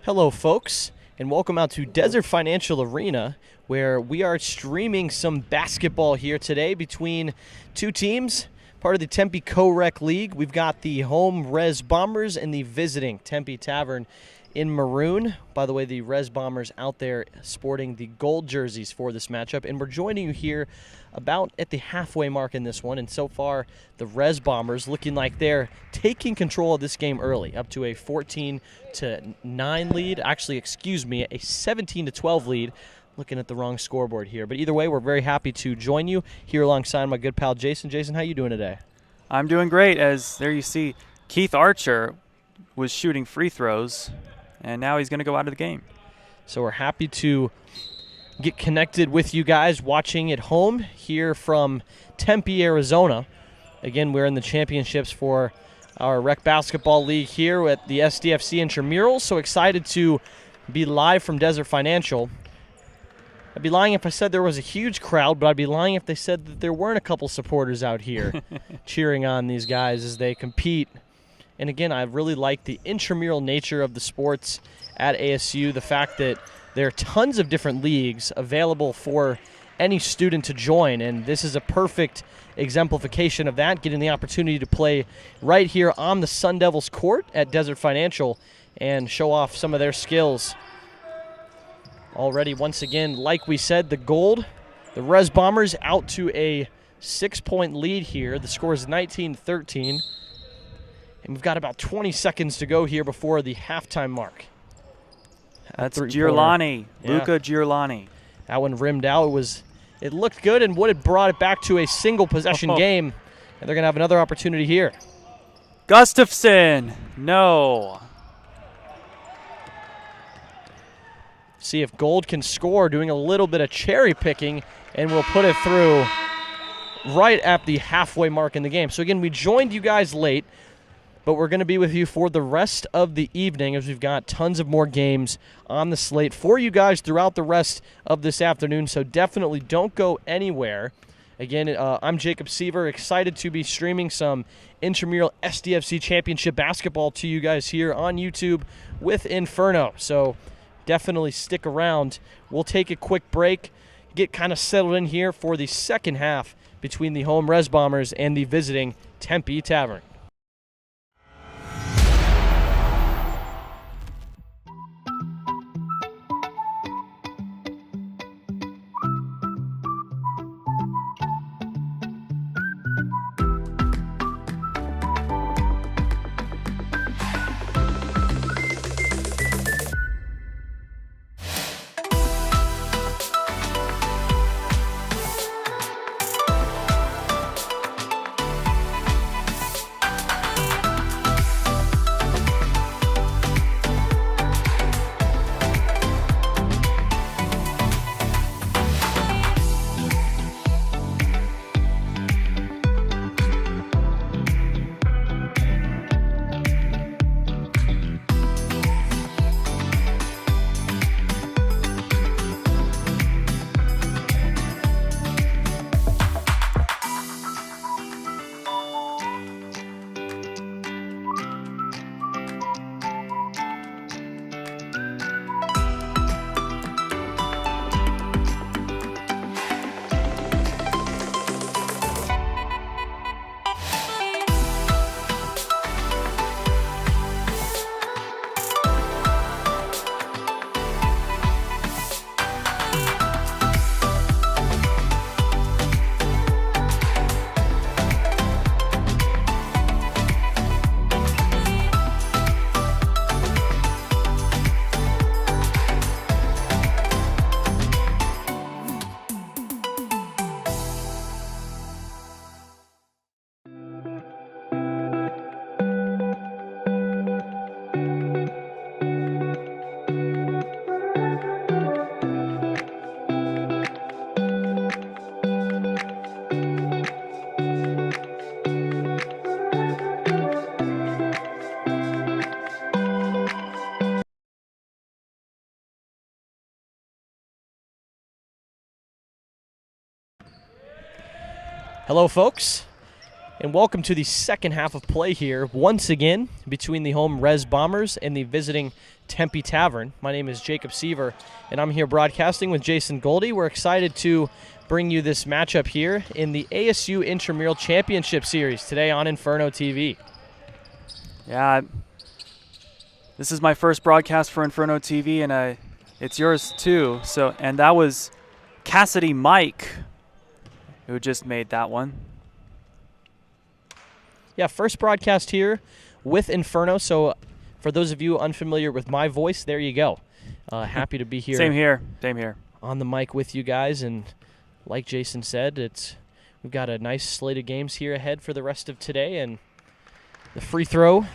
Hello, folks, and welcome out to Desert Financial Arena, where we are streaming some basketball here today between two teams, part of the Tempe Co-Rec League. We've got the home Res Bombers and the visiting Tempe Tavern in maroon. By the way, the Res Bombers out there sporting the gold jerseys for this matchup, and we're joining you here about at the halfway mark in this one. And so far, the Res Bombers looking like they're taking control of this game early, up to a 14-9 lead. Actually, excuse me, a 17-12 lead. Looking at the wrong scoreboard here. But either way, we're very happy to join you here alongside my good pal Jason. Jason, how you doing today? I'm doing great. As there you see, Keith Archer was shooting free throws, and now he's going to go out of the game. So we're happy to get connected with you guys watching at home here from Tempe, Arizona. Again, we're in the championships for our Rec Basketball League here at the SDFC Intramural. So excited to be live from Desert Financial. I'd be lying if I said there was a huge crowd, but I'd be lying if they said that there weren't a couple supporters out here cheering on these guys as they compete. And again, I really like the intramural nature of the sports at ASU, the fact that there are tons of different leagues available for any student to join, and this is a perfect exemplification of that, getting the opportunity to play right here on the Sun Devils court at Desert Financial and show off some of their skills. Already, once again, like we said, the gold, the Res Bombers out to a 6-point lead here. The score is 19-13. And we've got about 20 seconds to go here before the halftime mark. That's Giurlani, Yeah. Luca Giurlani. That one rimmed out. It looked good and would have brought it back to a single possession game. And they're going to have another opportunity here. Gustafson, no. See if Gold can score, doing a little bit of cherry picking, and we'll put it through right at the halfway mark in the game. So again, we joined you guys late, but we're going to be with you for the rest of the evening as we've got tons of more games on the slate for you guys throughout the rest of this afternoon, so definitely don't go anywhere. Again, I'm Jacob Seaver, excited to be streaming some intramural SDFC Championship basketball to you guys here on YouTube with Inferno, so definitely stick around. We'll take a quick break, get kind of settled in here for the second half between the home Res Bombers and the visiting Tempe Tavern. Hello, folks, And welcome to the second half of play here, once again, between the home Res Bombers and the visiting Tempe Tavern. My name is Jacob Seaver, and I'm here broadcasting with Jason Goldie. We're excited to bring you this matchup here in the ASU Intramural Championship Series today on Inferno TV. Yeah, this is my first broadcast for Inferno TV, and it's yours too. And that was Cassidy Mike who just made that one. Yeah, first broadcast here with Inferno. So for those of you unfamiliar with my voice, there you go. Happy to be here. Same here. Same here. On the mic with you guys, and like Jason said, we've got a nice slate of games here ahead for the rest of today, and the free throw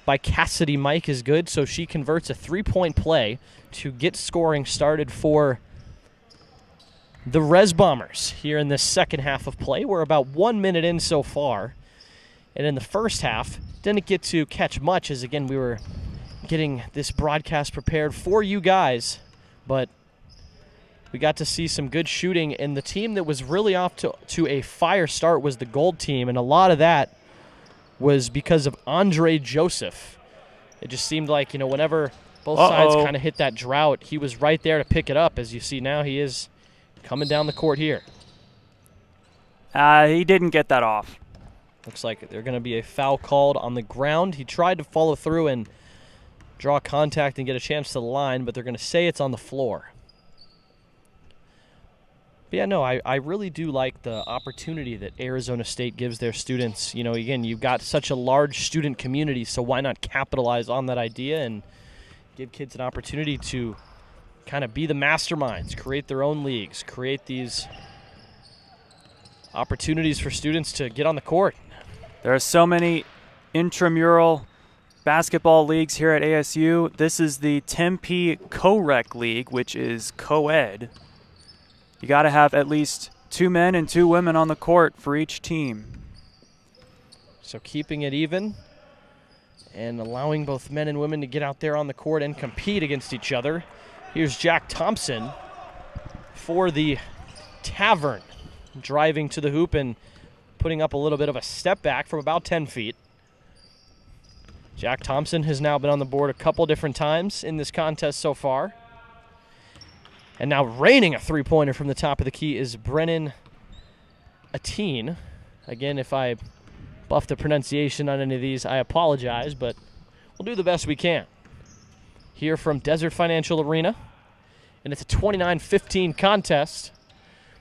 by Cassidy Mike is good, so she converts a three-point play to get scoring started for the Res Bombers here in this second half of play. We're about 1 minute in so far. And in the first half, didn't get to catch much as, again, we were getting this broadcast prepared for you guys. But we got to see some good shooting, and the team that was really off to a fire start was the Gold team, and a lot of that was because of Andre Joseph. It just seemed like, whenever both sides kind of hit that drought, he was right there to pick it up. As you see now, he is coming down the court here. He didn't get that off. Looks like there's going to be a foul called on the ground. He tried to follow through and draw contact and get a chance to the line, but they're going to say it's on the floor. But yeah, no, I really do like the opportunity that Arizona State gives their students. Again, you've got such a large student community, so why not capitalize on that idea and give kids an opportunity to kind of be the masterminds, create their own leagues, create these opportunities for students to get on the court. There are so many intramural basketball leagues here at ASU. This is the Tempe Co-Rec League, which is co-ed. You got to have at least 2 men and 2 women on the court for each team. So keeping it even and allowing both men and women to get out there on the court and compete against each other. Here's Jack Thompson for the Tavern, driving to the hoop and putting up a little bit of a step back from about 10 feet. Jack Thompson has now been on the board a couple different times in this contest so far. And now raining a three-pointer from the top of the key is Brennan Atene. Again, if I buff the pronunciation on any of these, I apologize, but we'll do the best we can. Here from Desert Financial Arena, and it's a 29-15 contest.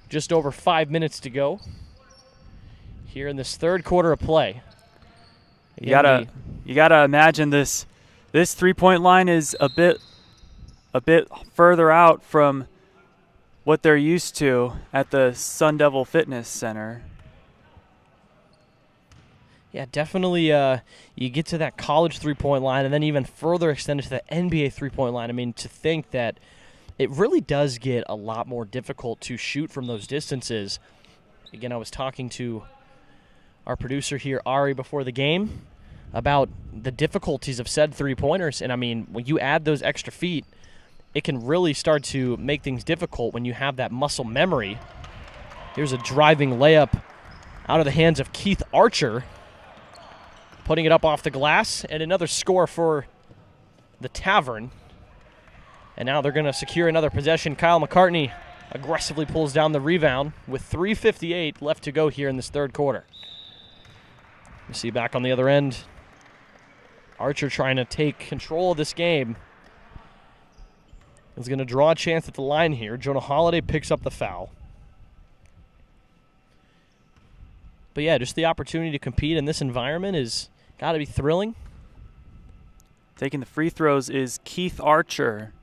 Just over 5 minutes to go here in this third quarter of play. Again, you gotta imagine this three-point line is a bit further out from what they're used to at the Sun Devil Fitness Center. Yeah, definitely you get to that college three-point line and then even further extend it to the NBA three-point line. I mean, to think that it really does get a lot more difficult to shoot from those distances. Again, I was talking to our producer here, Ari, before the game about the difficulties of said three-pointers. And, I mean, when you add those extra feet, it can really start to make things difficult when you have that muscle memory. Here's a driving layup out of the hands of Keith Archer, putting it up off the glass, and another score for the Tavern. And now they're going to secure another possession. Kyle McCartney aggressively pulls down the rebound with 3:58 left to go here in this third quarter. You see back on the other end, Archer trying to take control of this game. Is going to draw a chance at the line here. Jonah Holiday picks up the foul. But yeah, just the opportunity to compete in this environment is got to be thrilling. Taking the free throws is Keith Archer.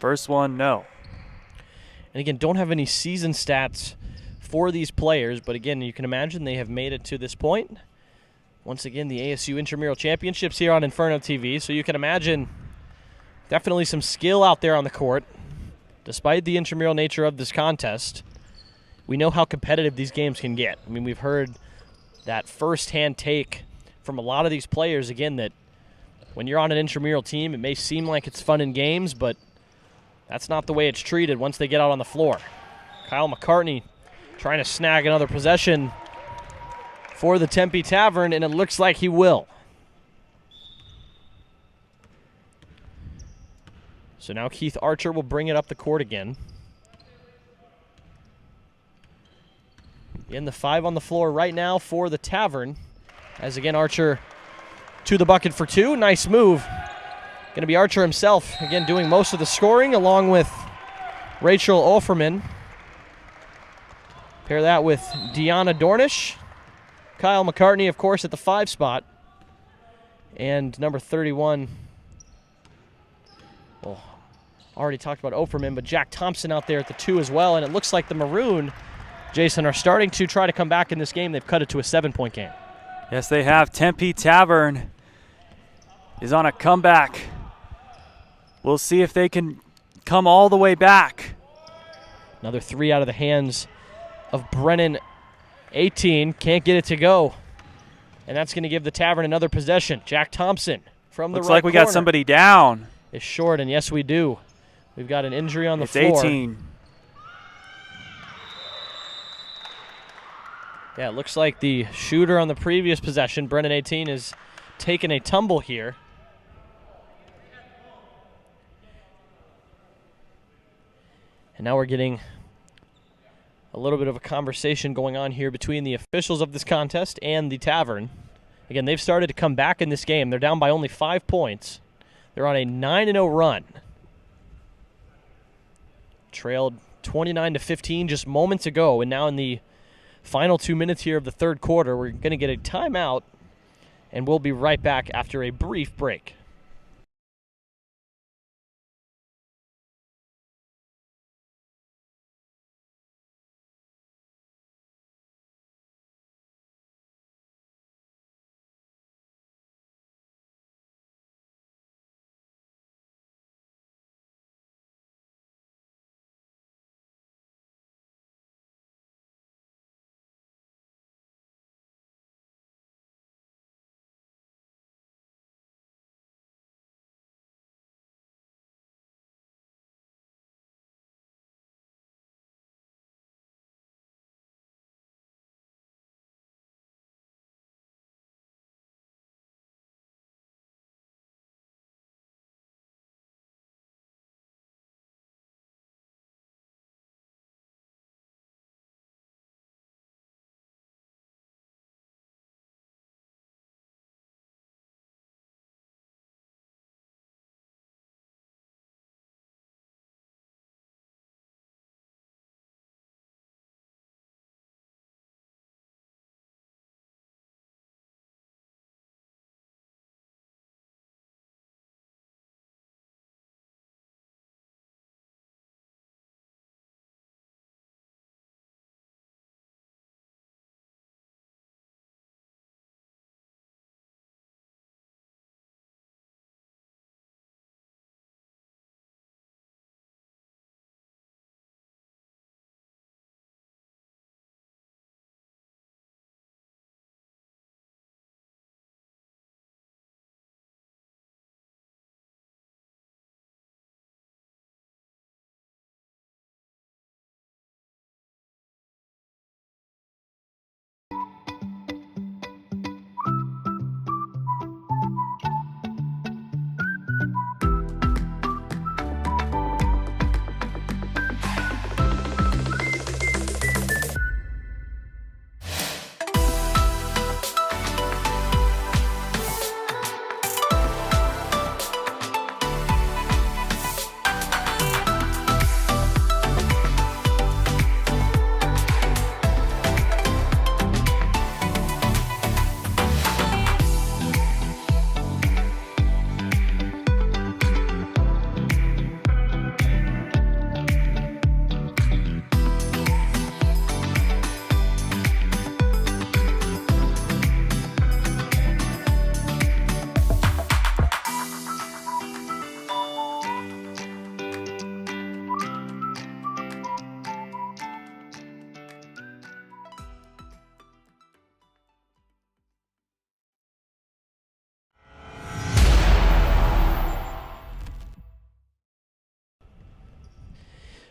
First one, no. And again, don't have any season stats for these players, but again, you can imagine they have made it to this point. Once again, the ASU Intramural Championships here on Inferno TV, so you can imagine definitely some skill out there on the court. Despite the intramural nature of this contest, we know how competitive these games can get. I mean, we've heard that first-hand take from a lot of these players, again, that when you're on an intramural team, it may seem like it's fun in games, but that's not the way it's treated once they get out on the floor. Kyle McCartney trying to snag another possession for the Tempe Tavern, and it looks like he will. So now Keith Archer will bring it up the court again. In the 5 on the floor right now for the Tavern. As again, Archer to the bucket for 2. Nice move. Going to be Archer himself, again, doing most of the scoring along with Rachel Offerman. Pair that with Deanna Dornish. Kyle McCartney, of course, at the 5 spot. And number 31. Well, already talked about Offerman, but Jack Thompson out there at the 2 as well. And it looks like the Maroon, Jason, are starting to try to come back in this game. They've cut it to a 7-point game. Yes, they have. Tempe Tavern is on a comeback. We'll see if they can come all the way back. Another 3 out of the hands of Brennan 18. Can't get it to go. And that's going to give the Tavern another possession. Jack Thompson from the right corner. Looks like we got somebody down. Is short, and yes, we do. We've got an injury on the floor. It's 18. Yeah, it looks like the shooter on the previous possession, Brennan 18, is taking a tumble here. And now we're getting a little bit of a conversation going on here between the officials of this contest and the Tavern. Again, they've started to come back in this game. They're down by only 5 points. They're on a 9-0 run. Trailed 29-15 just moments ago, and now in the final 2 minutes here of the third quarter, we're going to get a timeout, and we'll be right back after a brief break.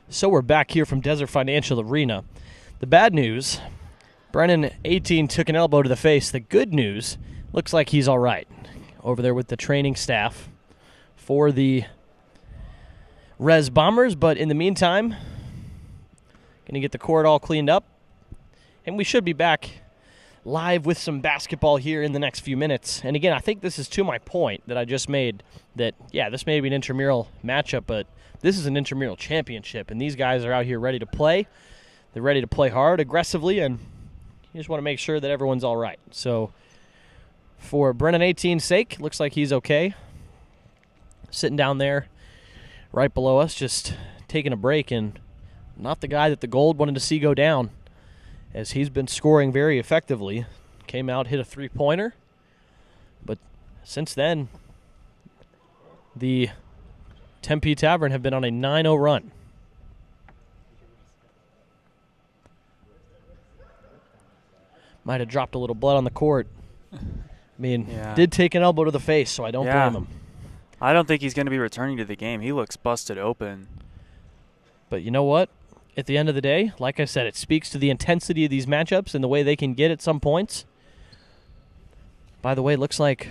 So we're back here from Desert Financial Arena. The bad news, Brennan, 18, took an elbow to the face. The good news, looks like he's all right over there with the training staff for the Res Bombers. But in the meantime, going to get the court all cleaned up. And we should be back live with some basketball here in the next few minutes. And again, I think this is to my point that I just made that, yeah, this may be an intramural matchup, but this is an intramural championship. And these guys are out here ready to play. They're ready to play hard, aggressively, and you just want to make sure that everyone's all right. So for Brennan 18's sake, looks like he's okay. Sitting down there right below us, just taking a break, and not the guy that the Gold wanted to see go down, as he's been scoring very effectively. Came out, hit a three-pointer, but since then, the Tempe Tavern have been on a 9-0 run. Might have dropped a little blood on the court. I mean, did take an elbow to the face, so I don't blame him. I don't think he's going to be returning to the game. He looks busted open. But you know what? At the end of the day, like I said, it speaks to the intensity of these matchups and the way they can get at some points. By the way, looks like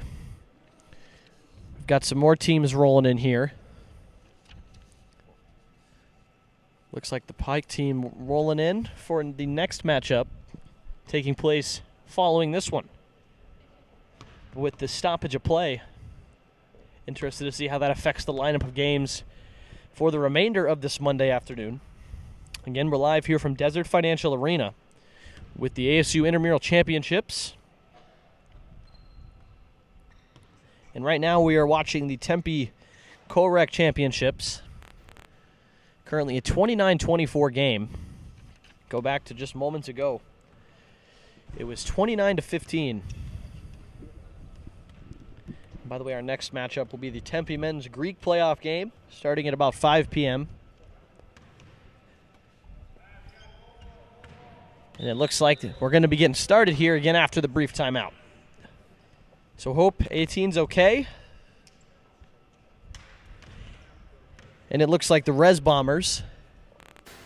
we've got some more teams rolling in here. Looks like the Pike team rolling in for the next matchup, taking place following this one. With the stoppage of play, interested to see how that affects the lineup of games for the remainder of this Monday afternoon. Again, we're live here from Desert Financial Arena with the ASU Intramural Championships. And right now we are watching the Tempe Co-Rec Championships. Currently a 29-24 game. Go back to just moments ago. It was 29-15. By the way, our next matchup will be the Tempe men's Greek playoff game, starting at about 5 p.m. And it looks like we're going to be getting started here again after the brief timeout. So hope 18's okay. And it looks like the Res Bombers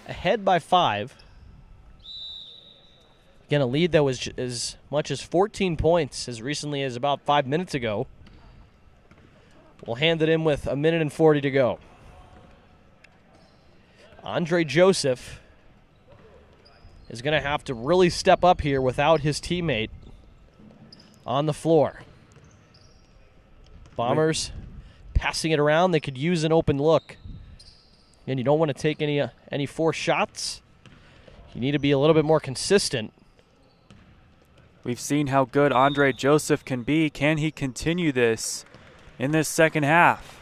ahead by 5. Again, a lead that was as much as 14 points as recently as about 5 minutes ago. We'll hand it in with 1:40 to go. Andre Joseph is going to have to really step up here without his teammate on the floor. Bombers passing it around. They could use an open look. And you don't want to take any forced shots. You need to be a little bit more consistent. We've seen how good Andre Joseph can be. Can he continue this in this second half?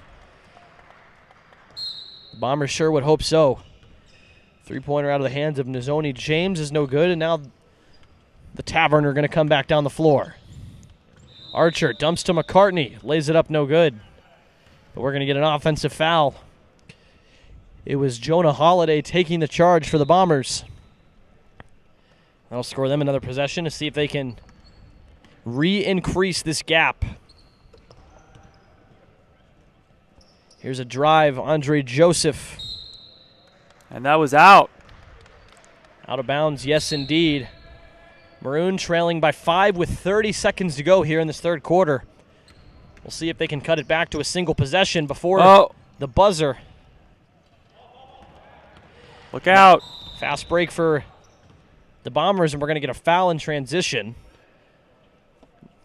The Bombers sure would hope so. Three-pointer out of the hands of Nizoni James is no good, and now the Tavern are going to come back down the floor. Archer dumps to McCartney, lays it up, no good. But we're going to get an offensive foul. It was Jonah Holiday taking the charge for the Bombers. That'll score them another possession to see if they can re-increase this gap. Here's a drive, Andre Joseph. And that was out. Out of bounds, yes indeed. Maroon trailing by 5 with 30 seconds to go here in this third quarter. We'll see if they can cut it back to a single possession before the buzzer. Look out. Fast break for the Bombers, and we're going to get a foul in transition.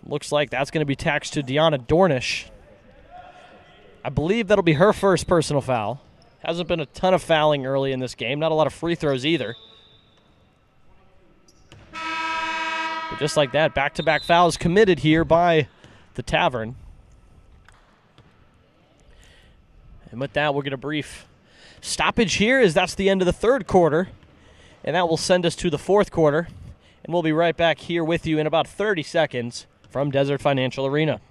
Looks like that's going to be taxed to Deanna Dornish. I believe that'll be her first personal foul. Hasn't been a ton of fouling early in this game. Not a lot of free throws either. But just like that, back-to-back fouls committed here by the Tavern. And with that, we'll get a brief stoppage here, as that's the end of the third quarter. And that will send us to the fourth quarter. And we'll be right back here with you in about 30 seconds from Desert Financial Arena.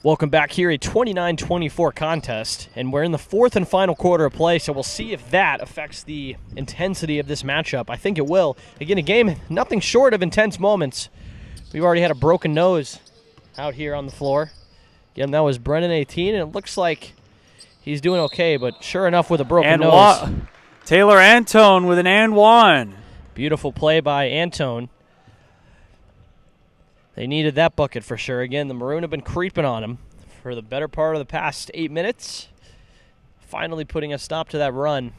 Welcome back here, a 29-24 contest, and we're in the fourth and final quarter of play, so we'll see if that affects the intensity of this matchup. I think it will. Again, a game nothing short of intense moments. We've already had a broken nose out here on the floor. Again, that was Brennan 18, and it looks like he's doing okay, but sure enough with a broken nose. Taylor Antone with an and one. Beautiful play by Antone. They needed that bucket for sure. Again, the Maroon have been creeping on him for the better part of the past 8 minutes. Finally putting a stop to that run.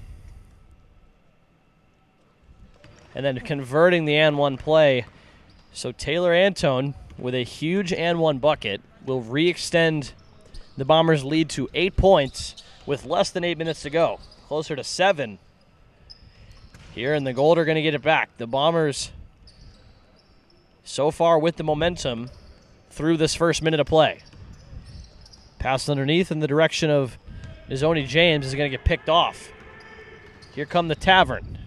And then converting the and one play. So Taylor Antone, with a huge and one bucket, will re-extend the Bombers' lead to 8 points with less than 8 minutes to go. Closer to 7. Here, and the Gold are going to get it back. The Bombers so far with the momentum through this first minute of play. Pass underneath in the direction of Nizoni James is going to get picked off. Here come the Tavern.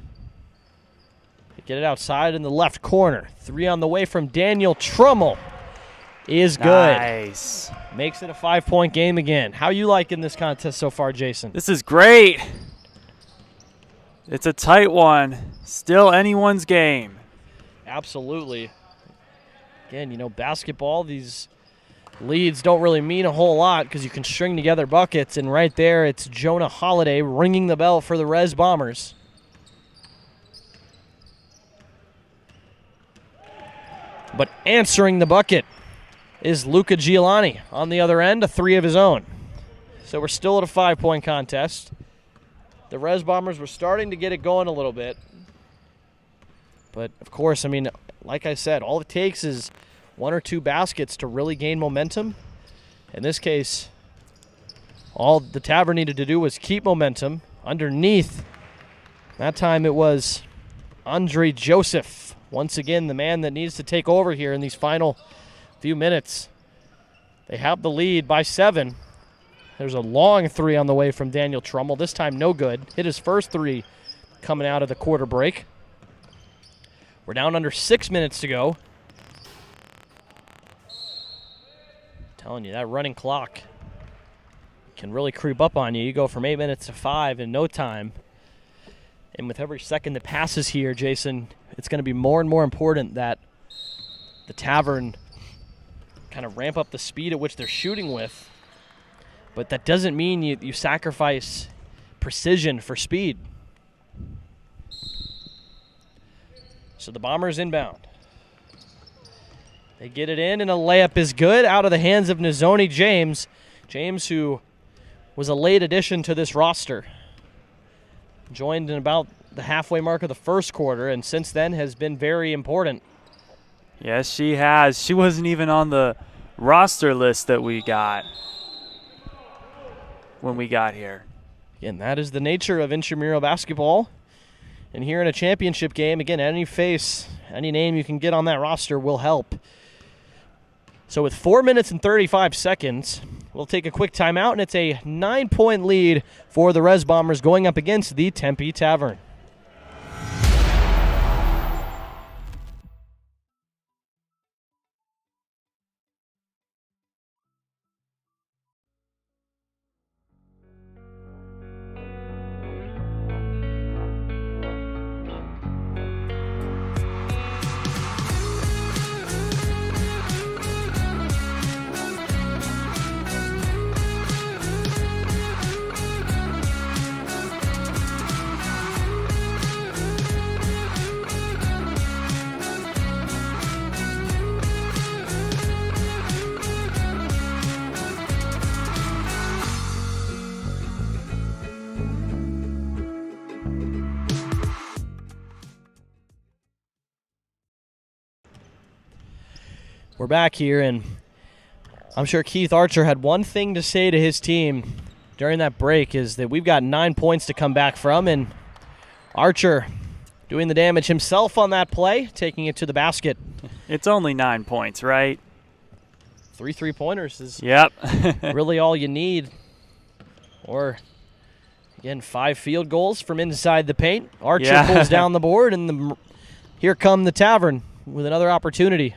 They get it outside in the left corner. 3 on the way from Daniel Trummel is good. Nice. Makes it a 5-point game again. How you liking this contest so far, Jason? This is great. It's a tight one. Still anyone's game. Absolutely. Again, you know, basketball, these leads don't really mean a whole lot because you can string together buckets, and right there it's Jonah Holiday ringing the bell for the Res Bombers. But answering the bucket is Luca Giuliani on the other end, a 3 of his own. So we're still at a 5-point contest. The Res Bombers were starting to get it going a little bit. But, of course, I mean, like I said, all it takes is 1 or 2 baskets to really gain momentum. In this case, all the Tavern needed to do was keep momentum underneath. That time it was Andre Joseph. Once again, the man that needs to take over here in these final few minutes. They have the lead by 7. There's a long 3 on the way from Daniel Trummel. This time no good. Hit his first 3 coming out of the quarter break. We're down under 6 minutes to go. Telling you, that running clock can really creep up on you. You go from 8 minutes to 5 in no time. And with every second that passes here, Jason, it's going to be more and more important that the Tavern kind of ramp up the speed at which they're shooting with. But that doesn't mean you sacrifice precision for speed. So the Bombers inbound. They get it in, and a layup is good out of the hands of Nizoni James. James, who was a late addition to this roster. Joined in about the halfway mark of the first quarter, and since then has been very important. Yes, she has. She wasn't even on the roster list that we got when we got here. And that is the nature of intramural basketball. And here in a championship game, again, any face, any name you can get on that roster will help. So with 4 minutes and 35 seconds, we'll take a quick timeout, and it's a 9-point lead for the Res Bombers going up against the Tempe Tavern. We're back here, and I'm sure Keith Archer had one thing to say to his team during that break, is that we've got 9 points to come back from, and Archer doing the damage himself on that play, taking it to the basket. It's only 9 points, right? 3 3-pointers is Yep. really all you need. Or, again, 5 field goals from inside the paint. Archer pulls down the board, and here come the Tavern with another opportunity.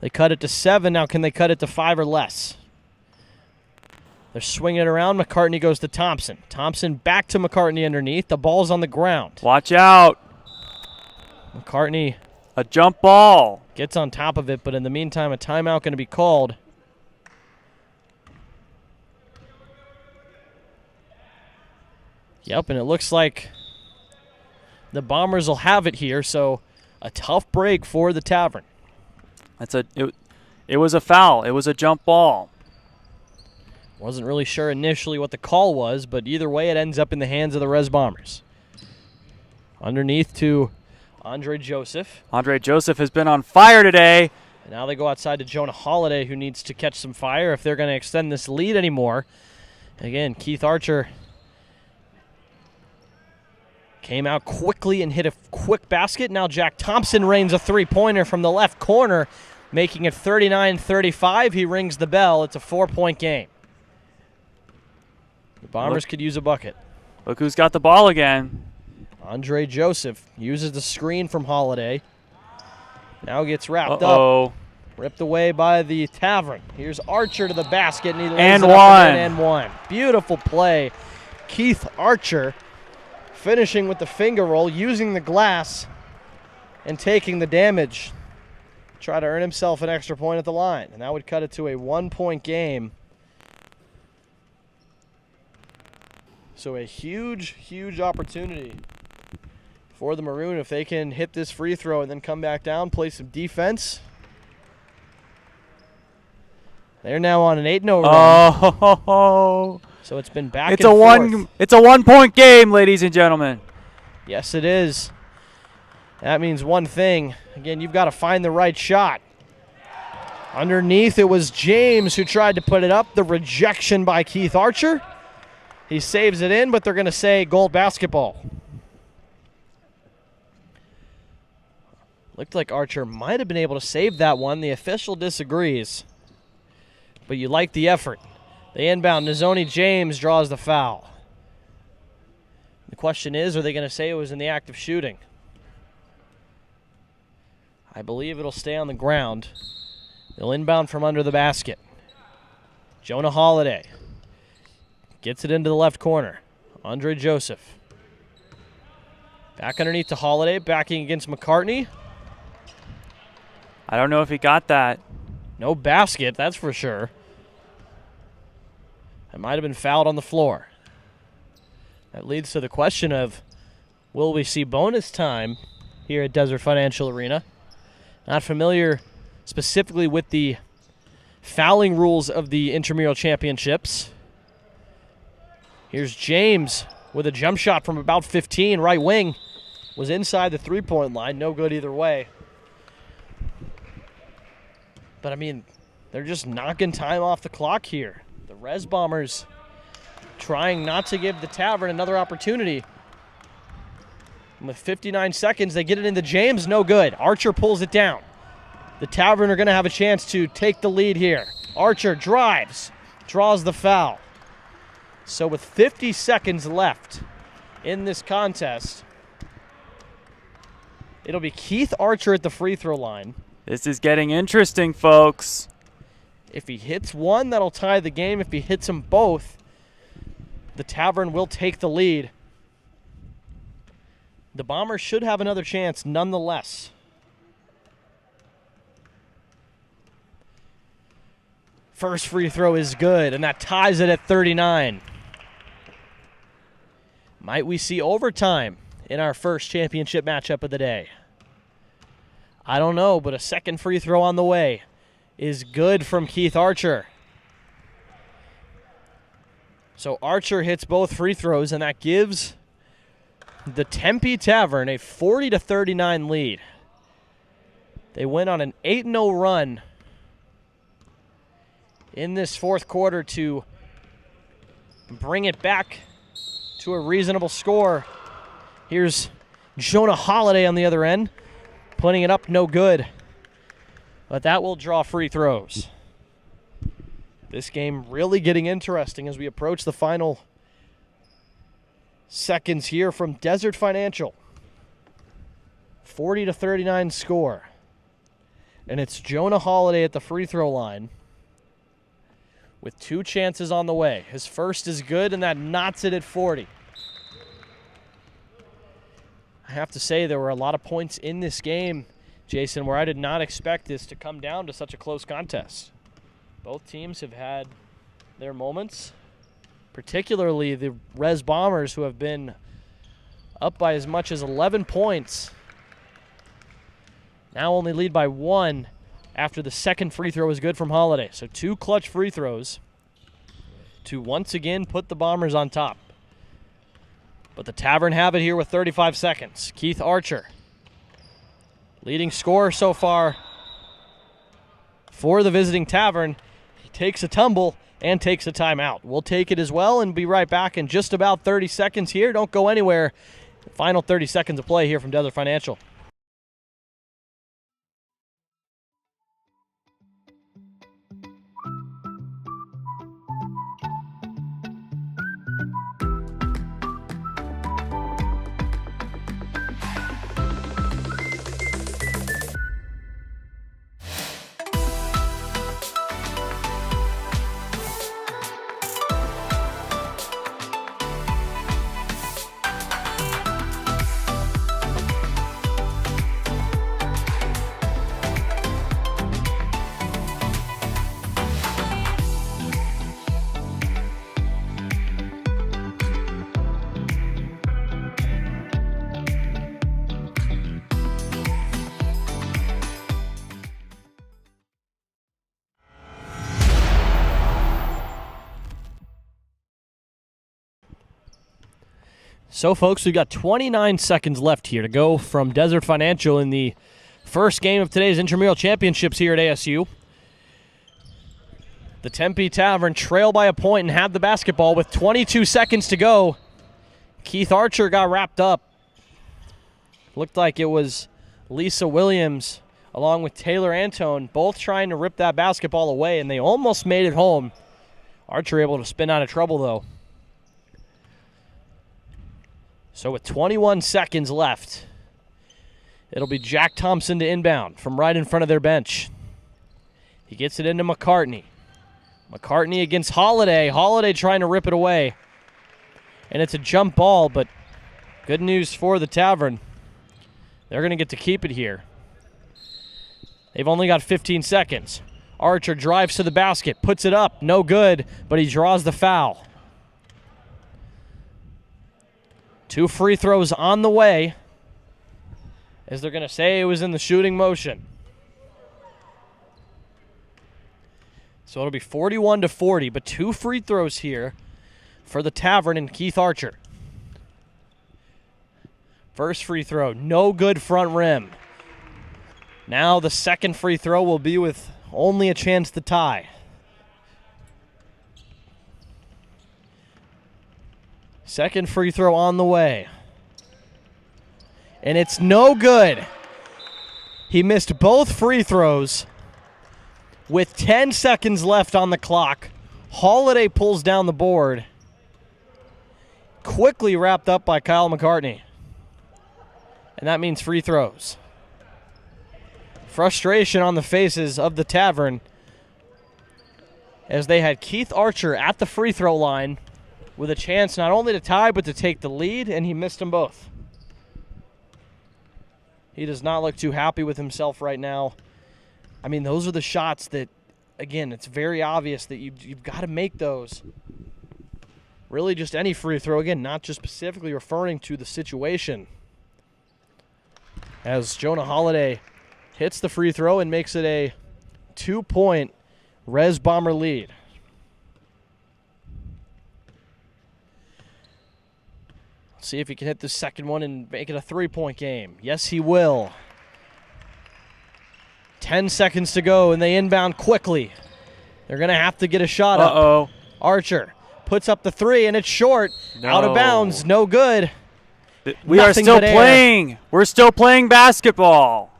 They cut it to 7. Now can they cut it to 5 or less? They're swinging it around. McCartney goes to Thompson. Thompson back to McCartney underneath. The ball's on the ground. Watch out. McCartney. A jump ball. Gets on top of it, but in the meantime, a timeout going to be called. Yep, and it looks like the Bombers will have it here, so a tough break for the Tavern. It was a foul. It was a jump ball. Wasn't really sure initially what the call was, but either way, it ends up in the hands of the Res Bombers. Underneath to Andre Joseph. Andre Joseph has been on fire today. And now they go outside to Jonah Holiday, who needs to catch some fire if they're going to extend this lead anymore. Again, Keith Archer came out quickly and hit a quick basket. Now Jack Thompson rains a three-pointer from the left corner, making it 39-35. He rings the bell. It's a 4-point game. The Bombers could use a bucket. Look who's got the ball again. Andre Joseph uses the screen from Holiday. Now gets wrapped up. Ripped away by the Tavern. Here's Archer to the basket, and he lays it up and one. Beautiful play. Keith Archer finishing with the finger roll, using the glass, and taking the damage. Try to earn himself an extra point at the line, and that would cut it to a 1-point game. So a huge, huge opportunity for the Maroon if they can hit this free throw and then come back down, play some defense. They're now on an 8-0 run. Oh. So it's been back and forth. It's a 1-point game, ladies and gentlemen. Yes, it is. That means one thing. Again, you've got to find the right shot. Underneath, it was James who tried to put it up. The rejection by Keith Archer. He saves it in, but they're going to say gold basketball. Looked like Archer might have been able to save that one. The official disagrees. But you like the effort. They inbound. Nizoni James draws the foul. The question is, are they going to say it was in the act of shooting? I believe it'll stay on the ground. They'll inbound from under the basket. Jonah Holiday gets it into the left corner. Andre Joseph. Back underneath to Holiday, backing against McCartney. I don't know if he got that. No basket, that's for sure. It might have been fouled on the floor. That leads to the question of, will we see bonus time here at Desert Financial Arena? Not familiar specifically with the fouling rules of the Intramural Championships. Here's James with a jump shot from about 15. Right wing was inside the three-point line. No good either way. But, I mean, they're just knocking time off the clock here. The Res Bombers trying not to give the Tavern another opportunity. And with 59 seconds, they get it into James. No good. Archer pulls it down. The Tavern are going to have a chance to take the lead here. Archer drives, draws the foul. So with 50 seconds left in this contest, it'll be Keith Archer at the free throw line. This is getting interesting, folks. If he hits one, that'll tie the game. If he hits them both, the Tavern will take the lead. The Bombers should have another chance nonetheless. First free throw is good, and that ties it at 39. Might we see overtime in our first championship matchup of the day? I don't know, but a second free throw on the way is good from Keith Archer. So Archer hits both free throws, and that gives the Tempe Tavern a 40-39 lead. They went on an 8-0 run in this fourth quarter to bring it back to a reasonable score. Here's Jonah Holiday on the other end, putting it up, no good. But that will draw free throws. This game really getting interesting as we approach the final seconds here from Desert Financial. 40-39 score. And it's Jonah Holiday at the free throw line with 2 chances on the way. His first is good, and that knots it at 40. I have to say there were a lot of points in this game, Jason, where I did not expect this to come down to such a close contest. Both teams have had their moments, particularly the Res Bombers, who have been up by as much as 11 points. Now only lead by 1 after the second free throw was good from Holiday. So 2 clutch free throws to once again put the Bombers on top. But the Tavern have it here with 35 seconds. Keith Archer, leading scorer so far for the visiting Tavern. He takes a tumble and takes a timeout. We'll take it as well and be right back in just about 30 seconds here. Don't go anywhere. Final 30 seconds of play here from Desert Financial. So, folks, we've got 29 seconds left here to go from Desert Financial in the first game of today's Intramural Championships here at ASU. The Tempe Tavern trail by a point and have the basketball with 22 seconds to go. Keith Archer got wrapped up. Looked like it was Lisa Williams along with Taylor Antone, both trying to rip that basketball away, and they almost made it home. Archer able to spin out of trouble, though. So with 21 seconds left, it'll be Jack Thompson to inbound from right in front of their bench. He gets it into McCartney. McCartney against Holiday. Holiday trying to rip it away. And it's a jump ball, but good news for the Tavern. They're going to get to keep it here. They've only got 15 seconds. Archer drives to the basket, puts it up, no good, but he draws the foul. 2 free throws on the way, as they're going to say it was in the shooting motion. So it'll be 41-40, but 2 free throws here for the Tavern and Keith Archer. First free throw, no good front rim. Now the second free throw will be with only a chance to tie. Second free throw on the way. And it's no good. He missed both free throws with 10 seconds left on the clock. Holiday pulls down the board. Quickly wrapped up by Kyle McCartney. And that means free throws. Frustration on the faces of the Tavern as they had Keith Archer at the free throw line with a chance not only to tie but to take the lead, and he missed them both. He does not look too happy with himself right now. I mean, those are the shots that, again, it's very obvious that you've got to make those. Really just any free throw, again, not just specifically referring to the situation. As Jonah Holiday hits the free throw and makes it a 2-point Res Bomber lead. See if he can hit the second one and make it a 3-point game. Yes, he will. 10 seconds to go, and they inbound quickly. They're going to have to get a shot up. Archer puts up the 3, and it's short. No. Out of bounds. No good. We are still playing. We're still playing basketball.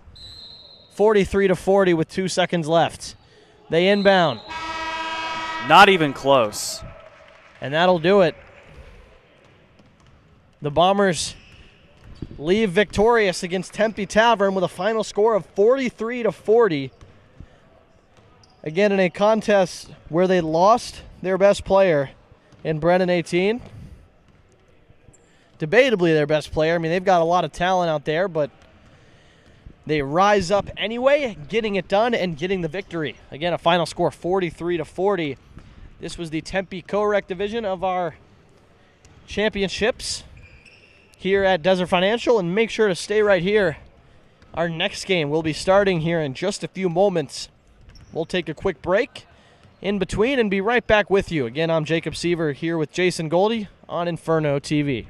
43-40 with 2 seconds left. They inbound. Not even close. And that'll do it. The Bombers leave victorious against Tempe Tavern with a final score of 43-40. Again, in a contest where they lost their best player in Brennan 18. Debatably their best player. I mean, they've got a lot of talent out there, but they rise up anyway, getting it done and getting the victory. Again, a final score 43-40. This was the Tempe Co-Rec division of our championships here at Desert Financial, and make sure to stay right here. Our next game will be starting here in just a few moments. We'll take a quick break in between and be right back with you. Again, I'm Jacob Seaver here with Jason Goldie on Inferno TV.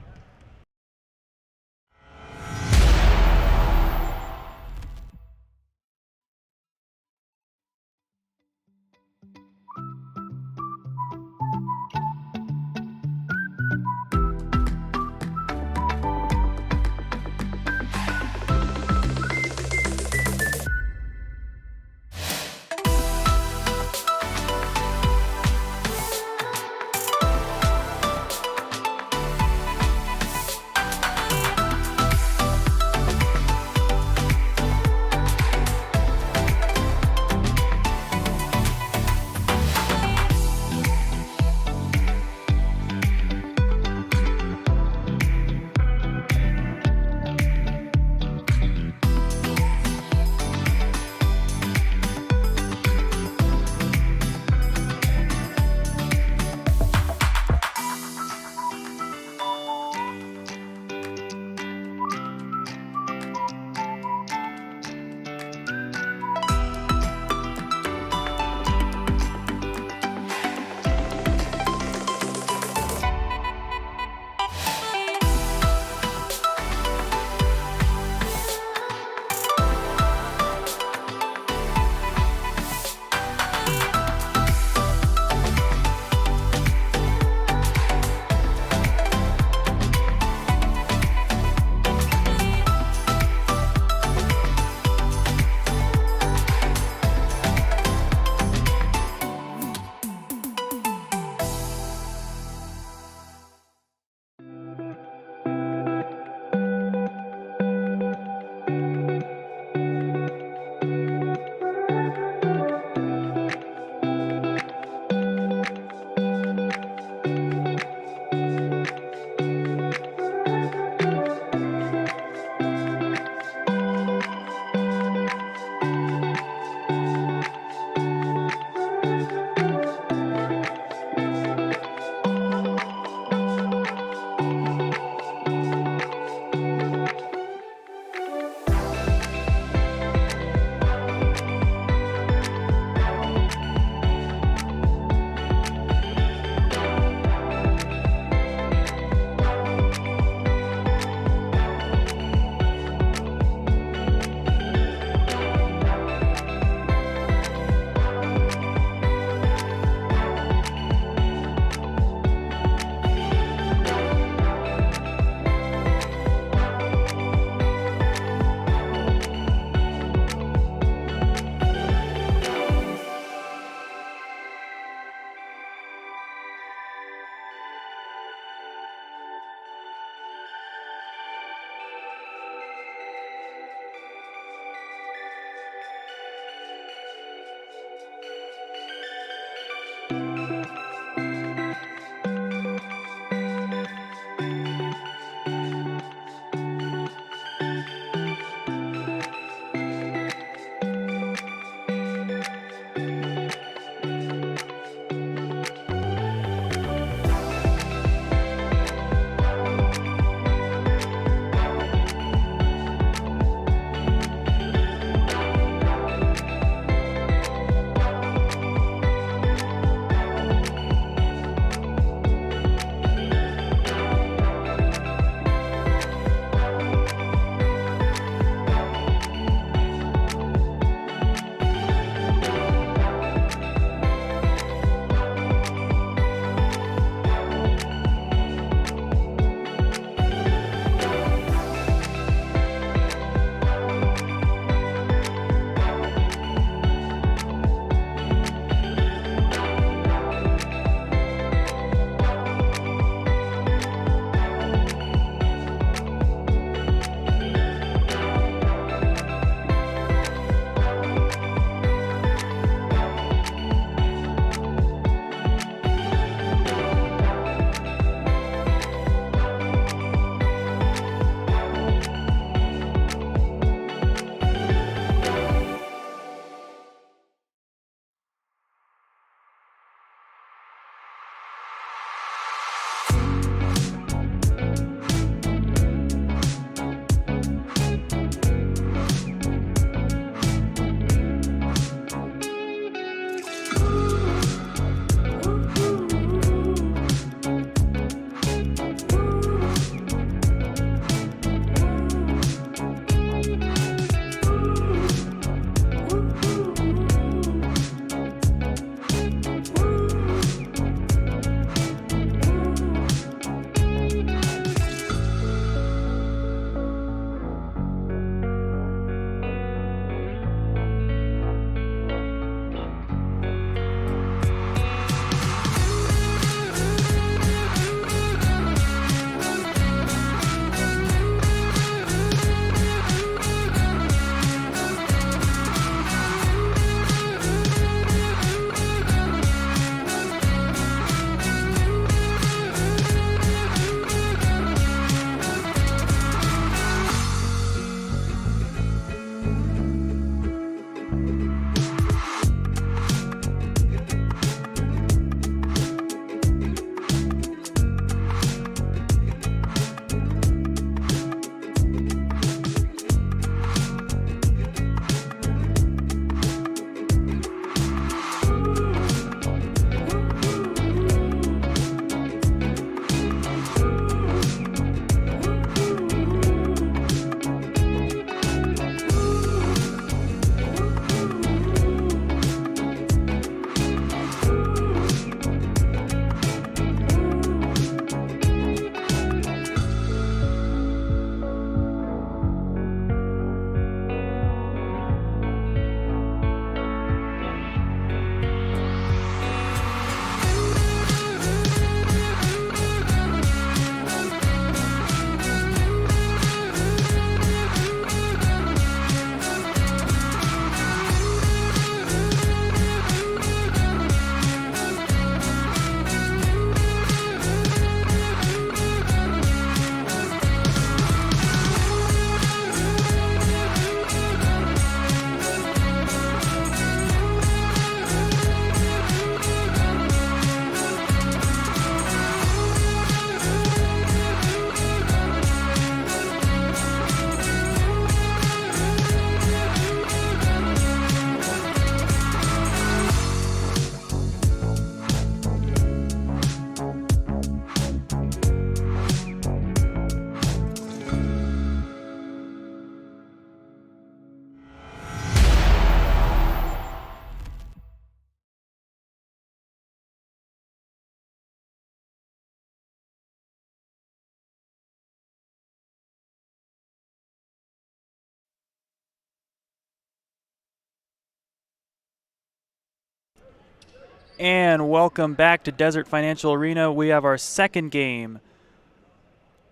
And welcome back to Desert Financial Arena. We have our second game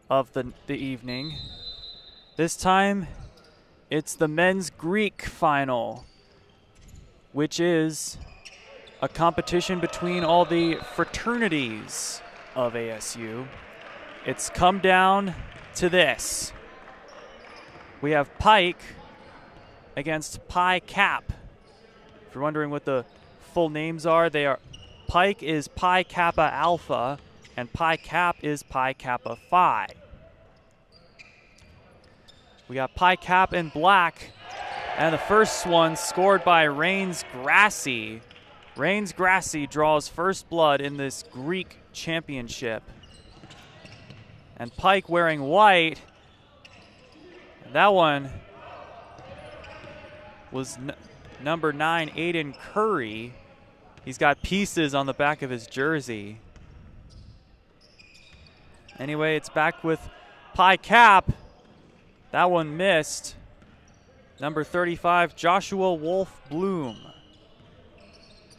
of the evening. This time, it's the men's Greek final, which is a competition between all the fraternities of ASU. It's come down to this. We have Pike against Pi Cap. If you're wondering what the full names are, they are Pike is Pi Kappa Alpha and Pi Cap is Pi Kappa Phi. We got Pi Cap in black, and the first one scored by Rains Grassi. Rains Grassi draws first blood in this Greek championship. And Pike wearing white, that one was number 9, Aiden Curry. He's got pieces on the back of his jersey. Anyway, it's back with Pi Cap. That one missed. Number 35, Joshua Wolf Bloom.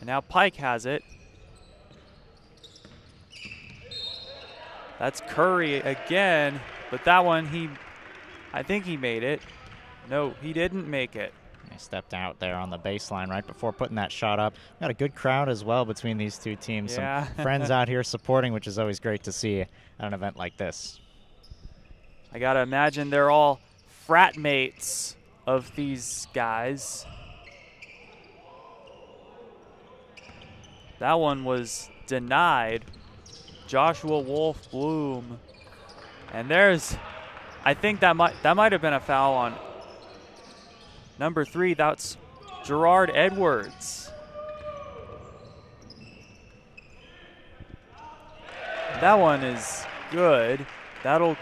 And now Pike has it. That's Curry again, but that one, I think he made it. No, he didn't make it. He stepped out there on the baseline right before putting that shot up. Got a good crowd as well between these two teams. Yeah. Some friends out here supporting, which is always great to see at an event like this. I gotta imagine they're all frat mates of these guys. That one was denied. Joshua Wolf Bloom. And I think that might have been a foul on number 3. That's Gerard Edwards. That one is good. That'll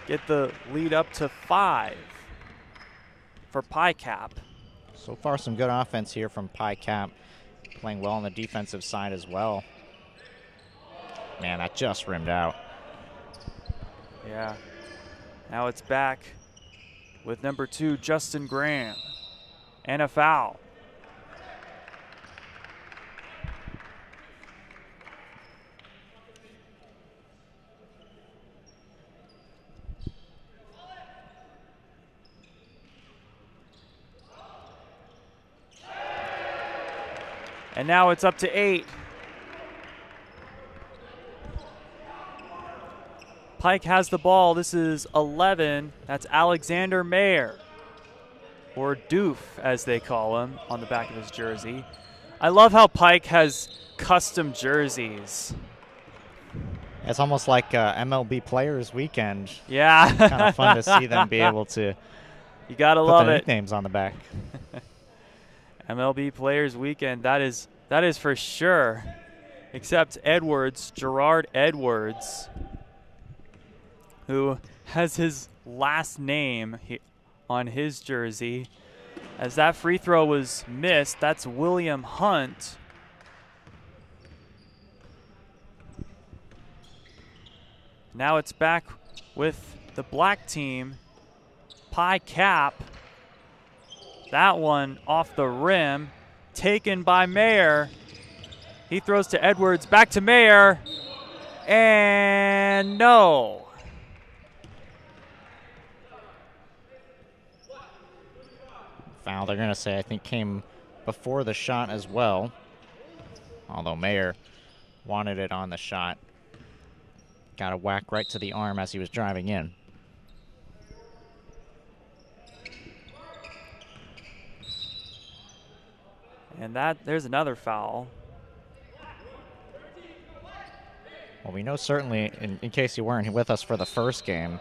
get the lead up to 5 for Pi Cap. So far, some good offense here from Pi Cap. Playing well on the defensive side as well. Man, that just rimmed out. Yeah. Now it's back with number 2, Justin Graham. And a foul. And now it's up to 8. Pike has the ball. This is 11. That's Alexander Mayer, or Doof, as they call him on the back of his jersey. I love how Pike has custom jerseys. It's almost like MLB Players Weekend. Yeah. Kind of fun to see them be able to you gotta put love the it. nicknames on the back. MLB Players Weekend, that is for sure. Except Edwards, Gerard Edwards, who has his last name on his jersey. As that free throw was missed, that's William Hunt. Now it's back with the black team. Pi Cap. That one off the rim, taken by Mayer. He throws to Edwards, back to Mayer, and no. Foul, they're going to say, I think came before the shot as well. Although Mayer wanted it on the shot. Got a whack right to the arm as he was driving in. And there's another foul. Well, we know certainly, in case you weren't with us for the first game,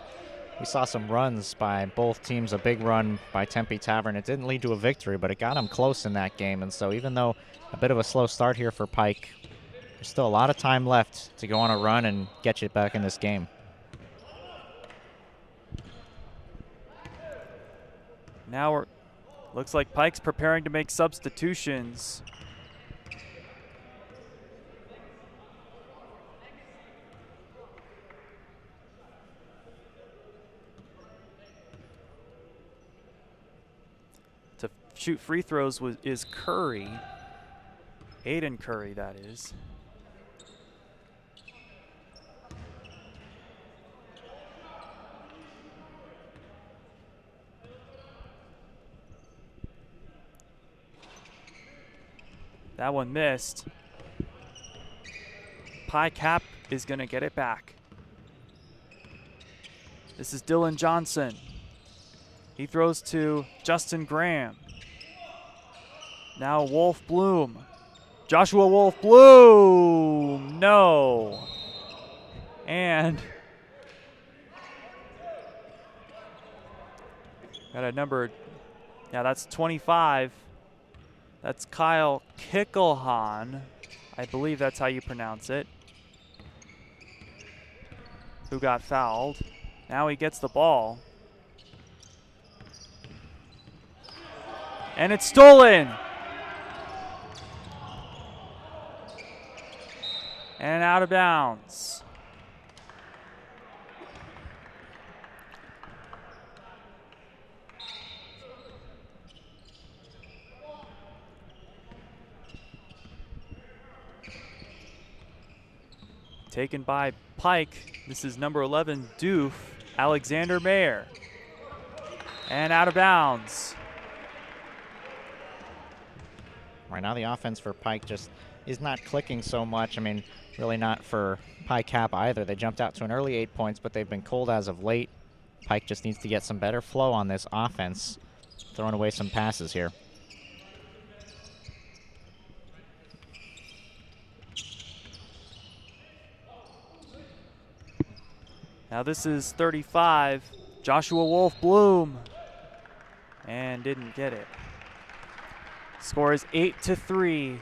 we saw some runs by both teams, a big run by Tempe Tavern. It didn't lead to a victory, but it got them close in that game. And so even though a bit of a slow start here for Pike, there's still a lot of time left to go on a run and get you back in this game. Now looks like Pike's preparing to make substitutions. To shoot free throws is Curry. Aiden Curry, that is. That one missed. Pi Cap is going to get it back. This is Dylan Johnson. He throws to Justin Graham. Now Wolf Bloom. Joshua Wolf Bloom. No. And got a number. Yeah, that's 25. That's Kyle Kickelhan. I believe that's how you pronounce it. Who got fouled. Now he gets the ball. And it's stolen. And out of bounds. Taken by Pike. This is number 11, Doof, Alexander Mayer. And out of bounds. Right now the offense for Pike just is not clicking so much. I mean, really not for Pi Cap either. They jumped out to an early 8 points, but they've been cold as of late. Pike just needs to get some better flow on this offense, throwing away some passes here. Now this is 35, Joshua Wolf Bloom, and didn't get it. Score is 8-3.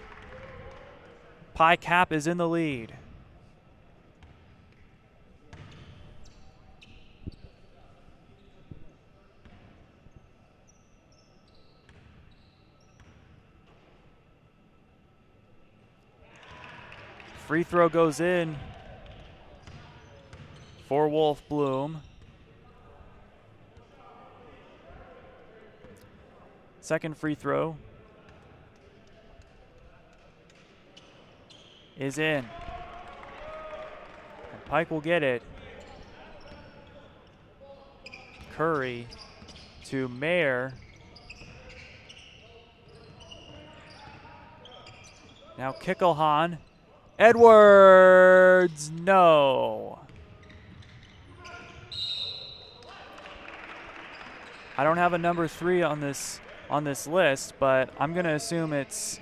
Pi Cap is in the lead. Free throw goes in for Wolf Bloom. Second free throw is in. And Pike will get it. Curry to Mayer. Now Kickelhan. Edwards, no. I don't have a number 3 on this list, but I'm going to assume it's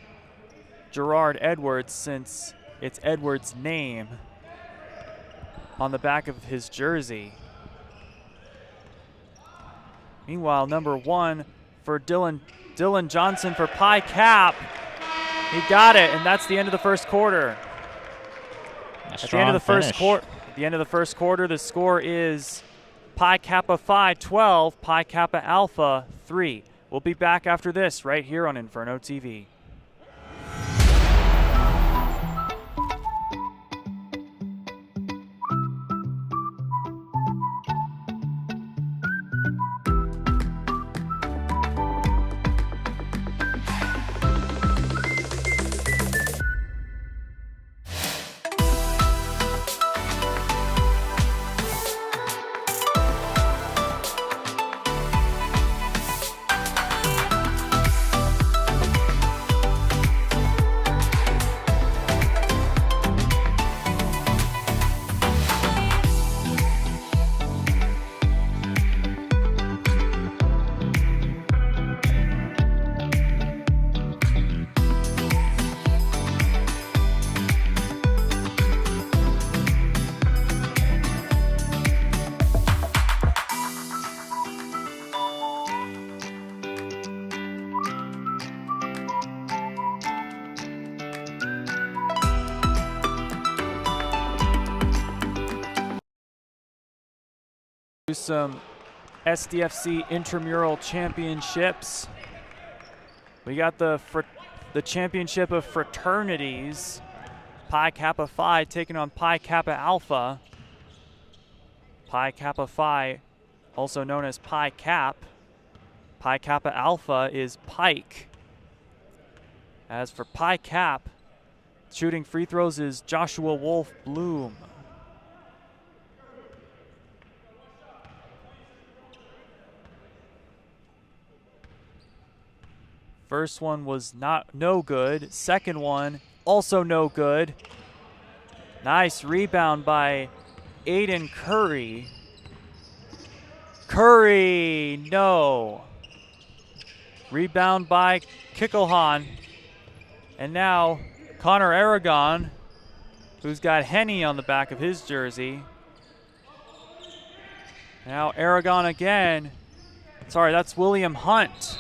Gerard Edwards since it's Edwards' name on the back of his jersey. Meanwhile, number 1 for Dylan Johnson for Pi Cap. He got it, and that's the end of the first quarter. At the end of the first quarter, the score is Pi Kappa Phi 12, Pi Kappa Alpha 3. We'll be back after this right here on Inferno TV. Some SDFC Intramural Championships. We got the championship of fraternities. Pi Kappa Phi taking on Pi Kappa Alpha. Pi Kappa Phi, also known as Pi Cap. Pi Kappa Alpha is Pike. As for Pi Cap, shooting free throws is Joshua Wolf Bloom. First one was no good. Second one, also no good. Nice rebound by Aiden Curry. Curry, no. Rebound by Kickelhan. And now Connor Aragon, who's got Henny on the back of his jersey. Now Aragon again. Sorry, that's William Hunt.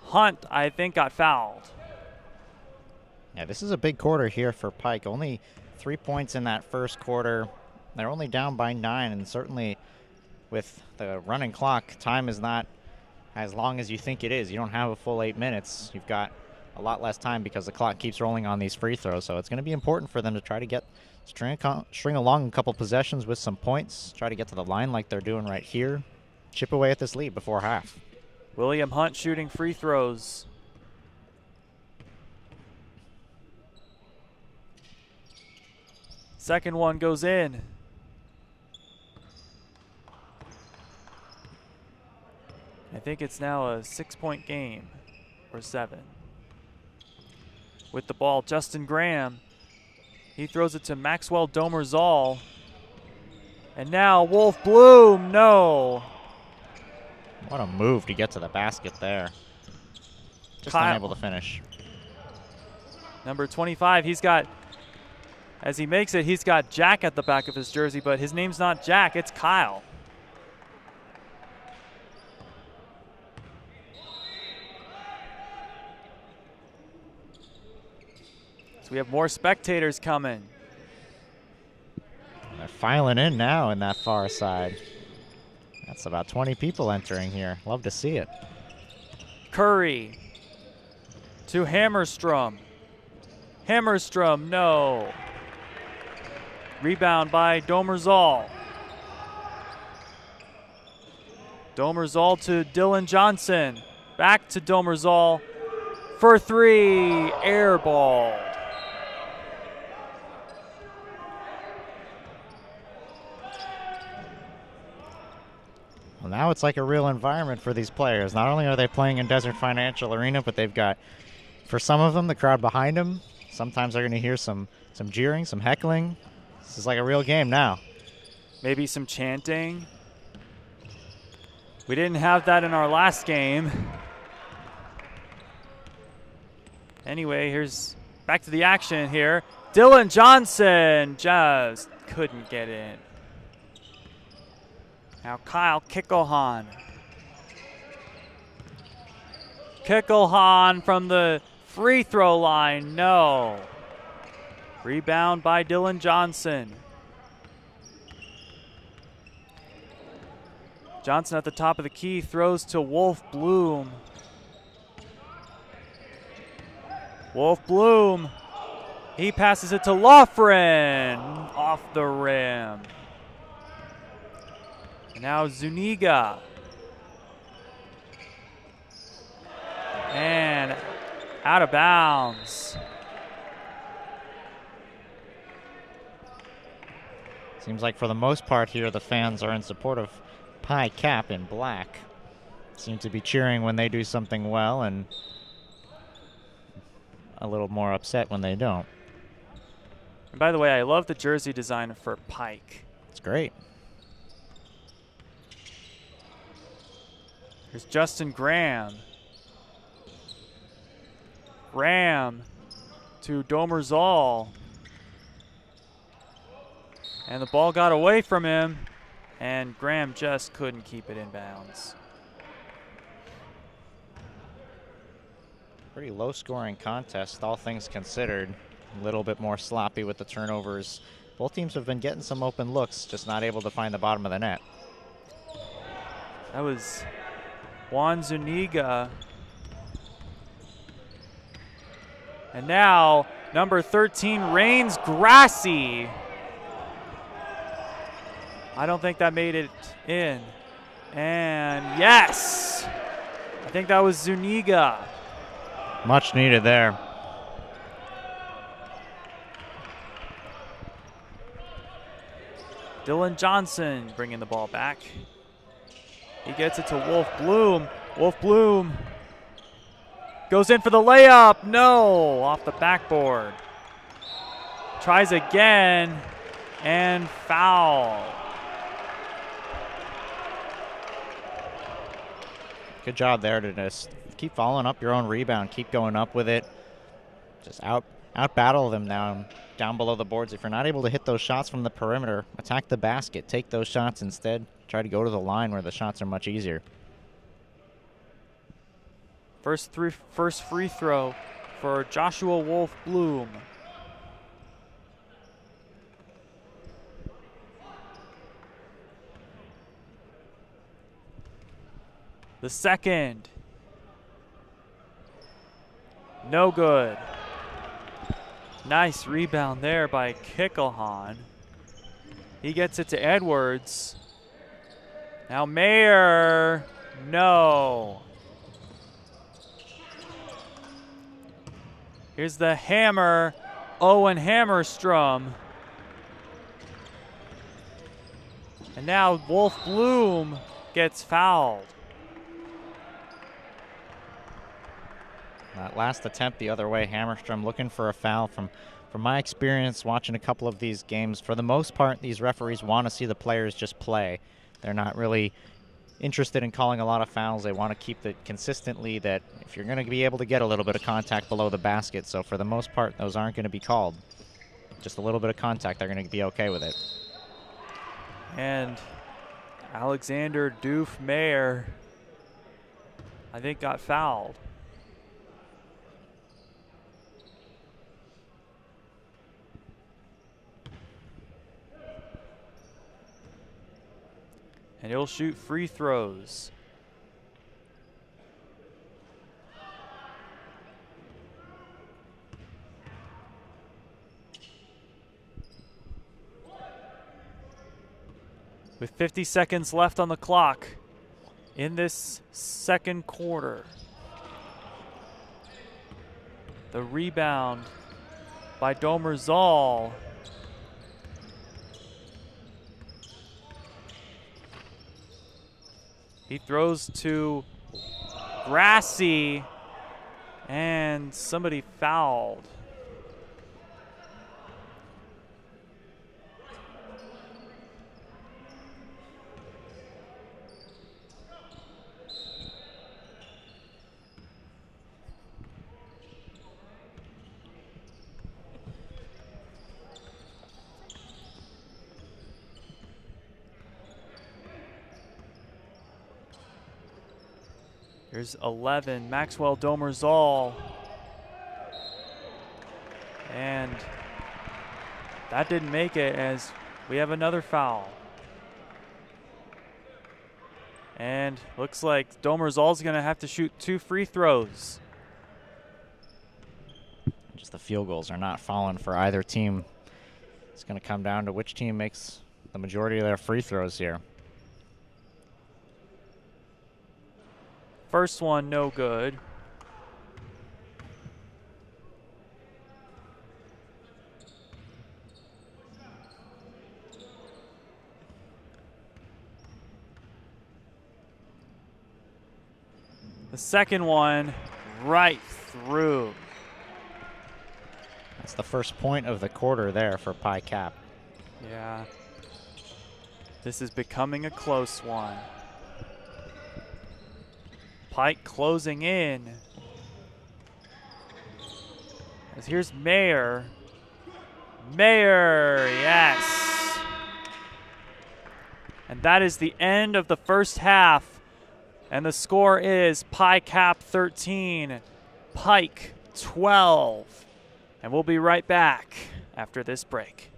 Hunt, I think, got fouled. Yeah, this is a big quarter here for Pike. Only 3 points in that first quarter. They're only down by 9, and certainly with the running clock, time is not as long as you think it is. You don't have a full 8 minutes. You've got a lot less time because the clock keeps rolling on these free throws. So it's going to be important for them to try to string along a couple possessions with some points, try to get to the line like they're doing right here, chip away at this lead before half. William Hunt shooting free throws. Second one goes in. I think it's now a 6-point game, or 7. With the ball, Justin Graham. He throws it to Maxwell Domerzal. And now Wolf Bloom, no. What a move to get to the basket there. Just unable to finish. Number 25, he's got, as he makes it, he's got Jack at the back of his jersey, but his name's not Jack, it's Kyle. So we have more spectators coming. They're filing in now in that far side. That's about 20 people entering here. Love to see it. Curry to Hammerstrom. Hammerstrom, no. Rebound by Domerzal. Domerzal to Dylan Johnson. Back to Domerzal for 3. Air ball. Well, now it's like a real environment for these players. Not only are they playing in Desert Financial Arena, but they've got, for some of them, the crowd behind them. Sometimes they're going to hear some jeering, some heckling. This is like a real game now. Maybe some chanting. We didn't have that in our last game. Anyway, here's back to the action here. Dylan Johnson just couldn't get in. Now Kyle Kickelhan. Kickelhan from the free throw line, no. Rebound by Dylan Johnson. Johnson at the top of the key throws to Wolf Bloom. Wolf Bloom, he passes it to Loughran off the rim. And now Zuniga. And out of bounds. Seems like for the most part here, the fans are in support of Pi Cap in black. Seem to be cheering when they do something well and a little more upset when they don't. And by the way, I love the jersey design for Pike. It's great. Here's Justin Graham. Graham to Domerzal. And the ball got away from him, and Graham just couldn't keep it in bounds. Pretty low-scoring contest, all things considered. A little bit more sloppy with the turnovers. Both teams have been getting some open looks, just not able to find the bottom of the net. That was Juan Zuniga. And now, number 13, Rains Grassi. I don't think that made it in. And yes! I think that was Zuniga. Much needed there. Dylan Johnson bringing the ball back. He gets it to Wolf Bloom. Wolf Bloom goes in for the layup. No, off the backboard. Tries again, and foul. Good job there to just keep following up your own rebound, keep going up with it. Just out battle them down below the boards. If you're not able to hit those shots from the perimeter, attack the basket, take those shots instead. Try to go to the line where the shots are much easier. First free throw for Joshua Wolf Bloom. The second. No good. Nice rebound there by Kickelhan. He gets it to Edwards. Now Mayer. No. Here's the hammer. Owen Hammerstrom. And now Wolf Bloom gets fouled. That last attempt the other way, Hammerstrom looking for a foul. From my experience watching a couple of these games, for the most part, these referees want to see the players just play. They're not really interested in calling a lot of fouls. They want to keep it consistently that if you're going to be able to get a little bit of contact below the basket. So for the most part, those aren't going to be called. Just a little bit of contact, they're going to be okay with it. And Alexander Doof Mayer, I think, got fouled. And he'll shoot free throws. With 50 seconds left on the clock in this second quarter. The rebound by Domer Zoll. He throws to Grassy, and somebody fouled. Here's 11, Maxwell Domer Zoll. And that didn't make it as we have another foul. And looks like Domer Zoll's gonna have to shoot 2 free throws. Just the field goals are not falling for either team. It's gonna come down to which team makes the majority of their free throws here. First one, no good. The second one, right through. That's the first point of the quarter there for Pi Cap. Yeah. This is becoming a close one. Pike closing in. As here's Mayer. Mayer, yes. And that is the end of the first half. And the score is Pi Cap 13, Pike 12. And we'll be right back after this break.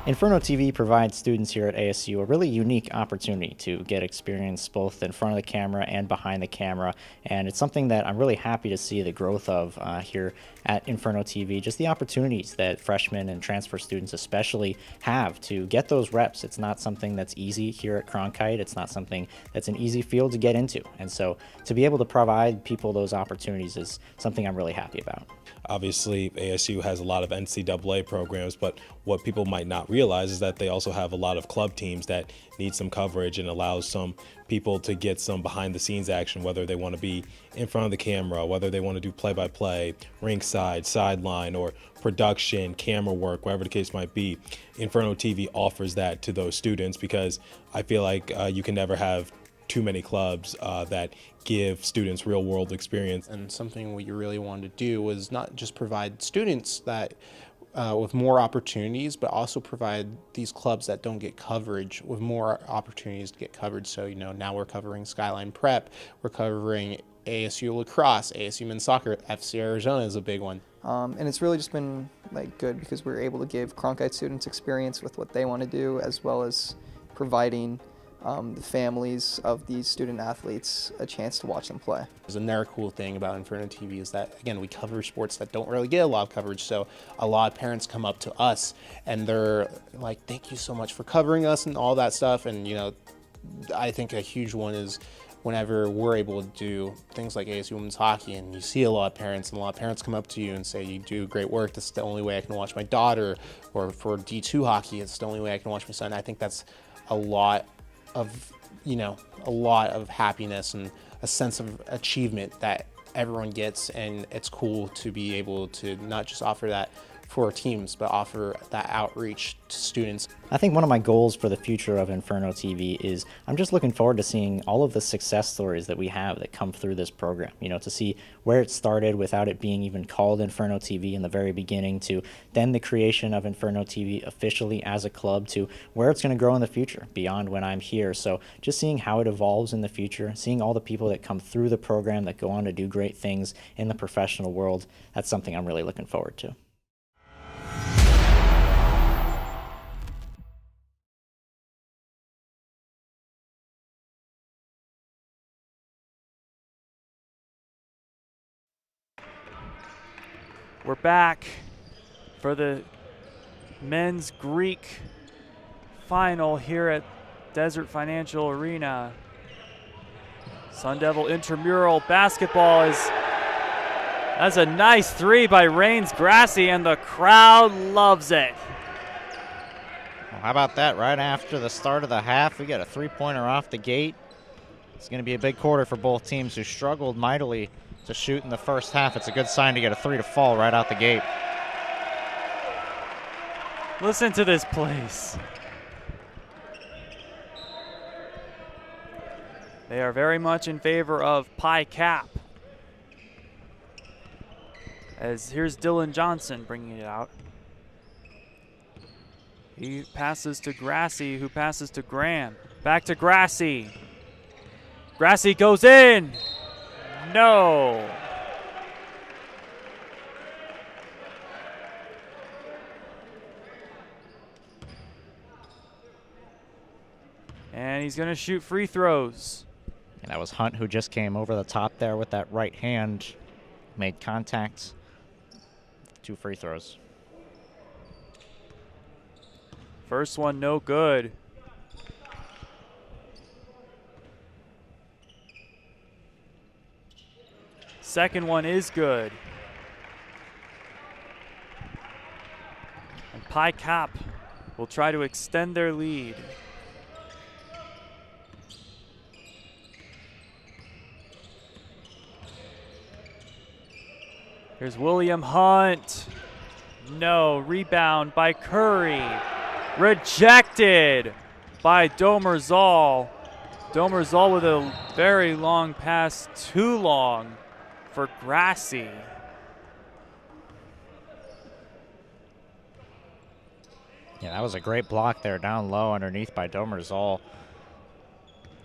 Inferno TV provides students here at ASU a really unique opportunity to get experience both in front of the camera and behind the camera, and it's something that I'm really happy to see the growth of here at Inferno TV, just the opportunities that freshmen and transfer students especially have to get those reps. It's not something that's easy here at Cronkite. It's not something that's an easy field to get into, and so to be able to provide people those opportunities is something I'm really happy about. Obviously, ASU has a lot of NCAA programs, but what people might not realize is that they also have a lot of club teams that need some coverage and allows some people to get some behind the scenes action, whether they want to be in front of the camera, whether they want to do play-by-play, ringside, sideline, or production, camera work, whatever the case might be. Inferno TV offers that to those students because I feel like you can never have too many clubs that give students real world experience. And something we really wanted to do was not just provide students that with more opportunities, but also provide these clubs that don't get coverage with more opportunities to get coverage. So, you know, now we're covering Skyline Prep, we're covering ASU lacrosse, ASU men's soccer, FC Arizona is a big one. And it's really just been like good because we're able to give Cronkite students experience with what they want to do, as well as providing the families of these student athletes a chance to watch them play. There's another cool thing about Inferno TV is that, again, we cover sports that don't really get a lot of coverage, so a lot of parents come up to us and they're like, thank you so much for covering us and all that stuff. And, you know, I think a huge one is whenever we're able to do things like ASU women's hockey and you see a lot of parents, and a lot of parents come up to you and say, you do great work, this is the only way I can watch my daughter, or for D2 hockey, it's the only way I can watch my son. I think that's a lot of, you know, a lot of happiness and a sense of achievement that everyone gets, and it's cool to be able to not just offer that for teams, but offer that outreach to students. I think one of my goals for the future of Inferno TV is I'm just looking forward to seeing all of the success stories that we have that come through this program. You know, to see where it started without it being even called Inferno TV in the very beginning, to then the creation of Inferno TV officially as a club, to where it's going to grow in the future beyond when I'm here. So just seeing how it evolves in the future, seeing all the people that come through the program that go on to do great things in the professional world, that's something I'm really looking forward to. We're back for the men's Greek final here at Desert Financial Arena. Sun Devil Intramural Basketball that's a nice three by Rains Grassy, and the crowd loves it. Well, how about that? Right after the start of the half, we got a three-pointer off the gate. It's going to be a big quarter for both teams who struggled mightily to shoot in the first half. It's a good sign to get a three to fall right out the gate. Listen to this place. They are very much in favor of Pi Cap. As here's Dylan Johnson bringing it out. He passes to Grassy, who passes to Graham. Back to Grassy. Grassy goes in. No. And he's going to shoot free throws. And that was Hunt who just came over the top there with that right hand, made contact. 2 free throws. First one, no good. Second one is good. And Pi Cap will try to extend their lead. Here's William Hunt. No, rebound by Curry. Rejected by Domerzal. Domerzal with a very long pass, too long for Grassy. Yeah, that was a great block there down low underneath by Domerzal.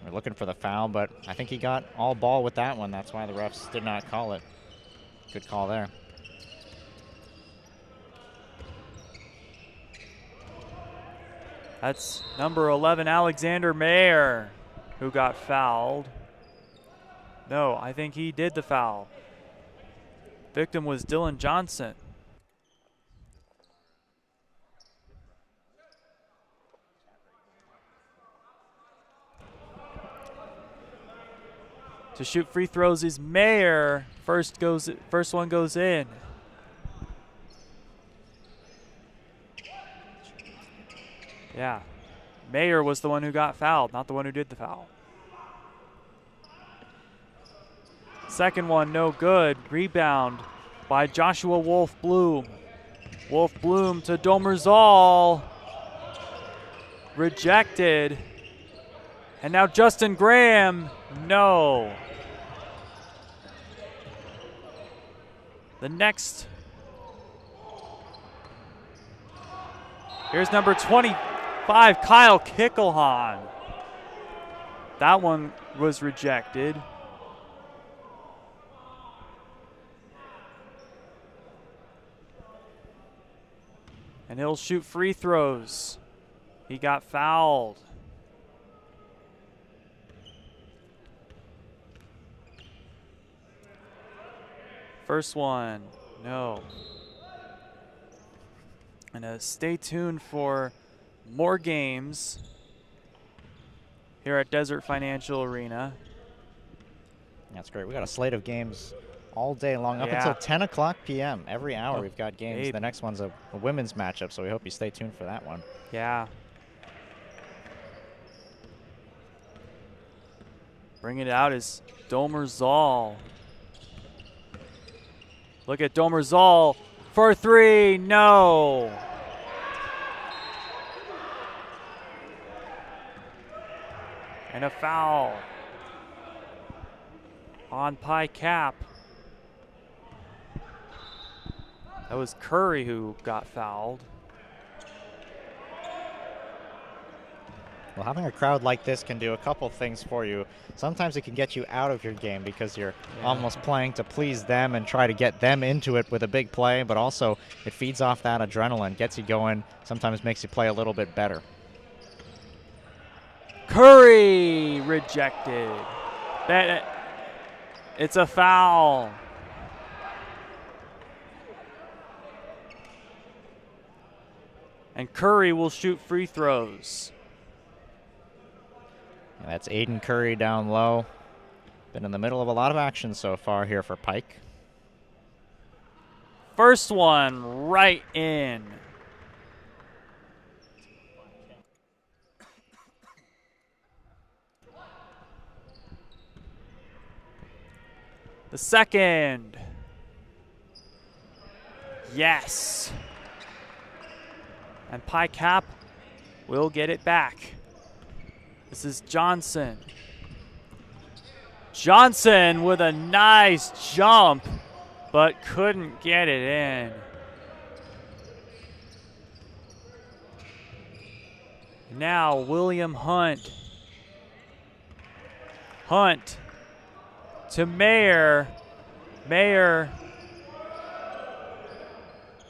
We're looking for the foul, but I think he got all ball with that one. That's why the refs did not call it. Good call there. That's number 11, Alexander Mayer, who got fouled. No, I think he did the foul. Victim was Dylan Johnson. To shoot free throws is Mayer. First one goes in. Yeah, Mayer was the one who got fouled, not the one who did the foul. Second one, no good. Rebound by Joshua Wolf-Bloom. Wolf-Bloom to Domerzal. Rejected. And now Justin Graham, no. The next. Here's number 25, Kyle Kickelhan. That one was rejected. And he'll shoot free throws. He got fouled. First one, no. And stay tuned for more games here at Desert Financial Arena. That's great. We got a slate of games all day long, up until 10 o'clock p.m. Every hour we've got games. The next one's a women's matchup, so we hope you stay tuned for that one. Yeah. Bringing it out is Domerzal. Look at Domerzal for three, no. And a foul on Pi Cap. That was Curry who got fouled. Well, having a crowd like this can do a couple things for you. Sometimes it can get you out of your game because you're almost playing to please them and try to get them into it with a big play, but also it feeds off that adrenaline, gets you going, sometimes makes you play a little bit better. Curry rejected. It's a foul. And Curry will shoot free throws. And that's Aiden Curry down low. Been in the middle of a lot of action so far here for Pike. First one right in. The second. Yes. And Pi Cap will get it back. This is Johnson. Johnson with a nice jump, but couldn't get it in. Now William Hunt. Hunt to Mayer. Mayer.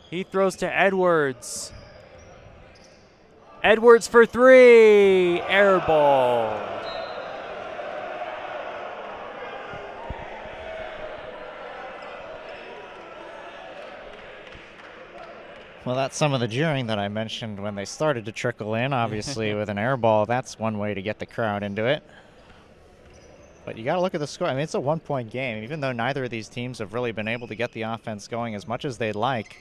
He throws to Edwards. Edwards for three. Air ball. Well, that's some of the jeering that I mentioned when they started to trickle in. Obviously, with an air ball, that's one way to get the crowd into it. But you got to look at the score. I mean, it's a one-point game. Even though neither of these teams have really been able to get the offense going as much as they'd like,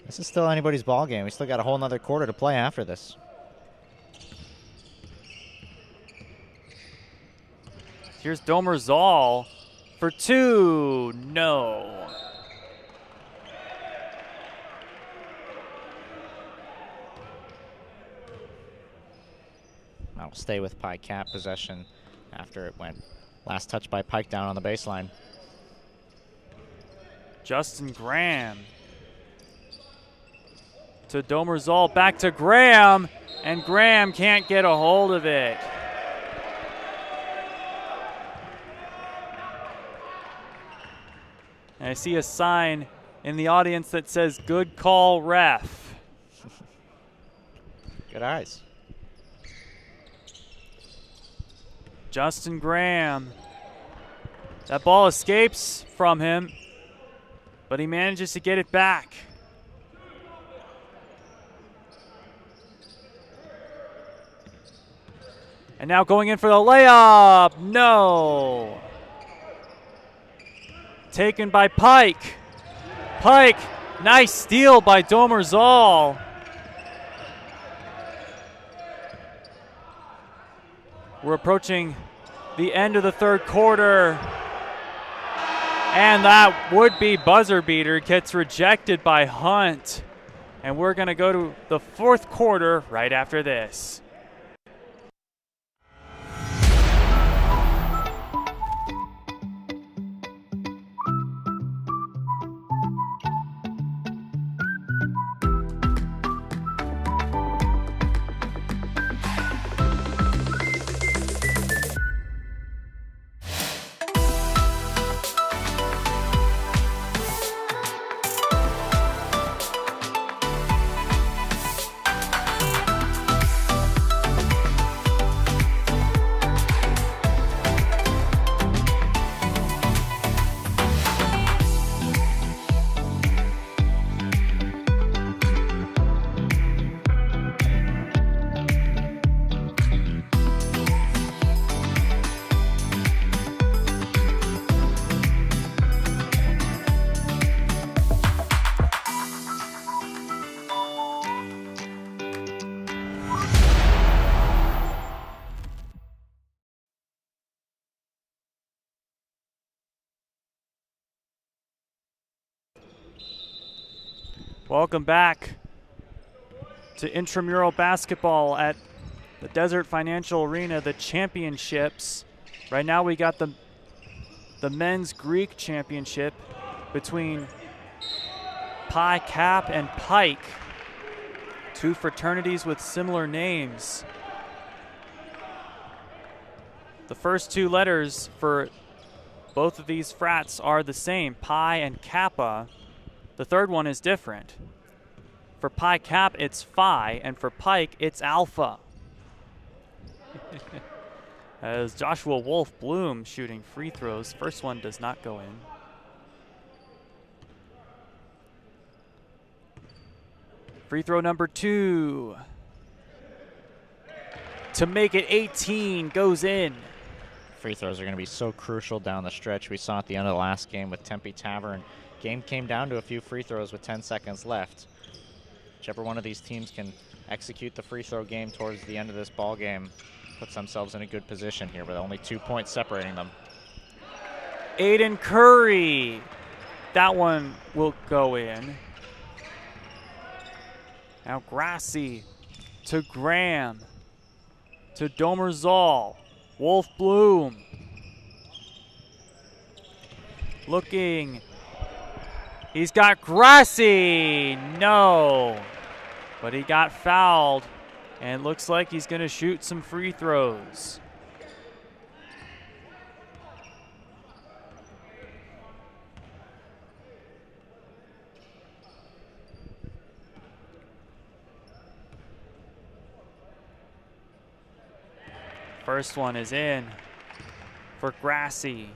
this is still anybody's ball game. We still got a whole nother quarter to play after this. Here's Domerzal for two. No. I'll stay with Pi Cap possession after it went. Last touch by Pike down on the baseline. Justin Graham to Domerzal, back to Graham, and Graham can't get a hold of it. And I see a sign in the audience that says, "Good call, ref." Good eyes. Justin Graham. That ball escapes from him, but he manages to get it back. And now going in for the layup. No. Taken by Pike. Pike, nice steal by Domerzal. We're approaching the end of the third quarter. And that would-be buzzer beater gets rejected by Hunt. And we're going to go to the fourth quarter right after this. Welcome back to Intramural Basketball at the Desert Financial Arena, the championships. Right now we got the men's Greek championship between Pi Cap and Pike, two fraternities with similar names. The first two letters for both of these frats are the same, Pi and Kappa. The third one is different. For Pi Cap, it's Phi, and for Pike, it's Alpha. As Joshua Wolf Bloom shooting free throws. First one does not go in. Free throw number 2. To make it 18, goes in. Free throws are going to be so crucial down the stretch. We saw at the end of the last game with Tempe Tavern. Game came down to a few free throws with 10 seconds left. Whichever one of these teams can execute the free throw game towards the end of this ball game puts themselves in a good position here with only 2 points separating them. Aiden Curry. That one will go in. Now Grassi to Graham to Domerzal. Wolf Bloom. Looking. He's got Grassi. No. But he got fouled. And looks like he's going to shoot some free throws. First one is in for Grassi.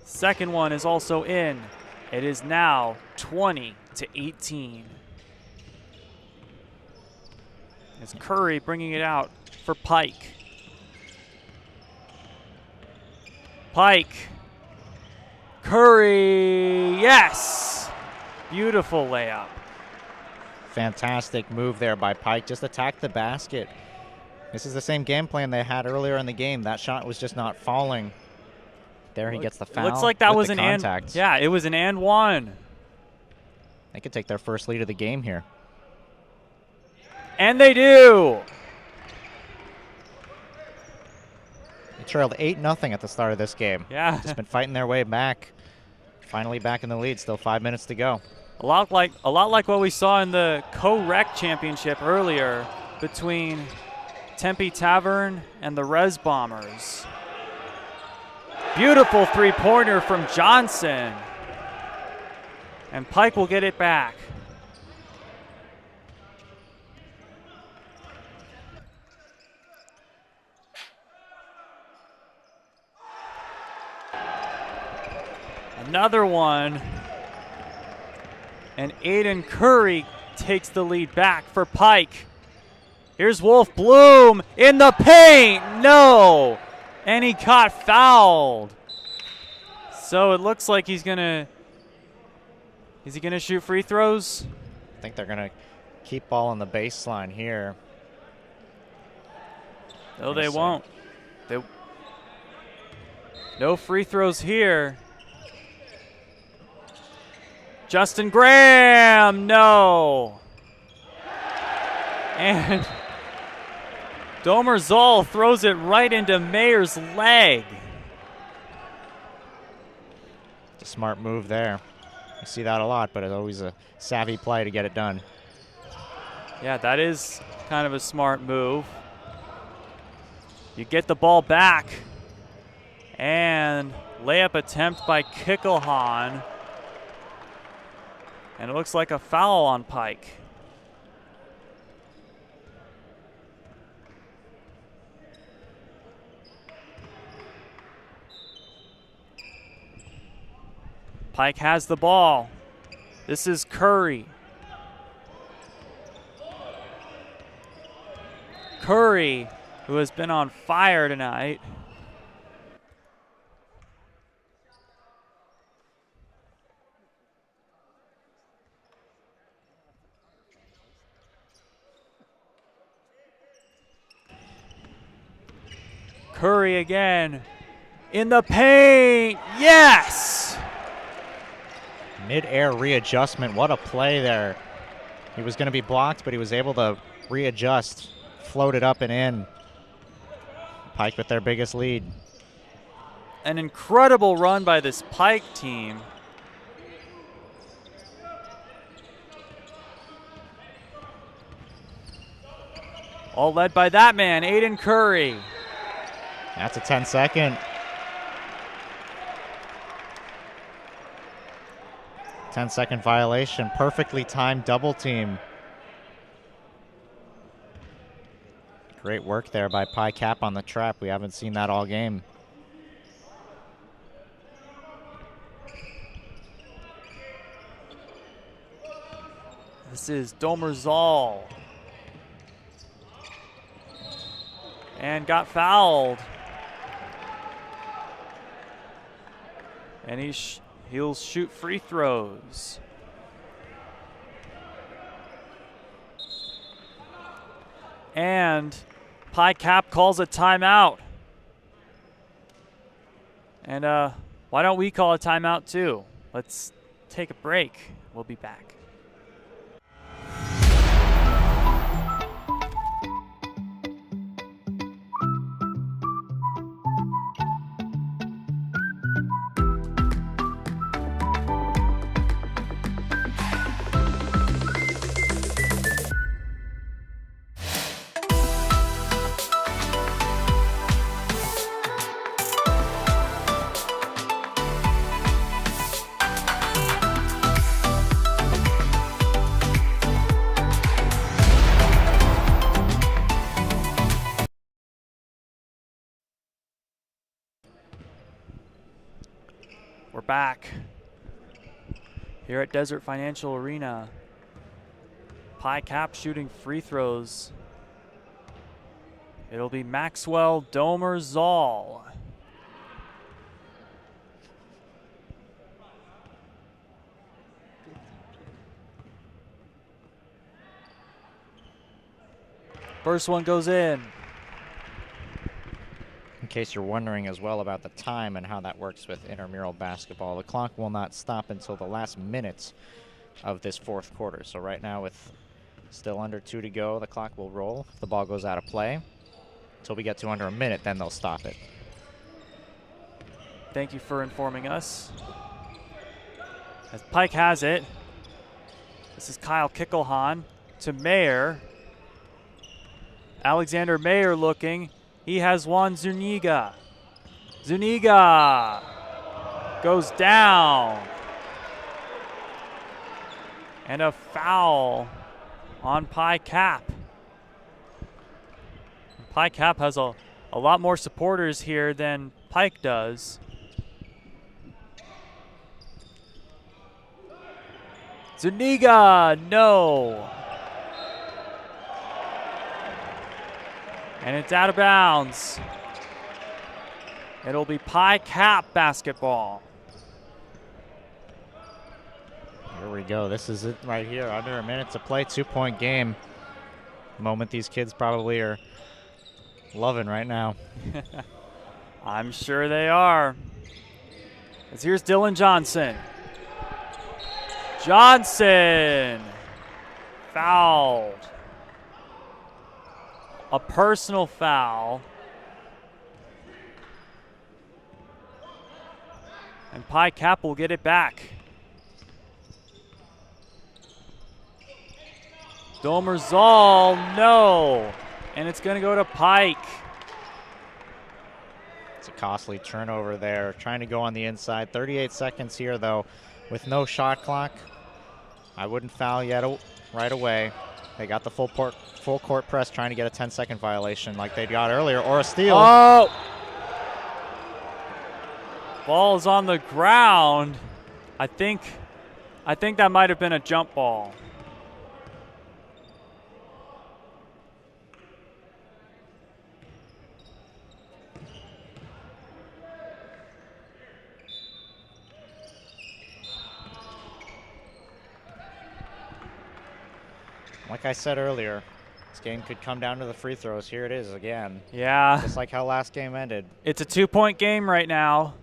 Second one is also in. It is now 20-18. It's Curry bringing it out for Pike. Pike. Curry, yes! Beautiful layup. Fantastic move there by Pike. Just attack the basket. This is the same game plan they had earlier in the game. That shot was just not falling. There he gets the foul. Looks like that was an contact. Yeah, it was an and one. They could take their first lead of the game here. And they do. They trailed 8-0 at the start of this game. Yeah. Just been fighting their way back. Finally back in the lead. Still 5 minutes to go. A lot like what we saw in the co-rec championship earlier between Tempe Tavern and the Res Bombers. Beautiful three-pointer from Johnson. And Pike will get it back. Another one. And Aiden Curry takes the lead back for Pike. Here's Wolf Bloom in the paint. No. And he got fouled. So it looks like he's going to. Is he going to shoot free throws? I think they're going to keep ball on the baseline here. No, they won't. No free throws here. Justin Graham, no. And Domer Zoll throws it right into Mayer's leg. It's a smart move there. I see that a lot, but it's always a savvy play to get it done. Yeah, that is kind of a smart move. You get the ball back. And layup attempt by Kickelhan. And it looks like a foul on Pike. Pike has the ball. This is Curry. Curry, who has been on fire tonight. Curry again in the paint. Yes! Mid-air readjustment. What a play there. He was going to be blocked, but he was able to readjust, float it up and in. Pike with their biggest lead. An incredible run by this Pike team. All led by that man, Aiden Curry. That's a 10-second. 10-second violation. Perfectly timed double team. Great work there by Pi Cap on the trap. We haven't seen that all game. This is Domer Zoll. And got fouled. And he'll shoot free throws. And Pi Cap calls a timeout. And why don't we call a timeout too? Let's take a break. We'll be back. We're back here at Desert Financial Arena. Pi Cap shooting free throws. It'll be Maxwell Domer Zoll. First one goes in. In case you're wondering as well about the time and how that works with intramural basketball, the clock will not stop until the last minutes of this fourth quarter. So right now, with still under 2 to go, the clock will roll if the ball goes out of play. Until we get to under a minute, then they'll stop it. Thank you for informing us. As Pike has it, this is Kyle Kickelhan to Mayer. Alexander Mayer looking. He has Juan Zuniga. Zuniga goes down. And a foul on Pi Cap. Pi Cap has a lot more supporters here than Pike does. Zuniga, no. And it's out of bounds. It'll be Pi Cap basketball. Here we go. This is it right here. Under a minute to play. 2-point game. Moment these kids probably are loving right now. I'm sure they are. As here's Dylan Johnson. Johnson fouled. A personal foul. And Pi Cap will get it back. Domerzal, no. And it's going to go to Pike. It's a costly turnover there. Trying to go on the inside. 38 seconds here, though, with no shot clock. I wouldn't foul yet right away. They got the full court press, trying to get a 10-second violation like they got earlier, or a steal. Oh! Ball is on the ground. I think that might have been a jump ball. Like I said earlier, this game could come down to the free throws. Here it is again. Yeah. Just like how last game ended. It's a 2-point game right now.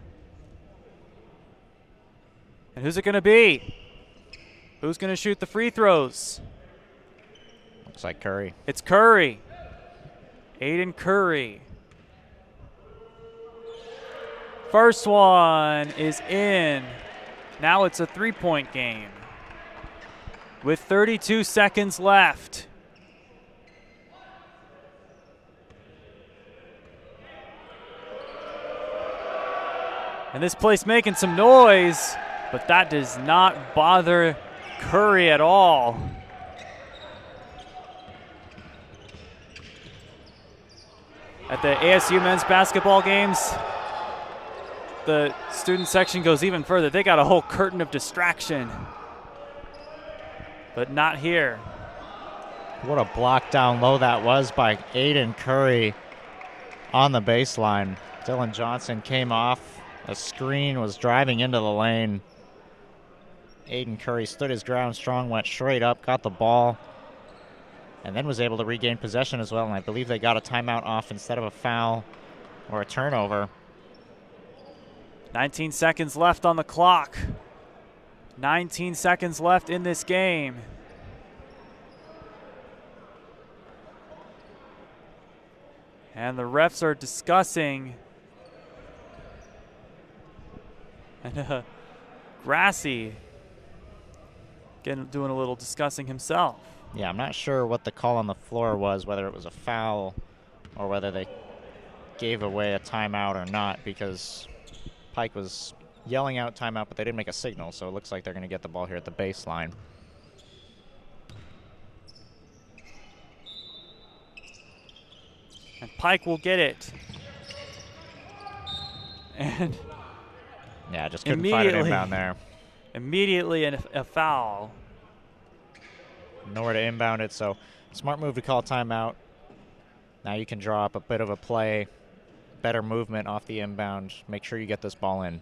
And who's it going to be? Who's going to shoot the free throws? Looks like Curry. It's Curry. Aiden Curry. First one is in. Now it's a 3-point game. With 32 seconds left. And this place making some noise, but that does not bother Curry at all. At the ASU men's basketball games, the student section goes even further. They got a whole curtain of distraction. But not here. What a block down low that was by Aiden Curry on the baseline. Dylan Johnson came off a screen, was driving into the lane. Aiden Curry stood his ground strong, went straight up, got the ball, and then was able to regain possession as well. And I believe they got a timeout off instead of a foul or a turnover. 19 seconds left on the clock. 19 seconds left in this game. And the refs are discussing. And Grassy doing a little discussing himself. Yeah, I'm not sure what the call on the floor was, whether it was a foul or whether they gave away a timeout or not, because Pike was yelling out timeout, but they didn't make a signal, so it looks like they're going to get the ball here at the baseline. And Pike will get it. And yeah, just couldn't find an inbound there. Immediately a foul. Nowhere to inbound it, so smart move to call timeout. Now you can draw up a bit of a play, better movement off the inbound. Make sure you get this ball in.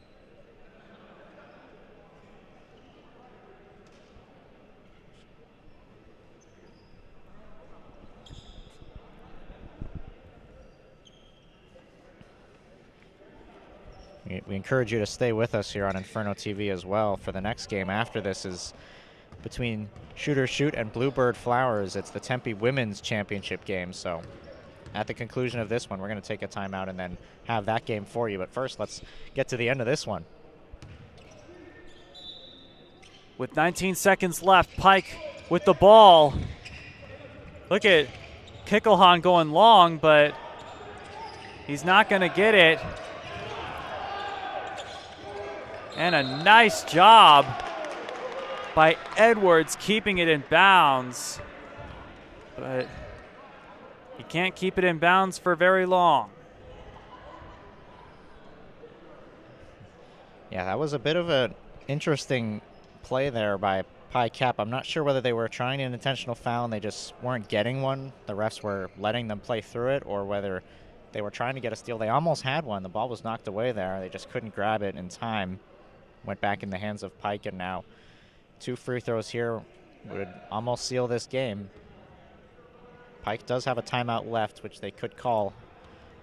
We encourage you to stay with us here on Inferno TV as well, for the next game after this is between Shooter Shoot and Bluebird Flowers. It's the Tempe Women's Championship game. So at the conclusion of this one, we're going to take a timeout and then have that game for you. But first, let's get to the end of this one. With 19 seconds left, Pike with the ball. Look at Kickelhan going long, but he's not going to get it. And a nice job by Edwards, keeping it in bounds. But he can't keep it in bounds for very long. Yeah, that was a bit of an interesting play there by Pi Cap. I'm not sure whether they were trying an intentional foul and they just weren't getting one. The refs were letting them play through it, or whether they were trying to get a steal. They almost had one. The ball was knocked away there. They just couldn't grab it in time. Went back in the hands of Pike, and now 2 free throws here would almost seal this game. Pike does have a timeout left, which they could call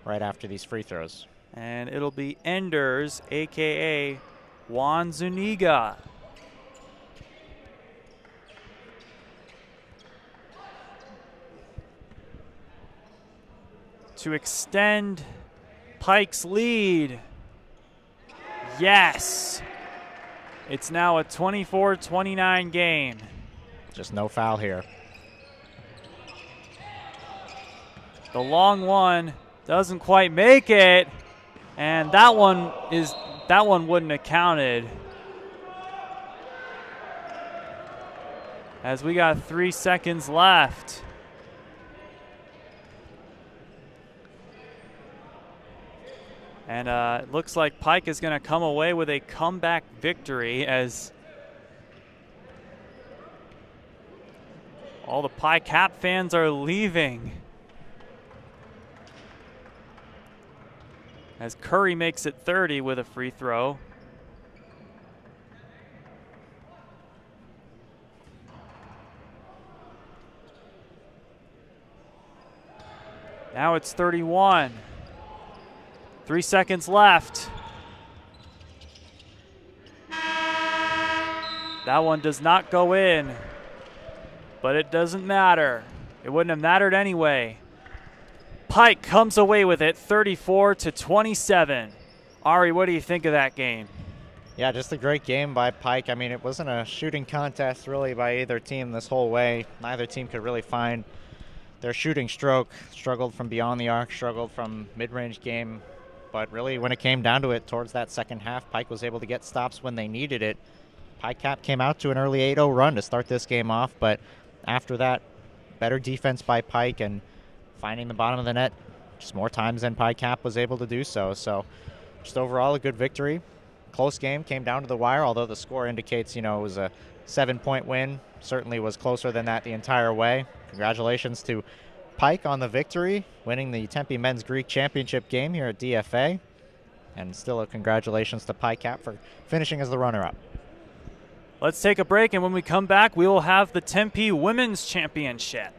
right after these free throws. And it'll be Enders, a.k.a. Juan Zuniga. To extend Pike's lead. Yes. It's now a 24-29 game. Just no foul here. The long one doesn't quite make it, and that one wouldn't have counted. As we got 3 seconds left. And it looks like Pike is going to come away with a comeback victory as all the Pi Cap fans are leaving. As Curry makes it 30 with a free throw. Now it's 31. 3 seconds left. That one does not go in, but it doesn't matter. It wouldn't have mattered anyway. Pike comes away with it, 34-27. Ari, what do you think of that game? Yeah, just a great game by Pike. I mean, it wasn't a shooting contest really by either team this whole way. Neither team could really find their shooting stroke. Struggled from beyond the arc, struggled from mid-range game. But really, when it came down to it, towards that second half, Pike was able to get stops when they needed it. Pike Cap came out to an early 8-0 run to start this game off, but after that, better defense by Pike and finding the bottom of the net just more times than Pi Cap was able to do so. So just overall a good victory. Close game, came down to the wire, although the score indicates, it was a 7-point win. Certainly was closer than that the entire way. Congratulations to Pike on the victory, winning the Tempe Men's Greek Championship game here at DFA. And still a congratulations to Pi Cap for finishing as the runner-up. Let's take a break, and when we come back, we will have the Tempe Women's Championship.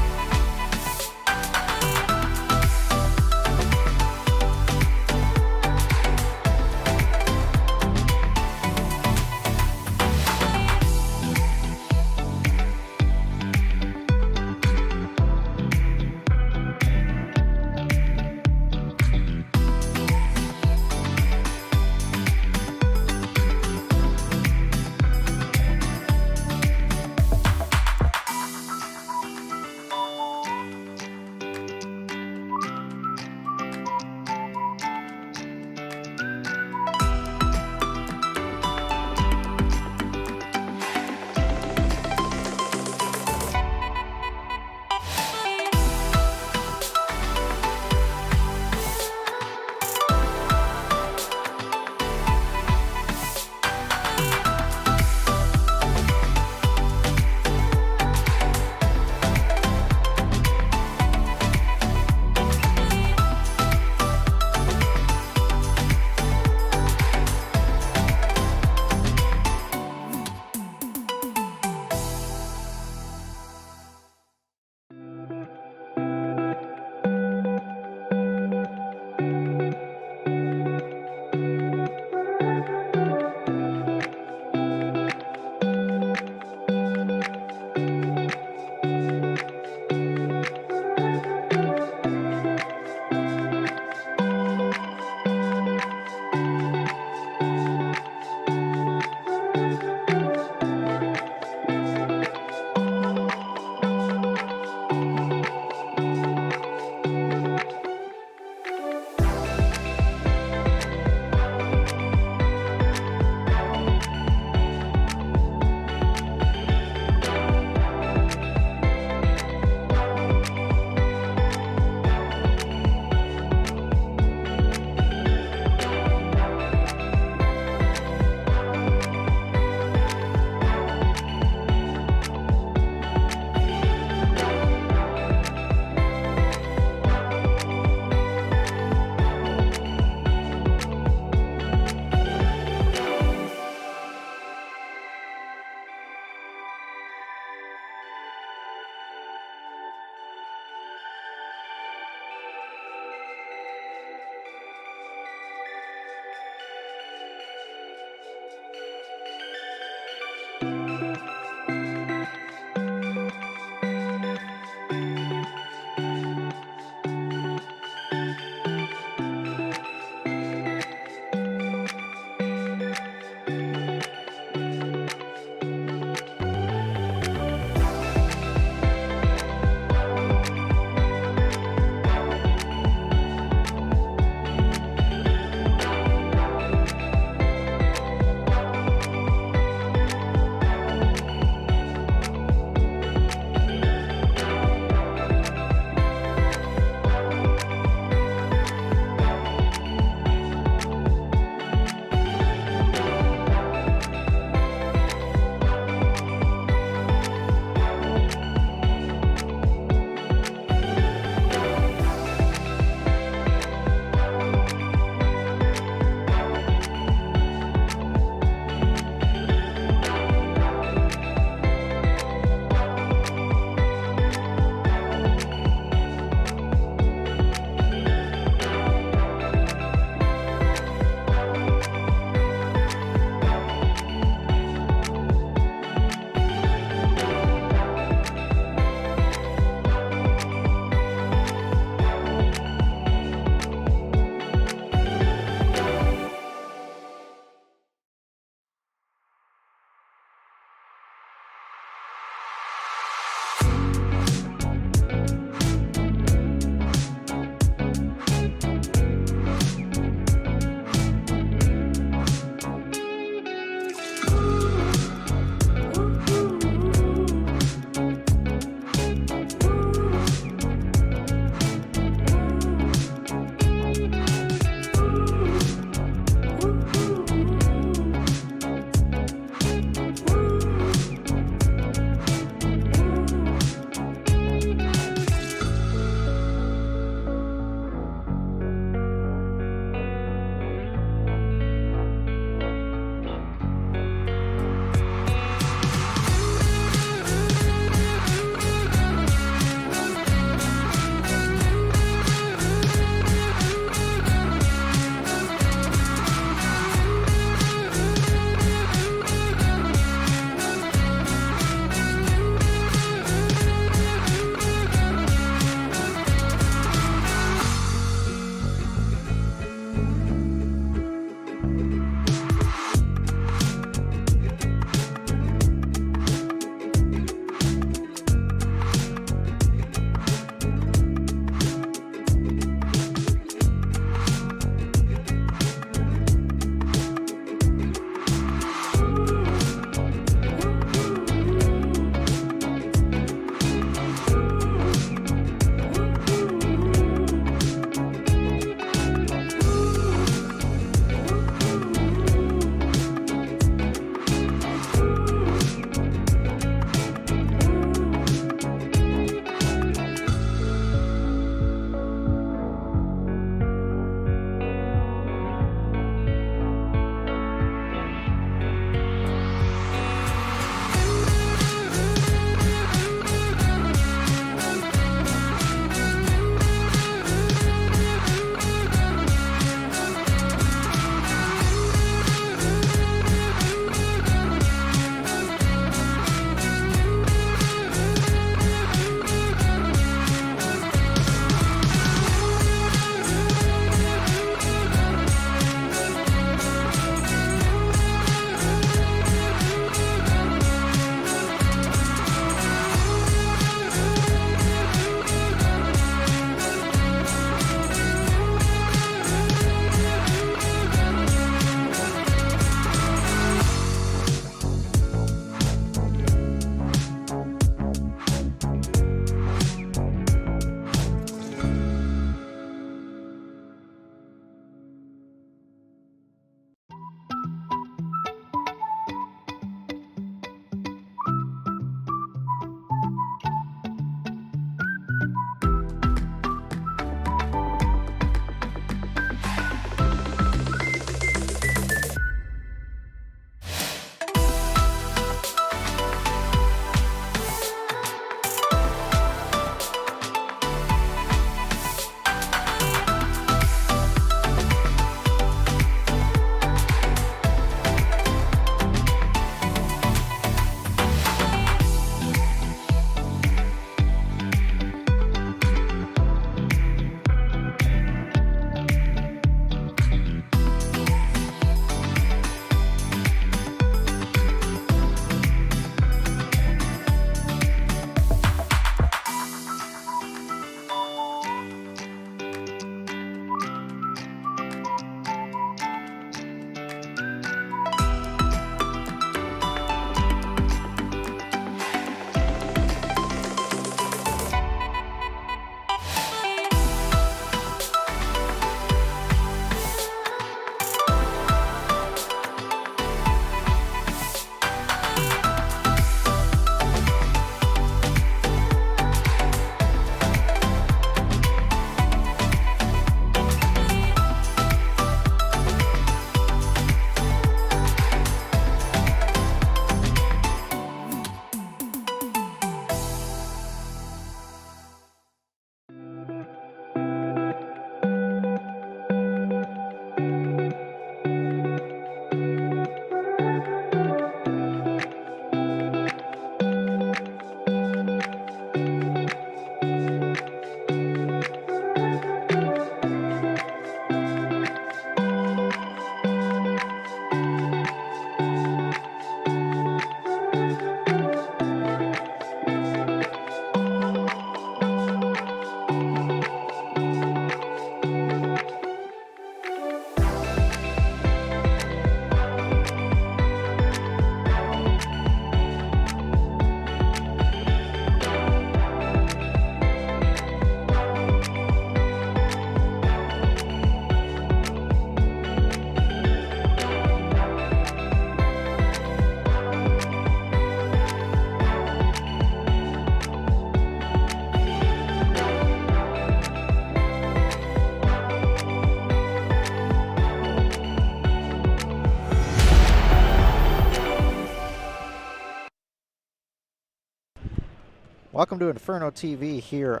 Welcome to Inferno TV here.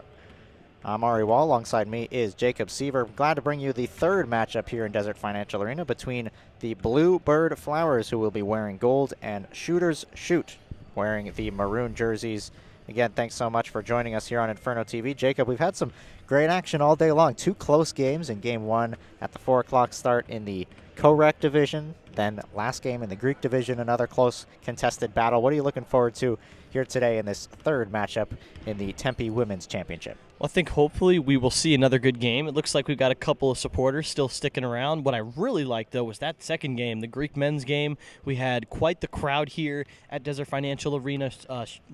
I'm Ari Wall. Alongside me is Jacob Seaver. Glad to bring you the third matchup here in Desert Financial Arena between the Bluebird Flowers, who will be wearing gold, and Shooters Shoot, wearing the maroon jerseys. Again, thanks so much for joining us here on Inferno TV. Jacob, we've had some great action all day long. 2 close games in Game 1 at the 4 o'clock start in the Co-Rec division. Then last game in the Greek division, another close contested battle. What are you looking forward to here today in this third matchup in the Tempe Women's Championship? Well, I think hopefully we will see another good game. It looks like we've got a couple of supporters still sticking around. What I really liked, though, was that second game, the Greek men's game. We had quite the crowd here at Desert Financial Arena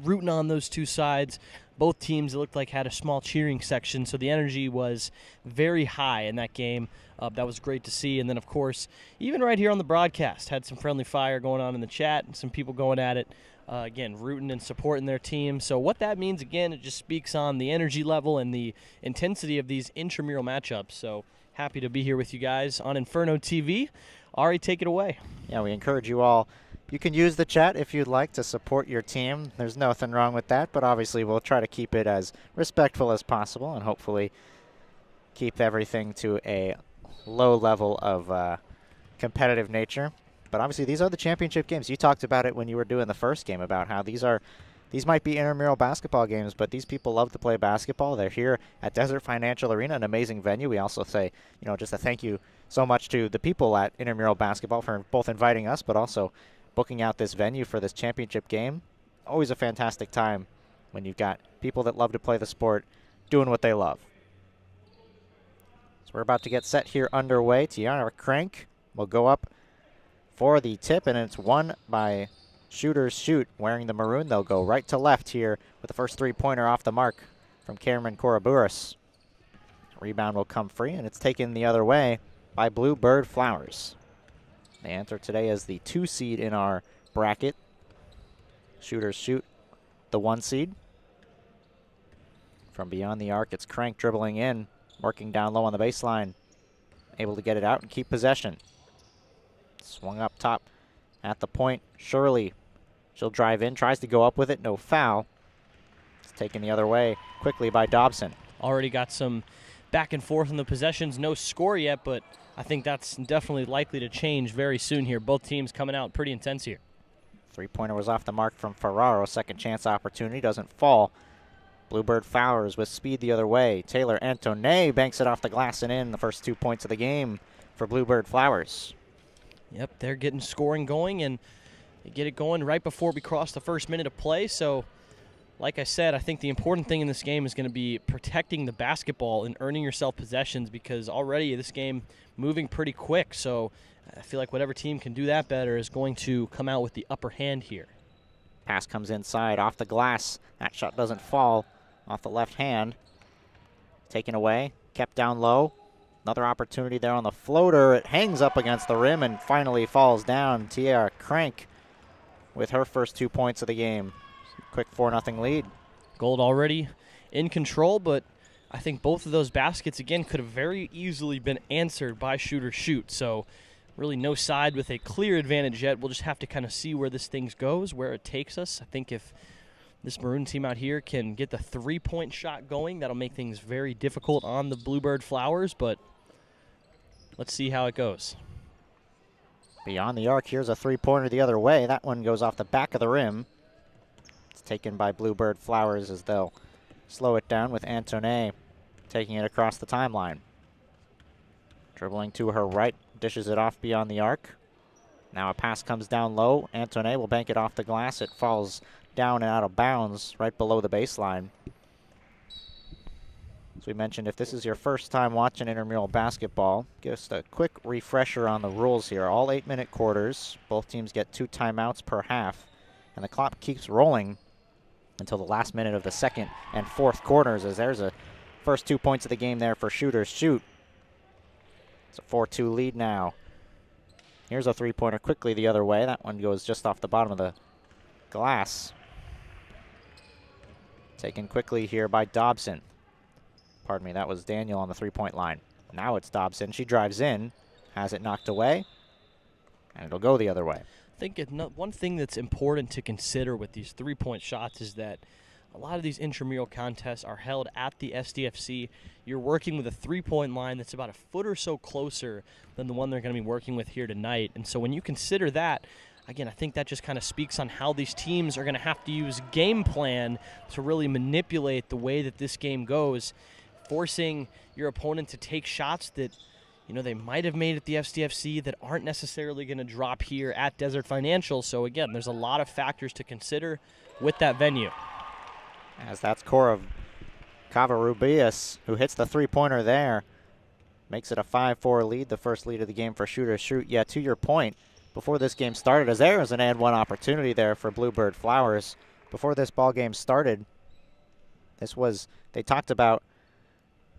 rooting on those two sides. Both teams, it looked like, had a small cheering section, so the energy was very high in that game. That was great to see. And then, of course, even right here on the broadcast, had some friendly fire going on in the chat and some people going at it. Again, rooting and supporting their team. So what that means, again, it just speaks on the energy level and the intensity of these intramural matchups. So happy to be here with you guys on Inferno TV. Ari, take it away. Yeah, we encourage you all. You can use the chat if you'd like to support your team. There's nothing wrong with that, but obviously we'll try to keep it as respectful as possible and hopefully keep everything to a low level of competitive nature. But obviously these are the championship games. You talked about it when you were doing the first game about how these might be intramural basketball games, but these people love to play basketball. They're here at Desert Financial Arena, an amazing venue. We also say, just a thank you so much to the people at Intramural Basketball for both inviting us, but also booking out this venue for this championship game. Always a fantastic time when you've got people that love to play the sport doing what they love. So we're about to get set here underway. Tiara Crank will go up for the tip, and it's won by Shooters Shoot, wearing the maroon. They'll go right to left here with the first three-pointer off the mark from Cameron Coraburis. Rebound will come free, and it's taken the other way by Bluebird Flowers. They enter today as the 2 seed in our bracket. Shooters Shoot, the 1 seed. From beyond the arc, it's Crank dribbling in, working down low on the baseline, able to get it out and keep possession. Swung up top at the point. Shirley, she'll drive in, tries to go up with it, no foul. It's taken the other way quickly by Dobson. Already got some back and forth in the possessions. No score yet, but I think that's definitely likely to change very soon here. Both teams coming out pretty intense here. Three-pointer was off the mark from Ferraro. Second chance opportunity, doesn't fall. Bluebird Flowers with speed the other way. Taylor Antonet banks it off the glass and in. The first 2 points of the game for Bluebird Flowers. Yep, they're getting scoring going, and they get it going right before we cross the first minute of play. So, like I said, I think the important thing in this game is going to be protecting the basketball and earning yourself possessions, because already this game moving pretty quick. So I feel like whatever team can do that better is going to come out with the upper hand here. Pass comes inside, off the glass. That shot doesn't fall off the left hand. Taken away, kept down low. Another opportunity there on the floater. It hangs up against the rim and finally falls down. Tiara Crank with her first 2 points of the game. Quick 4-0 lead. Gold already in control, but I think both of those baskets, again, could have very easily been answered by Shooters Shoot. So really no side with a clear advantage yet. We'll just have to kind of see where this thing goes, where it takes us. I think if this maroon team out here can get the 3-point shot going, that'll make things very difficult on the Bluebird Flowers, but let's see how it goes. Beyond the arc, here's a 3-pointer the other way. That one goes off the back of the rim. It's taken by Bluebird Flowers as they'll slow it down with Antonet taking it across the timeline. Dribbling to her right, dishes it off beyond the arc. Now a pass comes down low. Antonet will bank it off the glass. It falls down and out of bounds right below the baseline. As we mentioned, if this is your first time watching intramural basketball, just a quick refresher on the rules here. All 8-minute quarters. Both teams get 2 timeouts per half. And the clock keeps rolling until the last minute of the second and fourth quarters, as there's a first 2 points of the game there for Shooters Shoot. It's a 4-2 lead now. Here's a 3-pointer quickly the other way. That one goes just off the bottom of the glass. Taken quickly here by Dobson. Pardon me, that was Daniel on the 3-point line. Now it's Dobson. She drives in, has it knocked away, and it'll go the other way. I think one thing that's important to consider with these 3-point shots is that a lot of these intramural contests are held at the SDFC. You're working with a three-point line that's about a foot or so closer than the one they're going to be working with here tonight. And so when you consider that, again, I think that just kind of speaks on how these teams are going to have to use game plan to really manipulate the way that this game goes, forcing your opponent to take shots that, you know, they might have made at the SDFC that aren't necessarily going to drop here at Desert Financial. So again, there's a lot of factors to consider with that venue. As that's Cora Covarrubias, who hits the three-pointer there. Makes it a 5-4 lead, the first lead of the game for Shooter Shoot. Yeah, to your point, before this game started, as there was an and one opportunity there for Bluebird Flowers. Before this ball game started, they talked about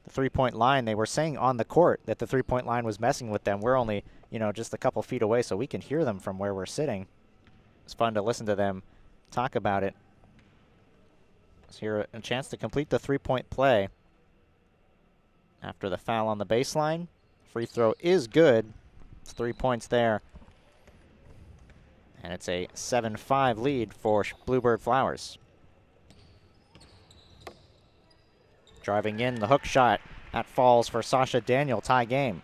the three-point line. They were saying on the court that the three-point line was messing with them. We're only, you know, just a couple feet away, so we can hear them from where we're sitting. It's fun to listen to them talk about it. So here a chance to complete the three-point play after the foul on the baseline. Free throw is good. It's 3 points there. And it's a 7-5 lead for Bluebird Flowers. Driving in the hook shot. That falls for Sasha Daniel, tie game.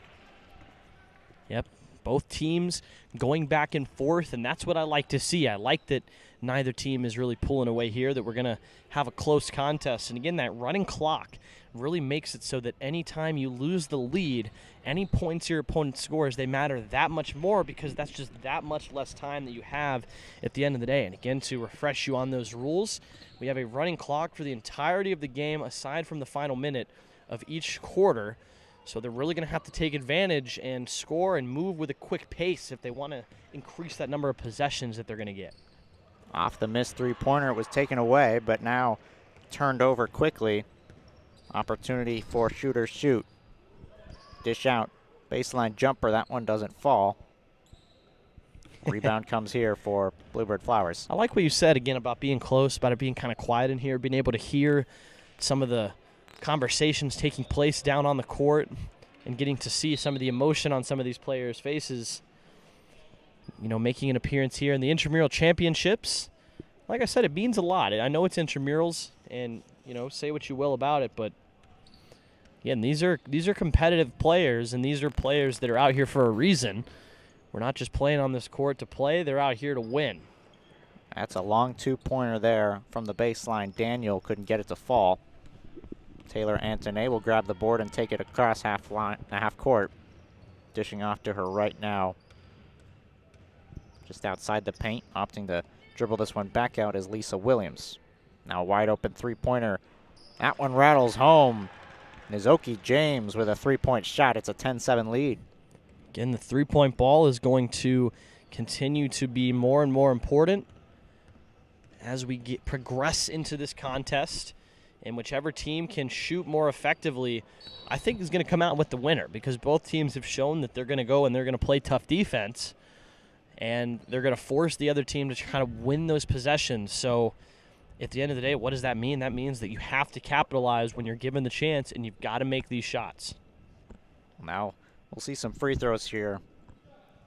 Yep, both teams going back and forth, and that's what I like to see. I like that neither team is really pulling away here, that we're going to have a close contest. And again, that running clock really makes it so that anytime you lose the lead, any points your opponent scores, they matter that much more, because that's just that much less time that you have at the end of the day. And again, to refresh you on those rules, we have a running clock for the entirety of the game aside from the final minute of each quarter. So they're really going to have to take advantage and score and move with a quick pace if they want to increase that number of possessions that they're going to get. Off the missed three-pointer, it was taken away, but now turned over quickly. Opportunity for Shooter Shoot. Dish out, baseline jumper, that one doesn't fall. Rebound comes here for Bluebird Flowers. I like what you said again about being close, about it being kind of quiet in here, being able to hear some of the conversations taking place down on the court and getting to see some of the emotion on some of these players' faces. You know, making an appearance here in the Intramural Championships. Like I said, it means a lot. I know it's intramurals, and, you know, say what you will about it, but again, these are competitive players, and these are players that are out here for a reason. We're not just playing on this court to play, they're out here to win. That's a long two-pointer there from the baseline. Daniel couldn't get it to fall. Taylor Antonet will grab the board and take it across half court. Dishing off to her right now. Just outside the paint, opting to dribble this one back out is Lisa Williams. Now a wide open three-pointer. That one rattles home. Nizoki James with a three-point shot. It's a 10-7 lead. Again, the three-point ball is going to continue to be more and more important as we progress into this contest. And whichever team can shoot more effectively, I think is going to come out with the winner, because both teams have shown that they're going to go and they're going to play tough defense. And they're going to force the other team to kind of win those possessions. So at the end of the day, what does that mean? That means that you have to capitalize when you're given the chance, and you've got to make these shots. Now we'll see some free throws here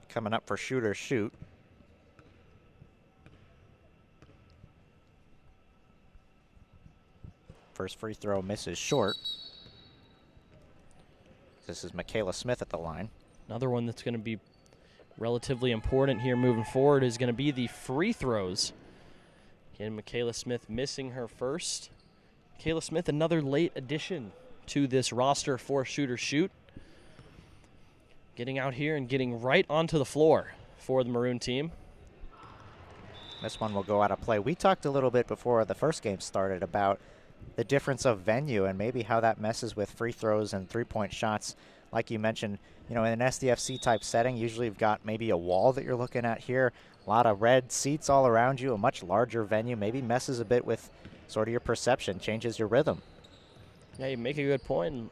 coming up for Shooter Shoot. First free throw misses short. This is Michaela Smith at the line. Another one that's going to be relatively important here moving forward is going to be the free throws. Again, Michaela Smith missing her first. Michaela Smith, another late addition to this roster for Shooter Shoot. Getting out here and getting right onto the floor for the Maroon team. This one will go out of play. We talked a little bit before the first game started about the difference of venue and maybe how that messes with free throws and three-point shots. Like you mentioned, you know, in an SDFC type setting, usually you've got maybe a wall that you're looking at here, a lot of red seats all around you, a much larger venue, maybe messes a bit with sort of your perception, changes your rhythm. Yeah, you make a good point.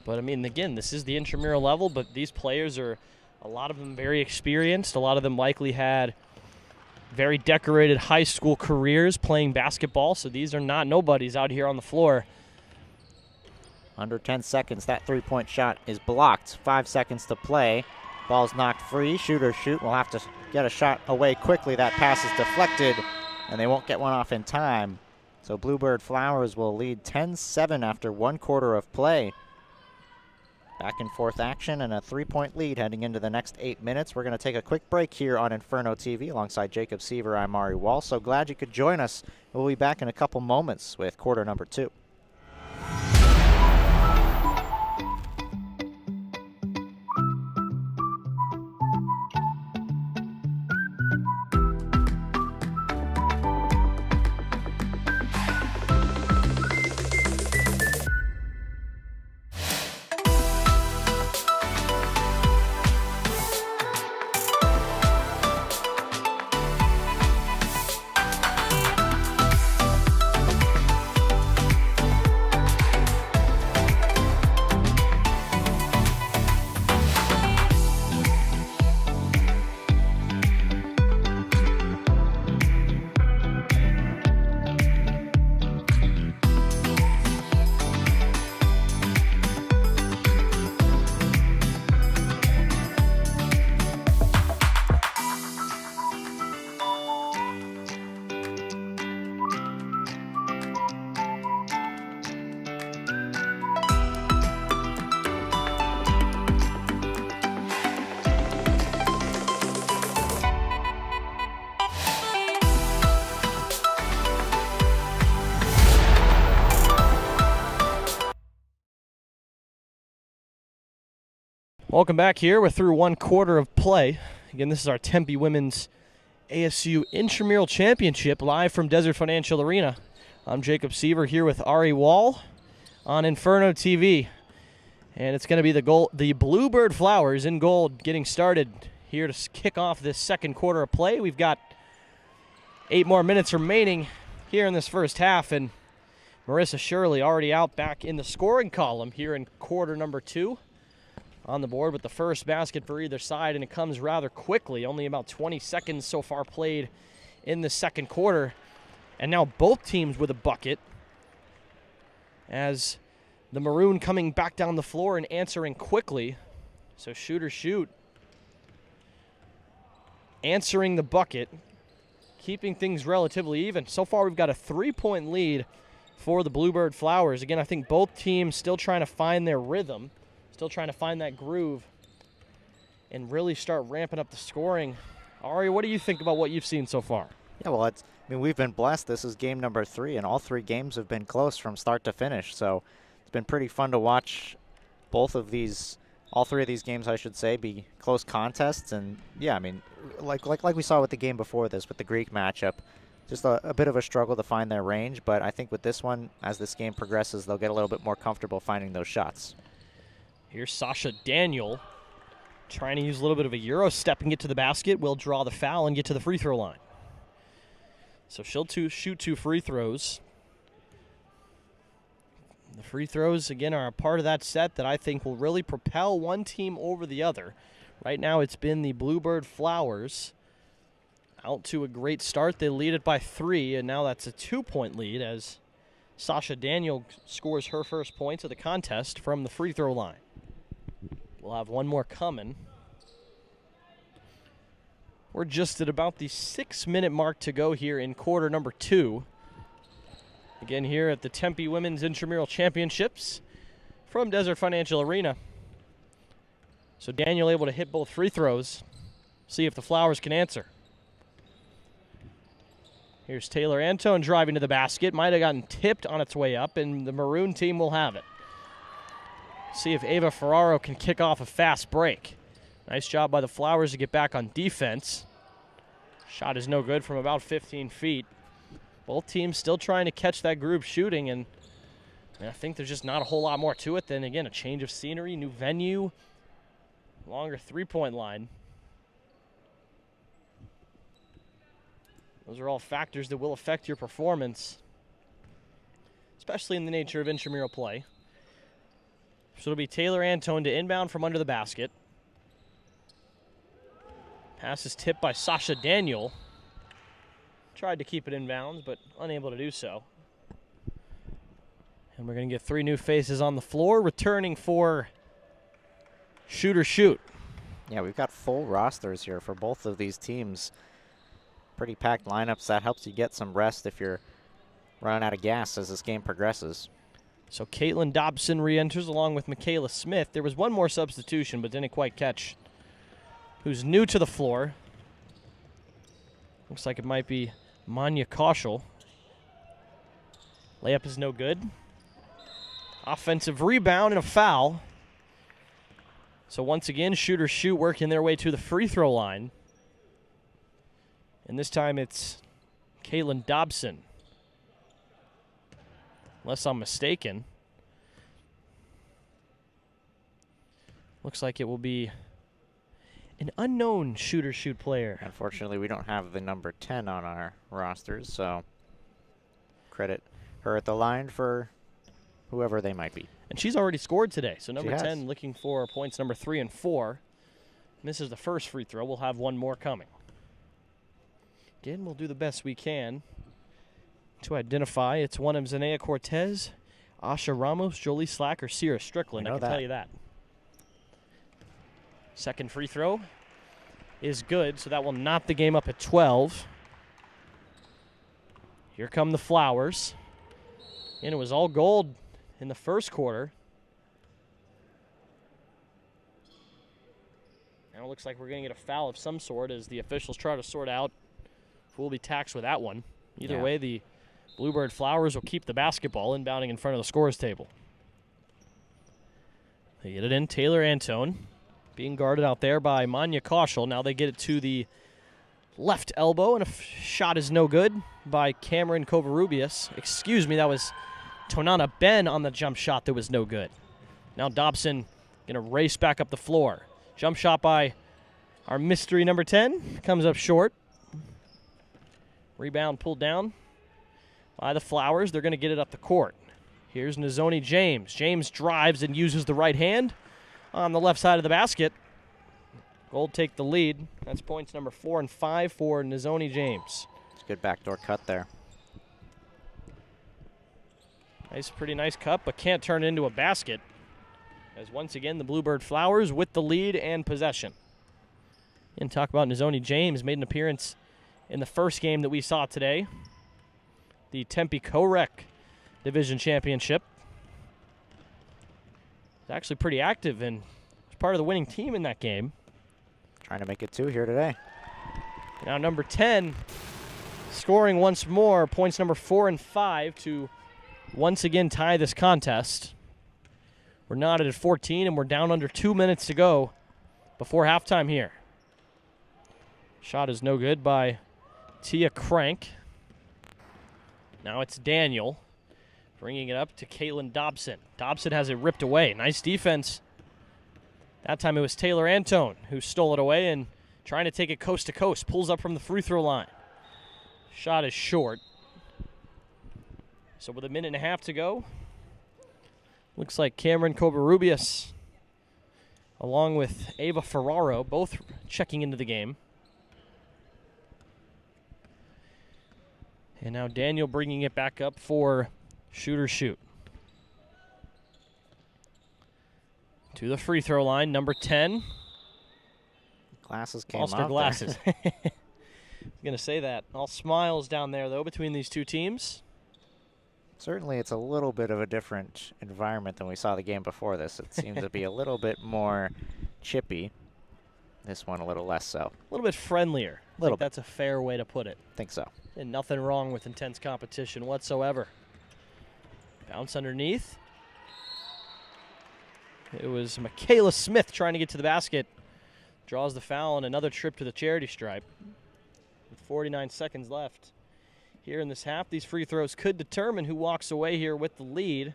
But, I mean, again, this is the intramural level, but these players are, a lot of them very experienced. A lot of them likely had very decorated high school careers playing basketball, so these are not nobodies out here on the floor. Under 10 seconds, that three-point shot is blocked. 5 seconds to play. Ball's knocked free. Shooter Shoot will have to get a shot away quickly. That pass is deflected, and they won't get one off in time. So Bluebird Flowers will lead 10-7 after 1 quarter of play. Back and forth action and a 3-point lead heading into the next 8 minutes. We're going to take a quick break here on Inferno TV alongside Jacob Seaver. I'm Ari Wall. So glad you could join us. We'll be back in a couple moments with quarter number 2. Welcome back here. We're through 1 quarter of play. Again, this is our Tempe Women's ASU Intramural Championship live from Desert Financial Arena. I'm Jacob Seaver here with Ari Wall on Inferno TV. And it's going to be the Bluebird Flowers in gold getting started here to kick off this 2nd quarter of play. We've got 8 more minutes remaining here in this first half, and Marissa Shirley already out back in the scoring column here in quarter number 2. On the board with the first basket for either side, and it comes rather quickly. Only about 20 seconds so far played in the 2nd quarter. And now both teams with a bucket, as the Maroon coming back down the floor and answering quickly. So shoot or shoot. Answering the bucket, keeping things relatively even. So far we've got a 3-point lead for the Bluebird Flowers. Again, I think both teams still trying to find their rhythm. Still trying to find that groove and really start ramping up the scoring. Ari, what do you think about what you've seen so far? Yeah, well, we've been blessed. This is game number 3, and all 3 games have been close from start to finish. So it's been pretty fun to watch all 3 of these games, I should say, be close contests. And yeah, I mean, like we saw with the game before this, with the Greek matchup, just a bit of a struggle to find their range. But I think with this one, as this game progresses, they'll get a little bit more comfortable finding those shots. Here's Sasha Daniel trying to use a little bit of a Euro step and get to the basket. Will draw the foul and get to the free throw line. So she'll shoot 2 free throws. The free throws, again, are a part of that set that I think will really propel one team over the other. Right now it's been the Bluebird Flowers out to a great start. They lead it by 3, and now that's a 2-point lead as Sasha Daniel scores her first points of the contest from the free throw line. We'll have one more coming. We're just at about the 6-minute mark to go here in quarter number 2. Again, here at the Tempe Women's Intramural Championships from Desert Financial Arena. So Daniel able to hit both free throws. See if the Flowers can answer. Here's Taylor Antone driving to the basket. Might have gotten tipped on its way up, and the Maroon team will have it. See if Ava Ferraro can kick off a fast break. Nice job by the Flowers to get back on defense. Shot is no good from about 15 feet. Both teams still trying to catch that group shooting, and I think there's just not a whole lot more to it than, again, a change of scenery, new venue, longer 3-point line. Those are all factors that will affect your performance, especially in the nature of intramural play. So it'll be Taylor Antone to inbound from under the basket. Pass is tipped by Sasha Daniel. Tried to keep it inbounds, but unable to do so. And we're going to get 3 new faces on the floor, returning for shoot or shoot. Yeah, we've got full rosters here for both of these teams. Pretty packed lineups. That helps you get some rest if you're running out of gas as this game progresses. So Caitlin Dobson re-enters along with Michaela Smith. There was one more substitution, but didn't quite catch who's new to the floor. Looks like it might be Manya Kaushal. Layup is no good. Offensive rebound and a foul. So once again, shooter shoot working their way to the free throw line. And this time it's Caitlin Dobson. Unless I'm mistaken. Looks like it will be an unknown shooter shoot player. Unfortunately, we don't have the number 10 on our rosters, so credit her at the line for whoever they might be. And she's already scored today. So number She 10 has. looking for points number 3 and 4. Misses the first free throw. We'll have one more coming. Again, we'll do the best we can to identify. It's one of Zanea Cortez, Asha Ramos, Jolie Slack, or Sierra Strickland. I can tell you that. Second free throw is good, so that will knot the game up at 12. Here come the Flowers. And it was all gold in the first quarter. Now it looks like we're going to get a foul of some sort as the officials try to sort out who will be taxed with that one. Either way, the Bluebird Flowers will keep the basketball inbounding in front of the scorers table. They get it in. Taylor Antone being guarded out there by Manya Kaushal. Now they get it to the left elbow, and a shot is no good by Cameron Covarrubias. Excuse me, that was Tonana Ben on the jump shot that was no good. Now Dobson going to race back up the floor. Jump shot by our mystery number 10. Comes up short. Rebound pulled down by the Flowers. They're going to get it up the court. Here's Nizoni James. James drives and uses the right hand on the left side of the basket. Gold take the lead. That's points number 4 and 5 for Nizoni James. It's a good backdoor cut there. Pretty nice cut, but can't turn it into a basket. As once again, the Bluebird Flowers with the lead and possession. And talk about Nizoni James, made an appearance in the first game that we saw today. The Tempe Co-Rec Division Championship. He's actually pretty active and was part of the winning team in that game. Trying to make it 2 here today. Now number 10 scoring once more, points number 4 and 5 to once again tie this contest. We're knotted at 14 and we're down under 2 minutes to go before halftime here. Shot is no good by Tia Crank. Now it's Daniel bringing it up to Caitlin Dobson. Dobson has it ripped away. Nice defense. That time it was Taylor Antone who stole it away and trying to take it coast to coast. Pulls up from the free throw line. Shot is short. So with a minute and a half to go, looks like Cameron Covarrubias along with Ava Ferraro both checking into the game. And now Daniel bringing it back up for shooter shoot. To the free throw line, number 10. Glasses came Lost off her there. glasses. I was going to say that. All smiles down there, though, between these two teams. Certainly, it's a little bit of a different environment than we saw the game before this. It seems to be a little bit more chippy. This one a little less so. A little bit friendlier. I think that's a fair way to put it. Think so. And nothing wrong with intense competition whatsoever. Bounce underneath. It was Michaela Smith trying to get to the basket. Draws the foul and another trip to the charity stripe. With 49 seconds left here in this half, these free throws could determine who walks away here with the lead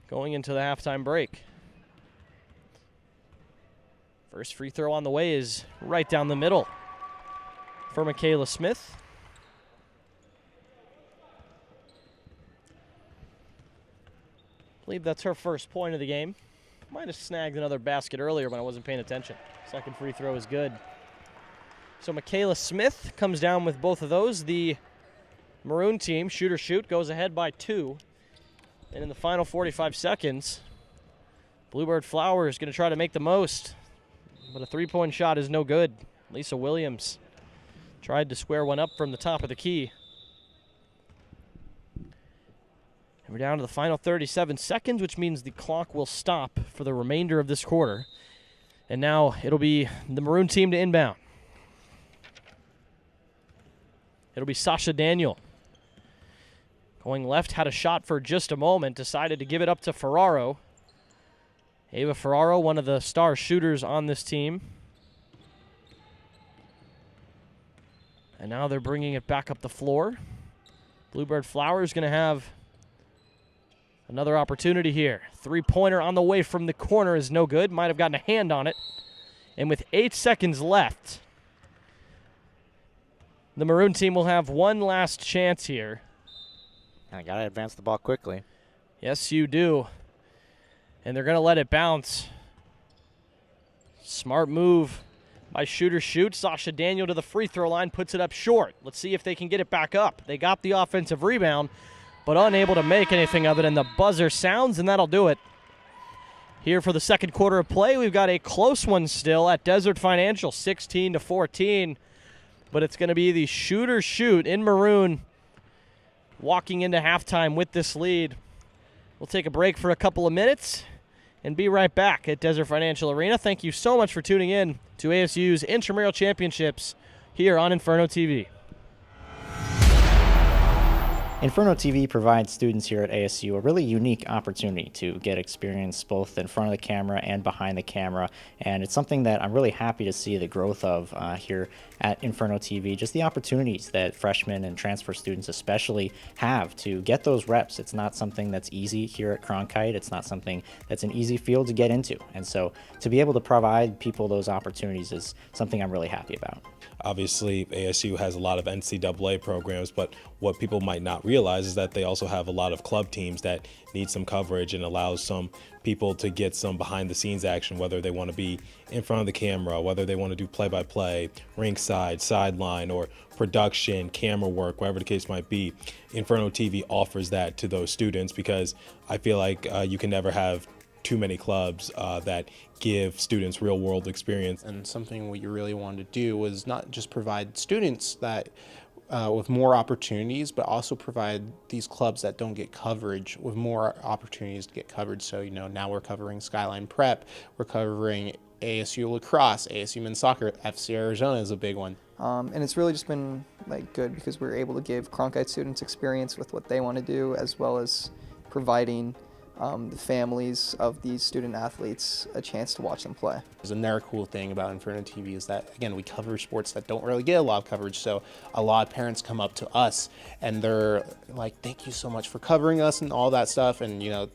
going into the halftime break. First free throw on the way is right down the middle for Michaela Smith. I believe that's her first point of the game. Might have snagged another basket earlier when I wasn't paying attention. Second free throw is good. So Michaela Smith comes down with both of those. The Maroon team, shooter shoot, goes ahead by 2. And in the final 45 seconds, Bluebird Flower is going to try to make the most. But a three-point shot is no good. Lisa Williams tried to square one up from the top of the key. And we're down to the final 37 seconds, which means the clock will stop for the remainder of this quarter. And now it'll be the Maroon team to inbound. It'll be Sasha Daniel. Going left, had a shot for just a moment, decided to give it up to Ferraro. Ava Ferraro, one of the star shooters on this team. And now they're bringing it back up the floor. Bluebird Flowers going to have another opportunity here. Three-pointer on the way from the corner is no good. Might have gotten a hand on it. And with 8 seconds left, the Maroon team will have one last chance here. I got to advance the ball quickly. Yes, you do. And they're going to let it bounce. Smart move by Shooter Shoot. Sasha Daniel to the free throw line, puts it up short. Let's see if they can get it back up. They got the offensive rebound, but unable to make anything of it, and the buzzer sounds, and that'll do it. Here for the second quarter of play, we've got a close one still at Desert Financial, 16-14, but it's going to be the Shooter Shoot in maroon walking into halftime with this lead. We'll take a break for a couple of minutes and be right back at Desert Financial Arena. Thank you so much for tuning in to ASU's Intramural Championships here on Inferno TV. Inferno TV provides students here at ASU a really unique opportunity to get experience both in front of the camera and behind the camera, and it's something that I'm really happy to see the growth of here at Inferno TV, just the opportunities that freshmen and transfer students especially have to get those reps. It's not something that's easy here at Cronkite. It's not something that's an easy field to get into, and so to be able to provide people those opportunities is something I'm really happy about. Obviously, ASU has a lot of NCAA programs, but what people might not realize is that they also have a lot of club teams that need some coverage and allows some people to get some behind the scenes action, whether they want to be in front of the camera, whether they want to do play-by-play, ringside, sideline, or production, camera work, whatever the case might be. Inferno TV offers that to those students because I feel like you can never have too many clubs that give students real world experience. And something we really wanted to do was not just provide students that with more opportunities, but also provide these clubs that don't get coverage with more opportunities to get coverage. So, you know, now we're covering Skyline Prep, we're covering ASU lacrosse, ASU men's soccer, FC Arizona is a big one. And it's really just been like good because we're able to give Cronkite students experience with what they want to do, as well as providing the families of these student athletes a chance to watch them play. There's another cool thing about Inferno TV is that, again, we cover sports that don't really get a lot of coverage, so a lot of parents come up to us and they're like, thank you so much for covering us and all that stuff. And, you know,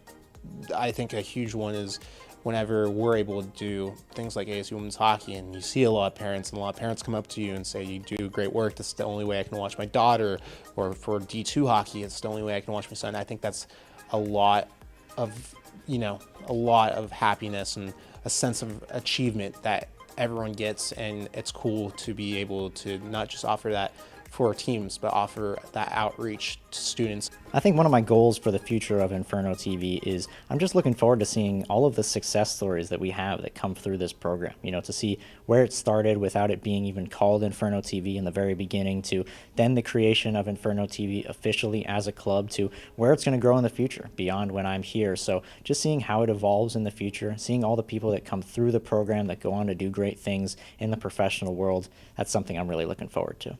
I think a huge one is whenever we're able to do things like ASU women's hockey and you see a lot of parents, and a lot of parents come up to you and say, you do great work, this is the only way I can watch my daughter, or for D2 hockey, it's the only way I can watch my son. I think that's a lot of, you know, a lot of happiness and a sense of achievement that everyone gets, and it's cool to be able to not just offer that for teams, but offer that outreach to students. I think one of my goals for the future of Inferno TV is I'm just looking forward to seeing all of the success stories that we have that come through this program. You know, to see where it started without it being even called Inferno TV in the very beginning, to then the creation of Inferno TV officially as a club, to where it's going to grow in the future beyond when I'm here. So just seeing how it evolves in the future, seeing all the people that come through the program that go on to do great things in the professional world, that's something I'm really looking forward to.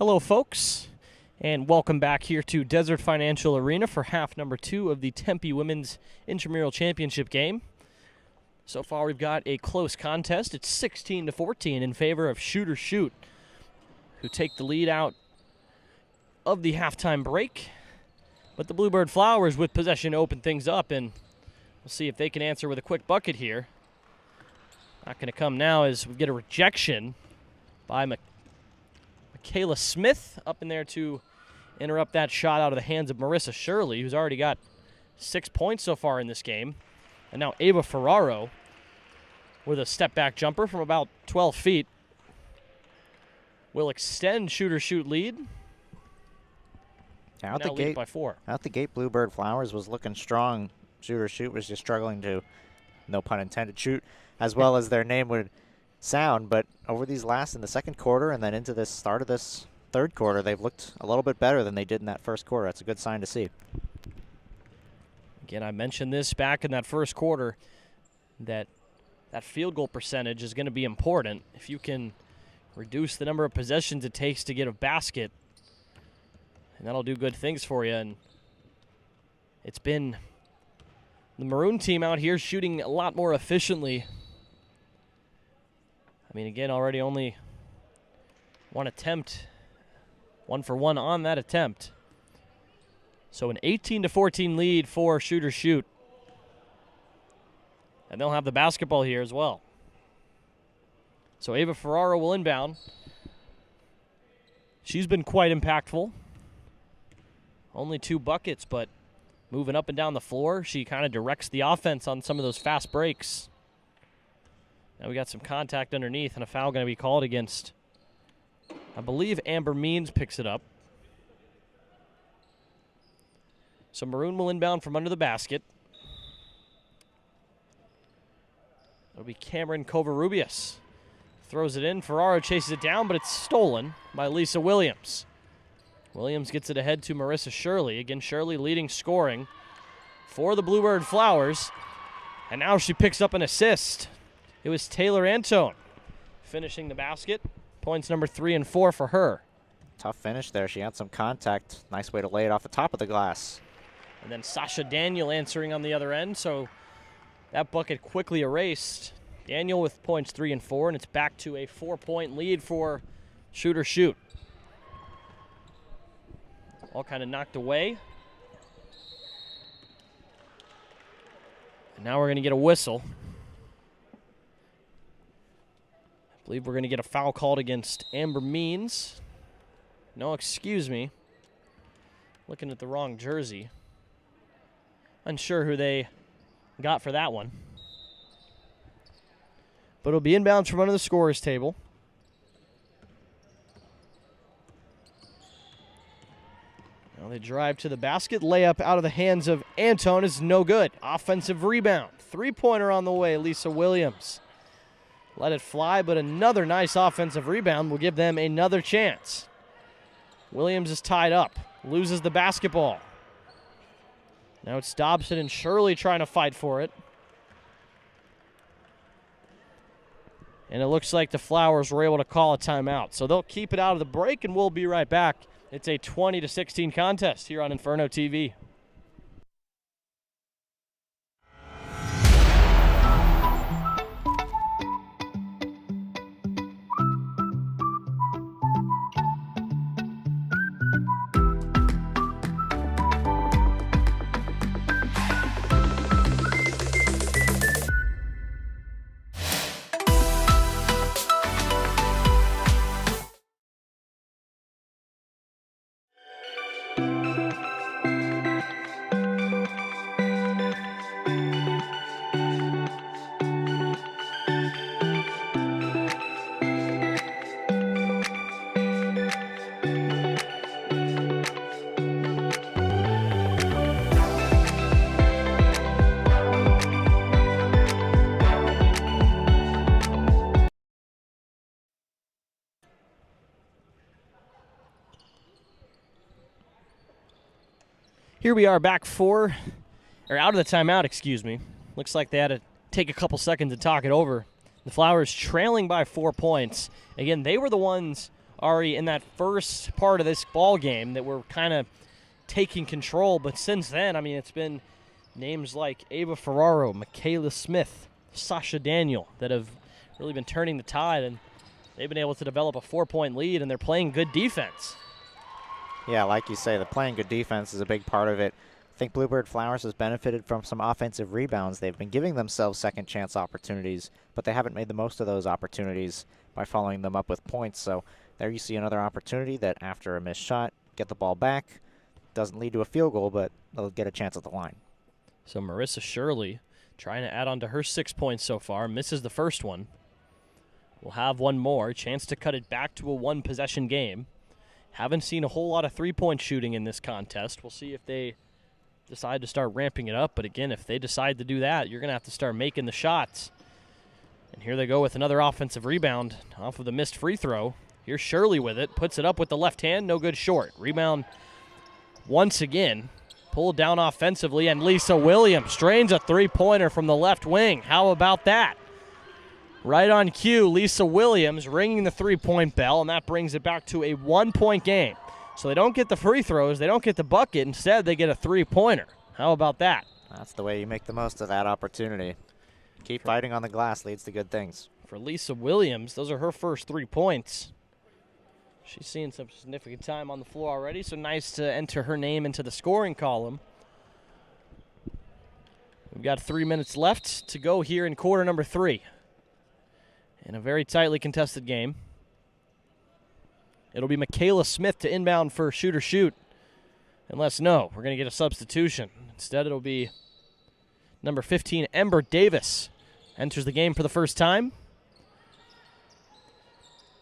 Hello, folks, and welcome back here to Desert Financial Arena for half number 2 of the Tempe Women's Intramural Championship game. So far, we've got a close contest. It's 16-14 in favor of Shoot or Shoot, who take the lead out of the halftime break. But the Bluebird Flowers with possession open things up, and we'll see if they can answer with a quick bucket here. Not going to come now as we get a rejection by Michaela Smith up in there to interrupt that shot out of the hands of Marissa Shirley, who's already got 6 points so far in this game. And now Ava Ferraro with a step-back jumper from about 12 feet will extend Shoot or Shoot lead. Out now the lead gate by 4. Out the gate, Bluebird Flowers was looking strong. Shoot or Shoot was just struggling to, no pun intended, shoot as well as their name would sound. But over these in the second quarter and then into this start of this third quarter, they've looked a little bit better than they did in that first quarter. That's a good sign to see. Again, I mentioned this back in that first quarter, that field goal percentage is going to be important. If you can reduce the number of possessions it takes to get a basket, and that'll do good things for you. And it's been the Maroon team out here shooting a lot more efficiently. I mean, again, already only one attempt, 1 for 1 on that attempt. So an 18-14 lead for Shoot or Shoot. And they'll have the basketball here as well. So Ava Ferraro will inbound. She's been quite impactful. Only 2 buckets, but moving up and down the floor, she kind of directs the offense on some of those fast breaks. Now we got some contact underneath and a foul going to be called against, I believe Amber Means picks it up. So Maroon will inbound from under the basket. It'll be Cameron Covarrubias. Throws it in. Ferraro chases it down, but it's stolen by Lisa Williams. Williams gets it ahead to Marissa Shirley. Again, Shirley leading scoring for the Bluebird Flowers. And now she picks up an assist. It was Taylor Antone finishing the basket. Points number 3 and 4 for her. Tough finish there. She had some contact. Nice way to lay it off the top of the glass. And then Sasha Daniel answering on the other end. So that bucket quickly erased. Daniel with points 3 and 4, and it's back to a 4-point lead for Shoot or Shoot. All kind of knocked away. And now we're going to get a whistle. I believe we're going to get a foul called against Amber Means. No, excuse me. Looking at the wrong jersey. Unsure who they got for that one. But it'll be inbounds from under the scorer's table. Now they drive to the basket. Layup out of the hands of Antone is no good. Offensive rebound. 3-pointer on the way, Lisa Williams. Let it fly, but another nice offensive rebound will give them another chance. Williams is tied up. Loses the basketball. Now it's Dobson and Shirley trying to fight for it. And it looks like the Flowers were able to call a timeout. So they'll keep it out of the break, and we'll be right back. It's a 20-16 contest here on Inferno TV. Here we are back out of the timeout, excuse me. Looks like they had to take a couple seconds to talk it over. The Flowers trailing by 4 points. Again, they were the ones already in that first part of this ball game that were kind of taking control. But since then, I mean, it's been names like Ava Ferraro, Michaela Smith, Sasha Daniel that have really been turning the tide, and they've been able to develop a 4-point lead, and they're playing good defense. Yeah, like you say, the playing good defense is a big part of it. I think Bluebird Flowers has benefited from some offensive rebounds. They've been giving themselves second chance opportunities, but they haven't made the most of those opportunities by following them up with points. So there you see another opportunity that after a missed shot, get the ball back. Doesn't lead to a field goal, but they'll get a chance at the line. So Marissa Shirley trying to add on to her 6 points so far. Misses the first one. We'll have one more. Chance to cut it back to a one-possession game. Haven't seen a whole lot of three-point shooting in this contest. We'll see if they decide to start ramping it up. But again, if they decide to do that, you're going to have to start making the shots. And here they go with another offensive rebound off of the missed free throw. Here's Shirley with it. Puts it up with the left hand. No good short. Rebound once again. Pulled down offensively. And Lisa Williams drains a three-pointer from the left wing. How about that? Right on cue, Lisa Williams ringing the three-point bell, and that brings it back to a one-point game. So they don't get the free throws, they don't get the bucket. Instead, they get a three-pointer. How about that? That's the way you make the most of that opportunity. Keep fighting on the glass leads to good things. For Lisa Williams, those are her first 3 points. She's seeing some significant time on the floor already, so nice to enter her name into the scoring column. We've got 3 minutes left to go here in quarter number 3. In a very tightly contested game. It'll be Michaela Smith to inbound for shoot. Unless, no, we're going to get a substitution. Instead, it'll be number 15, Ember Davis, enters the game for the first time.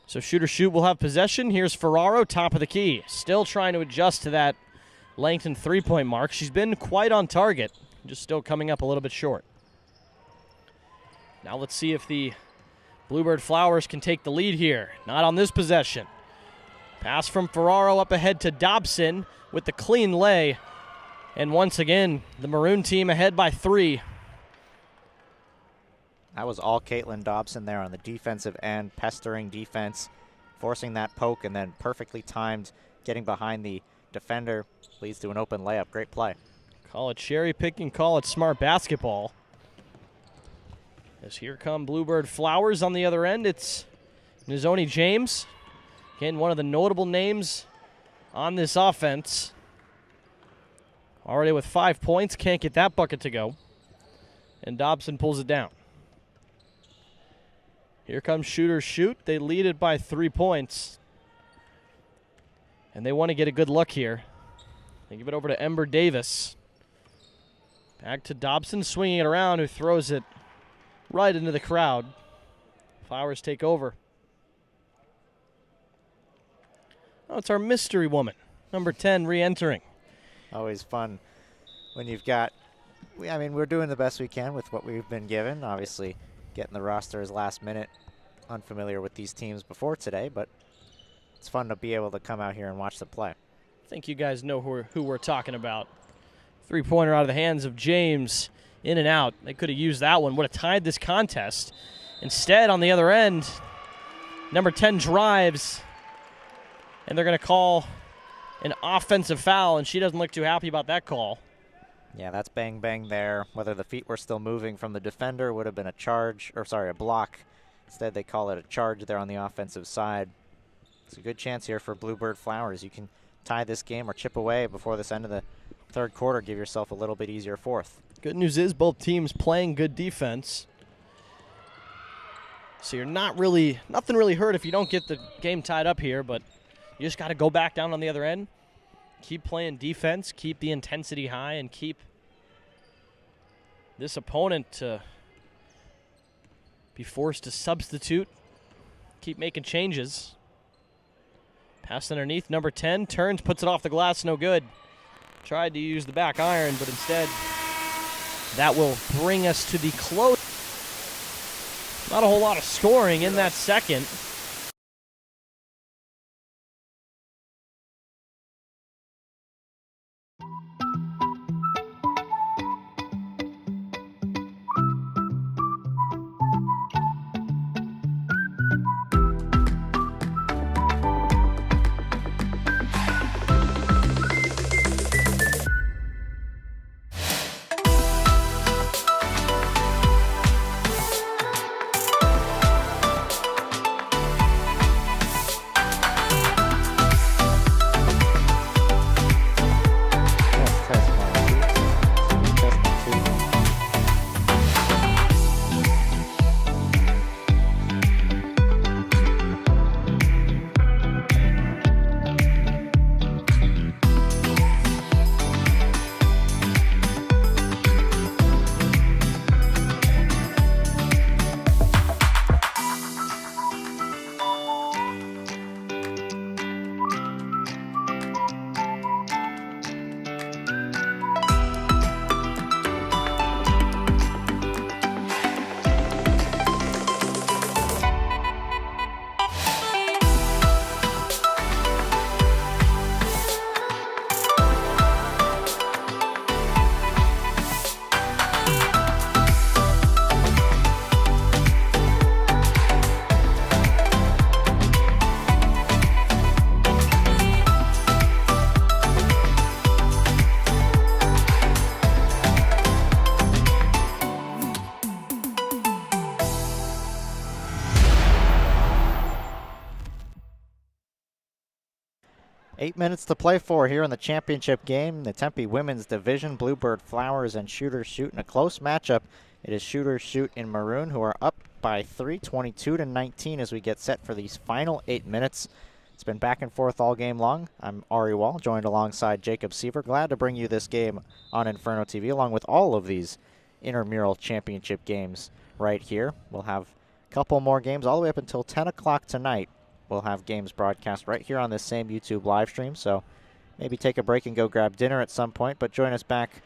So shoot will have possession. Here's Ferraro, top of the key. Still trying to adjust to that lengthened three-point mark. She's been quite on target, just still coming up a little bit short. Now let's see if the Bluebird Flowers can take the lead here. Not on this possession. Pass from Ferraro up ahead to Dobson with the clean lay. And once again, the Maroon team ahead by 3. That was all Caitlin Dobson there on the defensive end, pestering defense, forcing that poke, and then perfectly timed getting behind the defender. Leads to an open layup. Great play. Call it cherry picking, call it smart basketball. As here come Bluebird Flowers on the other end. It's Nizoni James. Again, one of the notable names on this offense. Already with 5 points, can't get that bucket to go. And Dobson pulls it down. Here comes shoot. They lead it by 3 points. And they want to get a good look here. They give it over to Ember Davis. Back to Dobson, swinging it around, who throws it right into the crowd. Flowers take over. Oh, it's our mystery woman, number 10, re-entering. Always fun when you've got, I mean, we're doing the best we can with what we've been given. Obviously, getting the rosters last minute. Unfamiliar with these teams before today, but it's fun to be able to come out here and watch the play. I think you guys know who we're talking about. Three-pointer out of the hands of James. In and out. They could have used that one. Would have tied this contest. Instead, on the other end, number 10 drives, and they're going to call an offensive foul, and she doesn't look too happy about that call. Yeah, that's bang, bang there. Whether the feet were still moving from the defender would have been a block. Instead, they call it a charge there on the offensive side. It's a good chance here for Bluebird Flowers. You can tie this game or chip away before this end of the third quarter. Give yourself a little bit easier fourth. Good news is both teams playing good defense. So you're nothing really hurt if you don't get the game tied up here, but you just got to go back down on the other end. Keep playing defense, keep the intensity high, and keep this opponent to be forced to substitute. Keep making changes. Pass underneath, number 10, turns, puts it off the glass, no good. Tried to use the back iron, but instead that will bring us to the close. Not a whole lot of scoring in that second. 8 minutes to play for here in the championship game. The Tempe Women's Division, Bluebird Flowers and Shooters Shoot in a close matchup. It is Shooters Shoot in maroon who are up by 3, 22-19 as we get set for these final 8 minutes. It's been back and forth all game long. I'm Ari Wall, joined alongside Jacob Seaver. Glad to bring you this game on Inferno TV, along with all of these intramural championship games right here. We'll have a couple more games all the way up until 10 o'clock tonight. We'll have games broadcast right here on this same YouTube live stream, so maybe take a break and go grab dinner at some point, but join us back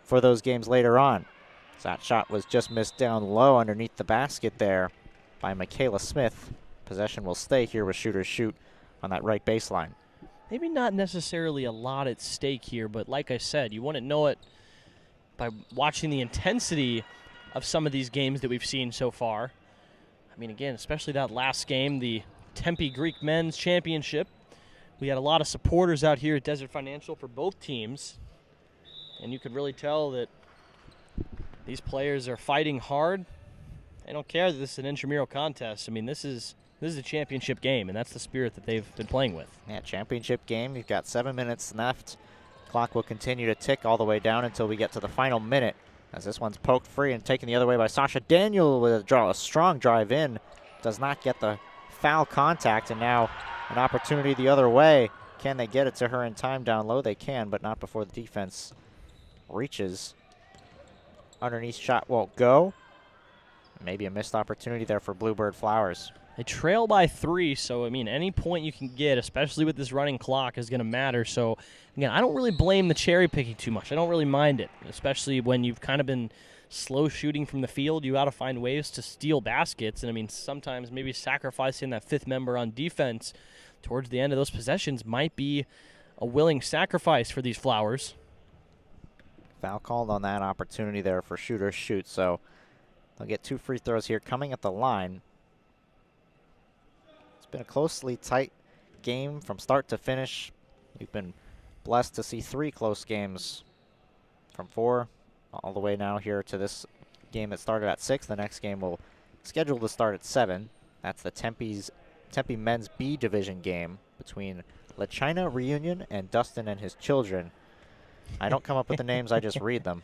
for those games later on. That shot was just missed down low underneath the basket there by Michaela Smith. Possession will stay here with Shooters Shoot on that right baseline. Maybe not necessarily a lot at stake here, but like I said, you want to know it by watching the intensity of some of these games that we've seen so far. I mean, again, especially that last game, the Tempe Greek Men's Championship. We had a lot of supporters out here at Desert Financial for both teams, and you could really tell that these players are fighting hard. They don't care that this is an intramural contest. I mean, this is a championship game, and that's the spirit that they've been playing with. Yeah, championship game. You've got 7 minutes left. Clock will continue to tick all the way down until we get to the final minute, as this one's poked free and taken the other way by Sasha Daniel with a strong drive in. Does not get the foul contact, and now an opportunity the other way. Can they get it to her in time down low? They can, but not before the defense reaches. Underneath shot won't go. Maybe a missed opportunity there for Bluebird Flowers. They trail by 3, so, I mean, any point you can get, especially with this running clock, is going to matter. So, again, I don't really blame the cherry picking too much. I don't really mind it, especially when you've kind of been slow shooting from the field. You got to find ways to steal baskets. And, I mean, sometimes maybe sacrificing that 5th member on defense towards the end of those possessions might be a willing sacrifice for these Flowers. Foul called on that opportunity there for Shooters Shoot, so they'll get 2 free throws here coming at the line. It's been a closely tight game from start to finish. We've been blessed to see 3 close games from 4 all the way now here to this game that started at 6. The next game will scheduled to start at 7. That's the Tempe Men's B Division game between La China Reunion and Dustin and his children. I don't come up with the names, I just read them.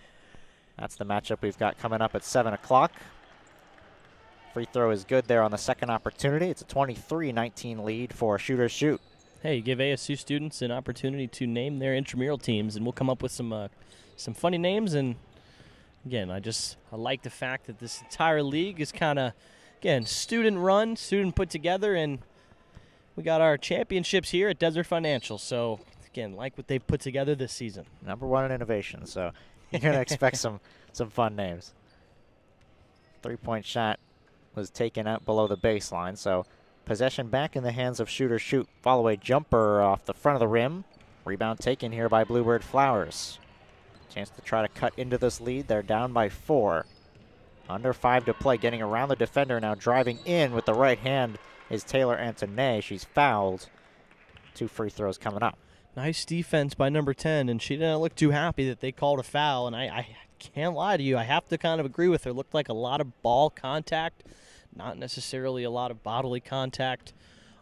That's the matchup we've got coming up at 7 o'clock. Free throw is good there on the second opportunity. It's a 23-19 lead for Shooters Shoot. Hey, give ASU students an opportunity to name their intramural teams, and we'll come up with some funny names. And, again, I like the fact that this entire league is kind of, again, student-run, student put together, and we got our championships here at Desert Financial. So, again, like what they've put together this season. #1 in innovation, so you're going to expect some fun names. 3-point shot was taken out below the baseline, so possession back in the hands of Shooters Shoot. Follow-away jumper off the front of the rim. Rebound taken here by Bluebird Flowers. Chance to try to cut into this lead. They're down by 4. Under 5 to play, getting around the defender now, driving in with the right hand is Taylor Antonet. She's fouled. 2 free throws coming up. Nice defense by number 10, and she didn't look too happy that they called a foul, and I can't lie to you. I have to kind of agree with her. Looked like a lot of ball contact, not necessarily a lot of bodily contact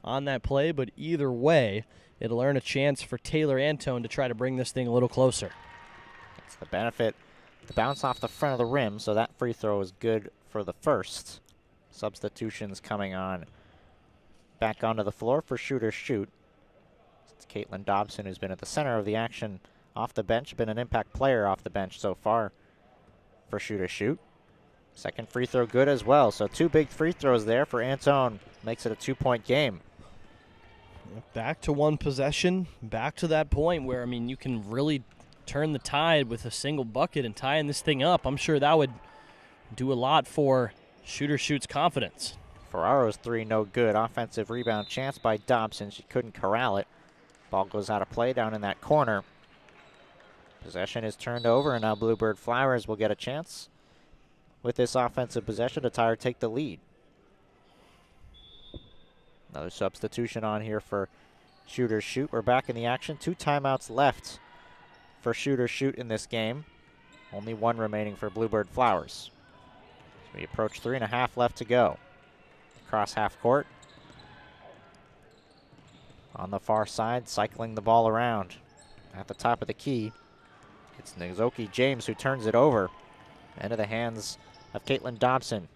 on that play, but either way, it'll earn a chance for Taylor Antone to try to bring this thing a little closer. It's the benefit. The bounce off the front of the rim, so that free throw is good for the first. Substitutions coming on. Back onto the floor for Shooters Shoot. It's Caitlin Dobson, who's been at the center of the action off the bench, been an impact player off the bench so far for Shooters Shoot. Second free throw good as well, so 2 big free throws there for Antone. Makes it a 2-point game. Back to 1 possession, back to that point where, I mean, you can really turn the tide with a single bucket and tying this thing up. I'm sure that would do a lot for Shooters Shoot's confidence. Ferraro's 3 no good. Offensive rebound chance by Dobson. She couldn't corral it. Ball goes out of play down in that corner. Possession is turned over, and now Bluebird Flowers will get a chance with this offensive possession to try to take the lead. Another substitution on here for Shooters Shoot. We're back in the action. 2 timeouts left for Shooters Shoot in this game. Only 1 remaining for Bluebird Flowers. So we approach 3.5 left to go. Across half court. on the far side, cycling the ball around at the top of the key. It's Nizoki James who turns it over into the hands of Caitlin Dobson.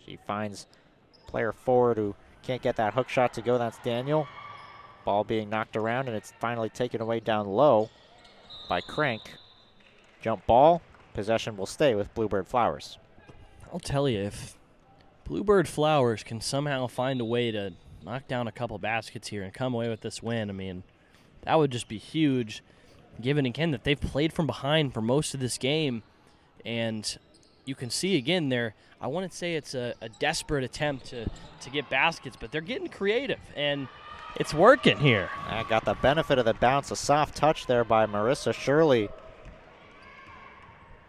She finds player forward who can't get that hook shot to go. That's Daniel. Ball being knocked around, and it's finally taken away down low by Crank. Jump ball. Possession will stay with Bluebird Flowers. I'll tell you, if Bluebird Flowers can somehow find a way to knock down a couple baskets here and come away with this win, I mean, that would just be huge, given again that they've played from behind for most of this game. And you can see again there, I wouldn't say it's a desperate attempt to get baskets, but they're getting creative, and it's working here. I got the benefit of the bounce, a soft touch there by Marissa Shirley.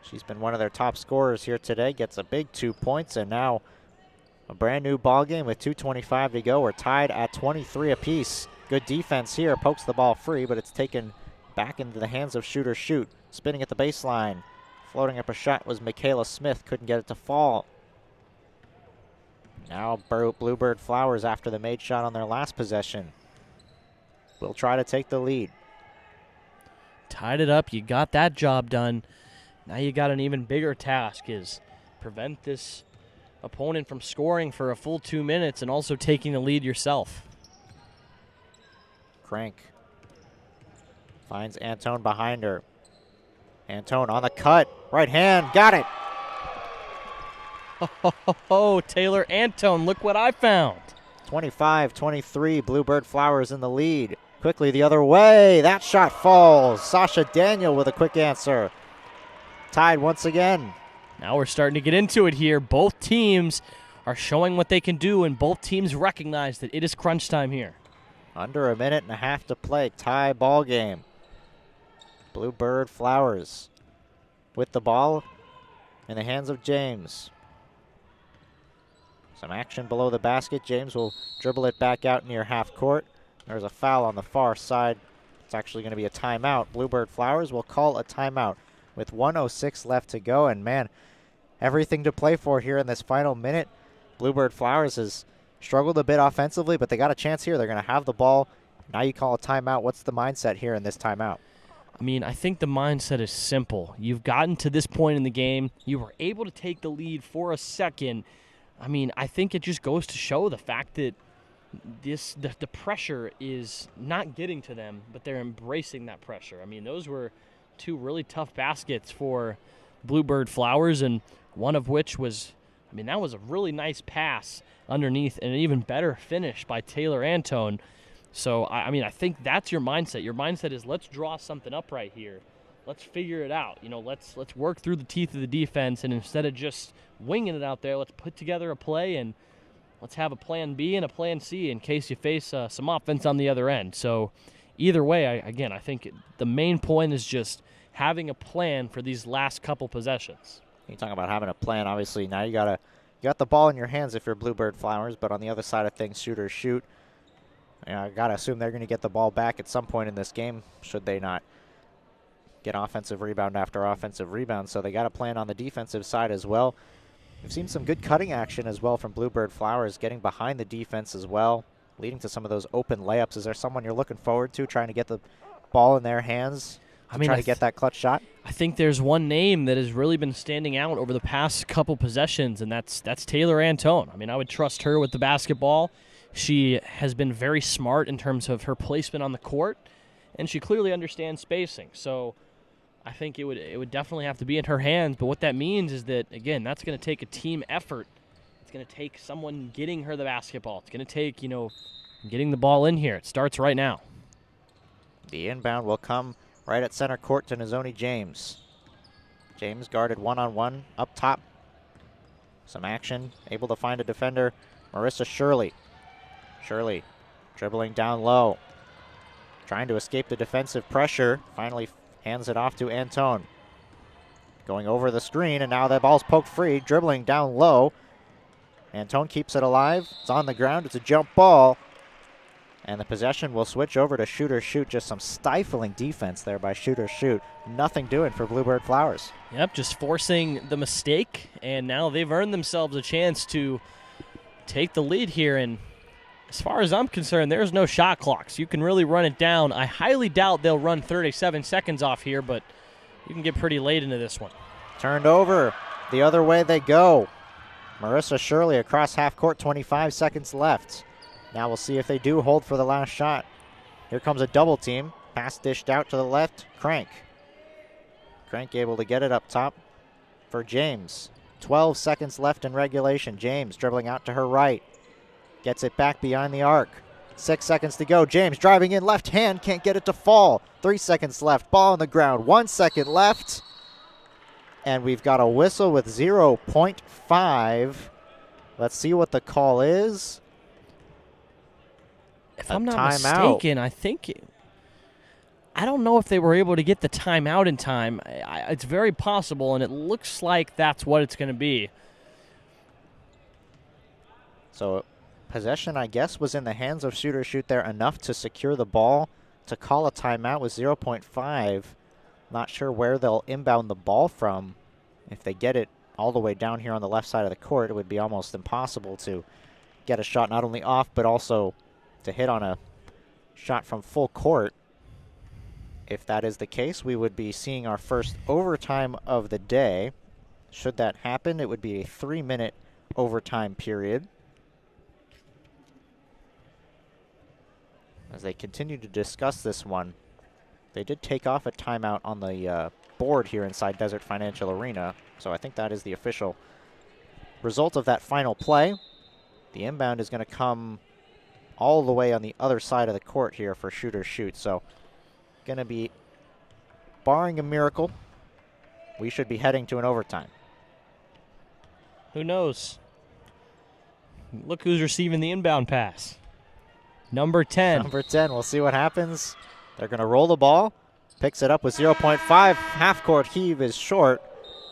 She's been one of their top scorers here today, gets a big 2 points, and now a brand new ball game with 2:25 to go. We're tied at 23 apiece. Good defense here, pokes the ball free, but it's taken back into the hands of Shooter Shoot. Spinning at the baseline, floating up a shot was Michaela Smith, couldn't get it to fall. Now Bluebird Flowers, after the made shot on their last possession, will try to take the lead. Tied it up, you got that job done. Now you got an even bigger task, is prevent this opponent from scoring for a full 2 minutes and also taking the lead yourself. Crank finds Antone behind her. Antone on the cut, right hand, got it. Oh, Taylor Antone, look what I found. 25-23, Bluebird Flowers in the lead. Quickly the other way, that shot falls. Sasha Daniel with a quick answer. Tied once again. Now we're starting to get into it here. Both teams are showing what they can do, and both teams recognize that it is crunch time here. Under a minute and a half to play, tie ball game. Bluebird Flowers with the ball in the hands of James. Some action below the basket. James will dribble it back out near half court. There's a foul on the far side. It's actually going to be a timeout. Bluebird Flowers will call a timeout with 1:06 left to go. And man, everything to play for here in this final minute. Bluebird Flowers has struggled a bit offensively, but they got a chance here. They're going to have the ball. Now you call a timeout. What's the mindset here in this timeout? I mean, I think the mindset is simple. You've gotten to this point in the game. You were able to take the lead for a second. I mean, I think it just goes to show the fact that the pressure is not getting to them, but they're embracing that pressure. I mean, those were two really tough baskets for Bluebird Flowers, and one of which was, I mean, that was a really nice pass underneath and an even better finish by Taylor Antone. So, I mean, I think that's your mindset. Your mindset is, let's draw something up right here. Let's figure it out. You know, let's work through the teeth of the defense, and instead of just winging it out there, let's put together a play, and let's have a plan B and a plan C in case you face some offense on the other end. So either way, I think the main point is just having a plan for these last couple possessions. You talk about having a plan. Obviously, now you got the ball in your hands if you're Bluebird Flowers, but on the other side of things, Shooters Shoot. I got to assume they're going to get the ball back at some point in this game, should they not get offensive rebound after offensive rebound. So they got a plan on the defensive side as well. We've seen some good cutting action as well from Bluebird Flowers, getting behind the defense as well, leading to some of those open layups. Is there someone you're looking forward to trying to get the ball in their hands to try to get that clutch shot? I think there's one name that has really been standing out over the past couple possessions, and that's Taylor Antone. I mean, I would trust her with the basketball. She has been very smart in terms of her placement on the court, and she clearly understands spacing. So I think it would definitely have to be in her hands. But what that means is that, again, that's going to take a team effort. It's going to take someone getting her the basketball. It's going to take, getting the ball in here. It starts right now. The inbound will come right at center court to Nizoni James. James guarded one-on-one up top. Some action, able to find a defender, Marissa Shirley. Shirley dribbling down low, trying to escape the defensive pressure. Finally hands it off to Antone. Going over the screen, and now that ball's poked free, dribbling down low. Antone keeps it alive. It's on the ground. It's a jump ball. And the possession will switch over to Shooter Shoot. Just some stifling defense there by Shooter Shoot. Nothing doing for Bluebird Flowers. Yep, just forcing the mistake, and now they've earned themselves a chance to take the lead here. And As far as I'm concerned, there's no shot clocks. You can really run it down. I highly doubt they'll run 37 seconds off here, but you can get pretty late into this one. Turned over. The other way they go. Marissa Shirley across half court, 25 seconds left. Now we'll see if they do hold for the last shot. Here comes a double team. Pass dished out to the left. Crank able to get it up top for James. 12 seconds left in regulation. James dribbling out to her right. Gets it back behind the arc. 6 seconds to go. James driving in left hand. Can't get it to fall. 3 seconds left. Ball on the ground. 1 second left. And we've got a whistle with 0.5. Let's see what the call is. If I'm not mistaken, I don't know if they were able to get the timeout in time. It's very possible, and it looks like that's what it's going to be. So possession, I guess, was in the hands of Shoot or Shoot there enough to secure the ball. To call a timeout with 0.5. Not sure where they'll inbound the ball from. If they get it all the way down here on the left side of the court, it would be almost impossible to get a shot not only off, but also to hit on a shot from full court. If that is the case, we would be seeing our first overtime of the day. Should that happen, it would be a 3-minute overtime period. As they continue to discuss this one, they did take off a timeout on the board here inside Desert Financial Arena, so I think that is the official result of that final play. The inbound is going to come all the way on the other side of the court here for Shoot or Shoot, so going to be, barring a miracle, we should be heading to an overtime. Who knows? Look who's receiving the inbound pass. Number 10. Number 10. We'll see what happens. They're going to roll the ball. Picks it up with 0.5. Half-court heave is short.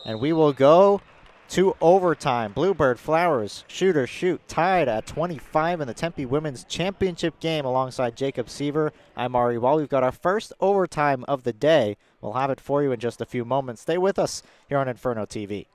And we will go to overtime. Bluebird Flowers, Shoot or Shoot, tied at 25 in the Tempe Women's Championship game alongside Jacob Seaver. I'm Ari Wall. We've got our first overtime of the day. We'll have it for you in just a few moments. Stay with us here on Inferno TV.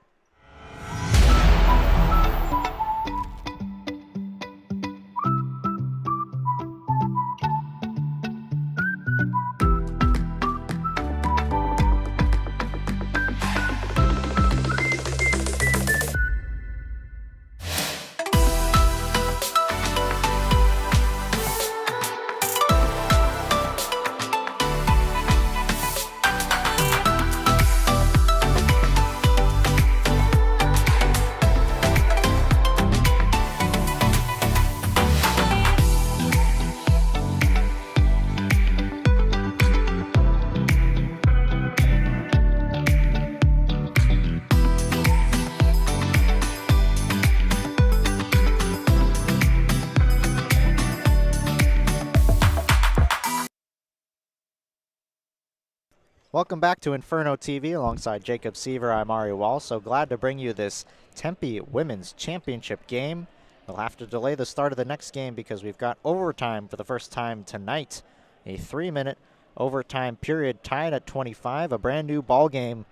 Welcome back to Inferno TV alongside Jacob Seaver. I'm Ari Wall. So glad to bring you this Tempe Women's Championship game. We'll have to delay the start of the next game because we've got overtime for the first time tonight. A 3-minute overtime period tied at 25, a brand new ball game,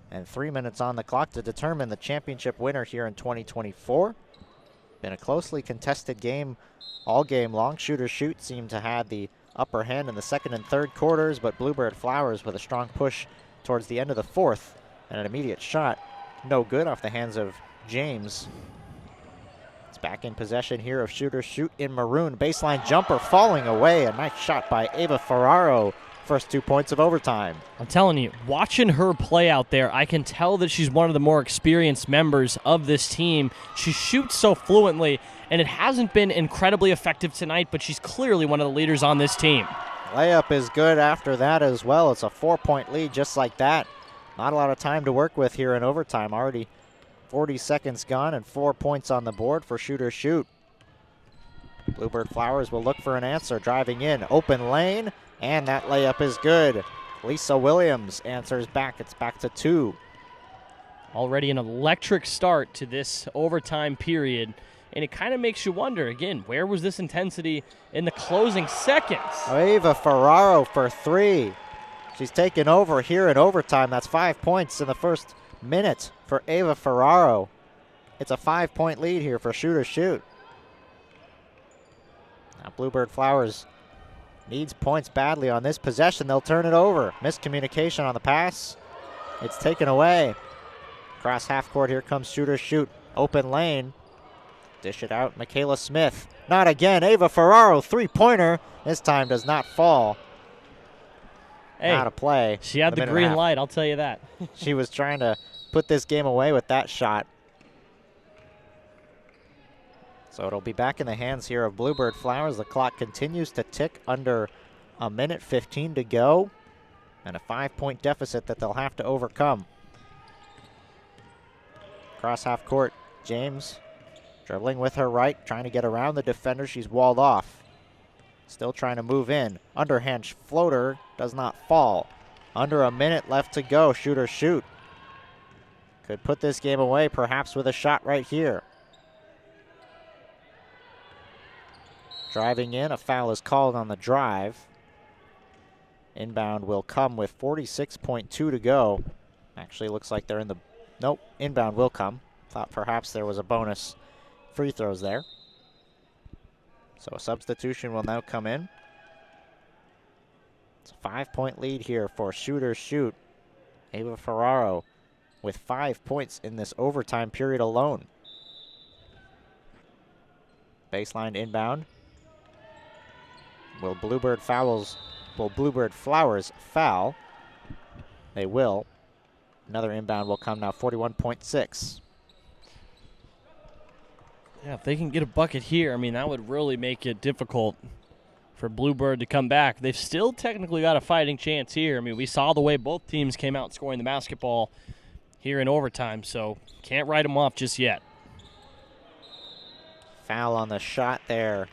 and 3 minutes on the clock to determine the championship winner here in 2024. Been a closely contested game all game long. Shoot or Shoot seemed to have the upper hand in the second and third quarters, but Bluebird Flowers with a strong push towards the end of the fourth, and an immediate shot no good off the hands of James. It's back in possession here of Shoot or Shoot in maroon. Baseline jumper falling away. A nice shot by Ava Ferraro. First 2 points of overtime. I'm telling you, watching her play out there, I can tell that she's one of the more experienced members of this team. She shoots so fluently, and it hasn't been incredibly effective tonight, but she's clearly one of the leaders on this team. Layup is good after that as well. It's a 4-point lead just like that. Not a lot of time to work with here in overtime. Already 40 seconds gone and 4 points on the board for Shoot or Shoot. Bluebird Flowers will look for an answer. Driving in, open lane, and that layup is good. Lisa Williams answers back. It's back to 2. Already an electric start to this overtime period. And it kind of makes you wonder, again, where was this intensity in the closing seconds? Ava Ferraro for 3. She's taken over here in overtime. That's 5 points in the first minute for Ava Ferraro. It's a 5-point lead here for Shoot or Shoot. Now Bluebird Flowers needs points badly on this possession. They'll turn it over. Miscommunication on the pass. It's taken away. Cross half court, here comes shooter shoot. Open lane. Dish it out, Michaela Smith. Not again, Ava Ferraro, three-pointer. This time does not fall. Hey, Out of play. she had the green light, I'll tell you that. She was trying to put this game away with that shot. So it'll be back in the hands here of Bluebird Flowers. The clock continues to tick, under a minute 15 to go, and a 5-point deficit that they'll have to overcome. Cross half court, James dribbling with her right, trying to get around the defender. She's walled off. Still trying to move in. Underhand floater does not fall. Under a minute left to go. Shooter shoot. Could put this game away, perhaps with a shot right here. Driving in, a foul is called on the drive. Inbound will come with 46.2 to go. Actually looks like they're in the, nope, inbound will come. Thought perhaps there was a bonus free throws there. So a substitution will now come in. It's a 5-point lead here for shooter shoot. Ava Ferraro with 5 points in this overtime period alone. Baseline inbound. Will Bluebird Flowers foul? They will. Another inbound will come now, 41.6. Yeah, if they can get a bucket here, I mean, that would really make it difficult for Bluebird to come back. They've still technically got a fighting chance here. I mean, we saw the way both teams came out scoring the basketball here in overtime, so can't write them off just yet. Foul on the shot there.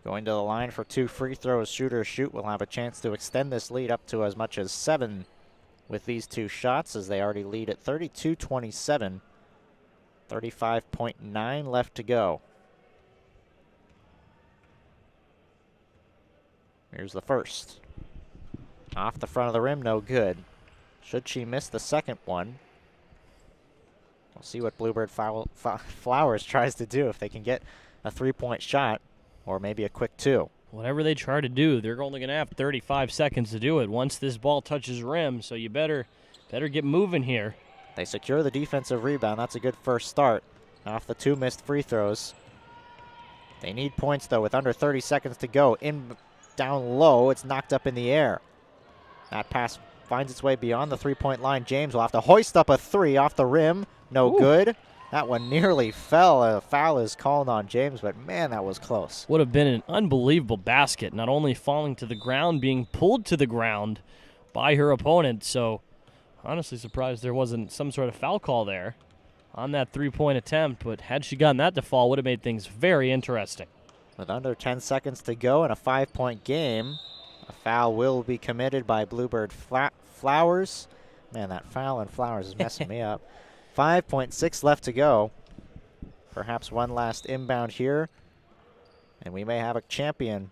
Going to the line for 2 free throws. Shooter shoot will have a chance to extend this lead up to as much as 7 with these 2 shots, as they already lead at 32-27. 35.9 left to go. Here's the first. Off the front of the rim, no good. Should she miss the second one? We'll see what Bluebird Flowers tries to do, if they can get a 3-point shot or maybe a quick 2. Whatever they try to do, they're only going to have 35 seconds to do it once this ball touches rim, so you better get moving here. They secure the defensive rebound. That's a good first start off the 2 missed free throws. They need points, though, with under 30 seconds to go. In down low, it's knocked up in the air. That pass finds its way beyond the 3-point line. James will have to hoist up a 3 off the rim. No good. That one nearly fell. A foul is called on James, but man, that was close. Would have been an unbelievable basket, not only falling to the ground, being pulled to the ground by her opponent. So honestly surprised there wasn't some sort of foul call there on that 3-point attempt, but had she gotten that to fall, would have made things very interesting. With under 10 seconds to go in a 5-point game, a foul will be committed by Bluebird Flowers. Man, that foul and Flowers is messing me up. 5.6 left to go. Perhaps one last inbound here, and we may have a champion.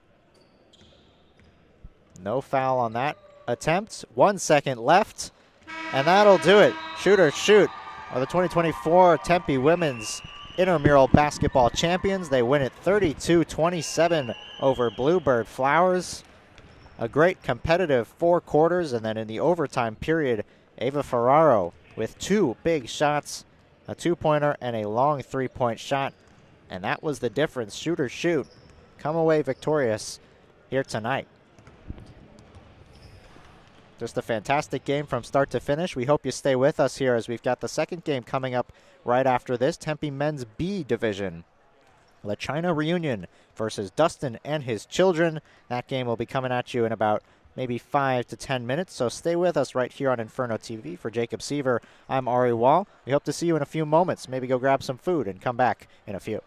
No foul on that attempt. 1 second left. And that'll do it. Shooter shoot are the 2024 Tempe Women's Intramural Basketball Champions. They win it 32-27 over Bluebird Flowers. A great competitive 4 quarters, and then in the overtime period, Ava Ferraro with 2 big shots, a 2-pointer and a long 3-point shot. And that was the difference. Shooter shoot come away victorious here tonight. Just a fantastic game from start to finish. We hope you stay with us here, as we've got the second game coming up right after this. Tempe Men's B Division. La China Reunion versus Dustin and his children. That game will be coming at you in about maybe 5 to 10 minutes. So stay with us right here on Inferno TV. For Jacob Seaver, I'm Ari Wall. We hope to see you in a few moments. Maybe go grab some food and come back in a few.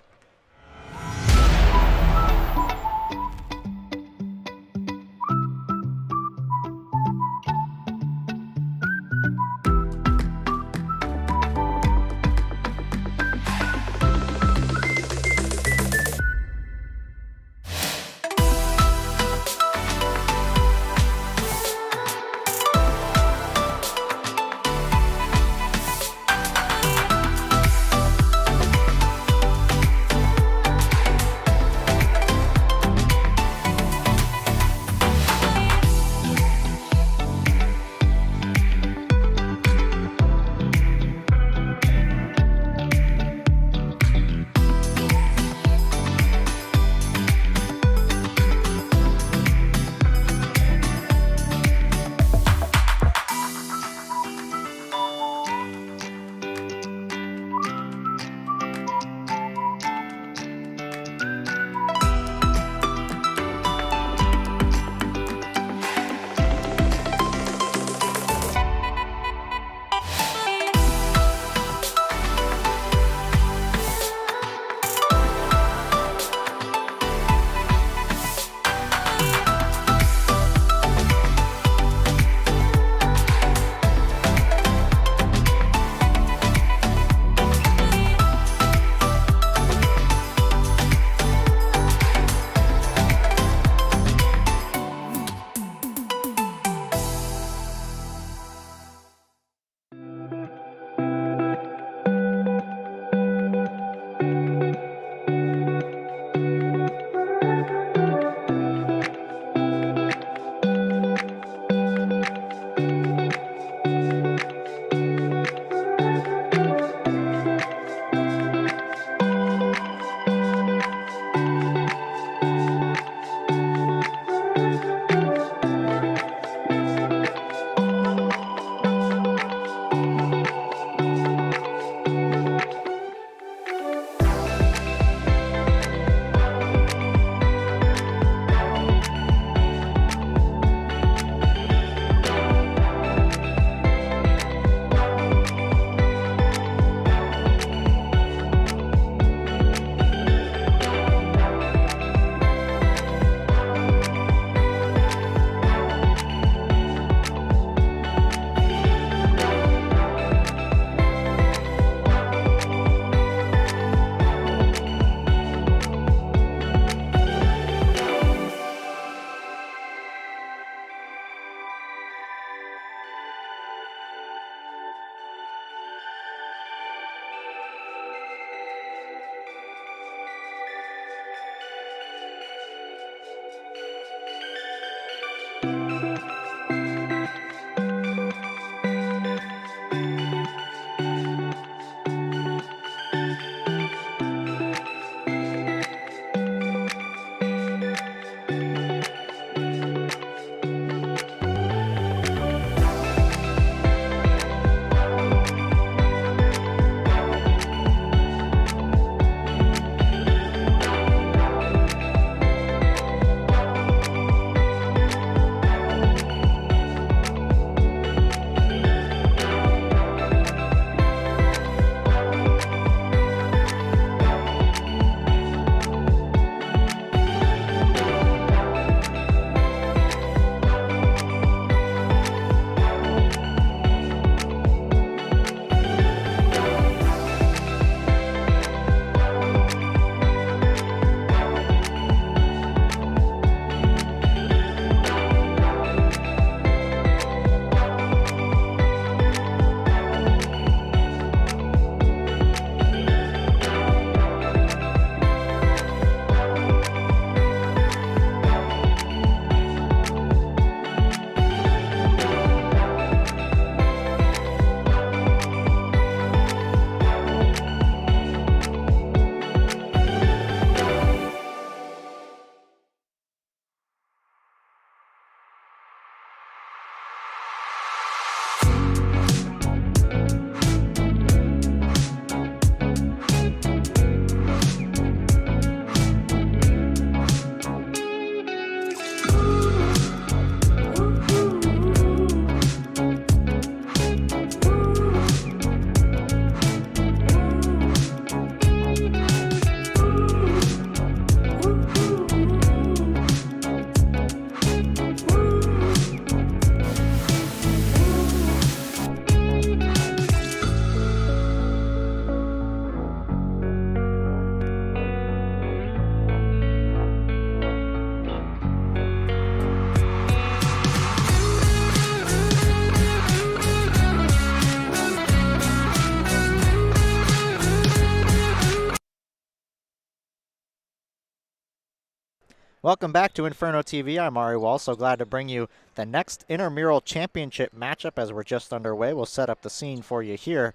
Welcome back to Inferno TV. I'm Ari Wall. So glad to bring you the next Intramural Championship matchup as we're just underway. We'll set up the scene for you here.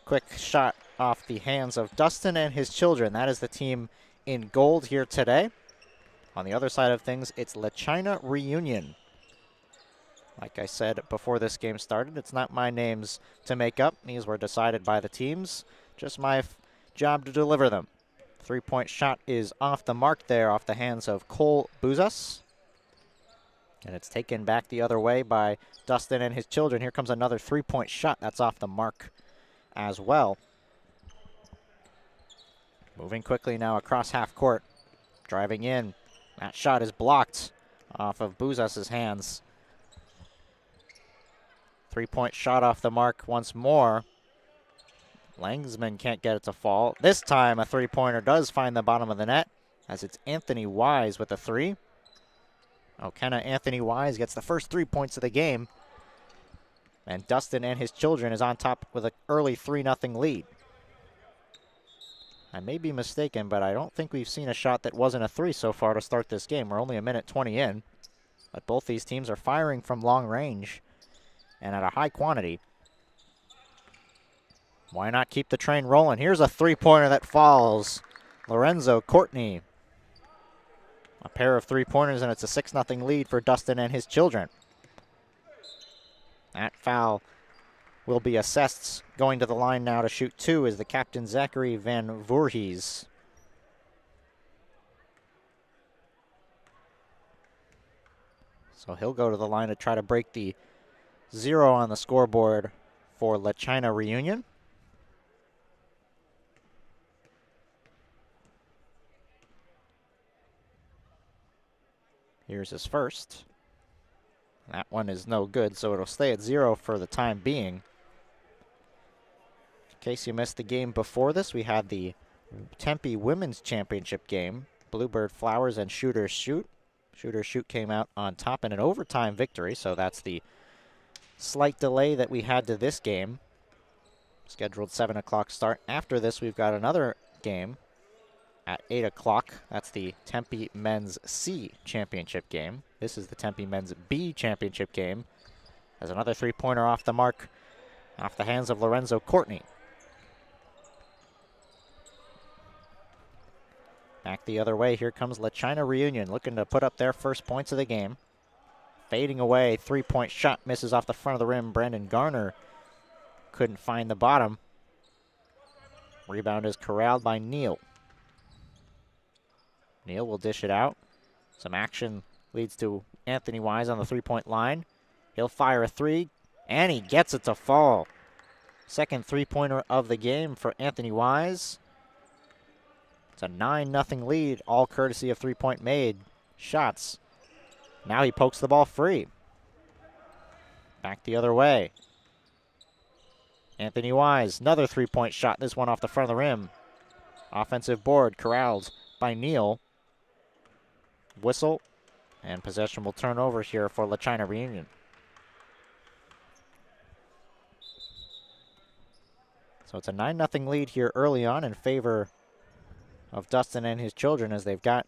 Quick shot off the hands of Dustin and his children. That is the team in gold here today. On the other side of things, it's La China Reunion. Like I said before this game started, it's not my names to make up. These were decided by the teams. Just my job to deliver them. Three-point shot is off the mark there, off the hands of Cole Buzas. And it's taken back the other way by Dustin and his children. Here comes another three-point shot. That's off the mark as well. Moving quickly now across half court. Driving in. That shot is blocked off of Buzas' hands. Three-point shot off the mark once more. Langsman can't get it to fall. This time a three-pointer does find the bottom of the net as it's Anthony Wise with a three. Anthony Wise gets the first 3 points of the game. And Dustin and his children is on top with an early 3-0 lead. I may be mistaken, but I don't think we've seen a shot that wasn't a three so far to start this game. We're only a minute 20 in. But both these teams are firing from long range and at a high quantity. Why not keep the train rolling? Here's a three-pointer that falls. Lorenzo Courtney. A pair of three-pointers, and it's a 6-0 lead for Dustin and his children. That foul will be assessed. Going to the line now to shoot two is the captain, Zachary Van Voorhees. So he'll go to the line to try to break the 0 on the scoreboard for La China Reunion. Here's his first. That one is no good, so it'll stay at 0 for the time being. In case you missed the game before this, we had the Tempe Women's Championship game. Bluebird Flowers and Shooters Shoot. Shooters Shoot came out on top in an overtime victory, so that's the slight delay that we had to this game. Scheduled 7 o'clock start. After this, we've got another game at 8 o'clock. That's the Tempe Men's C Championship game. This is the Tempe Men's B Championship game. As another three-pointer off the mark, off the hands of Lorenzo Courtney. Back the other way, here comes La China Reunion, looking to put up their first points of the game. Fading away, three-point shot misses off the front of the rim. Brandon Garner couldn't find the bottom. Rebound is corralled by Neal. Neal will dish it out. Some action leads to Anthony Wise on the three-point line. He'll fire a three, and he gets it to fall. Second three-pointer of the game for Anthony Wise. It's a 9-0 lead, all courtesy of three-point made shots. Now he pokes the ball free. Back the other way. Anthony Wise, another three-point shot, this one off the front of the rim. Offensive board corralled by Neal. Whistle, and possession will turn over here for La China Reunion. So it's a 9-0 lead here early on in favor of Dustin and his children as they've got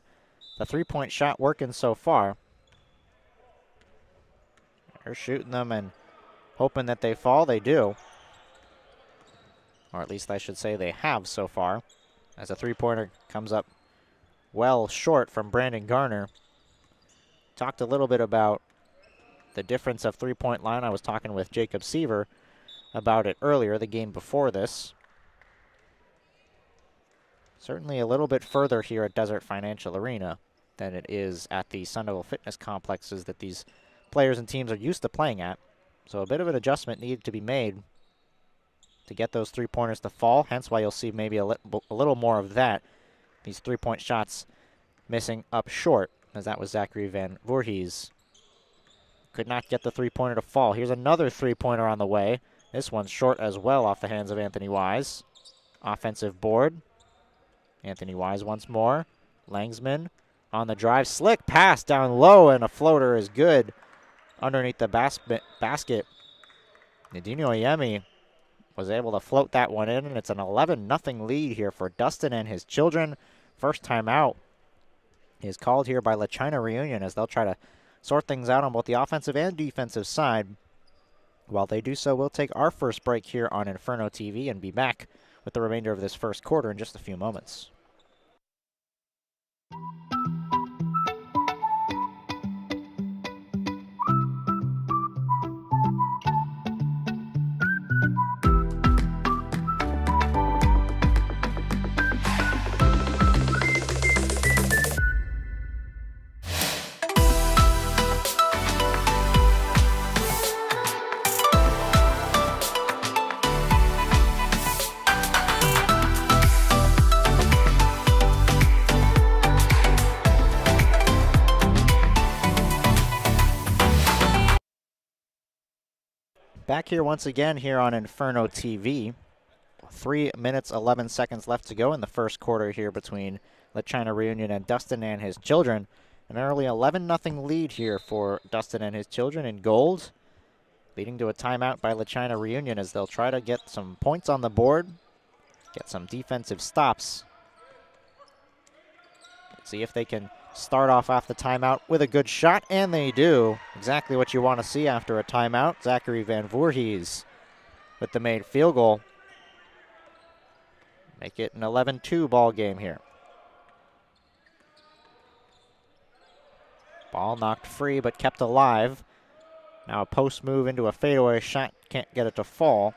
the three-point shot working so far. They're shooting them and hoping that they fall. They do. Or at least I should say they have so far. As a three-pointer comes up well short from Brandon Garner. Talked a little bit about the difference of three-point line. I was talking with Jacob Seaver about it earlier, the game before this. Certainly a little bit further here at Desert Financial Arena than it is at the Sun Devil Fitness complexes that these players and teams are used to playing at. So a bit of an adjustment needed to be made to get those three-pointers to fall, hence why you'll see maybe a little more of that. These three-point shots missing up short, as that was Zachary Van Voorhees. Could not get the three-pointer to fall. Here's another three-pointer on the way. This one's short as well off the hands of Anthony Wise. Offensive board. Anthony Wise once more. Langsman on the drive. Slick pass down low, and a floater is good underneath the basket. Nadino Yemi was able to float that one in, and it's an 11-0 lead here for Dustin and his children. First time out is called here by La China Reunion as they'll try to sort things out on both the offensive and defensive side. While they do so, we'll take our first break here on Inferno TV and be back with the remainder of this first quarter in just a few moments. Back here once again here on Inferno TV. 3 minutes, 11 seconds left to go in the first quarter here between La China Reunion and Dustin and his children. An early 11-0 lead here for Dustin and his children in gold, leading to a timeout by La China Reunion as they'll try to get some points on the board, get some defensive stops. Let's see if they can start off the timeout with a good shot, and they do. Exactly what you want to see after a timeout. Zachary Van Voorhees with the made field goal. Make it an 11-2 ball game here. Ball knocked free but kept alive. Now a post move into a fadeaway shot. Can't get it to fall.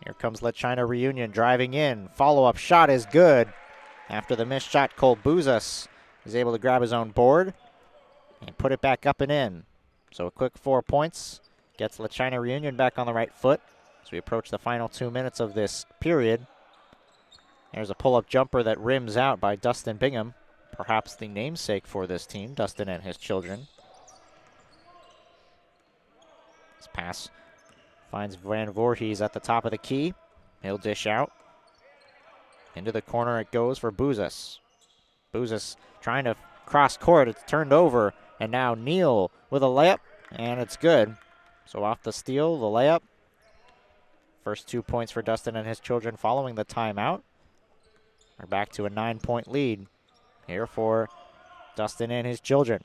Here comes La China Reunion driving in. Follow-up shot is good. After the missed shot, Cole Buzas is able to grab his own board and put it back up and in. So a quick 4 points gets La China Reunion back on the right foot as we approach the final 2 minutes of this period. There's a pull-up jumper that rims out by Dustin Bingham, perhaps the namesake for this team, Dustin and his children. This pass finds Van Voorhees at the top of the key. He'll dish out. Into the corner it goes for Buzas. Buzas trying to cross court. It's turned over. And now Neal with a layup. And it's good. So off the steal, the layup. First 2 points for Dustin and his children following the timeout. We're back to a 9-point lead here for Dustin and his children.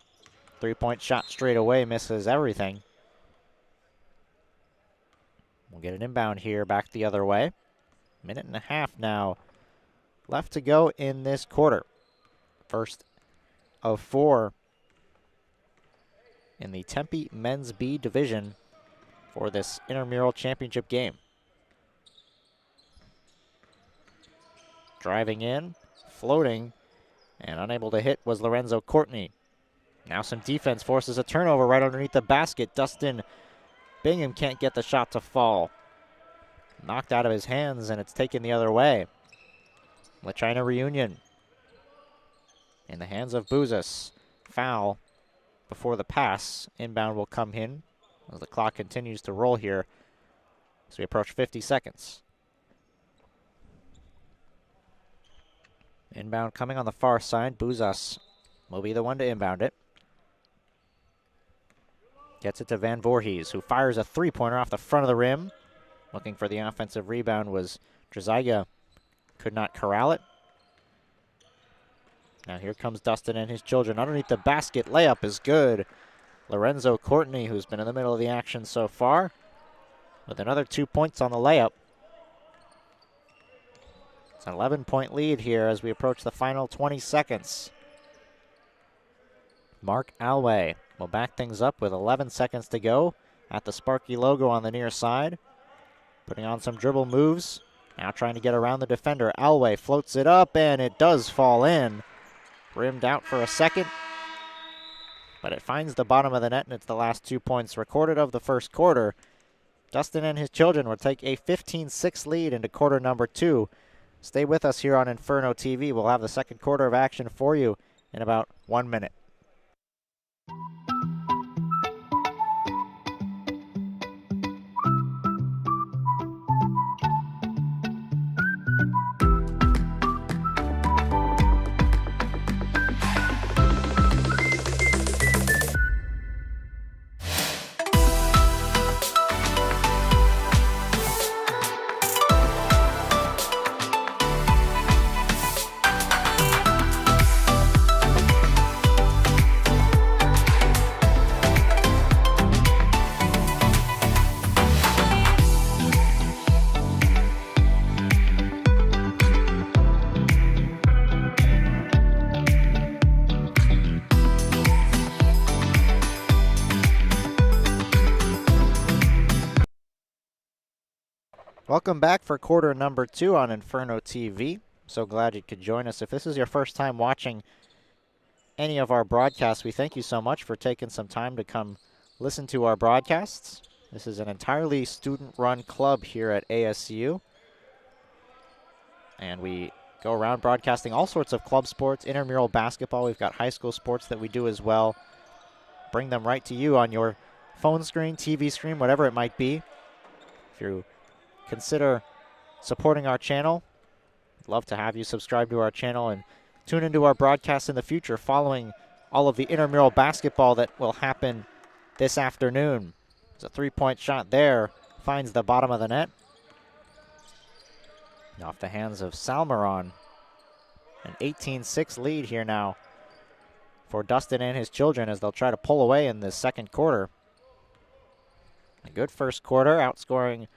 3-point shot straight away. Misses everything. We'll get an inbound here back the other way. Minute and a half now left to go in this quarter. First of 4 in the Tempe Men's B Division for this Intramural Championship game. Driving in, floating, and unable to hit was Lorenzo Courtney. Now some defense forces a turnover right underneath the basket. Dustin Bingham can't get the shot to fall. Knocked out of his hands, and it's taken the other way. La China Reunion in the hands of Buzas. Foul before the pass. Inbound will come in as the clock continues to roll here as we approach 50 seconds. Inbound coming on the far side. Buzas will be the one to inbound it. Gets it to Van Voorhees, who fires a three-pointer off the front of the rim. Looking for the offensive rebound was Drzeziga. Could not corral it. Now here comes Dustin and his children underneath the basket. Layup is good. Lorenzo Courtney, who's been in the middle of the action so far, with another 2 points on the layup. It's an 11-point lead here as we approach the final 20 seconds. Mark Alway will back things up with 11 seconds to go at the Sparky logo on the near side. Putting on some dribble moves. Now trying to get around the defender. Alway floats it up, and it does fall in. Rimmed out for a second. But it finds the bottom of the net, and it's the last 2 points recorded of the first quarter. Dustin and his children will take a 15-6 lead into quarter number 2. Stay with us here on Inferno TV. We'll have the second quarter of action for you in about 1 minute. Welcome back for quarter number 2 on Inferno TV. So glad you could join us. If this is your first time watching any of our broadcasts, we thank you so much for taking some time to come listen to our broadcasts. This is an entirely student-run club here at ASU. And we go around broadcasting all sorts of club sports, intramural basketball. We've got high school sports that we do as well. Bring them right to you on your phone screen, TV screen, whatever it might be. If you consider supporting our channel, I'd love to have you subscribe to our channel and tune into our broadcasts in the future following all of the intramural basketball that will happen this afternoon. There's a three-point shot there, finds the bottom of the net. Off the hands of Salmeron. An 18-6 lead here now for Dustin and his children as they'll try to pull away in this second quarter. A good first quarter, outscoring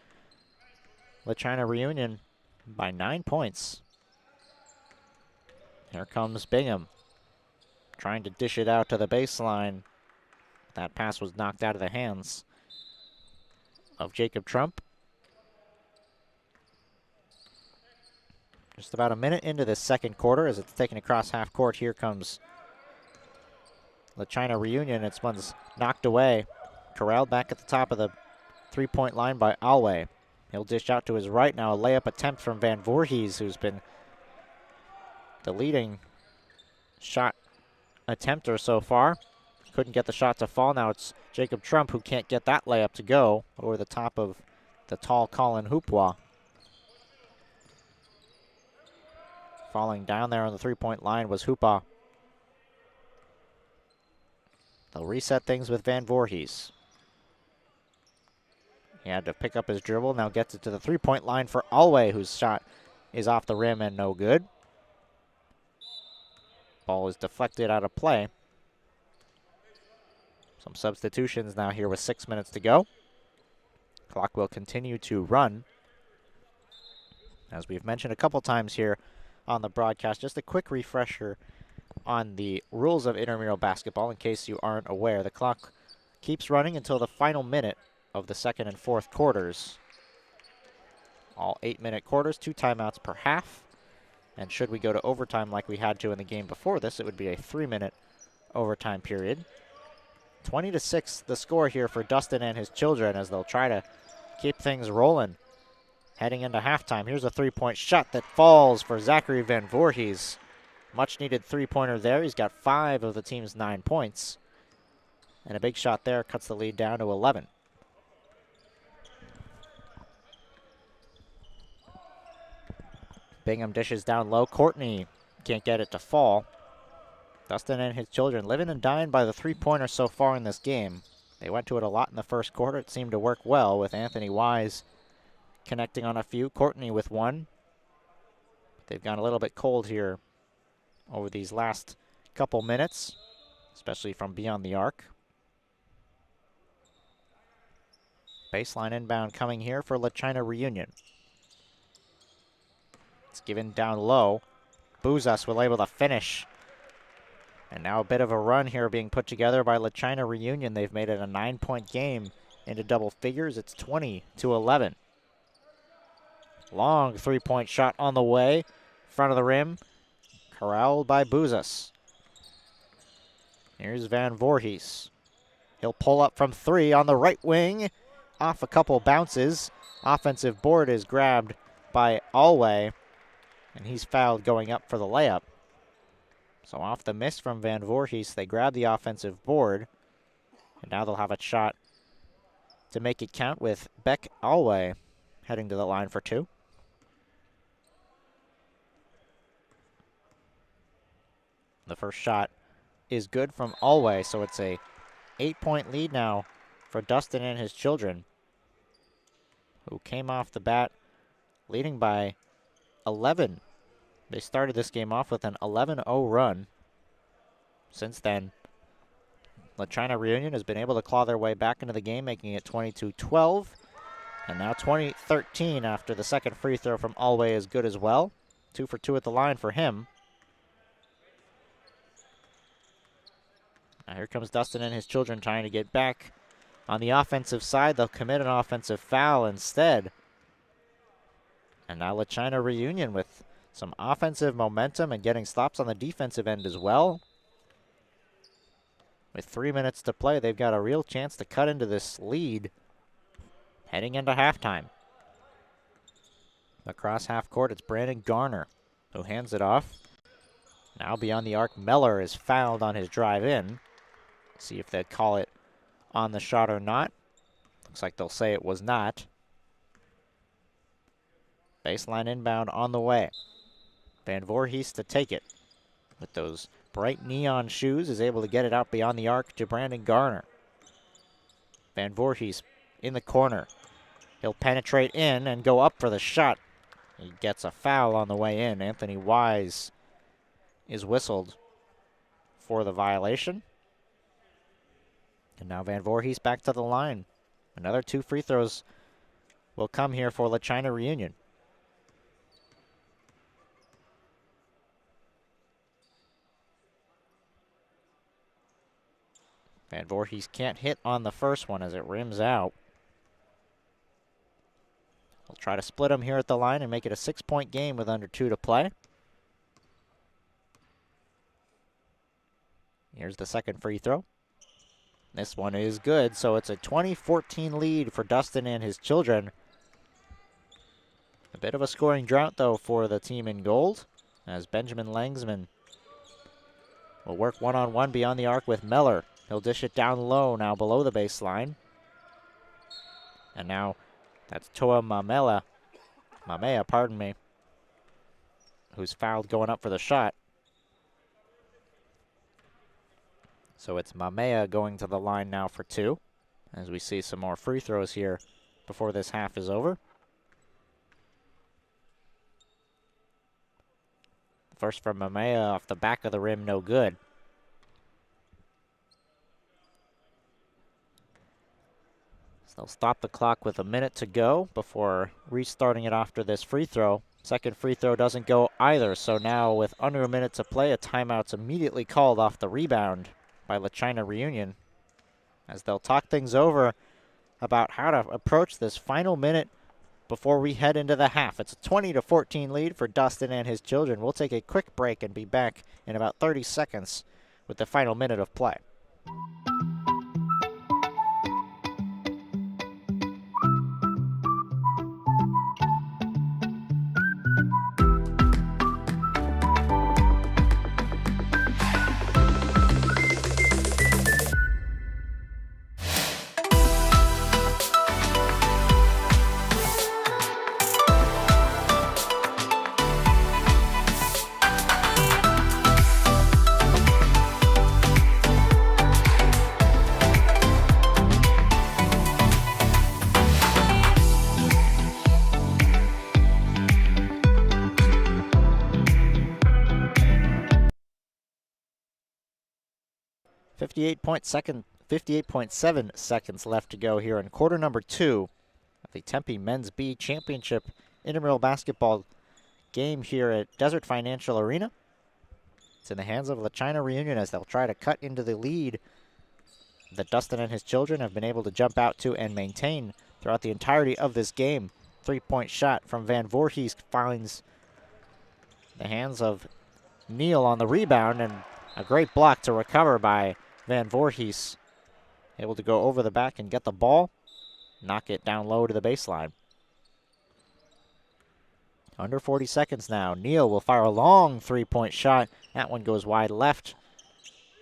La China Reunion by 9 points. Here comes Bingham, trying to dish it out to the baseline. That pass was knocked out of the hands of Jacob Trump. Just about a minute into this second quarter as it's taken across half court. Here comes La China Reunion. It's one's knocked away. Corralled back at the top of the three-point line by Alway. He'll dish out to his right now. A layup attempt from Van Voorhees, who's been the leading shot attempter so far. Couldn't get the shot to fall. Now it's Jacob Trump who can't get that layup to go over the top of the tall Colin Hoopwa. Falling down there on the three-point line was Hoopa. They'll reset things with Van Voorhees. He had to pick up his dribble, now gets it to the three-point line for Alway, whose shot is off the rim and no good. Ball is deflected out of play. Some substitutions now here with 6 minutes to go. Clock will continue to run. As we've mentioned a couple times here on the broadcast, just a quick refresher on the rules of intramural basketball in case you aren't aware. The clock keeps running until the final minute of the second and fourth quarters. All 8-minute quarters, 2 timeouts per half. And should we go to overtime like we had to in the game before this, it would be a 3-minute overtime period. 20-6 the score here for Dustin and his children as they'll try to keep things rolling. Heading into halftime, here's a three-point shot that falls for Zachary Van Voorhees. Much needed three-pointer there. He's got 5 of the team's 9 points. And a big shot there cuts the lead down to 11. Bingham dishes down low. Courtney can't get it to fall. Dustin and his children living and dying by the three-pointer so far in this game. They went to it a lot in the first quarter. It seemed to work well with Anthony Wise connecting on a few. Courtney with one. They've gone a little bit cold here over these last couple minutes, especially from beyond the arc. Baseline inbound coming here for La China Reunion. It's given down low. Buzas will able to finish. And now a bit of a run here being put together by La China Reunion. They've made it a 9-point game into double figures. It's 20-11. Long three-point shot on the way. Front of the rim. Corralled by Buzas. Here's Van Voorhees. He'll pull up from 3 on the right wing. Off a couple bounces. Offensive board is grabbed by Alway. And he's fouled going up for the layup. So off the miss from Van Voorhees, they grab the offensive board. And now they'll have a shot to make it count with Beck Alway heading to the line for 2. The first shot is good from Alway, so it's a 8-point lead now for Dustin and his children, who came off the bat leading by 11. They started this game off with an 11-0 run. Since then, La China Reunion has been able to claw their way back into the game, making it 22-12. And now 20-13 after the second free throw from Alway is good as well. 2 for 2 at the line for him. Now here comes Dustin and his children trying to get back on the offensive side. They'll commit an offensive foul instead. And now LaChina Reunion with some offensive momentum and getting stops on the defensive end as well. With 3 minutes to play, they've got a real chance to cut into this lead heading into halftime. Across half court, it's Brandon Garner who hands it off. Now beyond the arc, Meller is fouled on his drive in. See if they call it on the shot or not. Looks like they'll say it was not. Baseline inbound on the way. Van Voorhees to take it. With those bright neon shoes, is able to get it out beyond the arc to Brandon Garner. Van Voorhees in the corner. He'll penetrate in and go up for the shot. He gets a foul on the way in. Anthony Wise is whistled for the violation. And now Van Voorhees back to the line. Another 2 free throws will come here for LaChina Reunion. Van Voorhees can't hit on the first one as it rims out. We'll try to split them here at the line and make it a 6-point game with under 2 to play. Here's the second free throw. This one is good, so it's a 20-14 lead for Dustin and his children. A bit of a scoring drought, though, for the team in gold, as Benjamin Langsman will work one-on-one beyond the arc with Meller. He'll dish it down low now below the baseline. And now that's Toa Mamea, who's fouled going up for the shot. So it's Mamea going to the line now for 2, as we see some more free throws here before this half is over. First from Mamea off the back of the rim, no good. So they'll stop the clock with a minute to go before restarting it after this free throw. Second free throw doesn't go either, so now with under a minute to play, a timeout's immediately called off the rebound by LaChina Reunion, as they'll talk things over about how to approach this final minute before we head into the half. It's a 20-14 lead for Dustin and his children. We'll take a quick break and be back in about 30 seconds with the final minute of play. .7 seconds left to go here in quarter number 2 of the Tempe Men's B Championship Intramural Basketball game here at Desert Financial Arena. It's in the hands of LaChina Reunion as they'll try to cut into the lead that Dustin and his children have been able to jump out to and maintain throughout the entirety of this game. 3-point shot from Van Voorhees finds the hands of Neal on the rebound, and a great block to recover by Van Voorhees, able to go over the back and get the ball, knock it down low to the baseline. Under 40 seconds now. Neal will fire a long 3-point shot. That one goes wide left.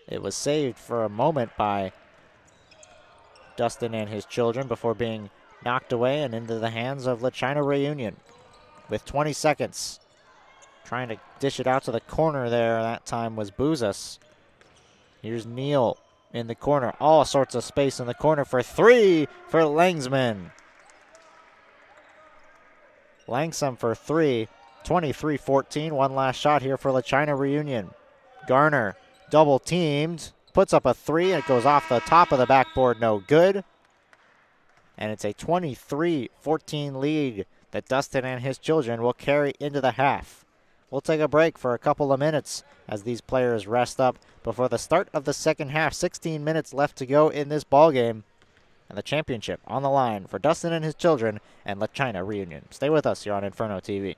It was saved for a moment by Dustin and his children before being knocked away and into the hands of LaChina Reunion. With 20 seconds, trying to dish it out to the corner there. That time was Bouzas. Here's Neal in the corner. All sorts of space in the corner for 3 for Langsman. Langsam for 3. 23-14. One last shot here for LaChina Reunion. Garner double teamed. Puts up a 3. It goes off the top of the backboard. No good. And it's a 23-14 lead that Dustin and his children will carry into the half. We'll take a break for a couple of minutes as these players rest up before the start of the second half. 16 minutes left to go in this ball game. and the championship on the line for Dustin and his children and La China Reunion. Stay with us here on Inferno TV.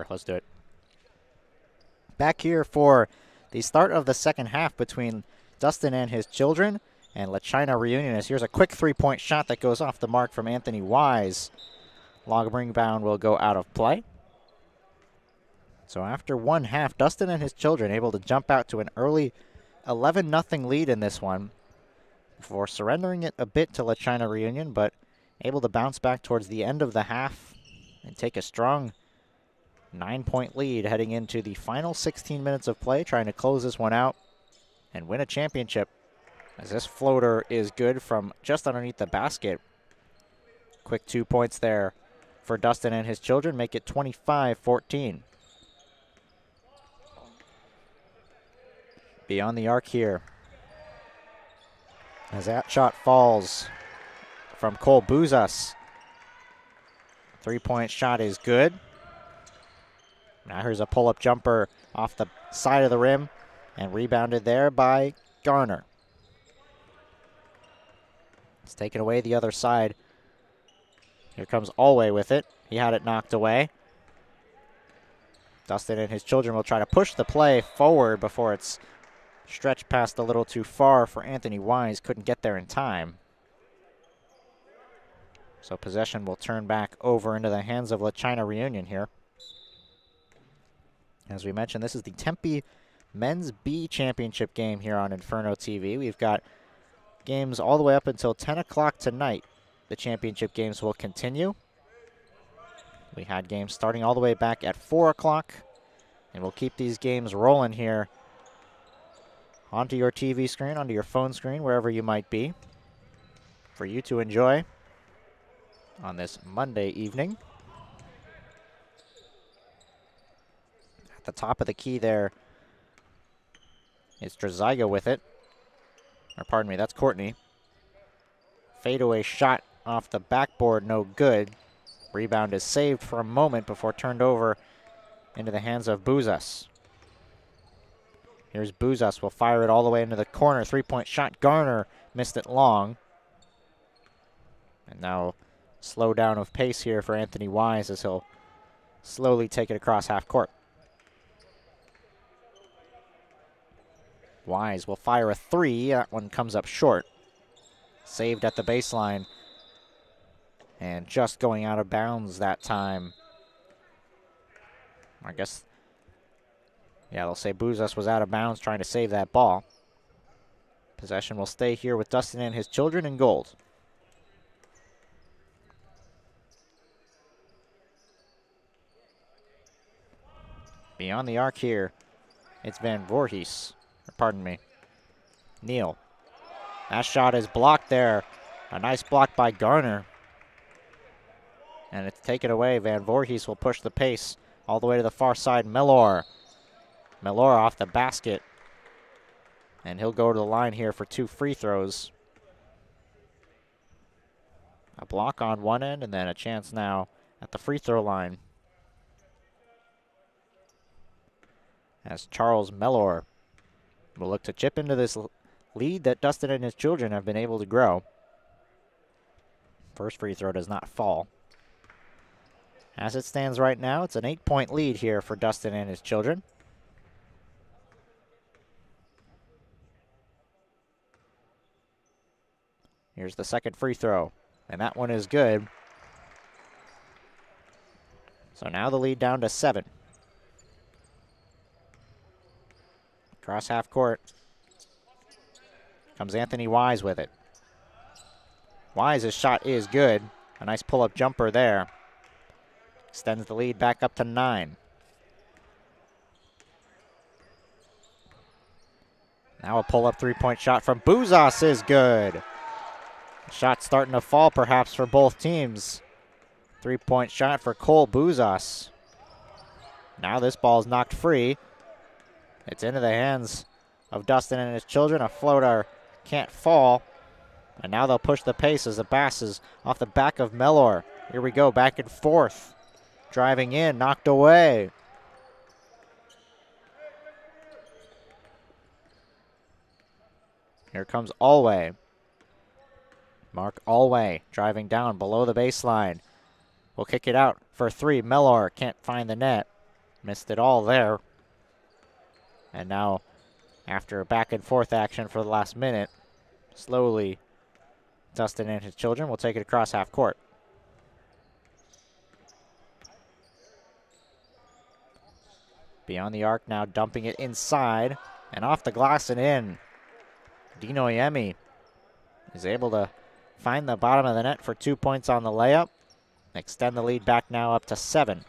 Let's do it. Back here for the start of the second half between Dustin and his children and La China Reunion. As here's a quick three-point shot that goes off the mark from Anthony Wise. Long rebound will go out of play. So after one half, Dustin and his children able to jump out to an early 11-0 lead in this one before surrendering it a bit to La China Reunion, but able to bounce back towards the end of the half and take a strong 9-point lead heading into the final 16 minutes of play, trying to close this one out and win a championship, as this floater is good from just underneath the basket. Quick 2 points there for Dustin and his children, make it 25-14. Beyond the arc here, as that shot falls from Cole Bouzas. 3-point shot is good. Now here's a pull-up jumper off the side of the rim and rebounded there by Garner. It's taken away the other side. Here comes Alway with it. He had it knocked away. Dustin and his children will try to push the play forward before it's stretched past a little too far for Anthony Wise. Couldn't get there in time. So possession will turn back over into the hands of La China Reunion here. As we mentioned, this is the Tempe Men's B Championship game here on Inferno TV. We've got games all the way up until 10 o'clock tonight. The championship games will continue. We had games starting all the way back at 4 o'clock, and we'll keep these games rolling here onto your TV screen, onto your phone screen, wherever you might be, for you to enjoy on this Monday evening. At the top of the key there is Draziga with it. Or pardon me, that's Courtney. Fadeaway shot off the backboard, no good. Rebound is saved for a moment before turned over into the hands of Buzas. Here's Buzas, will fire it all the way into the corner. Three-point shot, Garner missed it long. And now slow down of pace here for Anthony Wise as he'll slowly take it across half court. Wise will fire a three. That one comes up short. Saved at the baseline. And just going out of bounds that time. I guess, yeah, they'll say Buzas was out of bounds trying to save that ball. Possession will stay here with Dustin and his children in gold. Beyond the arc here, it's Van Voorhees. Pardon me, Neal. That shot is blocked there. A nice block by Garner. And it's taken away. Van Voorhees will push the pace all the way to the far side. Mellor off the basket. And he'll go to the line here for 2 free throws. A block on one end and then a chance now at the free throw line. As Charles Mellor will look to chip into this lead that Dustin and his children have been able to grow. First free throw does not fall. As it stands right now, it's an 8-point lead here for Dustin and his children. Here's the second free throw, and that one is good. So now the lead down to 7. Across half court comes Anthony Wise with it. Wise's shot is good. A nice pull-up jumper there. Extends the lead back up to 9. Now a pull-up three-point shot from Buzas is good. Shot starting to fall perhaps for both teams. Three-point shot for Cole Buzas. Now this ball is knocked free. It's into the hands of Dustin and his children. A floater can't fall. And now they'll push the pace as the pass is off the back of Mellor. Here we go, back and forth. Driving in, knocked away. Here comes Alway. Mark Alway driving down below the baseline. Will kick it out for 3. Mellor can't find the net. Missed it all there. And now, after a back and forth action for the last minute, slowly, Dustin and his children will take it across half court. Beyond the arc now, dumping it inside and off the glass and in. Dino Yemi is able to find the bottom of the net for 2 points on the layup. Extend the lead back now up to 7.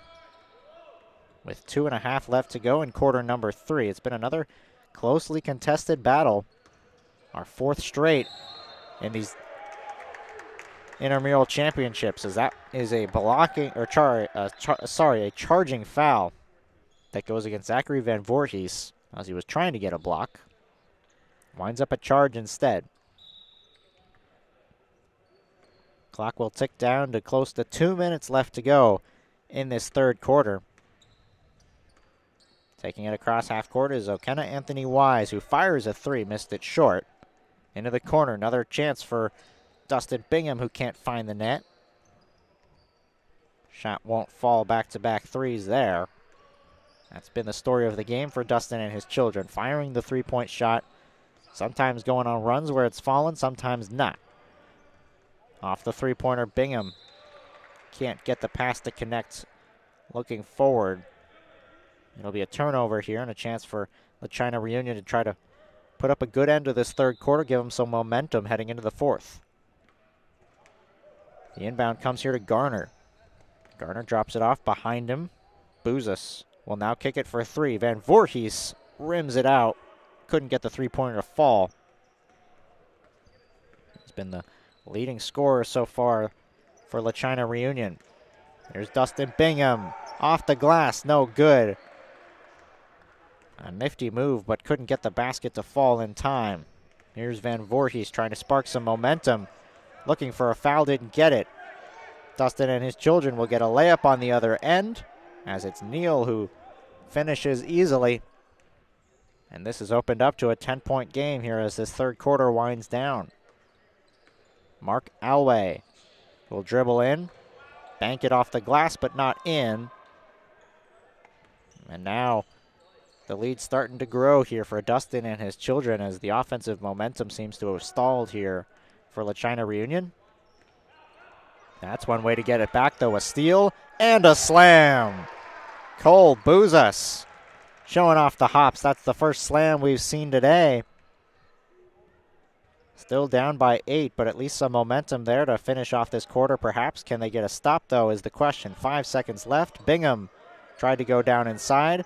With 2.5 left to go in quarter number 3. It's been another closely contested battle. Our 4th straight in these Intramural Championships, as that is a blocking, or a charging foul that goes against Zachary Van Voorhees as he was trying to get a block. Winds up a charge instead. Clock will tick down to close to 2 minutes left to go in this third quarter. Taking it across half court is O'Kenna Anthony Wise, who fires a 3, missed it short. Into the corner, another chance for Dustin Bingham, who can't find the net. Shot won't fall, back-to-back threes there. That's been the story of the game for Dustin and his children, firing the three-point shot, sometimes going on runs where it's fallen, sometimes not. Off the three-pointer, Bingham can't get the pass to connect. Looking forward, it'll be a turnover here and a chance for the China Reunion to try to put up a good end to this third quarter, give them some momentum heading into the fourth. The inbound comes here to Garner. Garner drops it off behind him. Buzas will now kick it for 3. Van Voorhees rims it out. couldn't get the three-pointer to fall. He's been the leading scorer so far for La China Reunion. Here's Dustin Bingham. Off the glass, no good. A nifty move, but couldn't get the basket to fall in time. Here's Van Voorhees trying to spark some momentum. Looking for a foul, didn't get it. Dustin and his children will get a layup on the other end, as it's Neal who finishes easily. And this has opened up to a 10-point game here as this third quarter winds down. Mark Alway will dribble in, bank it off the glass, but not in. And now the lead's starting to grow here for Dustin and his children as the offensive momentum seems to have stalled here for La China Reunion. That's one way to get it back, though. A steal and a slam. Cole Bouzas showing off the hops. That's the first slam we've seen today. Still down by 8, but at least some momentum there to finish off this quarter, perhaps. Can they get a stop, though, is the question. 5 seconds left. Bingham tried to go down inside.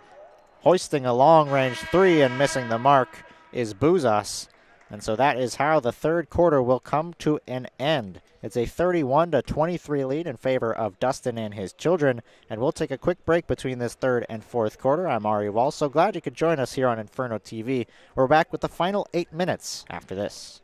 Hoisting a long-range three and missing the mark is Bouzas. And so that is how the third quarter will come to an end. It's a 31-23 lead in favor of Dustin and his children. And we'll take a quick break between this third and fourth quarter. I'm Ari Wall. So glad you could join us here on Inferno TV. We're back with the final 8 minutes after this.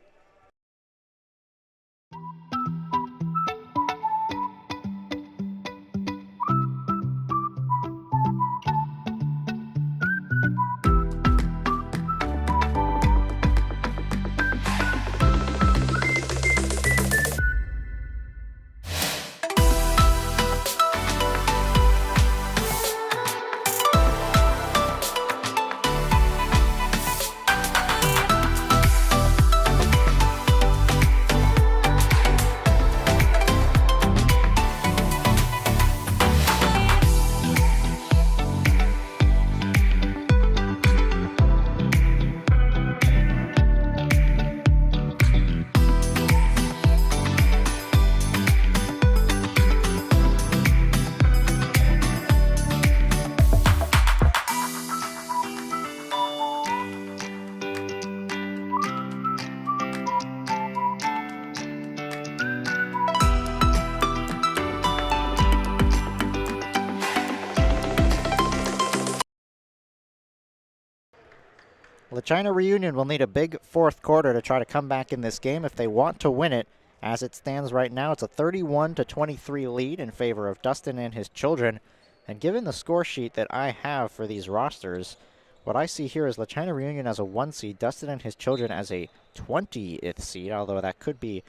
La China Reunion will need a big fourth quarter to try to come back in this game if they want to win it. As it stands right now, it's a 31-23 lead in favor of Dustin and his children. And given the score sheet that I have for these rosters, what I see here is La China Reunion as a 1 seed, Dustin and his children as a 20th seed, although that could be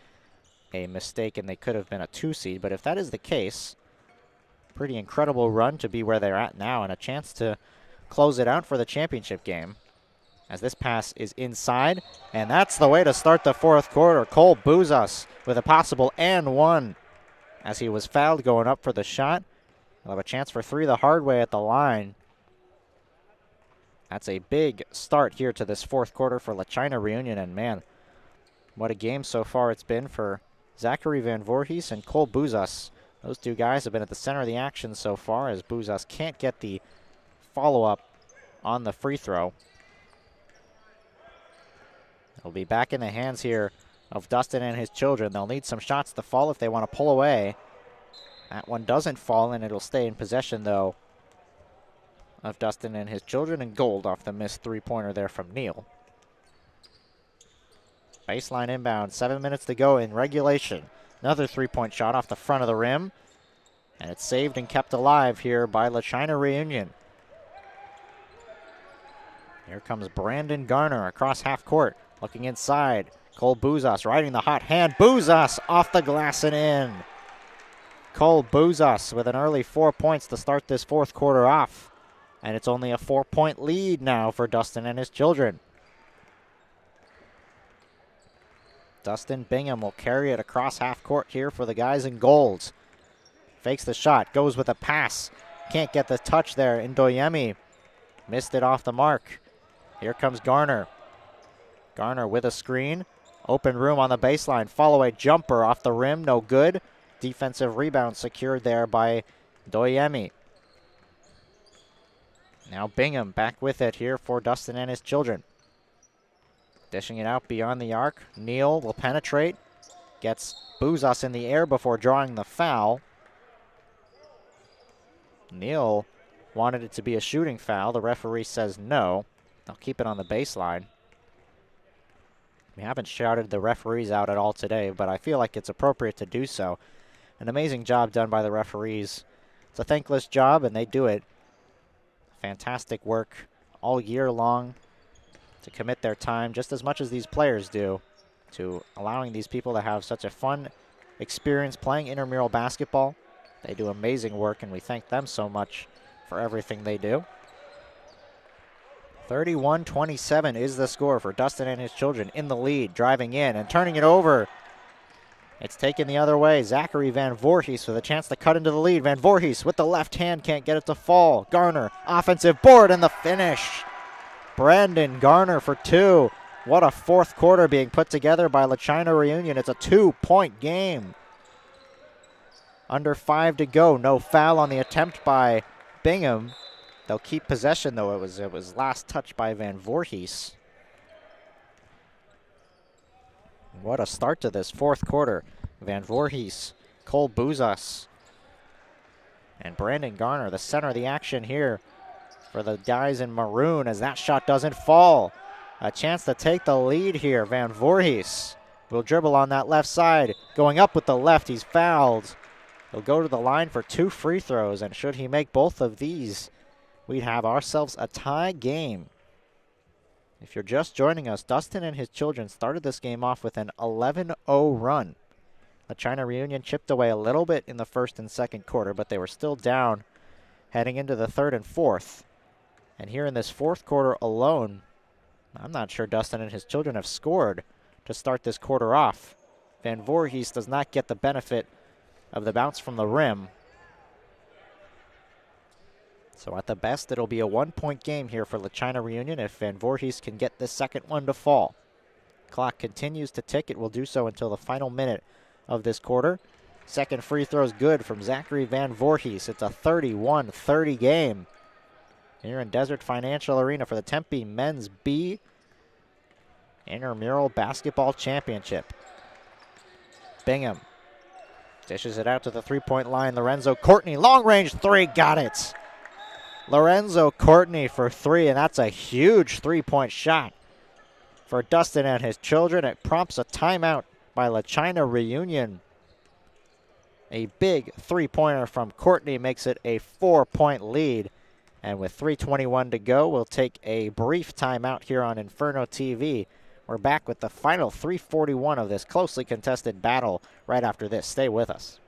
a mistake and they could have been a 2 seed. But if that is the case, pretty incredible run to be where they're at now and a chance to close it out for the championship game. As this pass is inside, and that's the way to start the fourth quarter. Cole Bouzas with a possible and one as he was fouled going up for the shot. He'll have a chance for three the hard way at the line. That's a big start here to this fourth quarter for La China Reunion, and man, what a game so far it's been for Zachary Van Voorhees and Cole Bouzas. Those two guys have been at the center of the action so far as Bouzas can't get the follow-up on the free throw. It'll be back in the hands here of Dustin and his children. They'll need some shots to fall if they want to pull away. That one doesn't fall, and it'll stay in possession, though, of Dustin and his children, and gold off the missed three-pointer there from Neal. Baseline inbound, 7 minutes to go in regulation. Another three-point shot off the front of the rim, and it's saved and kept alive here by La China Reunion. Here comes Brandon Garner across half court. Looking inside, Cole Bouzas riding the hot hand. Bouzas off the glass and in. Cole Bouzas with an early 4 points to start this fourth quarter off. And it's only a 4-point lead now for Dustin and his children. Dustin Bingham will carry it across half court here for the guys in golds. Fakes the shot, goes with a pass. Can't get the touch there. Ndoyemi missed it off the mark. Here comes Garner. Garner with a screen. Open room on the baseline. Follow-away jumper off the rim. No good. Defensive rebound secured there by Ndoyemi. Now Bingham back with it here for Dustin and his children. Dishing it out beyond the arc. Neal will penetrate. Gets Bouzas in the air before drawing the foul. Neal wanted it to be a shooting foul. The referee says no. They'll keep it on the baseline. We haven't shouted the referees out at all today, but I feel like it's appropriate to do so. An amazing job done by the referees. It's a thankless job, and they do it. Fantastic work all year long to commit their time just as much as these players do to allowing these people to have such a fun experience playing intramural basketball. They do amazing work, and we thank them so much for everything they do. 31-27 is the score for Dustin and his children in the lead, driving in and turning it over. It's taken the other way. Zachary Van Voorhees with a chance to cut into the lead. Van Voorhees with the left hand, can't get it to fall. Garner, offensive board, and the finish. Brandon Garner for two. What a fourth quarter being put together by La China Reunion. It's a 2-point game. Under 5 to go. No foul on the attempt by Bingham. They'll keep possession, though. It was last touch by Van Voorhees. What a start to this fourth quarter. Van Voorhees, Cole Bouzas, and Brandon Garner, the center of the action here for the guys in maroon, as that shot doesn't fall. A chance to take the lead here. Van Voorhees will dribble on that left side. Going up with the left, he's fouled. He'll go to the line for 2 free throws, and should he make both of these, we'd have ourselves a tie game. If you're just joining us, Dustin and his children started this game off with an 11-0 run. La China Reunion chipped away a little bit in the first and second quarter, but they were still down heading into the third and fourth. And here in this fourth quarter alone, I'm not sure Dustin and his children have scored to start this quarter off. Van Voorhees does not get the benefit of the bounce from the rim. So at the best, it'll be a 1-point game here for La China Reunion if Van Voorhees can get this second one to fall. Clock continues to tick. It will do so until the final minute of this quarter. Second free throw is good from Zachary Van Voorhees. It's a 31-30 game here in Desert Financial Arena for the Tempe Men's B Intramural Basketball Championship. Bingham dishes it out to the three-point line. Lorenzo Courtney, long-range three, got it. Lorenzo Courtney for three, and that's a huge three-point shot for Dustin and his children. It prompts a timeout by La China Reunion. A big three-pointer from Courtney makes it a 4-point lead. And with 3:21 to go, we'll take a brief timeout here on Inferno TV. We're back with the final 3:41 of this closely contested battle right after this. Stay with us.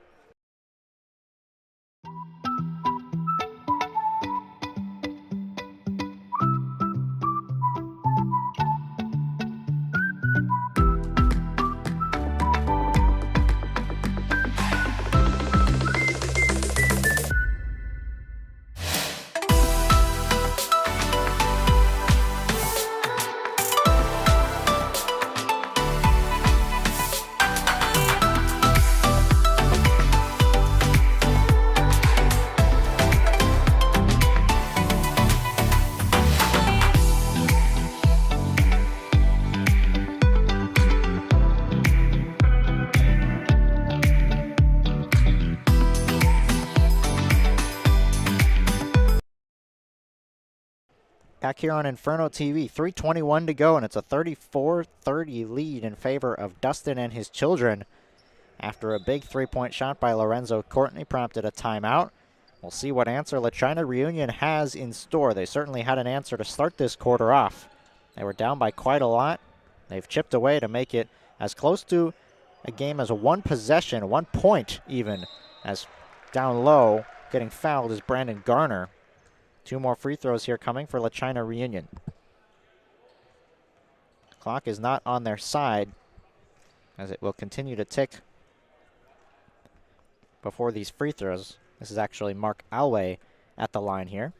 Back here on Inferno TV, 3:21 to go, and it's a 34-30 lead in favor of Dustin and his children. After a big three-point shot by Lorenzo Courtney prompted a timeout. We'll see what answer La China Reunion has in store. They certainly had an answer to start this quarter off. They were down by quite a lot. They've chipped away to make it as close to a game as a one possession, 1 point even, as down low, getting fouled is Brandon Garner. 2 more free throws here coming for La China Reunion. Clock is not on their side, as it will continue to tick before these free throws. This is actually Mark Alway at the line here.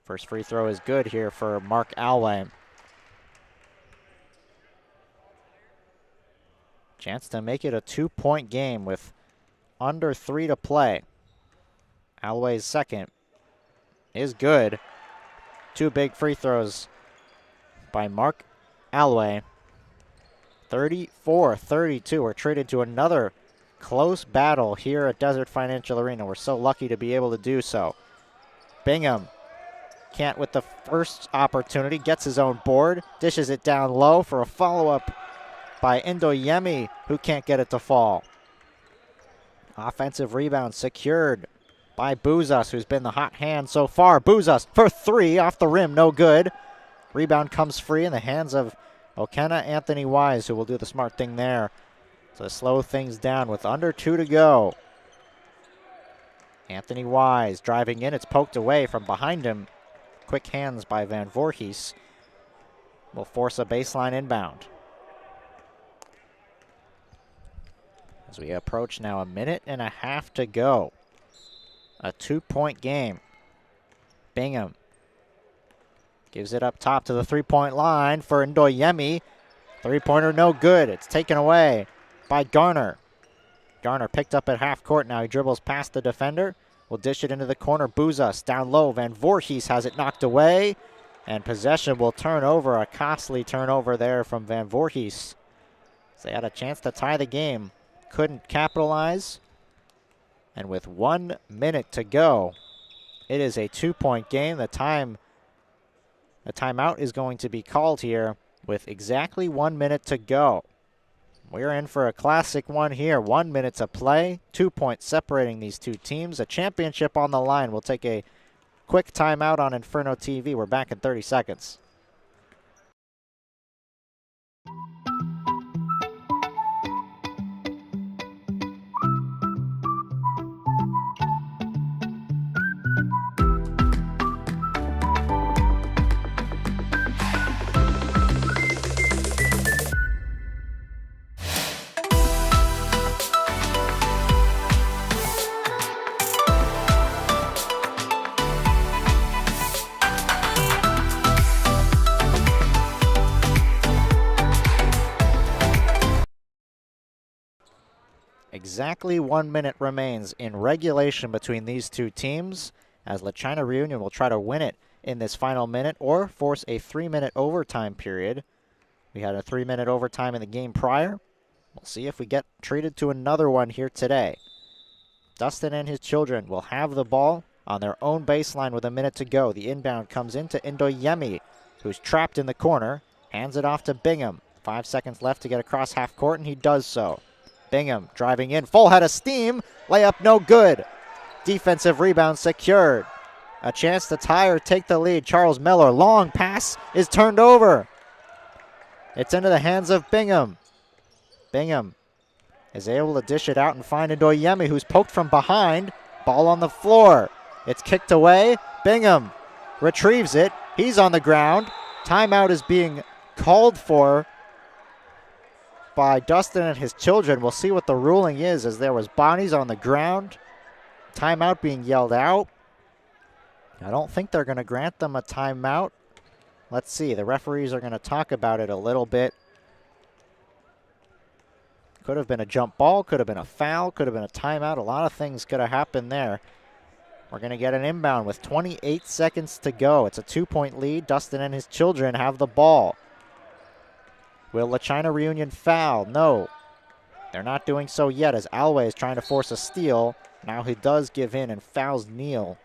First free throw is good here for Mark Alway. Chance to make it a 2-point game with under 3 to play. Alway's second is good. Two big free throws by Mark Alway. 34-32. We're treated to another close battle here at Desert Financial Arena. We're so lucky to be able to do so. Bingham can't with the first opportunity, gets his own board, dishes it down low for a follow-up by Indoyemi, who can't get it to fall. Offensive rebound secured by Buzas, who's been the hot hand so far. Buzas for three, off the rim, no good. Rebound comes free in the hands of Okena Anthony Wise, who will do the smart thing there to slow things down with under 2 to go. Anthony Wise driving in. It's poked away from behind him. Quick hands by Van Voorhees will force a baseline inbound. As we approach now 1.5 minutes to go. A 2-point game. Bingham gives it up top to the three-point line for Ndoyemi. Three-pointer no good. It's taken away by Garner. Garner picked up at half court. Now he dribbles past the defender. Will dish it into the corner. Buzas down low. Van Voorhees has it knocked away. And possession will turn over. A costly turnover there from Van Voorhees. So they had a chance to tie the game. Couldn't capitalize. And with 1 minute to go, it is a 2-point game. The timeout is going to be called here with exactly 1 minute to go. We're in for a classic one here. 1 minute to play. 2 points separating these two teams. A championship on the line. We'll take a quick timeout on Inferno TV. We're back in 30 seconds. Exactly 1 minute remains in regulation between these two teams, as La China Reunion will try to win it in this final minute or force a 3-minute overtime period. We had a 3-minute overtime in the game prior. We'll see if we get treated to another one here today. Dustin and his children will have the ball on their own baseline with 1 minute to go. The inbound comes into Indoyemi, who's trapped in the corner, hands it off to Bingham. 5 seconds left to get across half court, and he does so. Bingham driving in, full head of steam, layup no good. Defensive rebound secured. A chance to tie or take the lead. Charles Miller, long pass is turned over. It's into the hands of Bingham. Bingham is able to dish it out and find Ndoyemi, who's poked from behind. Ball on the floor. It's kicked away. Bingham retrieves it. He's on the ground. Timeout is being called for by Dustin and his children. We'll see what the ruling is, as there was bodies on the ground. Timeout being yelled out. I don't think they're going to grant them a timeout. Let's see. The referees are going to talk about it a little bit. Could have been a jump ball, could have been a foul, could have been a timeout. A lot of things could have happened there. We're going to get an inbound with 28 seconds to go. It's a 2-point lead. Dustin and his children have the ball. Will La China Reunion foul? No. They're not doing so yet, as Alway is trying to force a steal. Now he does give in and fouls Neal.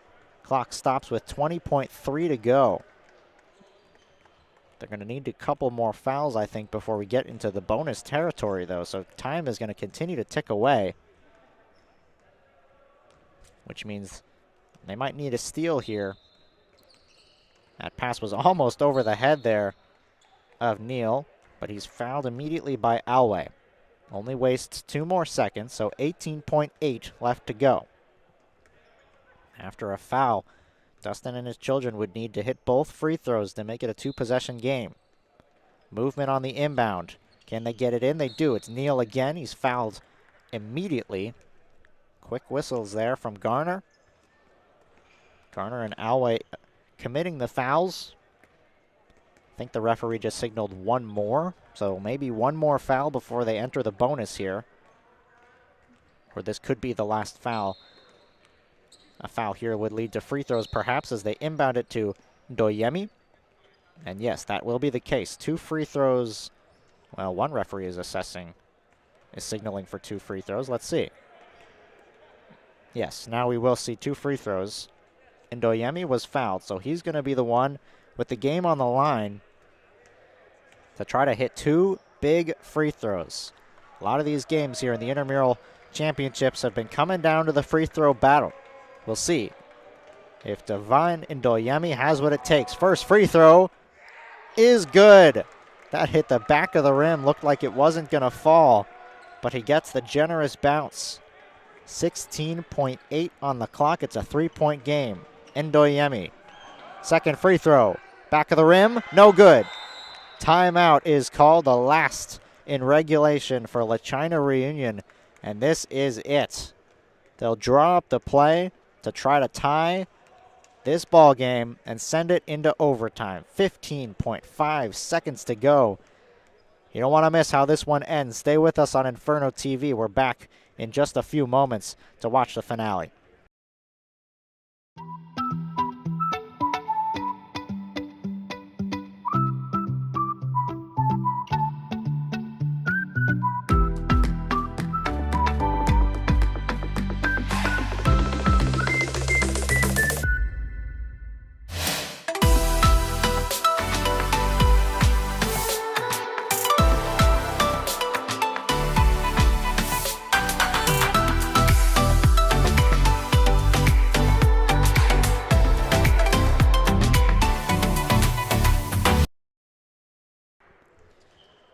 Clock stops with 20.3 to go. They're going to need a couple more fouls, I think, before we get into the bonus territory, though. So time is going to continue to tick away, which means they might need a steal here. That pass was almost over the head there of Neal, but he's fouled immediately by Alway. Only wastes 2 more seconds, so 18.8 left to go. After a foul, Dustin and his children would need to hit both free throws to make it a 2-possession game. Movement on the inbound. Can they get it in? They do. It's Neal again. He's fouled immediately. Quick whistles there from Garner. Garner and Alway committing the fouls. I think the referee just signaled one more, so maybe one more foul before they enter the bonus here. Or this could be the last foul. A foul here would lead to free throws perhaps, as they inbound it to Ndoyemi. And yes, that will be the case. 2 free throws. Well, one referee is signaling for 2 free throws. Let's see. Yes, now we will see 2 free throws. Ndoyemi was fouled, so he's going to be the one with the game on the line to try to hit 2 big free throws. A lot of these games here in the Intramural Championships have been coming down to the free throw battle. We'll see if Divine Ndoyemi has what it takes. First free throw is good. That hit the back of the rim. Looked like it wasn't going to fall, but he gets the generous bounce. 16.8 on the clock. It's a 3-point game. Ndoyemi. Second free throw. Back of the rim. No good. Timeout is called, the last in regulation for La China Reunion, and this is it. They'll draw up the play to try to tie this ball game and send it into overtime. 15.5 seconds to go. You don't want to miss how this one ends. Stay with us on Inferno TV. We're back in just a few moments to watch the finale.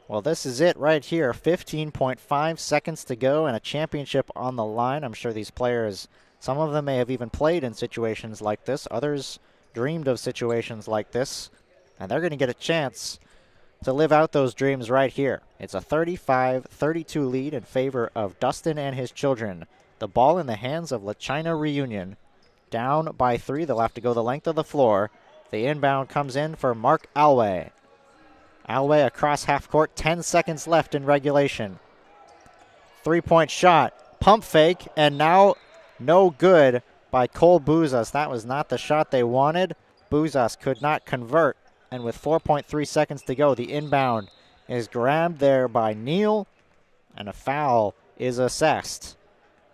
Well, this is it right here. 15.5 seconds to go and a championship on the line. I'm sure these players, some of them may have even played in situations like this. Others dreamed of situations like this. And they're going to get a chance to live out those dreams right here. It's a 35-32 lead in favor of Dustin and his children. The ball in the hands of La China Reunion. Down by 3. They'll have to go the length of the floor. The inbound comes in for Mark Alway. Alway across half court, 10 seconds left in regulation. 3-point shot, pump fake, and now no good by Cole Bouzas. That was not the shot they wanted. Bouzas could not convert, and with 4.3 seconds to go, the inbound is grabbed there by Neal, and a foul is assessed.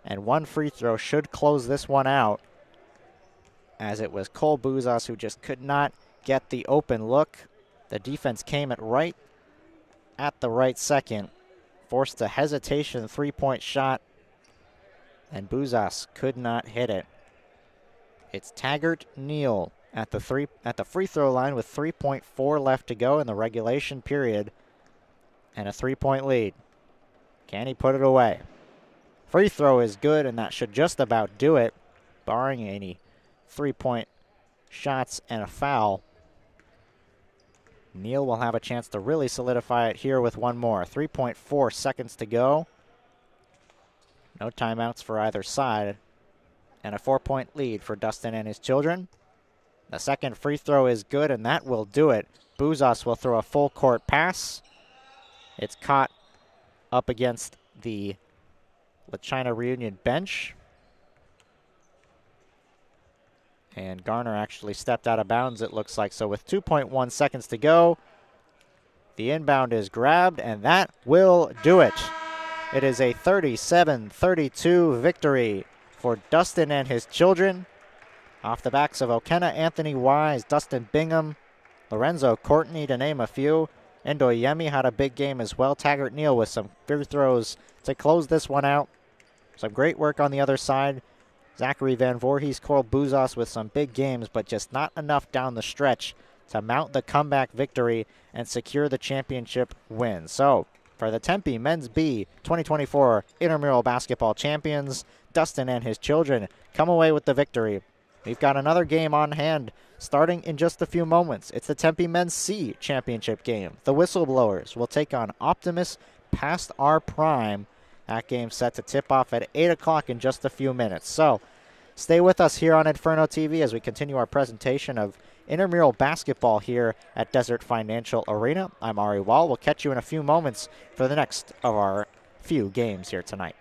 And one free throw should close this one out, as it was Cole Bouzas who just could not get the open look. The defense came at the right second, forced a hesitation 3-point shot, and Bouzas could not hit it. It's Taggart Neal at the free throw line with 3.4 left to go in the regulation period, and a 3-point lead. Can he put it away? Free throw is good, and that should just about do it, barring any 3-point shots and a foul. Neal will have a chance to really solidify it here with one more. 3.4 seconds to go. No timeouts for either side. And a 4-point lead for Dustin and his children. The second free throw is good, and that will do it. Bouzas will throw a full court pass. It's caught up against the La China Reunion bench. And Garner actually stepped out of bounds, it looks like. So with 2.1 seconds to go, the inbound is grabbed, and that will do it. It is a 37-32 victory for Dustin and his children. Off the backs of Okena, Anthony Wise, Dustin Bingham, Lorenzo Courtney, to name a few. Ndoyemi had a big game as well. Taggart Neal with some free throws to close this one out. Some great work on the other side. Zachary Van Voorhees, Cole Bouzas with some big games, but just not enough down the stretch to mount the comeback victory and secure the championship win. So, for the Tempe Men's B 2024 Intramural Basketball Champions, Dustin and his children come away with the victory. We've got another game on hand starting in just a few moments. It's the Tempe Men's C Championship game. The Whistleblowers will take on Optimus past our prime. That game set to tip off at 8 o'clock in just a few minutes. So stay with us here on Inferno TV as we continue our presentation of intramural basketball here at Desert Financial Arena. I'm Ari Wall. We'll catch you in a few moments for the next of our few games here tonight.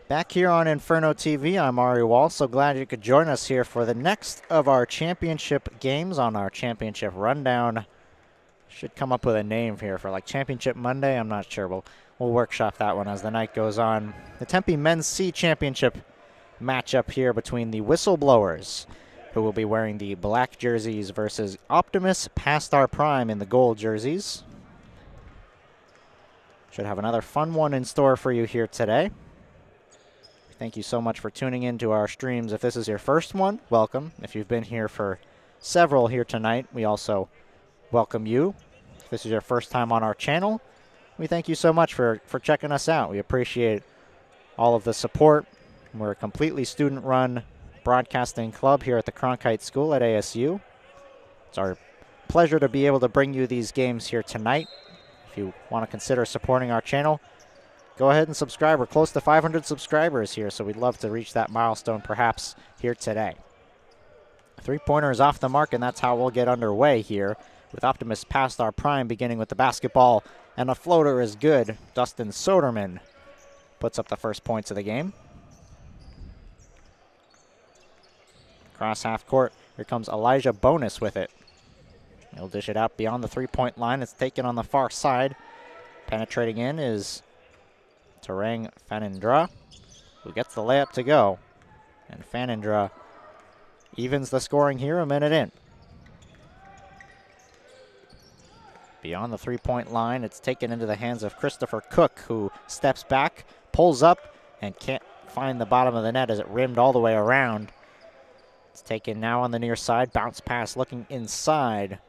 Back here on Inferno TV, I'm Ari Wall. So glad you could join us here for the next of our championship games on our championship rundown. Should come up with a name here for like Championship Monday. I'm not sure. We'll workshop that one as the night goes on. The Tempe Men's C Championship matchup here between the Whistleblowers, who will be wearing the black jerseys, versus Optimus Past Our Prime in the gold jerseys. Should have another fun one in store for you here today. Thank you so much for tuning in to our streams. If this is your first one, welcome. If you've been here for several here tonight, we also welcome you. If this is your first time on our channel, we thank you so much for checking us out. We appreciate all of the support. We're a completely student-run broadcasting club here at the Cronkite School at ASU. It's our pleasure to be able to bring you these games here tonight. If you want to consider supporting our channel, go ahead and subscribe. We're close to 500 subscribers here, so we'd love to reach that milestone perhaps here today. Three-pointer is off the mark, and that's how we'll get underway here, with Optimus Past Our Prime beginning with the basketball, and a floater is good. Dustin Soderman puts up the first points of the game. Cross half court, here comes Elijah Bonus with it. He'll dish it out beyond the three-point line. It's taken on the far side. Penetrating in is Terang Fanindra, who gets the layup to go. And Fanindra evens the scoring here a minute in. Beyond the three-point line, it's taken into the hands of Christopher Cook, who steps back, pulls up, and can't find the bottom of the net as it rimmed all the way around. It's taken now on the near side. Bounce pass looking inside.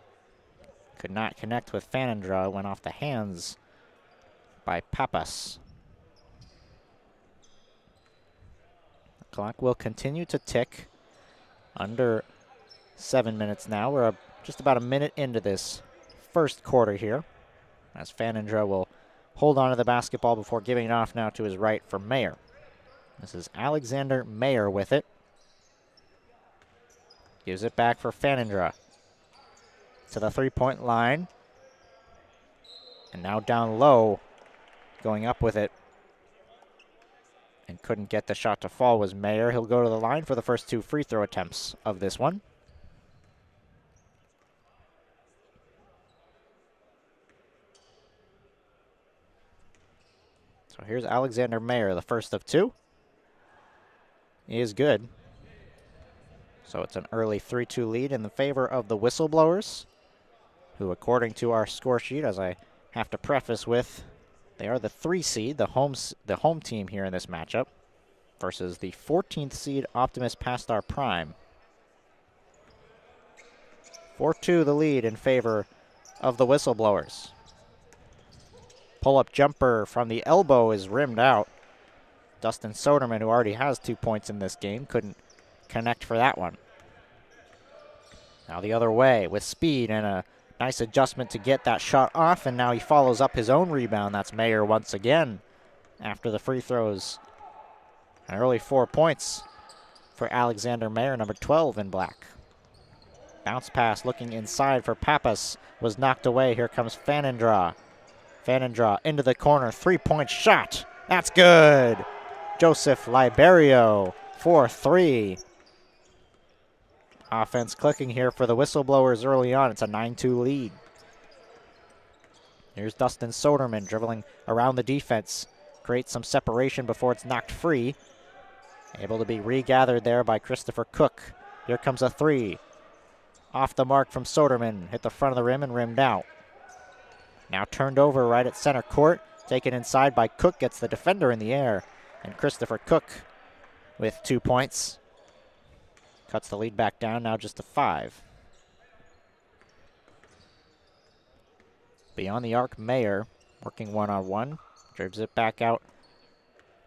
Could not connect with Fanindra. Went off the hands by Papas. The clock will continue to tick. Under 7 minutes now. We're just about a minute into this first quarter here, as Fanindra will hold on to the basketball before giving it off now to his right for Mayer. This is Alexander Mayer with it. Gives it back for Fanindra. To the three-point line. And now down low. Going up with it. And couldn't get the shot to fall was Mayer. He'll go to the line for the first two free throw attempts of this one. So here's Alexander Mayer, the first of two. He is good. So it's an early 3-2 lead in the favor of the Whistleblowers, who, according to our score sheet, as I have to preface with, they are the 3 seed, the home team here in this matchup, versus the 14th seed Optimus Past Our Prime. 4-2 the lead in favor of the Whistleblowers. Pull-up jumper from the elbow is rimmed out. Dustin Soderman, who already has 2 points in this game, couldn't connect for that one. Now the other way with speed and a nice adjustment to get that shot off, and now he follows up his own rebound. That's Mayer once again after the free throws. An early 4 points for Alexander Mayer, number 12 in black. Bounce pass looking inside for Papas was knocked away. Here comes Fanindra. Fanindra into the corner, 3-point shot. That's good. Joseph Liberio, 4-3. Offense clicking here for the Whistleblowers early on. It's a 9-2 lead. Here's Dustin Soderman dribbling around the defense. Creates some separation before it's knocked free. Able to be regathered there by Christopher Cook. Here comes a three. Off the mark from Soderman. Hit the front of the rim and rimmed out. Now turned over right at center court. Taken inside by Cook. Gets the defender in the air. And Christopher Cook with 2 points. Cuts the lead back down, now just to 5. Beyond the arc, Mayer working one-on-one. Dribbles it back out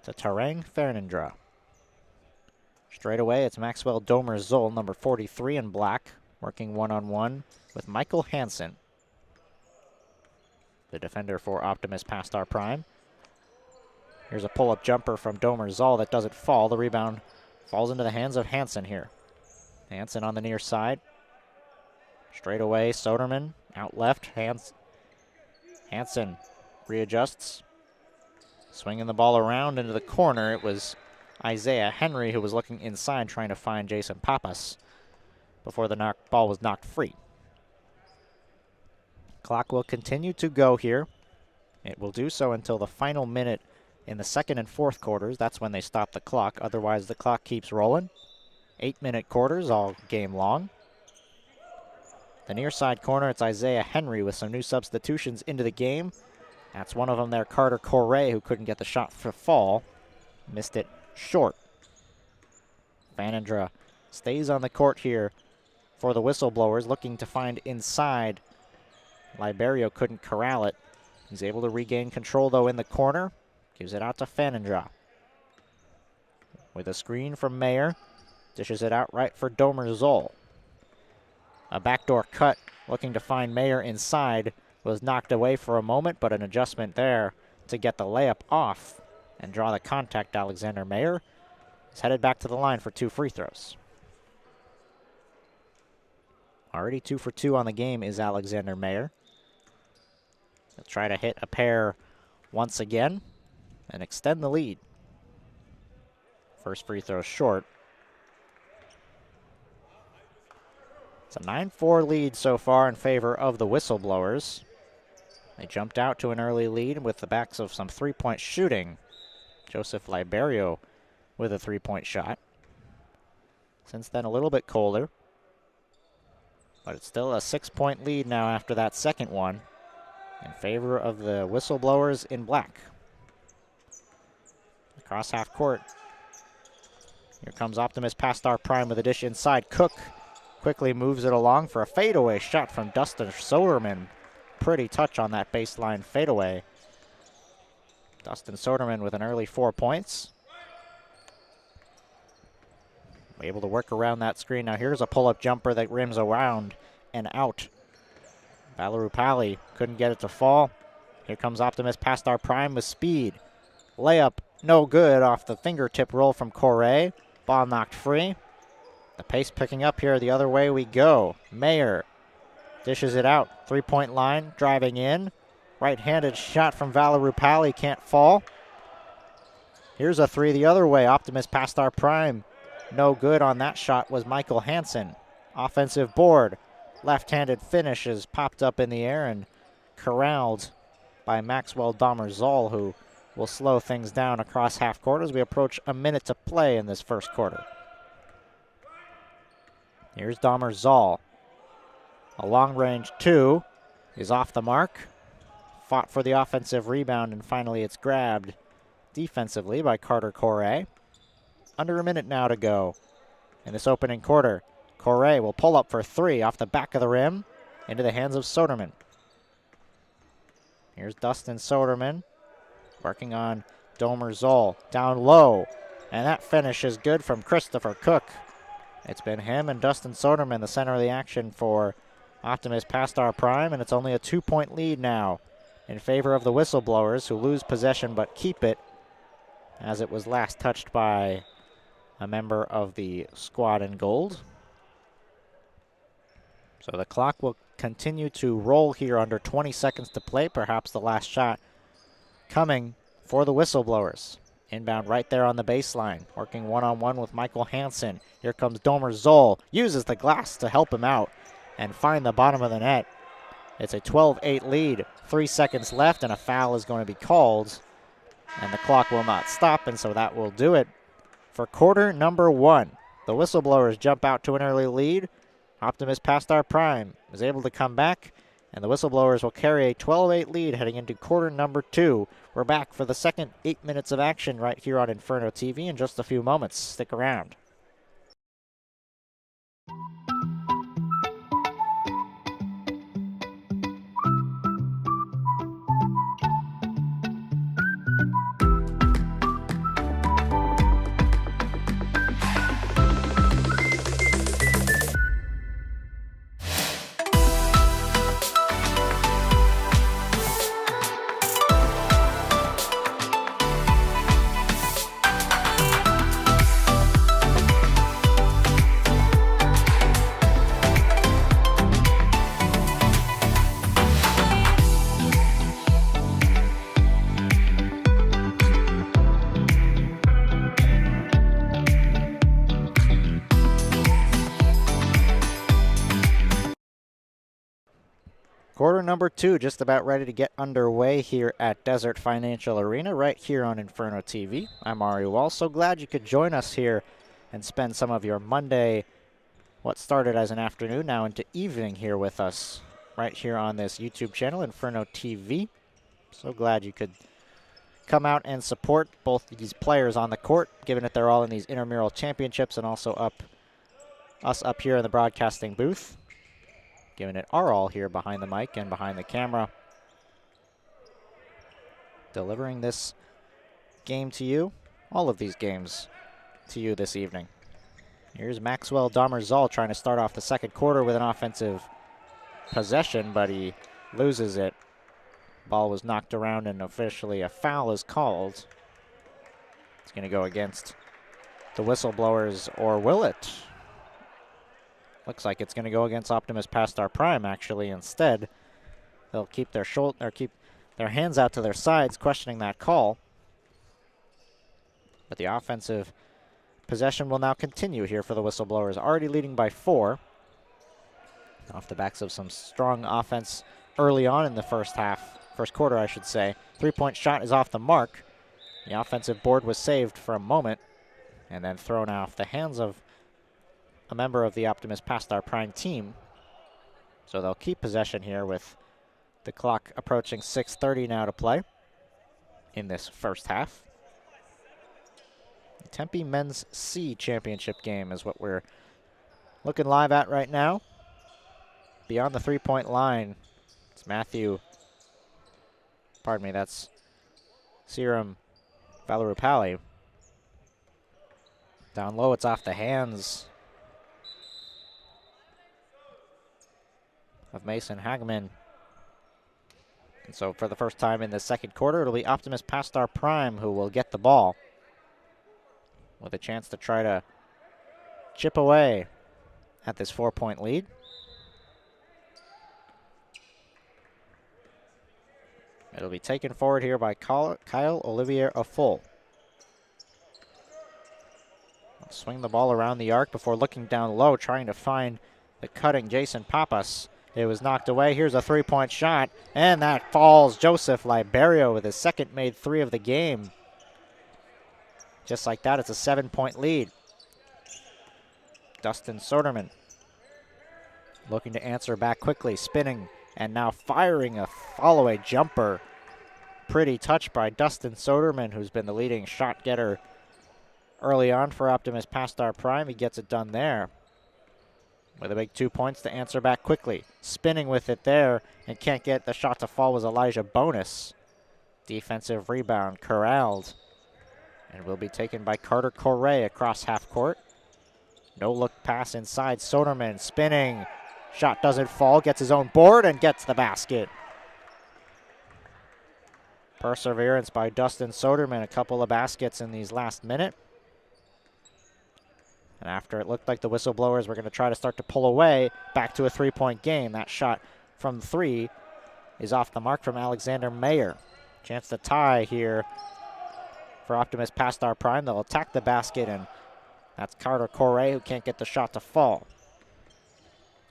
to Terang Fanindra. Straight away, it's Maxwell Domer-Zoll, number 43 in black, working one-on-one with Michael Hansen, the defender for Optimus Past Our Prime. Here's a pull-up jumper from Domer-Zoll that doesn't fall. The rebound falls into the hands of Hansen here. Hansen on the near side. Straight away, Soderman out left. Hansen readjusts. Swinging the ball around into the corner, it was Isaiah Henry who was looking inside trying to find Jason Pappas before the ball was knocked free. Clock will continue to go here. It will do so until the final minute in the second and fourth quarters. That's when they stop the clock. Otherwise, the clock keeps rolling. 8-minute quarters all game long. The near side corner, it's Isaiah Henry with some new substitutions into the game. That's one of them there, Carter Correa, who couldn't get the shot for fall. Missed it short. Vanandra stays on the court here for the Whistleblowers, looking to find inside. Liberio couldn't corral it. He's able to regain control, though, in the corner. Gives it out to Vanandra. With a screen from Mayer. Dishes it out right for Domer Zoll. A backdoor cut, looking to find Mayer inside. Was knocked away for a moment, but an adjustment there to get the layup off and draw the contact. Alexander Mayer is headed back to the line for 2 free throws. Already 2 for 2 on the game is Alexander Mayer. He'll try to hit a pair once again and extend the lead. First free throw short. It's a 9-4 lead so far in favor of the Whistleblowers. They jumped out to an early lead with the backs of some three-point shooting. Joseph Liberio with a three-point shot. Since then, a little bit colder. But it's still a 6-point lead now after that second one in favor of the Whistleblowers in black. Across half court. Here comes Optimus past our prime with a dish inside. Cook quickly moves it along for a fadeaway shot from Dustin Soderman. Pretty touch on that baseline fadeaway. Dustin Soderman with an early 4 points. Able to work around that screen. Now here's a pull-up jumper that rims around and out. Valerupali couldn't get it to fall. Here comes Optimus past our prime with speed. Layup no good off the fingertip roll from Correa. Ball knocked free. The pace picking up here. The other way we go. Mayer dishes it out. 3-point line, driving in. Right-handed shot from Valerupali, can't fall. Here's a three the other way. Optimus past our prime. No good on that shot was Michael Hansen. Offensive board. Left-handed finish is popped up in the air and corralled by Maxwell Domer-Zoll, who will slow things down across half court as we approach a minute to play in this first quarter. Here's Domer-Zoll. A long-range 2 is off the mark. Fought for the offensive rebound, and finally it's grabbed defensively by Carter Correa. Under a minute now to go in this opening quarter. Correa will pull up for 3 off the back of the rim into the hands of Soderman. Here's Dustin Soderman working on Domer-Zoll down low, and that finish is good from Christopher Cook. It's been him and Dustin Soderman the center of the action for Optimus past our prime, and it's only a 2-point lead now in favor of the Whistleblowers, who lose possession but keep it, as it was last touched by a member of the squad in gold. So the clock will continue to roll here under 20 seconds to play, perhaps the last shot coming for the Whistleblowers. Inbound right there on the baseline, working one-on-one with Michael Hansen. Here comes Domer-Zoll, uses the glass to help him out and find the bottom of the net. It's a 12-8 lead, 3 seconds left, and a foul is going to be called. And the clock will not stop, and so that will do it for quarter number 1. The Whistleblowers jump out to an early lead. Optimus past our prime is able to come back, and the Whistleblowers will carry a 12-8 lead heading into quarter number 2. We're back for the second 8 minutes of action right here on Inferno TV in just a few moments. Stick around. Quarter number 2 just about ready to get underway here at Desert Financial Arena right here on Inferno TV. I'm Ari Wall. So glad you could join us here and spend some of your Monday, what started as an afternoon, now into evening here with us right here on this YouTube channel, Inferno TV. So glad you could come out and support both these players on the court, given that they're all in these intramural championships, and also us up here in the broadcasting booth, giving it our all here behind the mic and behind the camera, delivering this game to you, all of these games to you this evening. Here's Maxwell Dahmerzal trying to start off the second quarter with an offensive possession, but he loses it. Ball was knocked around and officially a foul is called. It's going to go against the Whistleblowers, or will it? Looks like it's going to go against Optimus past our prime, actually. Instead, they'll keep their keep their hands out to their sides, questioning that call. But the offensive possession will now continue here for the Whistleblowers, already leading by 4. Off the backs of some strong offense early on in the first quarter, I should say. 3-point shot is off the mark. The offensive board was saved for a moment and then thrown off the hands of a member of the Optimus past our prime team. So they'll keep possession here with the clock approaching 6:30 now to play in this first half. The Tempe Men's C Championship game is what we're looking live at right now. Beyond the 3-point line, it's that's Serum Valarupali. Down low, it's off the hands of Mason Hagman. And so for the first time in the second quarter, it'll be Optimus past our prime who will get the ball with a chance to try to chip away at this 4-point lead. It'll be taken forward here by Kyle Olivier Afol. Swing the ball around the arc before looking down low, trying to find the cutting Jason Papas. It was knocked away. Here's a 3-point shot, and that falls. Joseph Liberio with his second made 3 of the game. Just like that, it's a 7-point lead. Dustin Soderman looking to answer back quickly, spinning, and now firing a follow-away jumper. Pretty touch by Dustin Soderman, who's been the leading shot getter early on for Optimus past our prime. He gets it done there with a big 2 points to answer back quickly. Spinning with it there and can't get the shot to fall was Elijah Bonus. Defensive rebound corralled and will be taken by Carter Correa across half court. No look pass inside. Soderman spinning. Shot doesn't fall, gets his own board and gets the basket. Perseverance by Dustin Soderman, a couple of baskets in these last minute. And after it looked like the Whistleblowers were going to try to start to pull away, back to a 3-point game. That shot from 3 is off the mark from Alexander Mayer. Chance to tie here for Optimus past our prime. They'll attack the basket, and that's Carter Correa who can't get the shot to fall.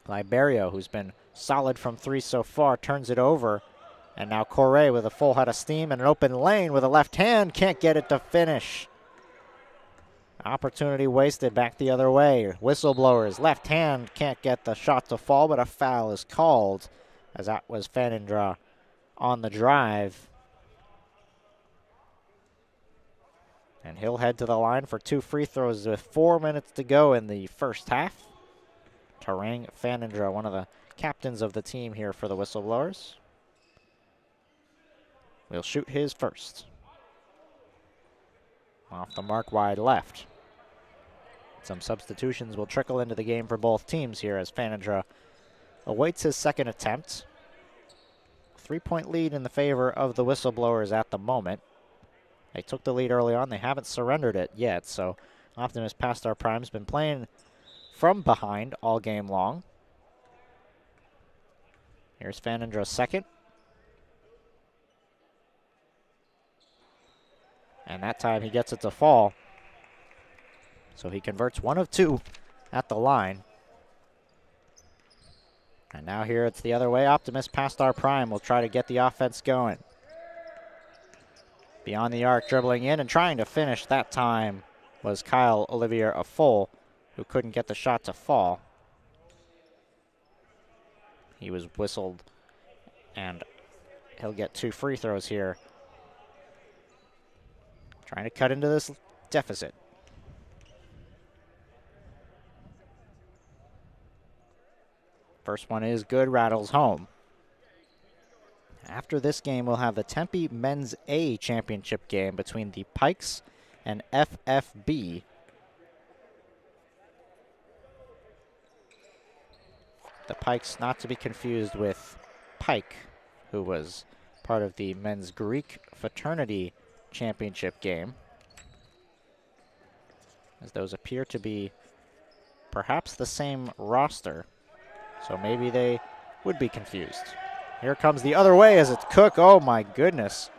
Liberio, who's been solid from 3 so far, turns it over. And now Correa with a full head of steam and an open lane with a left hand. Can't get it to finish. Opportunity wasted back the other way. Whistleblowers, left hand, can't get the shot to fall, but a foul is called, as that was Fanindra on the drive. And he'll head to the line for 2 free throws with 4 minutes to go in the first half. Tarang Fanindra, one of the captains of the team here for the Whistleblowers, will shoot his first. Off the mark, wide left. Some substitutions will trickle into the game for both teams here as Fanindra awaits his second attempt. 3-point lead in the favor of the Whistleblowers at the moment. They took the lead early on. They haven't surrendered it yet, so Optimus past our prime's been playing from behind all game long. Here's Fanindra's second. And that time he gets it to fall. So he converts 1 of 2 at the line. And now here it's the other way. Optimus past our prime will try to get the offense going. Beyond the arc, dribbling in and trying to finish that time was Kyle Olivier Afol, who couldn't get the shot to fall. He was whistled, and he'll get 2 free throws here. Trying to cut into this deficit. First one is good, rattles home. After this game, we'll have the Tempe Men's A Championship game between the Pikes and FFB. The Pikes, not to be confused with Pike, who was part of the Men's Greek Fraternity Championship game, as those appear to be perhaps the same roster, so maybe they would be confused. Here comes the other way as it's Cook. Oh my goodness.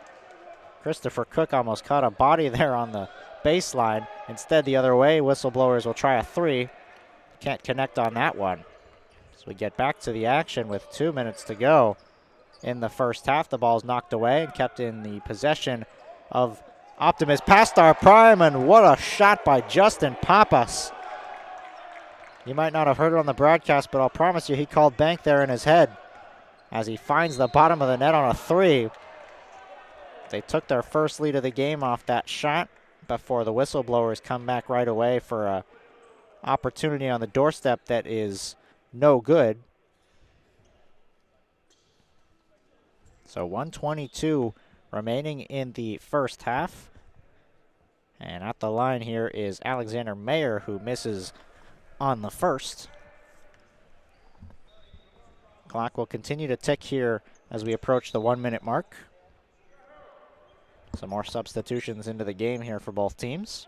Christopher Cook almost caught a body there on the baseline. Instead, the other way, Whistleblowers will try a 3. Can't connect on that one. So we get back to the action with 2 minutes to go in the first half. The ball's knocked away and kept in the possession of Optimus past our prime, and what a shot by Justin Pappas. You might not have heard it on the broadcast, but I'll promise you he called bank there in his head as he finds the bottom of the net on a 3. They took their first lead of the game off that shot before the Whistleblowers come back right away for a opportunity on the doorstep that is no good. So 1:22 remaining in the first half. And at the line here is Alexander Mayer, who misses on the first. Clock will continue to tick here as we approach the 1 minute mark. Some more substitutions into the game here for both teams,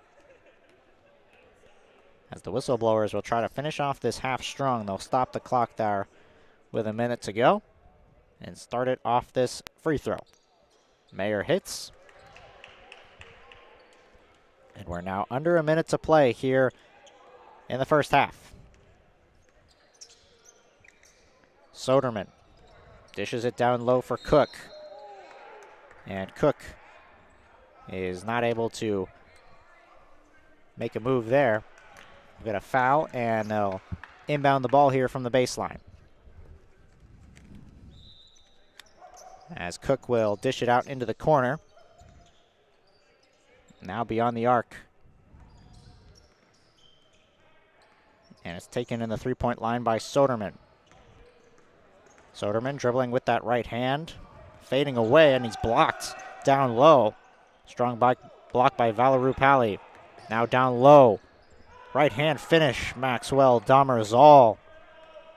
as the Whistleblowers will try to finish off this half strong. They'll stop the clock there with a minute to go and start it off this free throw. Mayer hits. And we're now under a minute to play here in the first half. Soderman dishes it down low for Cook. And Cook is not able to make a move there. We'll get a foul, and they'll inbound the ball here from the baseline, as Cook will dish it out into the corner. Now beyond the arc. And it's taken in the three-point line by Soderman. Soderman dribbling with that right hand, fading away, and he's blocked down low. Strong block by Valeru Pali. Now down low. Right hand finish, Maxwell Damerzal.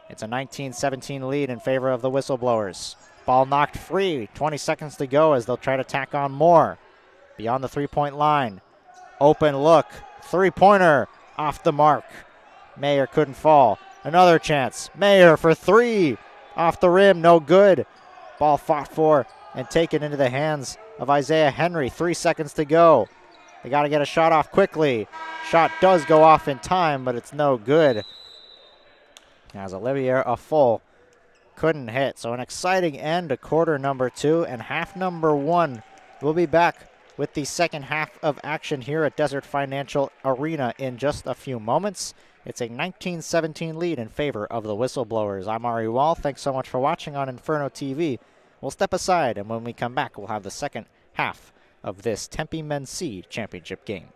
It's a 19-17 lead in favor of the Whistleblowers. Ball knocked free, 20 seconds to go as they'll try to tack on more. Beyond the three-point line. Open look, three-pointer off the mark. Mayer couldn't fall. Another chance. Mayer for 3. Off the rim, no good. Ball fought for and taken into the hands of Isaiah Henry. 3 seconds to go. They got to get a shot off quickly. Shot does go off in time, but it's no good, as Olivier Afol couldn't hit. So an exciting end to quarter number 2 and half number 1. We'll be back with the second half of action here at Desert Financial Arena in just a few moments. It's a 19-17 lead in favor of the Whistleblowers. I'm Ari Wall. Thanks so much for watching on Inferno TV. We'll step aside, and when we come back, we'll have the second half of this Tempe Men's C Championship game.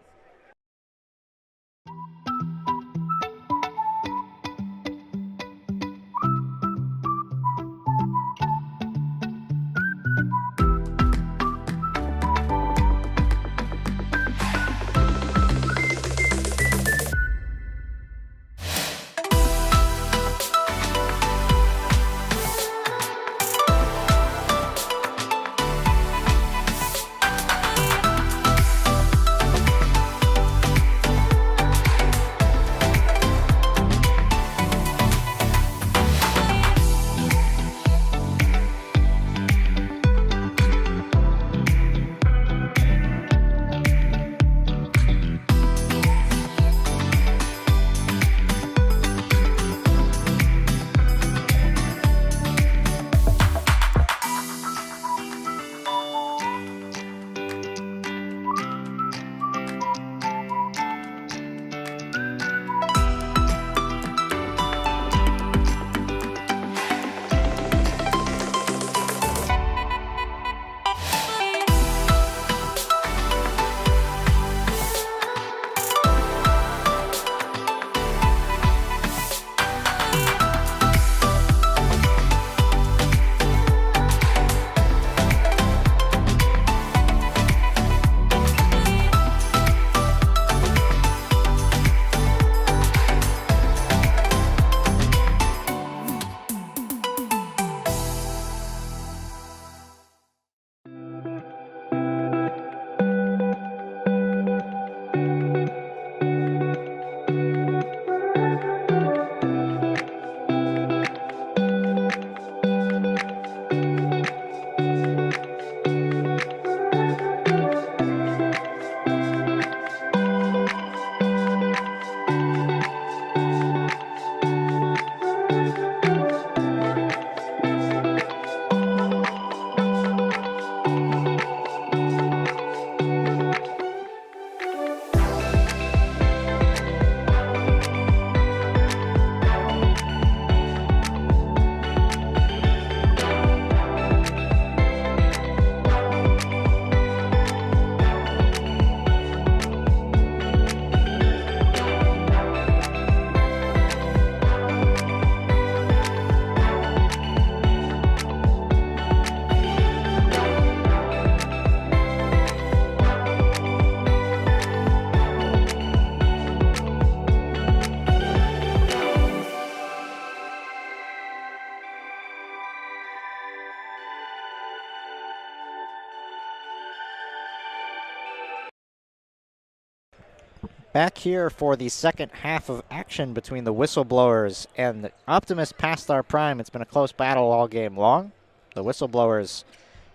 Back here for the second half of action between the Whistleblowers and the Optimist past our prime. It's been a close battle all game long. The Whistleblowers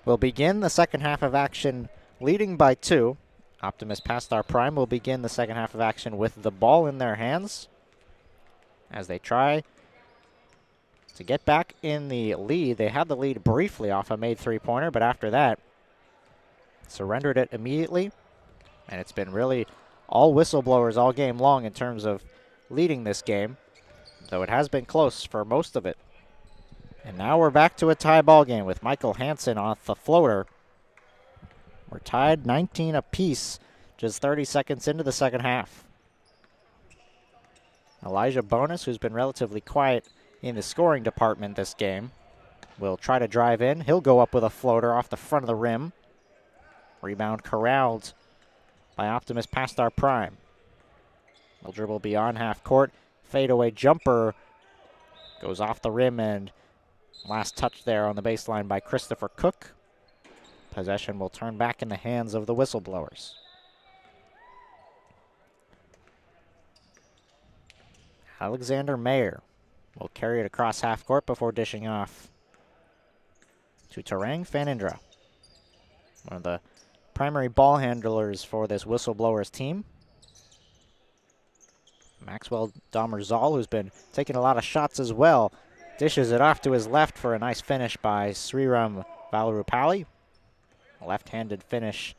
will begin the second half of action leading by 2. Optimist past our prime will begin the second half of action with the ball in their hands as they try to get back in the lead. They had the lead briefly off a made three-pointer, but after that, surrendered it immediately. And it's been really all Whistleblowers all game long in terms of leading this game, though it has been close for most of it. And now we're back to a tie ball game with Michael Hansen off the floater. We're tied 19 apiece, just 30 seconds into the second half. Elijah Bonus, who's been relatively quiet in the scoring department this game, will try to drive in. He'll go up with a floater off the front of the rim. Rebound corralled by Optimist past our prime. They'll dribble beyond half court. Fadeaway jumper goes off the rim, and last touch there on the baseline by Christopher Cook. Possession will turn back in the hands of the Whistleblowers. Alexander Mayer will carry it across half court before dishing off to Tarang Fanindra, one of the primary ball handlers for this Whistleblowers team. Maxwell Dahmerzal, who's been taking a lot of shots as well, dishes it off to his left for a nice finish by Sriram Valarupalli. A left-handed finish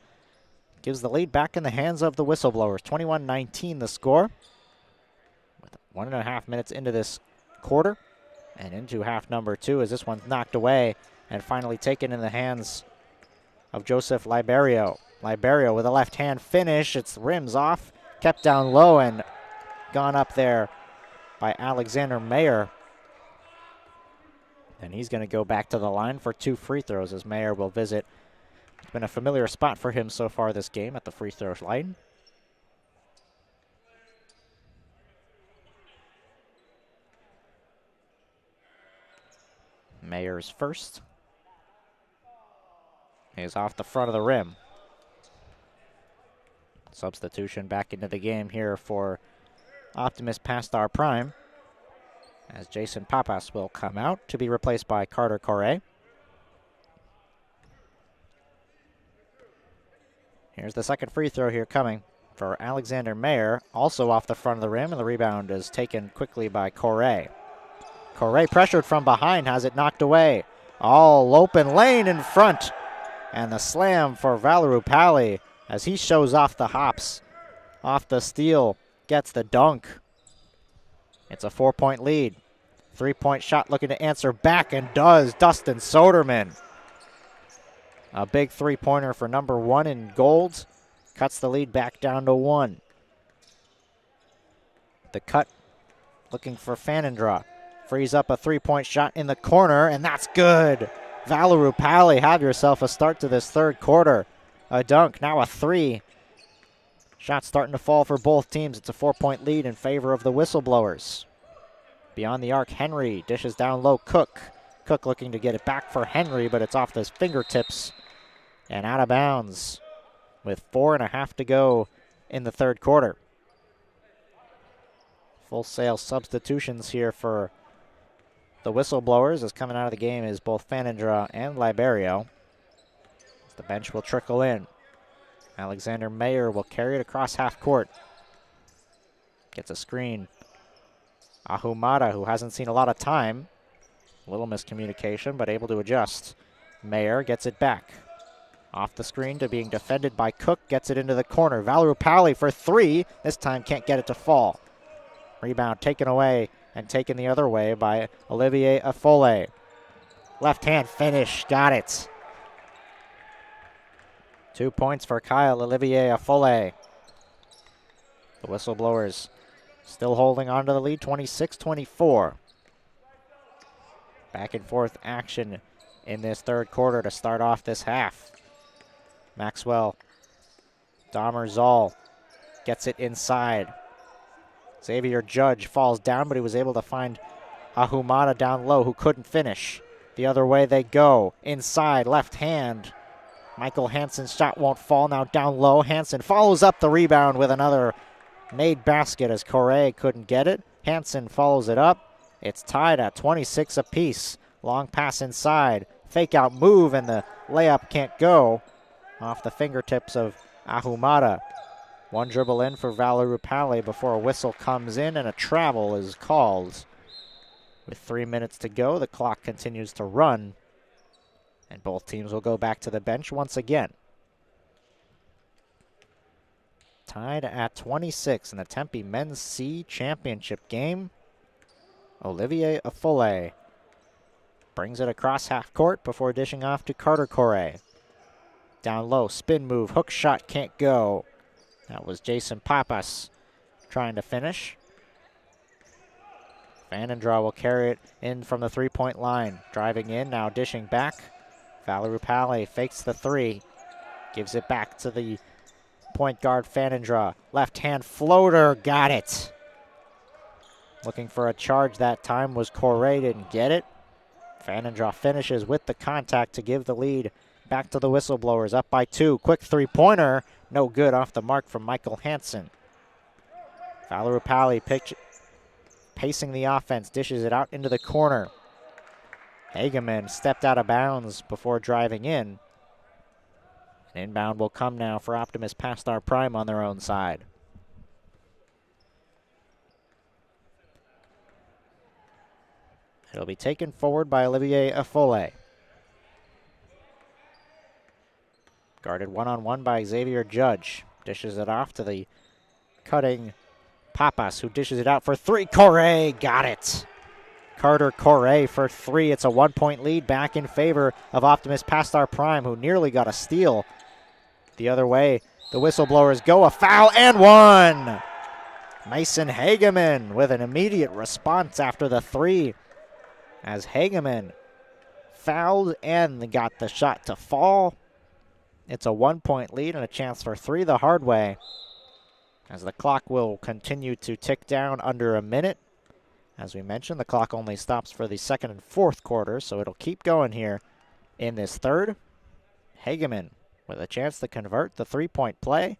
gives the lead back in the hands of the Whistleblowers. 21-19 the score. With 1.5 minutes into this quarter and into half number 2 as this one's knocked away and finally taken in the hands of Joseph Liberio. Liberio with a left-hand finish. Its rims off, kept down low and gone up there by Alexander Mayer. And he's going to go back to the line for 2 free throws as Mayer will visit. It's been a familiar spot for him so far this game at the free throw line. Mayer's first is off the front of the rim. Substitution back into the game here for Optimist past our prime, as Jason Papas will come out to be replaced by Carter Correa. Here's the second free throw here coming for Alexander Mayer, also off the front of the rim, and the rebound is taken quickly by Correa. Correa pressured from behind, has it knocked away. All open lane in front. And the slam for Valarupalli as he shows off the hops. Off the steal, gets the dunk. It's a 4-point lead. 3-point shot looking to answer back, and does Dustin Soderman. A big three-pointer for number 1 in gold. Cuts the lead back down to 1. The cut looking for Fanindra. Frees up a 3-point shot in the corner, and that's good. Valarupalli, have yourself a start to this third quarter. A dunk, now a 3. Shots starting to fall for both teams. It's a 4-point lead in favor of the Whistleblowers. Beyond the arc, Henry dishes down low. Cook looking to get it back for Henry, but it's off his fingertips and out of bounds with 4.5 to go in the third quarter. Full sale substitutions here for the Whistleblowers, as coming out of the game is both Fanindra and Liberio. The bench will trickle in. Alexander Mayer will carry it across half court. Gets a screen. Ahumada, who hasn't seen a lot of time. A little miscommunication, but able to adjust. Mayer gets it back. Off the screen to being defended by Cook. Gets it into the corner. Valarupalli for 3. This time can't get it to fall. Rebound taken away and taken the other way by Olivier Afole. Left-hand finish, got it. 2 points for Kyle Olivier Afole. The Whistleblowers still holding on to the lead, 26-24. Back and forth action in this third quarter to start off this half. Maxwell Dahmerzal gets it inside. Xavier Judge falls down, but he was able to find Ahumada down low, who couldn't finish. The other way they go. Inside, left hand. Michael Hansen's shot won't fall, now down low. Hansen follows up the rebound with another made basket as Correa couldn't get it. Hansen follows it up. It's tied at 26 apiece. Long pass inside. Fake out move, and the layup can't go off the fingertips of Ahumada. One dribble in for Valerupale before a whistle comes in and a travel is called. With 3 minutes to go, the clock continues to run, and both teams will go back to the bench once again. Tied at 26 in the Tempe Men's C Championship game. Olivier Afole brings it across half court before dishing off to Carter Correa. Down low, spin move, hook shot can't go. That was Jason Papas trying to finish. Vandendraw will carry it in from the three-point line. Driving in, now dishing back. Valerupale fakes the three. Gives it back to the point guard Vandendraw. Left-hand floater, got it. Looking for a charge that time was Correa, didn't get it. Vandendraw finishes with the contact to give the lead back to the Whistleblowers, up by 2. Quick three-pointer, no good off the mark from Michael Hansen. Valerupale pacing the offense, dishes it out into the corner. Hageman stepped out of bounds before driving in. An inbound will come now for Optimus Pastar Prime on their own side. It'll be taken forward by Olivier Afole. Guarded one-on-one by Xavier Judge. Dishes it off to the cutting Papas, who dishes it out for 3. Correa got it. Carter Correa for 3. It's a 1-point lead back in favor of Optimus Pastar Prime, who nearly got a steal. The other way, the Whistleblowers go. A foul and one. Mason Hageman with an immediate response after the 3. As Hageman fouled and got the shot to fall. It's a 1-point lead and a chance for 3 the hard way, as the clock will continue to tick down under a minute. As we mentioned, the clock only stops for the second and fourth quarter, so it'll keep going here in this third. Hageman with a chance to convert the three-point play.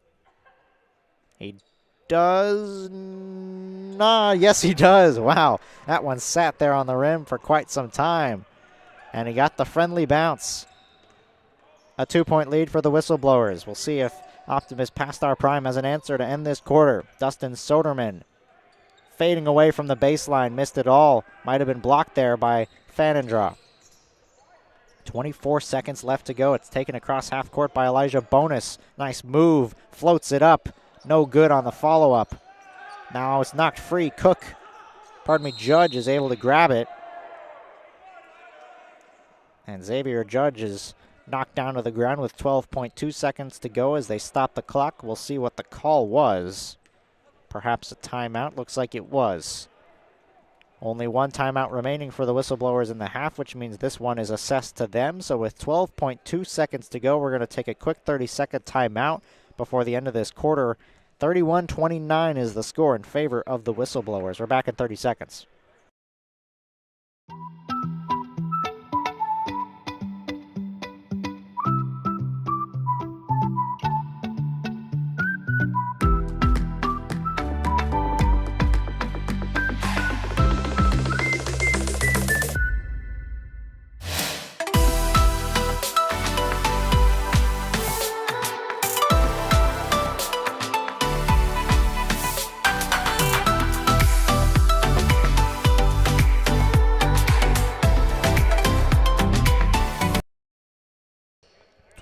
He does not. Yes, he does. Wow, that one sat there on the rim for quite some time, and he got the friendly bounce. A 2-point lead for the Whistleblowers. We'll see if Optimus Pastar Prime has an answer to end this quarter. Dustin Soderman fading away from the baseline, missed it all. Might have been blocked there by Vandendraw. 24 seconds left to go. It's taken across half court by Elijah Bonus. Nice move, floats it up. No good on the follow-up. Now it's knocked free. Judge is able to grab it. And Xavier Judge is knocked down to the ground with 12.2 seconds to go as they stop the clock. We'll see what the call was. Perhaps a timeout. Looks like it was. Only one timeout remaining for the Whistleblowers in the half, which means this one is assessed to them. So with 12.2 seconds to go, we're going to take a quick 30-second timeout before the end of this quarter. 31-29 is the score in favor of the Whistleblowers. We're back in 30 seconds.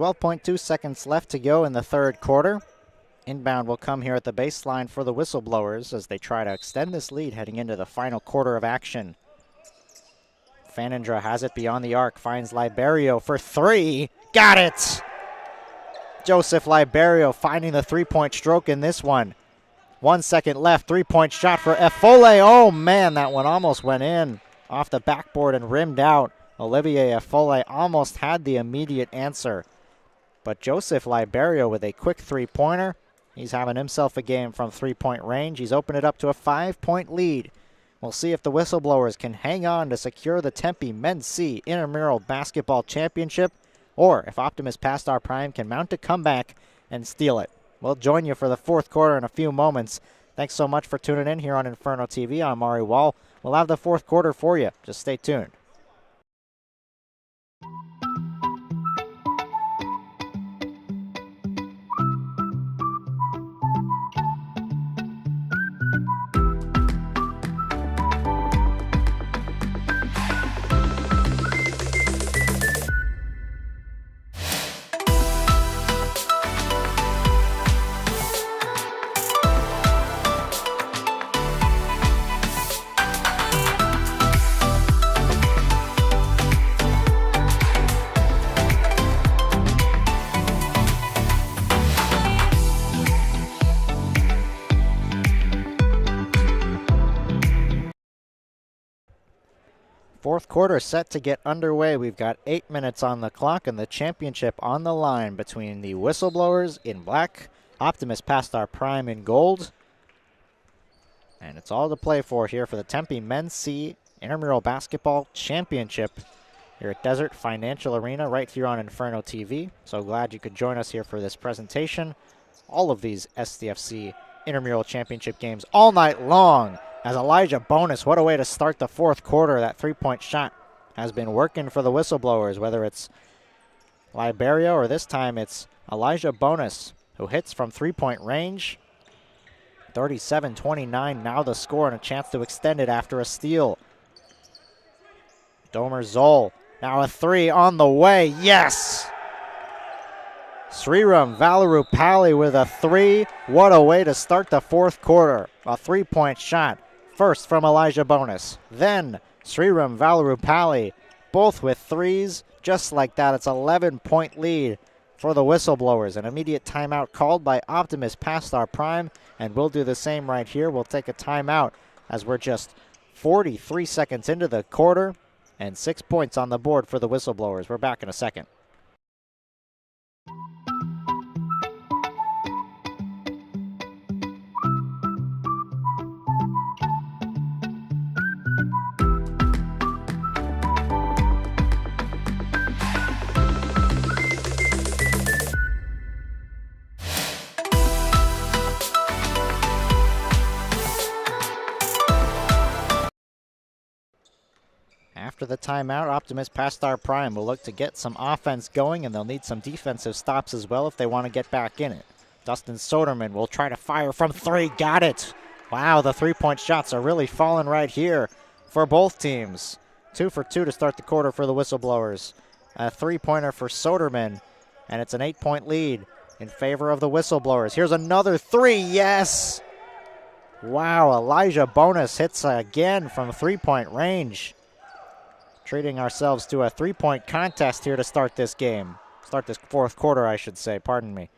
.2 seconds left to go in the third quarter. Inbound will come here at the baseline for the Whistleblowers as they try to extend this lead heading into the final quarter of action. Vanendra has it beyond the arc, finds Liberio for 3. Got it! Joseph Liberio finding the three-point stroke in this one. 1 second left, three-point shot for Efole. Oh man, that one almost went in off the backboard and rimmed out. Olivier Efole almost had the immediate answer. But Joseph Liberio with a quick three-pointer. He's having himself a game from three-point range. He's opened it up to a 5-point lead. We'll see if the Whistleblowers can hang on to secure the Tempe Men's C Intramural Basketball Championship, or if Optimus Pastar Prime can mount a comeback and steal it. We'll join you for the fourth quarter in a few moments. Thanks so much for tuning in here on Inferno TV. I'm Mari Wall. We'll have the fourth quarter for you. Just stay tuned. Fourth quarter set to get underway. We've got 8 minutes on the clock and the championship on the line between the Whistleblowers in black, Optimus Past Our Prime in gold. And it's all to play for here for the Tempe Men's C Intramural Basketball Championship here at Desert Financial Arena right here on Inferno TV. So glad you could join us here for this presentation. All of these SDFC Intramural Championship games all night long. As Elijah Bonus, what a way to start the fourth quarter. That three-point shot has been working for the Whistleblowers, whether it's Liberia or this time it's Elijah Bonus, who hits from three-point range. 37-29, now the score and a chance to extend it after a steal. Domer Zoll, now a three on the way, yes! Sriram Valarupalli with a three. What a way to start the fourth quarter. A three-point shot. First from Elijah Bonus, then Sriram Valarupalli, both with threes. Just like that, it's 11-point lead for the Whistleblowers. An immediate timeout called by Optimus Past Our Prime, and we'll do the same right here. We'll take a timeout as we're just 43 seconds into the quarter and 6 points on the board for the Whistleblowers. We're back in a second. After the timeout, Optimus Past Our Prime will look to get some offense going, and they'll need some defensive stops as well if they want to get back in it. Dustin Soderman will try to fire from three. Got it. Wow, the three-point shots are really falling right here for both teams. 2 for 2 to start the quarter for the Whistleblowers. A three-pointer for Soderman, and it's an 8-point lead in favor of the Whistleblowers. Here's another three. Yes! Wow, Elijah Bonus hits again from three-point range. Treating ourselves to a three-point contest here to start this game. Start this fourth quarter, I should say, pardon me.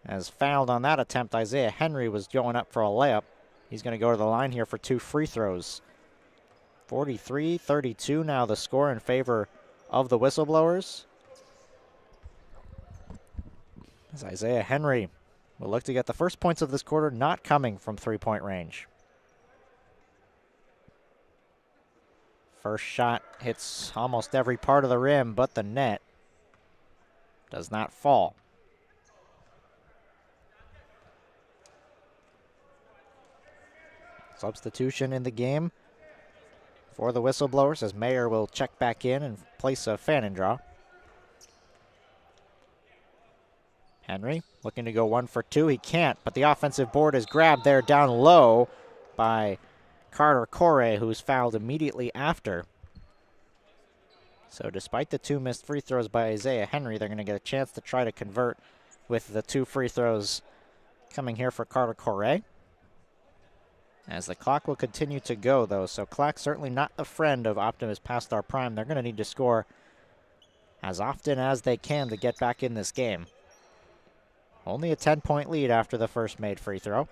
As fouled on that attempt, Isaiah Henry was going up for a layup. He's going to go to the line here for 2 free throws. 43-32 now the score in favor of the Whistleblowers. As Isaiah Henry will look to get the first points of this quarter, not coming from three-point range. First shot hits almost every part of the rim, but the net does not fall. Substitution in the game for the Whistleblowers as Mayer will check back in and place a fan and draw. Henry looking to go 1 for 2. He can't, but the offensive board is grabbed there down low by Carter Corey, who's fouled immediately after. So despite the 2 missed free throws by Isaiah Henry, they're going to get a chance to try to convert with the 2 free throws coming here for Carter Corey. As the clock will continue to go, though, so clock certainly not a friend of Optimus Past Our Prime. They're going to need to score as often as they can to get back in this game. Only a 10-point lead after the first made free throw.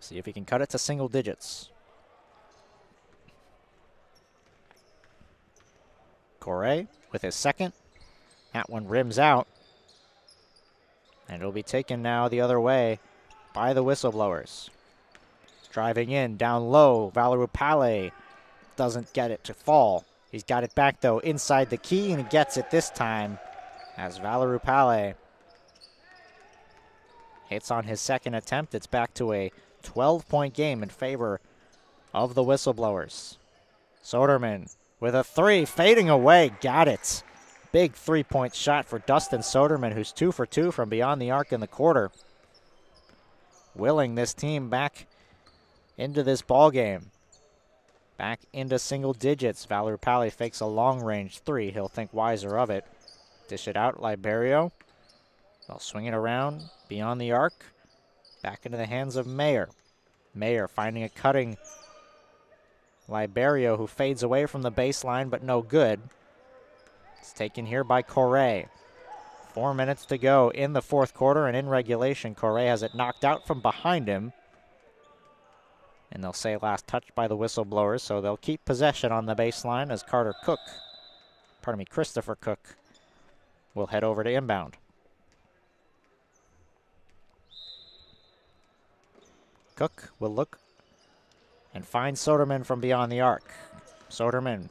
See if he can cut it to single digits. Corey with his second. That one rims out. And it'll be taken now the other way by the Whistleblowers. Driving in, down low, Valarupalli doesn't get it to fall. He's got it back, though, inside the key, and he gets it this time as Valarupalli Hits on his second attempt. It's back to a 12-point game in favor of the Whistleblowers. Soderman with a three, fading away, got it. Big three-point shot for Dustin Soderman, who's 2 for 2 from beyond the arc in the quarter. Willing this team back into this ball game. Back into single digits. Valerie Pally fakes a long-range three. He'll think wiser of it. Dish it out, Liberio. They'll swing it around beyond the arc. Back into the hands of Mayer. Mayer finding a cutting Liberio, who fades away from the baseline, but no good. It's taken here by Correa. 4 minutes to go in the fourth quarter, and in regulation, Correa has it knocked out from behind him. And they'll say last touch by the Whistleblowers, so they'll keep possession on the baseline as Christopher Cook will head over to inbound. Cook will look and find Soderman from beyond the arc. Soderman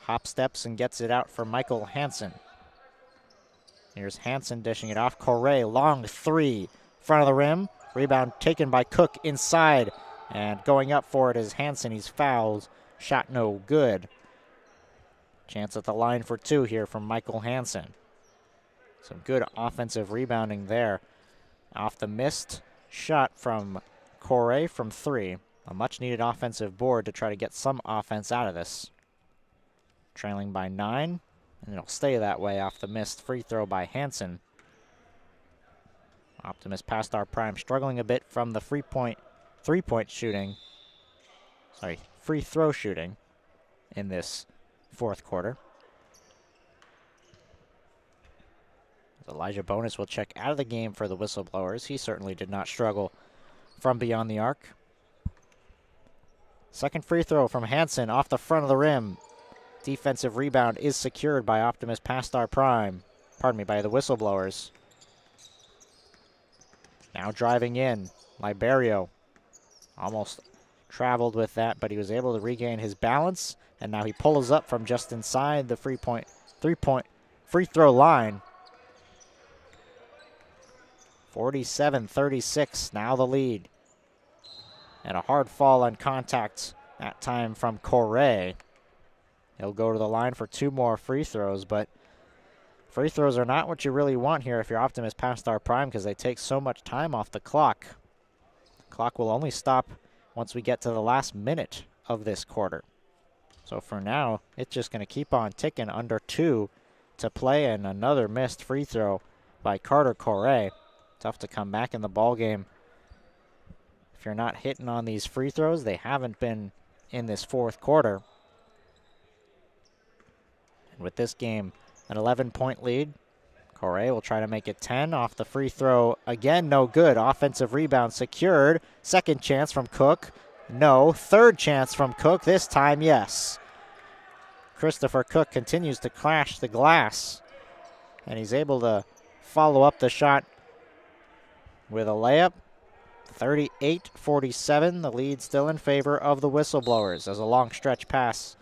hop steps and gets it out for Michael Hansen. Here's Hansen dishing it off. Correa, long three, front of the rim. Rebound taken by Cook inside, and going up for it is Hansen. He's fouled. Shot no good. Chance at the line for two here from Michael Hansen. Some good offensive rebounding there. Off the missed shot from Correa from three. A much-needed offensive board to try to get some offense out of this. Trailing by 9, and it'll stay that way off the missed free throw by Hansen. Optimus past our prime, struggling a bit from the free throw shooting in this fourth quarter. Elijah Bonus will check out of the game for the Whistleblowers. He certainly did not struggle from beyond the arc. Second free throw from Hansen off the front of the rim. Defensive rebound is secured by Optimus past our prime. By the Whistleblowers. Now driving in, Liberio. Almost traveled with that, but he was able to regain his balance, and now he pulls up from just inside the three-point free throw line. 47-36, now the lead. And a hard fall on contact, that time from Correa. He'll go to the line for 2 more free throws, but free throws are not what you really want here if you're Optimus past our prime, because they take so much time off the clock. The clock will only stop once we get to the last minute of this quarter. So for now, it's just going to keep on ticking. Under 2 to play, and another missed free throw by Carter Correa. Tough to come back in the ball game if you're not hitting on these free throws. They haven't been in this fourth quarter. And with this game, an 11-point lead, Correa will try to make it 10 off the free throw. Again, no good. Offensive rebound secured. Second chance from Cook. No. Third chance from Cook. This time, yes. Christopher Cook continues to crash the glass, and he's able to follow up the shot with a layup. 38-47, the lead still in favor of the Whistleblowers. As a long stretch pass,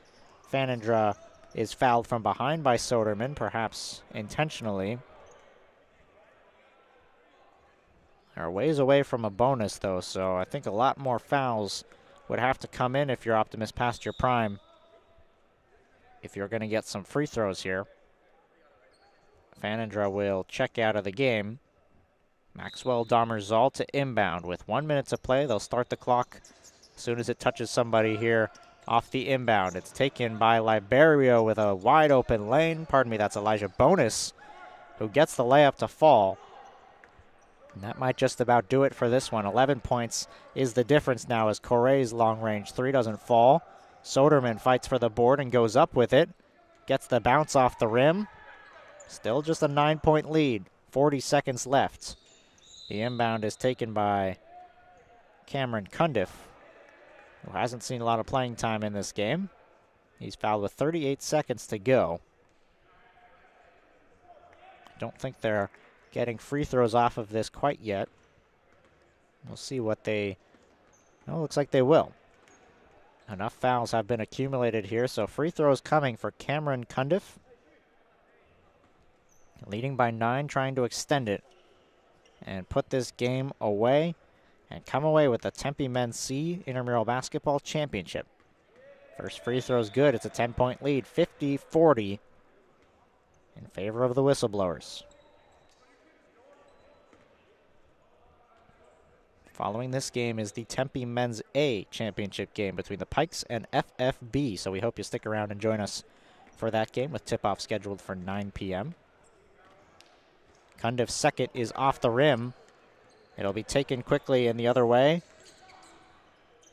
Fanandra is fouled from behind by Soderman, perhaps intentionally. They're ways away from a bonus, though, so I think a lot more fouls would have to come in if you're Optimus past your prime, if you're going to get some free throws here. Fanandra will check out of the game. Maxwell Dahmer-Zoll to inbound. With 1 minute to play, they'll start the clock as soon as it touches somebody here off the inbound. It's taken by Liberio with a wide open lane. That's Elijah Bonus, who gets the layup to fall. And that might just about do it for this one. 11 points is the difference now as Correa's long-range three doesn't fall. Soderman fights for the board and goes up with it. Gets the bounce off the rim. Still just a 9-point lead. 40 seconds left. The inbound is taken by Cameron Cundiff, who hasn't seen a lot of playing time in this game. He's fouled with 38 seconds to go. Don't think they're getting free throws off of this quite yet. We'll see what they... Oh, looks like they will. Enough fouls have been accumulated here, so free throws coming for Cameron Cundiff. Leading by 9, trying to extend it. and put this game away and come away with the Tempe Men's C Intramural Basketball Championship. First free throw is good. It's a 10-point lead, 50-40 in favor of the Whistleblowers. Following this game is the Tempe Men's A Championship game between the Pikes and FFB, so we hope you stick around and join us for that game with tip-off scheduled for 9 p.m. Cundiff's second is off the rim. It'll be taken quickly in the other way.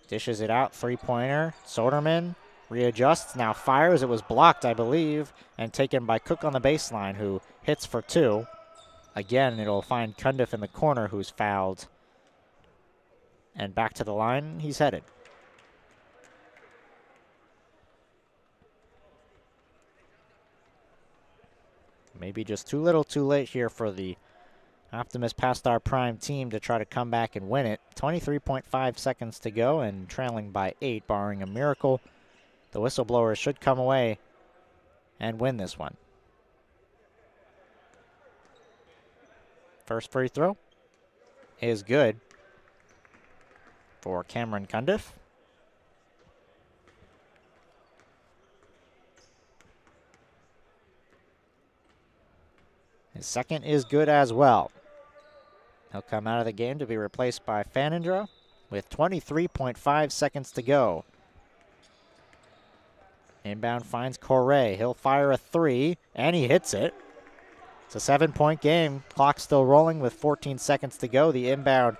Dishes it out, three-pointer. Soderman readjusts, now fires. It was blocked, I believe, and taken by Cook on the baseline, who hits for two. Again, it'll find Cundiff in the corner, who's fouled. And back to the line he's headed. Maybe just too little too late here for the Optimus Past Our Prime team to try to come back and win it. 23.5 seconds to go and trailing by 8, barring a miracle. The Whistleblowers should come away and win this one. First free throw is good for Cameron Cundiff. His second is good as well. He'll come out of the game to be replaced by Fanindra with 23.5 seconds to go. Inbound finds Correa. He'll fire a three, and he hits it. It's a 7-point game. Clock still rolling with 14 seconds to go. The inbound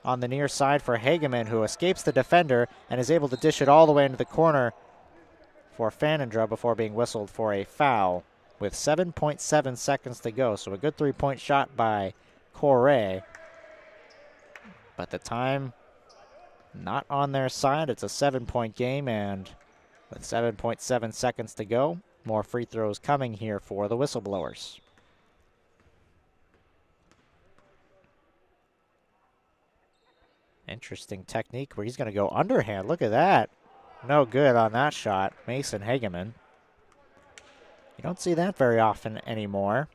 on the near side for Hageman, who escapes the defender and is able to dish it all the way into the corner for Fanindra before being whistled for a foul with 7.7 seconds to go. So a good three-point shot by Correa. But the time not on their side. It's a 7-point game, and with 7.7 seconds to go, more free throws coming here for the Whistleblowers. Interesting technique where he's going to go underhand. Look at that. No good on that shot. Mason Hageman. You don't see that very often anymore.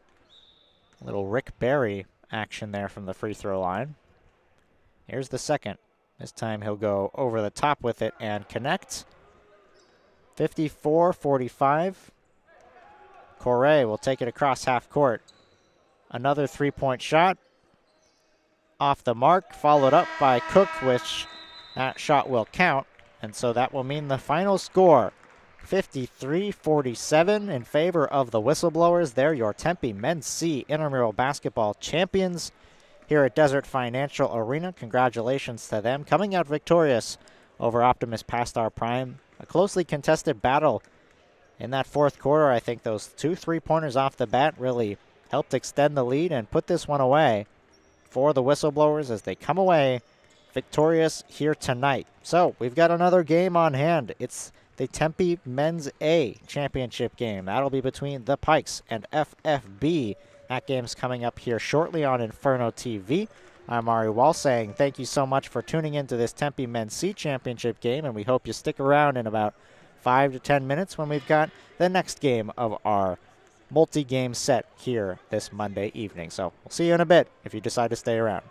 A little Rick Barry action there from the free throw line. Here's the second. This time he'll go over the top with it and connect. 54-45. Correa will take it across half court. Another three-point shot. Off the mark, followed up by Cook, which that shot will count. And so that will mean the final score, 53-47 in favor of the Whistleblowers. They're your Tempe Men's C Intramural Basketball Champions here at Desert Financial Arena. Congratulations to them, coming out victorious over Optimus Past Our Prime. A closely contested battle in that fourth quarter. I think those 2 3-pointers off the bat really helped extend the lead and put this one away for the Whistleblowers as they come away victorious here tonight. So we've got another game on hand. It's the Tempe Men's A Championship game. That'll be between the Pikes and FFB. That game's coming up here shortly on Inferno TV. I'm Ari Wall saying thank you so much for tuning into this Tempe Men's C Championship game, and we hope you stick around in about 5 to 10 minutes when we've got the next game of our multi-game set here this Monday evening. So we'll see you in a bit if you decide to stay around.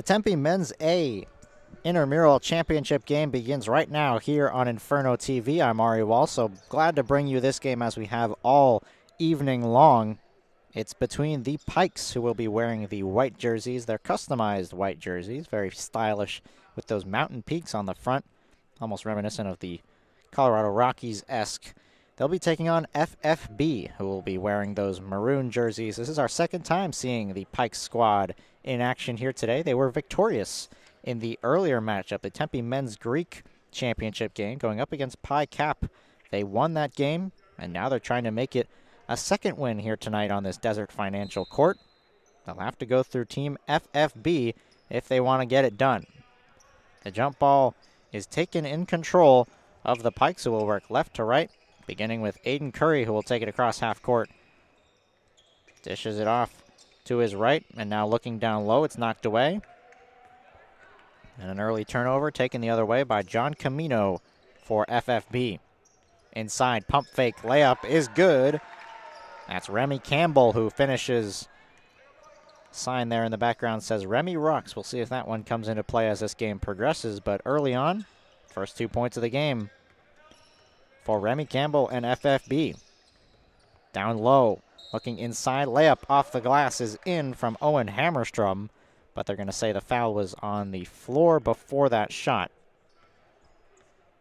Tempe Men's A Intramural Championship game begins right now here on Inferno TV. I'm Ari Wall, so glad to bring you this game as we have all evening long. It's between the Pikes, who will be wearing the white jerseys. They're customized white jerseys, very stylish with those mountain peaks on the front, almost reminiscent of the Colorado Rockies-esque. They'll be taking on FFB, who will be wearing those maroon jerseys. This is our second time seeing the Pikes squad in action here today. They were victorious in the earlier matchup, the Tempe Men's Greek Championship game, going up against Pi Cap. They won that game, and now they're trying to make it a second win here tonight on this Desert Financial Court. They'll have to go through Team FFB if they want to get it done. The jump ball is taken in control of the Pikes, who will work left to right, beginning with Aiden Curry, who will take it across half court. Dishes it off to his right, and now looking down low, it's knocked away. And an early turnover taken the other way by John Camino for FFB. Inside, pump fake layup is good. That's Remy Campbell who finishes. Sign there in the background says Remy rocks. We'll see if that one comes into play as this game progresses. But early on, first 2 points of the game for Remy Campbell and FFB. Down low, looking inside. Layup off the glass is in from Owen Hammerstrom. But they're going to say the foul was on the floor before that shot.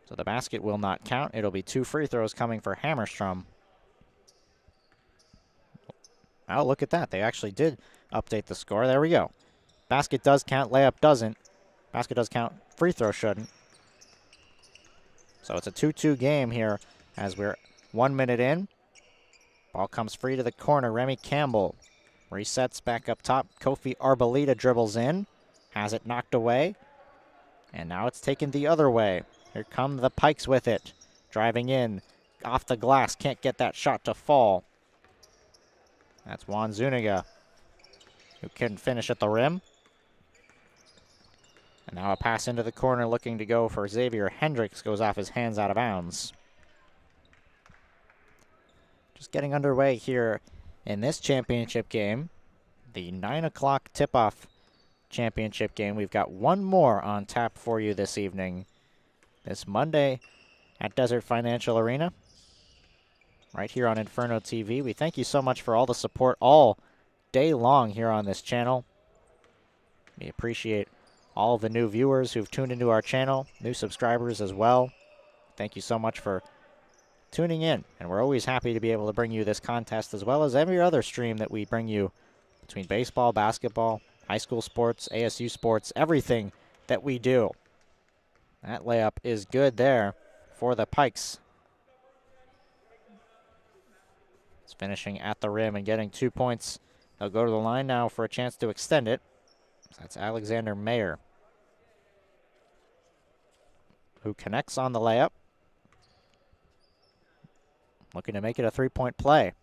So the basket will not count. It'll be 2 free throws coming for Hammerstrom. Oh, look at that. They actually did update the score. There we go. Basket does count, layup doesn't. Basket does count, free throw shouldn't. So it's a 2-2 game here as we're 1 minute in. Ball comes free to the corner. Remy Campbell resets back up top. Kofi Arboleda dribbles in. Has it knocked away. And now it's taken the other way. Here come the Pikes with it. Driving in. Off the glass. Can't get that shot to fall. That's Juan Zuniga, who couldn't finish at the rim. And now a pass into the corner looking to go for Xavier Hendricks. Goes off his hands out of bounds. Just getting underway here in this championship game, the 9 o'clock tip-off championship game. We've got one more on tap for you this evening. This Monday at Desert Financial Arena, right here on Inferno TV. We thank you so much for all the support all day long here on this channel. We appreciate all of the new viewers who've tuned into our channel, new subscribers as well. Thank you so much for tuning in, and we're always happy to be able to bring you this contest as well as every other stream that we bring you between baseball, basketball, high school sports, ASU sports, everything that we do. That layup is good there for the Pikes. It's finishing at the rim and getting 2 points. They'll go to the line now for a chance to extend it. That's Alexander Mayer, who connects on the layup. Looking to make it a 3-point play.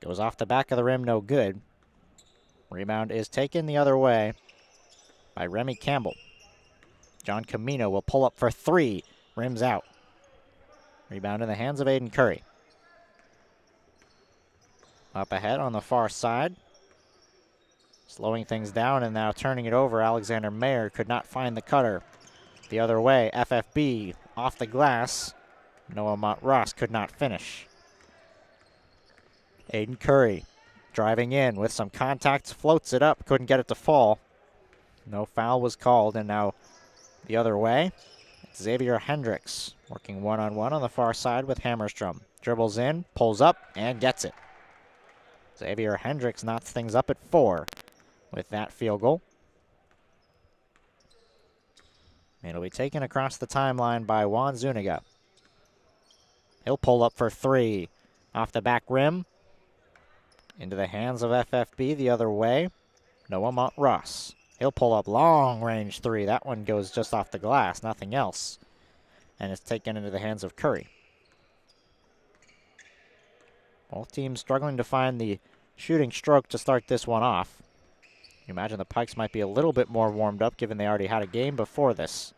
Goes off the back of the rim, no good. Rebound is taken the other way by Remy Campbell. John Camino will pull up for 3. Rims out. Rebound in the hands of Aiden Curry. Up ahead on the far side. Slowing things down and now turning it over. Alexander Mayer could not find the cutter. The other way, FFB off the glass. Noah Montross could not finish. Aiden Curry driving in with some contact, floats it up, couldn't get it to fall. No foul was called, and now the other way, it's Xavier Hendricks working one-on-one on the far side with Hammerstrom. Dribbles in, pulls up, and gets it. Xavier Hendricks knots things up at 4 with that field goal. It'll be taken across the timeline by Juan Zuniga. He'll pull up for 3. Off the back rim. Into the hands of FFB the other way. Noah Montross. He'll pull up long-range 3. That one goes just off the glass, nothing else. And it's taken into the hands of Curry. Both teams struggling to find the shooting stroke to start this one off. You imagine the Pikes might be a little bit more warmed up given they already had a game before this.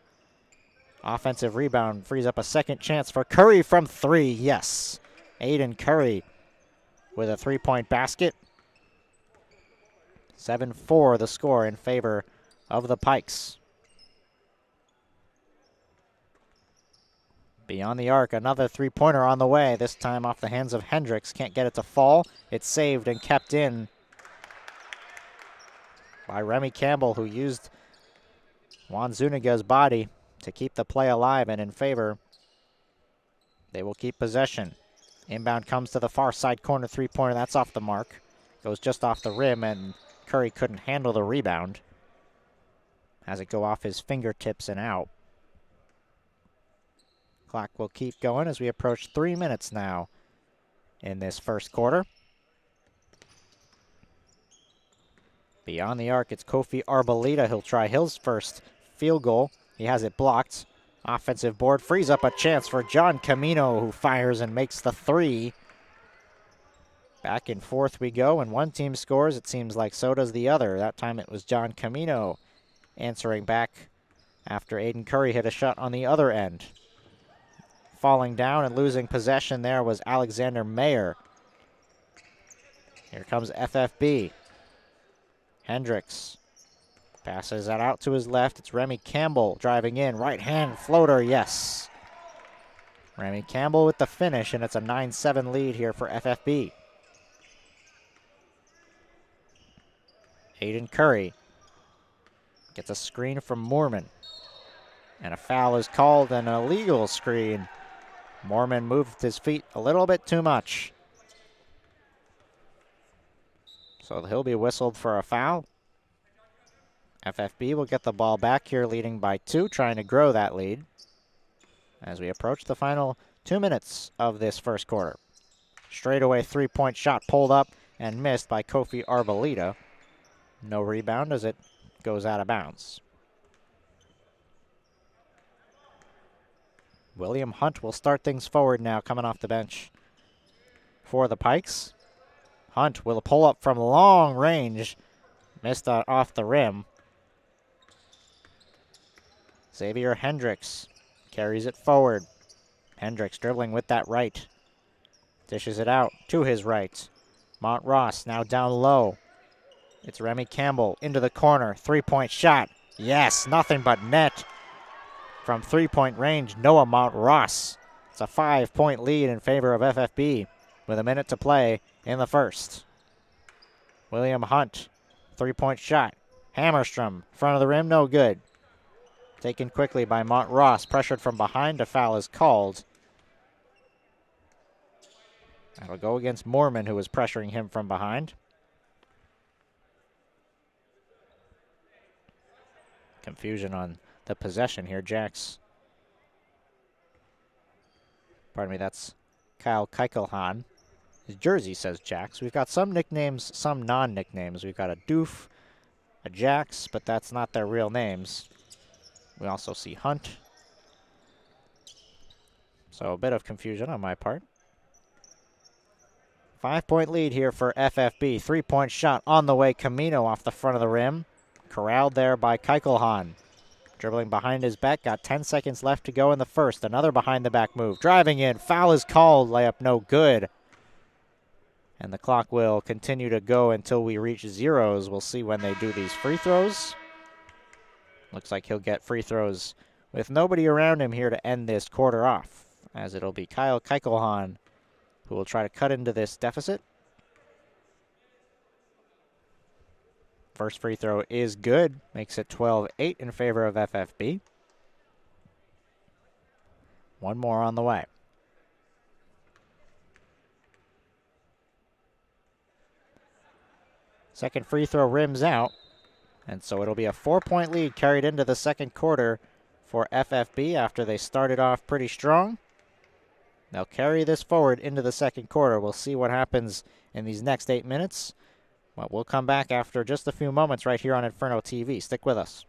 Offensive rebound frees up a second chance for Curry from 3. Yes. Aiden Curry with a 3-point basket. 7-4 the score in favor of the Pikes. Beyond the arc, another three-pointer on the way, this time off the hands of Hendricks. Can't get it to fall. It's saved and kept in by Remy Campbell, who used Juan Zuniga's body to keep the play alive and in favor. They will keep possession. Inbound comes to the far side corner three-pointer. That's off the mark. Goes just off the rim, and Curry couldn't handle the rebound. Has it go off his fingertips and out. Clock will keep going as we approach 3 minutes now in this first quarter. Beyond the arc, it's Kofi Arboleda. He'll try his first field goal. He has it blocked. Offensive board frees up a chance for John Camino, who fires and makes the three. Back and forth we go. When one team scores, it seems like so does the other. That time it was John Camino answering back after Aiden Curry hit a shot on the other end. Falling down and losing possession there was Alexander Mayer. Here comes FFB. Hendricks passes that out to his left. It's Remy Campbell driving in. Right hand floater, yes. Remy Campbell with the finish, and it's a 9-7 lead here for FFB. Aiden Curry gets a screen from Moorman. And a foul is called, and an illegal screen. Moorman moved his feet a little bit too much. So he'll be whistled for a foul. FFB will get the ball back here, leading by 2, trying to grow that lead as we approach the final 2 minutes of this first quarter. Straightaway three-point shot pulled up and missed by Kofi Arboleda. No rebound as it goes out of bounds. William Hunt will start things forward now, coming off the bench for the Pikes. Hunt will pull up from long range. Missed off the rim. Xavier Hendricks carries it forward. Hendricks dribbling with that right. Dishes it out to his right. Mont Ross now down low. It's Remy Campbell into the corner. Three-point shot. Yes, nothing but net. From three-point range, Noah Mont Ross. It's a 5-point lead in favor of FFB with a minute to play in the first. William Hunt, three-point shot. Hammerstrom, front of the rim, no good. Taken quickly by Mont Ross, pressured from behind, a foul is called. That'll go against Moorman, who was pressuring him from behind. Confusion on the possession here. Jax. Pardon me, that's Kyle Keichelhan. His jersey says Jax. We've got some nicknames, some non-nicknames. We've got a Doof, a Jax, but that's not their real names. We also see Hunt. So a bit of confusion on my part. 5-point lead here for FFB. Three-point shot on the way. Camino off the front of the rim. Corralled there by Keichelhan. Dribbling behind his back. Got 10 seconds left to go in the first. Another behind-the-back move. Driving in. Foul is called. Layup no good. And the clock will continue to go until we reach zeros. We'll see when they do these free throws. Looks like he'll get free throws with nobody around him here to end this quarter off, as it'll be Kyle Keichelhan who will try to cut into this deficit. First free throw is good. Makes it 12-8 in favor of FFB. One more on the way. Second free throw rims out. And so it'll be a 4-point lead carried into the second quarter for FFB after they started off pretty strong. They'll carry this forward into the second quarter. We'll see what happens in these next 8 minutes. But we'll come back after just a few moments right here on Inferno TV. Stick with us.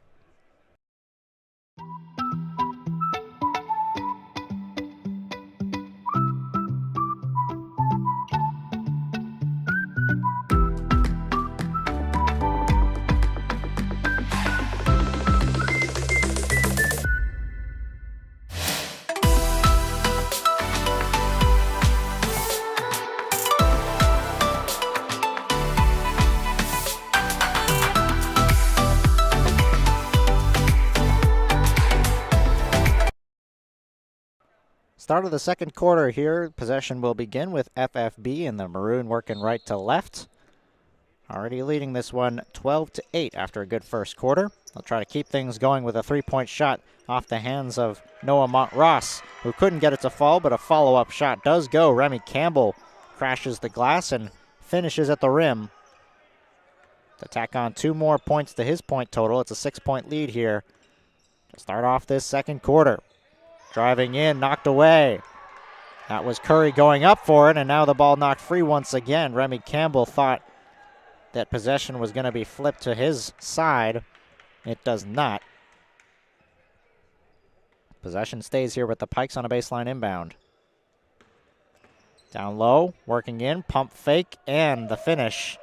Start of the second quarter here. Possession will begin with FFB and the Maroon working right to left. Already leading this one 12-8 after a good first quarter. They'll try to keep things going with a three-point shot off the hands of Noah Montross, who couldn't get it to fall, but a follow-up shot does go. Remy Campbell crashes the glass and finishes at the rim to tack on 2 more points to his point total. It's a 6-point lead here to start off this second quarter. Driving in, knocked away. That was Curry going up for it, and now the ball knocked free once again. Remy Campbell thought that possession was going to be flipped to his side. It does not. Possession stays here with the Pikes on a baseline inbound. Down low, working in, pump fake, and the finish.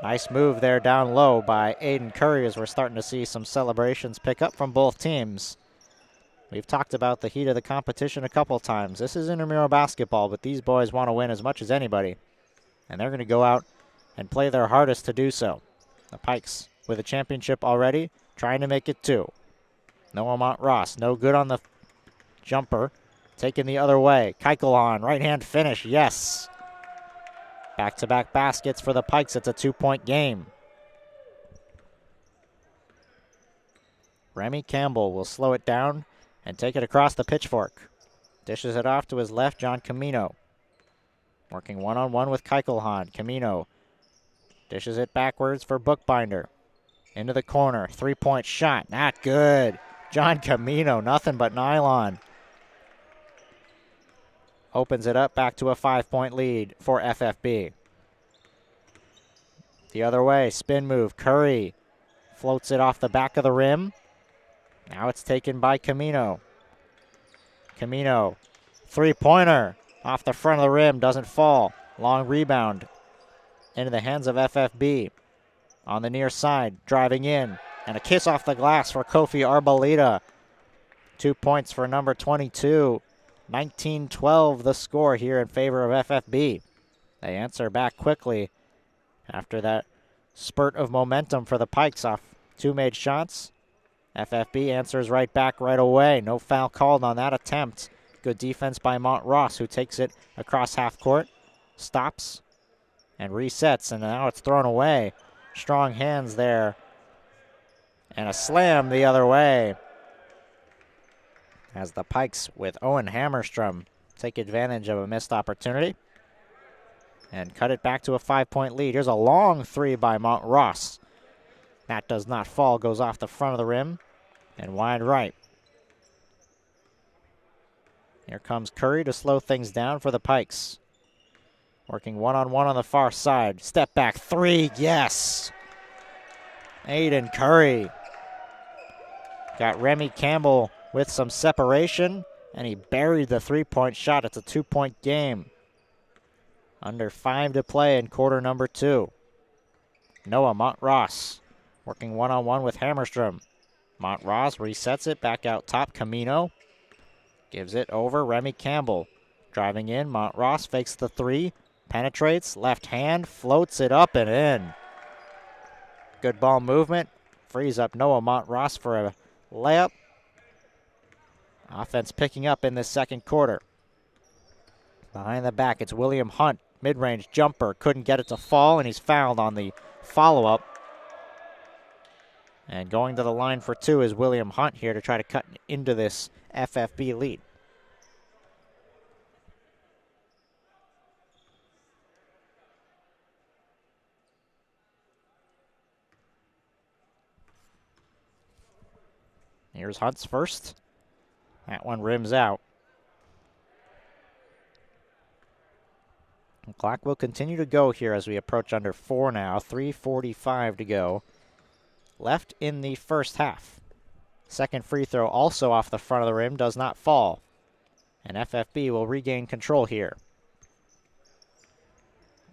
Nice move there down low by Aiden Curry as we're starting to see some celebrations pick up from both teams. We've talked about the heat of the competition a couple times. This is intramural basketball, but these boys want to win as much as anybody. And they're going to go out and play their hardest to do so. The Pikes with a championship already, trying to make it 2. Noah Montross, no good on the jumper. Taken the other way. Keikolan, right-hand finish, yes. Back-to-back baskets for the Pikes. It's a 2-point game. Remy Campbell will slow it down and take it across the pitchfork. Dishes it off to his left, John Camino. Working one-on-one with Keikolan. Camino dishes it backwards for Bookbinder. Into the corner, 3-point shot, not good. John Camino, nothing but nylon. Opens it up back to a 5-point lead for FFB. The other way, spin move, Curry floats it off the back of the rim. Now it's taken by Camino. Camino, 3-pointer off the front of the rim, doesn't fall. Long rebound into the hands of FFB. On the near side, driving in, and a kiss off the glass for Kofi Arboleda. 2 points for number 22. 19-12 the score here in favor of FFB. They answer back quickly after that spurt of momentum for the Pikes off 2 made shots. FFB answers right back right away. No foul called on that attempt. Good defense by Montross, who takes it across half court, stops, and resets, and now it's thrown away. Strong hands there. And a slam the other way as the Pikes with Owen Hammerstrom take advantage of a missed opportunity and cut it back to a 5-point lead. Here's a long 3 by Montross. That does not fall, goes off the front of the rim and wide right. Here comes Curry to slow things down for the Pikes. Working one-on-one on the far side. Step back 3, yes! Aiden Curry. Got Remy Campbell with some separation, and he buried the 3-point shot. It's a 2-point game. Under 5 to play in quarter number 2. Noah Montross working one-on-one with Hammerstrom. Montross resets it back out top. Camino gives it over. Remy Campbell driving in. Montross fakes the 3, penetrates, left hand, floats it up and in. Good ball movement. Frees up Noah Montross for a layup. Offense picking up in this second quarter. Behind the back, it's William Hunt. Mid-range jumper. Couldn't get it to fall, and he's fouled on the follow-up. And going to the line for 2 is William Hunt here to try to cut into this FFB lead. Here's Hunt's first. That one rims out. The clock will continue to go here as we approach under 4 now. 3:45 to go. Left in the first half. Second free throw also off the front of the rim, does not fall. And FFB will regain control here.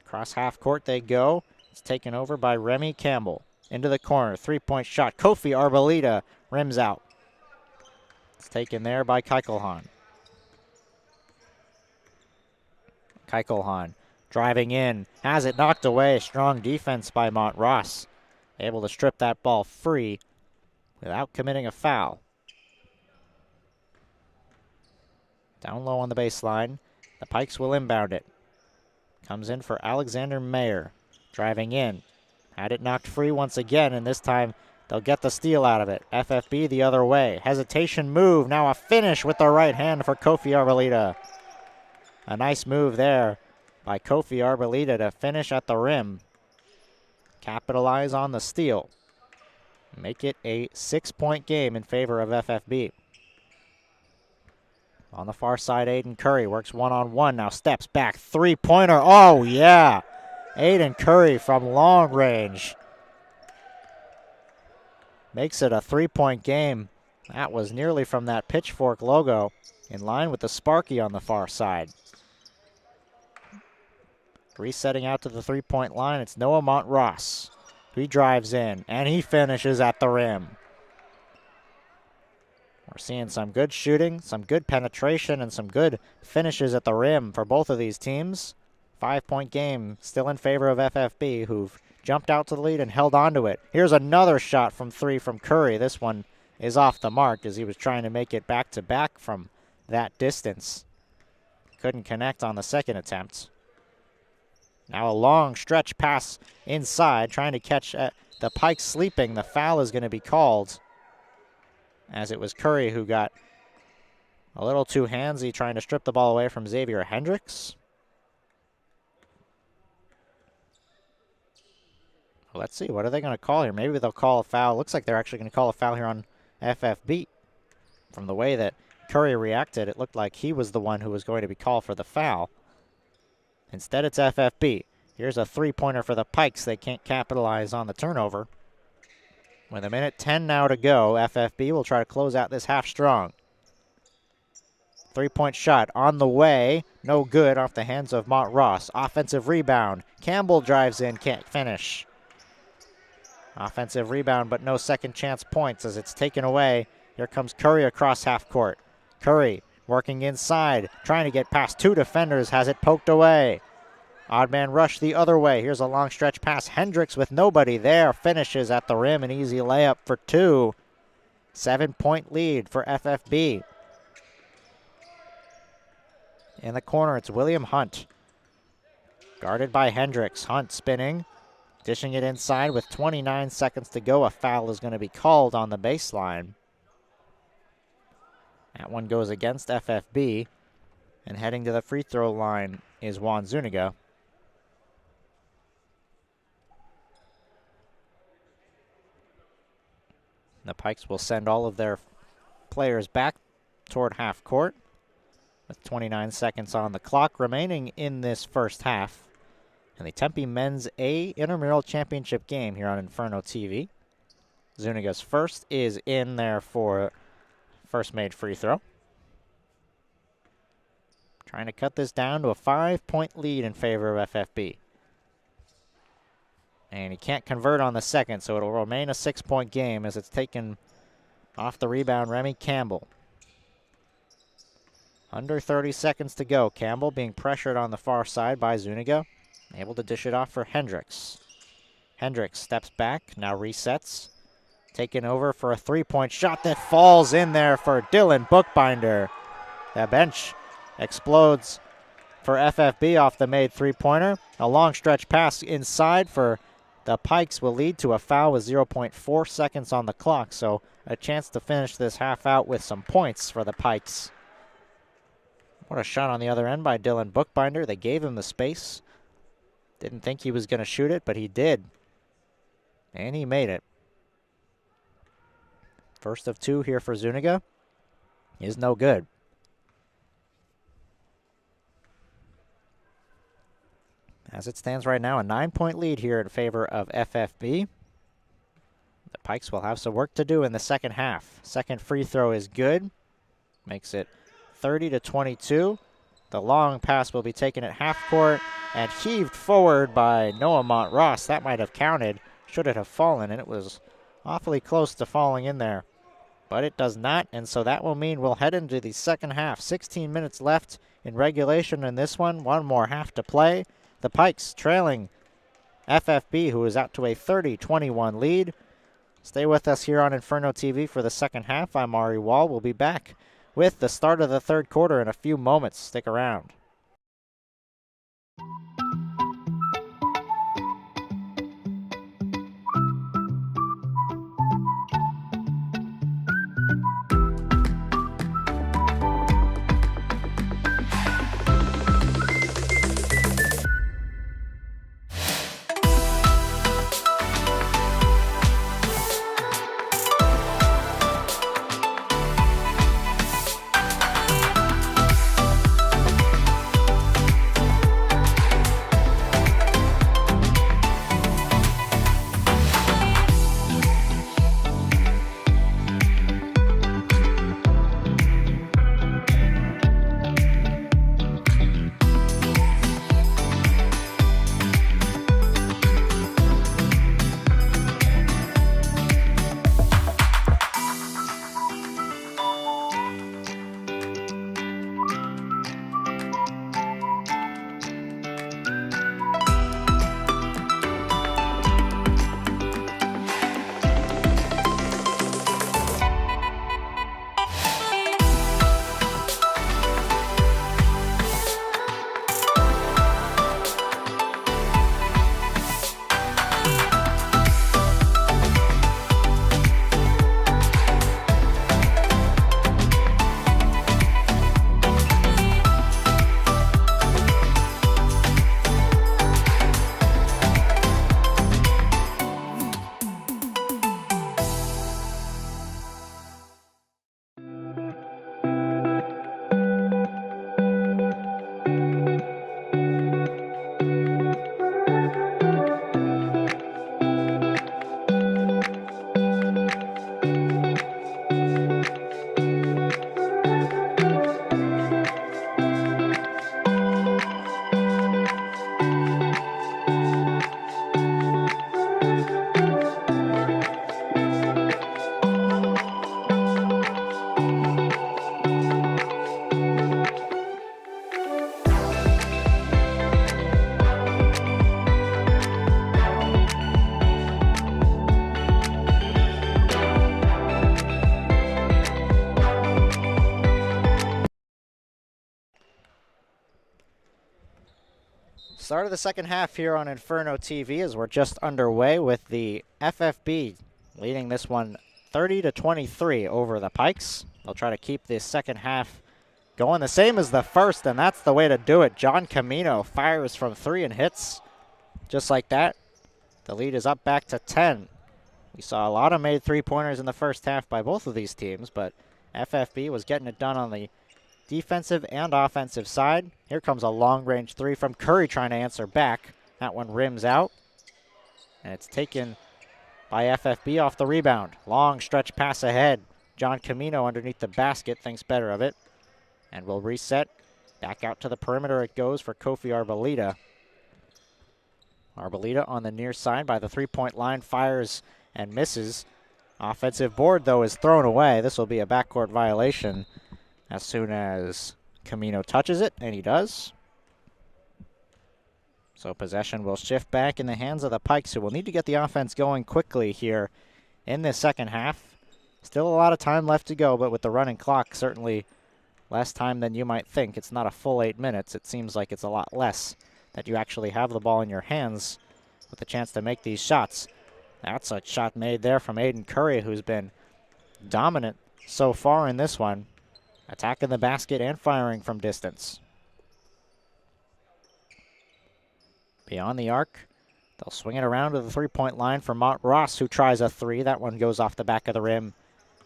Across half court they go. It's taken over by Remy Campbell. Into the corner, 3-point shot. Kofi Arboleda rims out. It's taken there by Keikolan. Keikolan driving in, has it knocked away. Strong defense by Montross. Able to strip that ball free without committing a foul. Down low on the baseline. The Pikes will inbound it. Comes in for Alexander Mayer. Driving in. Had it knocked free once again, and this time they'll get the steal out of it. FFB the other way. Hesitation move. Now a finish with the right hand for Kofi Arboleda. A nice move there by Kofi Arboleda to finish at the rim. Capitalize on the steal. Make it a 6-point game in favor of FFB. On the far side, Aiden Curry works one-on-one. Now steps back. Three-pointer. Oh, yeah. Aiden Curry from long range. Makes it a 3-point game. That was nearly from that pitchfork logo, in line with the Sparky on the far side. Resetting out to the three-point line, it's Noah Montross. He drives in, and he finishes at the rim. We're seeing some good shooting, some good penetration, and some good finishes at the rim for both of these teams. 5-point game still in favor of FFB, who've jumped out to the lead and held on to it. Here's another shot from three from Curry. This one is off the mark as he was trying to make it back-to-back from that distance. Couldn't connect on the second attempt. Now a long stretch pass inside, trying to catch the Pikes sleeping. The foul is going to be called, as it was Curry who got a little too handsy trying to strip the ball away from Xavier Hendricks. Well, let's see, what are they going to call here? Maybe they'll call a foul. Looks like they're actually going to call a foul here on FFB. From the way that Curry reacted, it looked like he was the one who was going to be called for the foul. Instead, it's FFB. Here's a three-pointer for the Pikes. They can't capitalize on the turnover. With 1:10 now to go, FFB will try to close out this half strong. Three-point shot on the way. No good, off the hands of Montross. Offensive rebound. Campbell drives in, can't finish. Offensive rebound, but no second chance points as it's taken away. Here comes Curry across half court. Curry working inside, trying to get past two defenders, has it poked away. Odd man rush the other way. Here's a long stretch pass. Hendricks with nobody there, finishes at the rim, an easy layup for two. 7-point lead for FFB. In the corner, it's William Hunt. Guarded by Hendricks. Hunt spinning, dishing it inside with 29 seconds to go. A foul is going to be called on the baseline. That one goes against FFB, and heading to the free throw line is Juan Zuniga. The Pikes will send all of their players back toward half court with 29 seconds on the clock remaining in this first half. And the Tempe Men's A Intramural Championship game here on Inferno TV. Zuniga's first is in there for first made free throw. Trying to cut this down to a 5-point lead in favor of FFB. And he can't convert on the second, so it'll remain a 6-point game as it's taken off the rebound Remy Campbell. Under 30 seconds to go. Campbell being pressured on the far side by Zuniga. Able to dish it off for Hendricks. Hendricks steps back, now resets. Taken over for a three-point shot that falls in there for Dylan Bookbinder. The bench explodes for FFB off the made three-pointer. A long stretch pass inside for the Pikes will lead to a foul with 0.4 seconds on the clock, so a chance to finish this half out with some points for the Pikes. What a shot on the other end by Dylan Bookbinder. They gave him the space. Didn't think he was going to shoot it, but he did. And he made it. First of two here for Zuniga is no good. As it stands right now, a 9-point lead here in favor of FFB. The Pikes will have some work to do in the second half. Second free throw is good. Makes it 30-22. The long pass will be taken at half court and heaved forward by Noah Montross. That might have counted should it have fallen, and it was awfully close to falling in there. But it does not, and so that will mean we'll head into the second half. 16 minutes left in regulation in this one. One more half to play. The Pikes trailing FFB, who is out to a 30-21 lead. Stay with us here on Inferno TV for the second half. I'm Ari Wall. We'll be back with the start of the third quarter in a few moments. Stick around. Start of the second half here on Inferno TV as we're just underway with the FFB leading this one 30-23 over the Pikes. They'll try to keep this second half going the same as the first, and that's the way to do it. John Camino fires from 3 and hits just like that. The lead is up back to 10. We saw a lot of made three-pointers in the first half by both of these teams, but FFB was getting it done on the defensive and offensive side. Here comes a long-range 3 from Curry trying to answer back. That one rims out, and it's taken by FFB off the rebound. Long stretch pass ahead. John Camino underneath the basket thinks better of it, and will reset. Back out to the perimeter it goes for Kofi Arboleda. Arboleda on the near side by the three-point line, fires and misses. Offensive board, though, is thrown away. This will be a backcourt violation as soon as Camino touches it, and he does. So possession will shift back in the hands of the Pikes, who will need to get the offense going quickly here in this second half. Still a lot of time left to go, but with the running clock, certainly less time than you might think. It's not a full 8 minutes. It seems like it's a lot less that you actually have the ball in your hands with a chance to make these shots. That's a shot made there from Aiden Curry, who's been dominant so far in this one, attacking the basket and firing from distance. Beyond the arc, they'll swing it around to the three-point line for Mont Ross, who tries a 3. That one goes off the back of the rim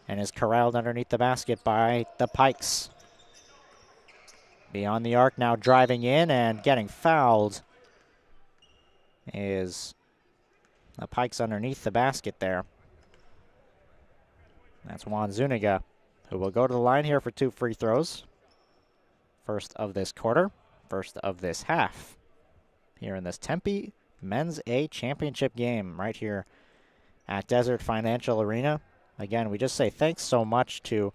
and is corralled underneath the basket by the Pikes. Beyond the arc, now driving in and getting fouled is the Pikes underneath the basket there. That's Juan Zuniga, who will go to the line here for 2 free throws. First of this quarter, first of this half, here in this Tempe Men's A Championship game right here at Desert Financial Arena. Again, we just say thanks so much to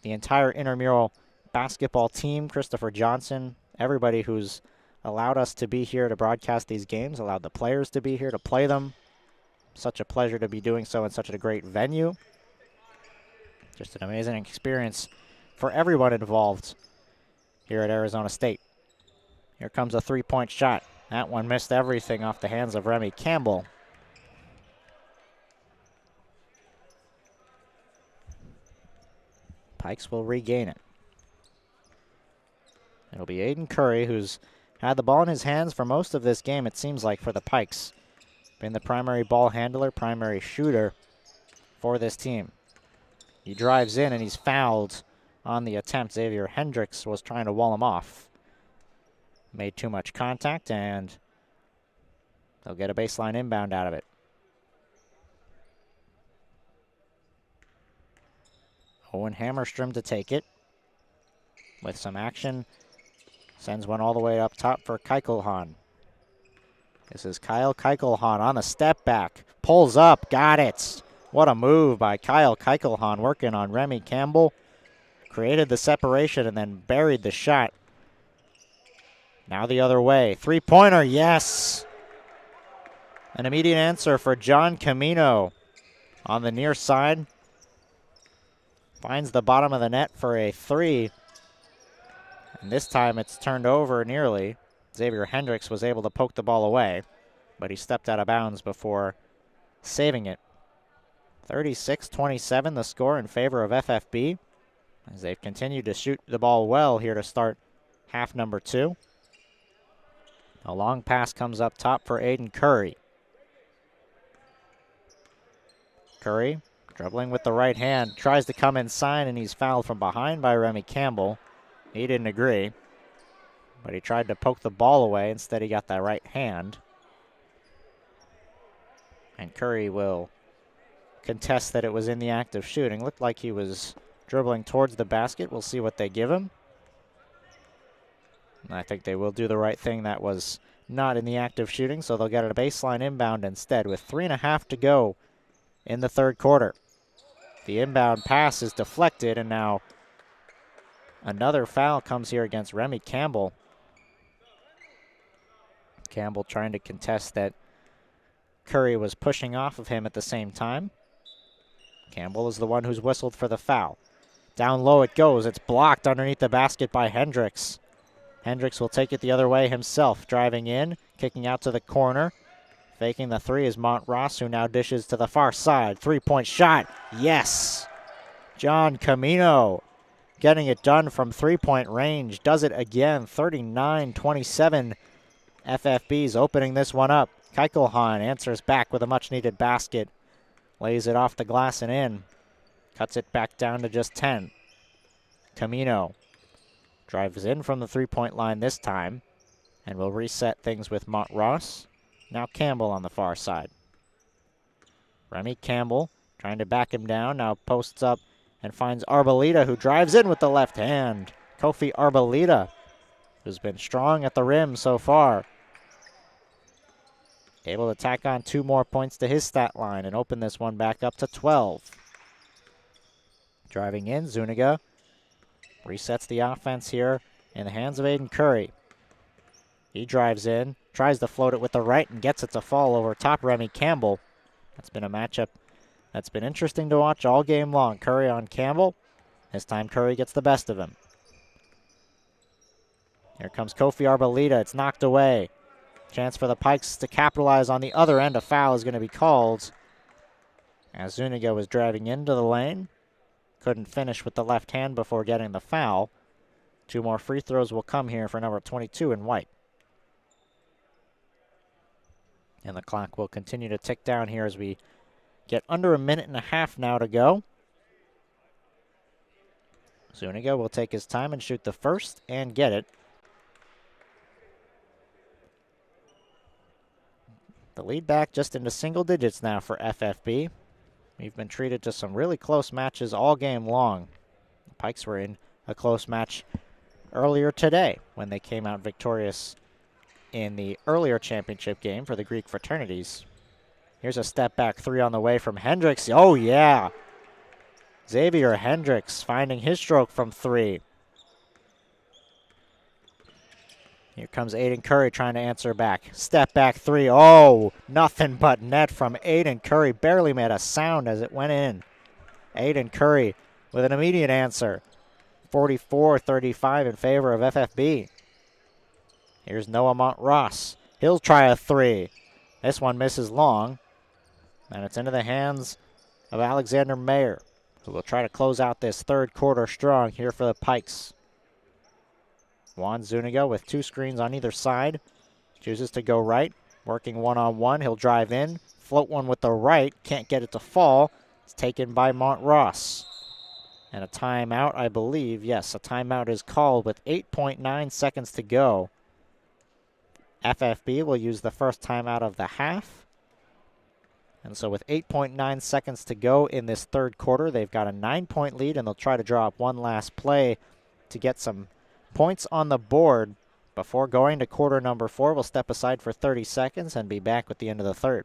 the entire Intramural Basketball team, Christopher Johnson, everybody who's allowed us to be here to broadcast these games, allowed the players to be here to play them. Such a pleasure to be doing so in such a great venue. Just an amazing experience for everyone involved here at Arizona State. Here comes a three-point shot. That one missed everything off the hands of Remy Campbell. Pikes will regain it. It'll be Aiden Curry, who's had the ball in his hands for most of this game, it seems like, for the Pikes. Been the primary ball handler, primary shooter for this team. He drives in and he's fouled on the attempt. Xavier Hendricks was trying to wall him off. Made too much contact, and they'll get a baseline inbound out of it. Owen Hammerstrom to take it. With some action, sends one all the way up top for Keukelhan. This is Kyle Keukelhan on the step back. Pulls up, got it. What a move by Kyle Keukelhan, working on Remy Campbell. Created the separation and then buried the shot. Now the other way. Three-pointer, yes. An immediate answer for John Camino on the near side. Finds the bottom of the net for a three. And this time it's turned over nearly. Xavier Hendricks was able to poke the ball away, but he stepped out of bounds before saving it. 36-27 the score in favor of FFB, as they've continued to shoot the ball well here to start half number 2. A long pass comes up top for Aiden Curry. Curry dribbling with the right hand, tries to come inside, and he's fouled from behind by Remy Campbell. He didn't agree, but he tried to poke the ball away. Instead, he got that right hand. And Curry will contest that it was in the act of shooting. Looked like he was dribbling towards the basket. We'll see what they give him. And I think they will do the right thing. That was not in the act of shooting, so they'll get a baseline inbound instead with 3.5 to go in the third quarter. The inbound pass is deflected, and now another foul comes here against Remy Campbell. Campbell trying to contest that Curry was pushing off of him at the same time. Campbell is the one who's whistled for the foul. Down low it goes. It's blocked underneath the basket by Hendricks. Hendricks will take it the other way himself. Driving in, kicking out to the corner. Faking the three is Montross, who now dishes to the far side. Three-point shot. Yes! John Camino getting it done from three-point range. Does it again. 39-27. FFB's opening this one up. Keukelhan answers back with a much-needed basket. Lays it off the glass and in. Cuts it back down to just 10. Camino drives in from the three-point line this time, and will reset things with Montross. Now Campbell on the far side. Remy Campbell trying to back him down. Now posts up and finds Arboleda, who drives in with the left hand. Kofi Arboleda, who's been strong at the rim so far. Able to tack on 2 more points to his stat line and open this one back up to 12. Driving in, Zuniga resets the offense here in the hands of Aiden Curry. He drives in, tries to float it with the right, and gets it to fall over top Remy Campbell. That's been a matchup that's been interesting to watch all game long. Curry on Campbell. This time Curry gets the best of him. Here comes Kofi Arboleda. It's knocked away. Chance for the Pikes to capitalize on the other end. A foul is going to be called as Zuniga was driving into the lane. Couldn't finish with the left hand before getting the foul. 2 more free throws will come here for number 22 in white. And the clock will continue to tick down here as we get under 1.5 minutes now to go. Zuniga will take his time and shoot the first and get it. The lead back just into single digits now for FFB. We've been treated to some really close matches all game long. The Pikes were in a close match earlier today when they came out victorious in the earlier championship game for the Greek fraternities. Here's a step back 3 on the way from Hendricks. Oh yeah! Xavier Hendricks finding his stroke from 3. Here comes Aiden Curry trying to answer back. Step back 3. Oh, nothing but net from Aiden Curry. Barely made a sound as it went in. Aiden Curry with an immediate answer. 44-35 in favor of FFB. Here's Noah Montross. He'll try a three. This one misses long. And it's into the hands of Alexander Mayer, who will try to close out this third quarter strong here for the Pikes. Juan Zuniga with two screens on either side. Chooses to go right, working one-on-one. He'll drive in, float one with the right. Can't get it to fall. It's taken by Montross. And a timeout, I believe. Yes, a timeout is called with 8.9 seconds to go. FFB will use the first timeout of the half. And so with 8.9 seconds to go in this third quarter, they've got a 9-point lead, and they'll try to draw up one last play to get some points on the board before going to quarter number 4. We'll step aside for 30 seconds and be back with the end of the third.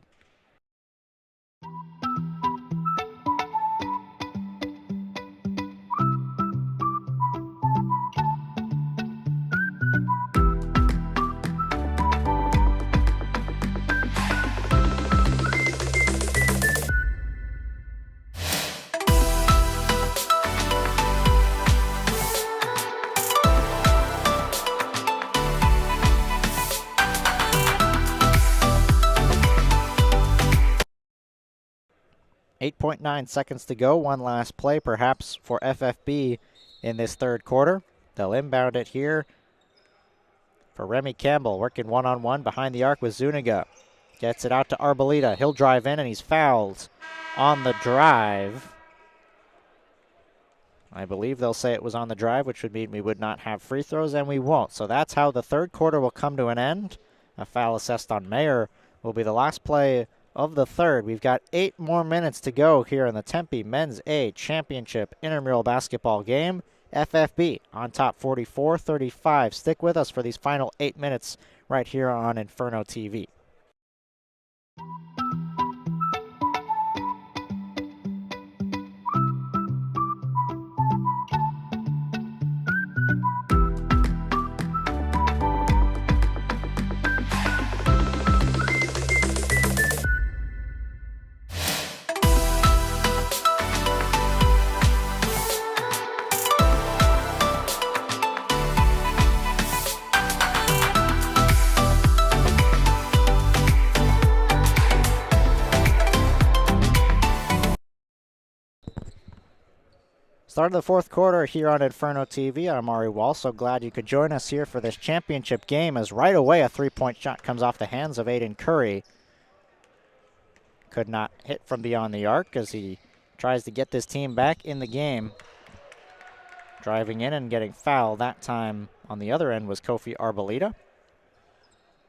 .9 seconds to go. One last play, perhaps, for FFB in this third quarter. They'll inbound it here for Remy Campbell, working one-on-one behind the arc with Zuniga. Gets it out to Arboleda. He'll drive in, and he's fouled on the drive. I believe they'll say it was on the drive, which would mean we would not have free throws, and we won't. So that's how the third quarter will come to an end. A foul assessed on Mayer will be the last play of the third. We've got 8 more minutes to go here in the Tempe Men's A Championship Intramural Basketball game. FFB on top 44-35. Stick with us for these final 8 minutes right here on Inferno TV. Start of the fourth quarter here on Inferno TV. I'm Ari Wall. So glad you could join us here for this championship game, as right away a three-point shot comes off the hands of Aiden Curry. Could not hit from beyond the arc as he tries to get this team back in the game. Driving in and getting fouled that time on the other end was Kofi Arboleda.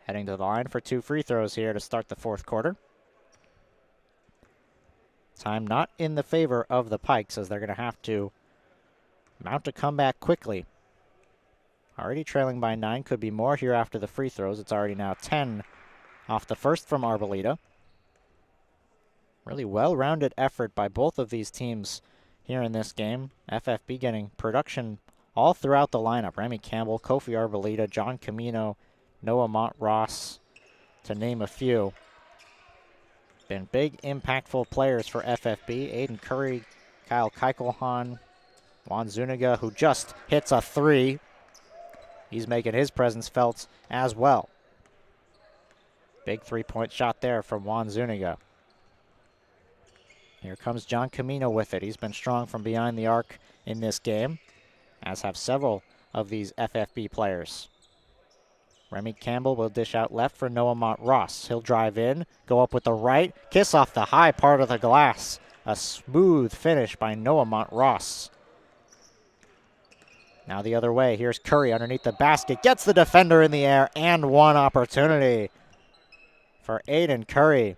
Heading to the line for 2 free throws here to start the fourth quarter. Time not in the favor of the Pikes, as they're going to have to mount a comeback quickly. Already trailing by 9, could be more here after the free throws. It's already now 10 off the first from Arboleda. Really well-rounded effort by both of these teams here in this game. FFB getting production all throughout the lineup. Remy Campbell, Kofi Arboleda, John Camino, Noah Montross, to name a few. Been big, impactful players for FFB. Aiden Curry, Kyle Keukelhan, Juan Zuniga, who just hits a 3. He's making his presence felt as well. Big three-point shot there from Juan Zuniga. Here comes John Camino with it. He's been strong from behind the arc in this game, as have several of these FFB players. Remy Campbell will dish out left for Noah Montross. He'll drive in, go up with the right, kiss off the high part of the glass. A smooth finish by Noah Montross. Now the other way, here's Curry underneath the basket, gets the defender in the air, and one opportunity for Aiden Curry.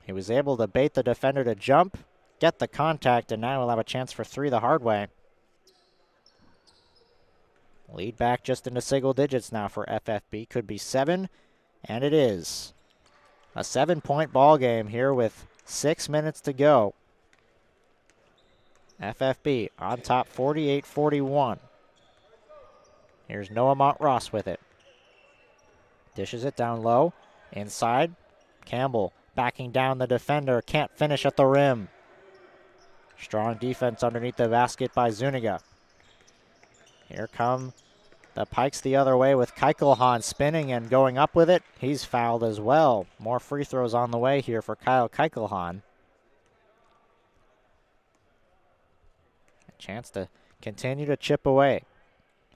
He was able to bait the defender to jump, get the contact, and now he'll have a chance for 3 the hard way. Lead back just into single digits now for FFB. Could be 7, and it is. A 7-point ball game here with 6 minutes to go. FFB on top 48-41. Here's Noah Montross with it. Dishes it down low. Inside. Campbell backing down the defender. Can't finish at the rim. Strong defense underneath the basket by Zuniga. Here come the Pikes the other way with Keichelhan spinning and going up with it. He's fouled as well. More free throws on the way here for Kyle Keichelhan. A chance to continue to chip away.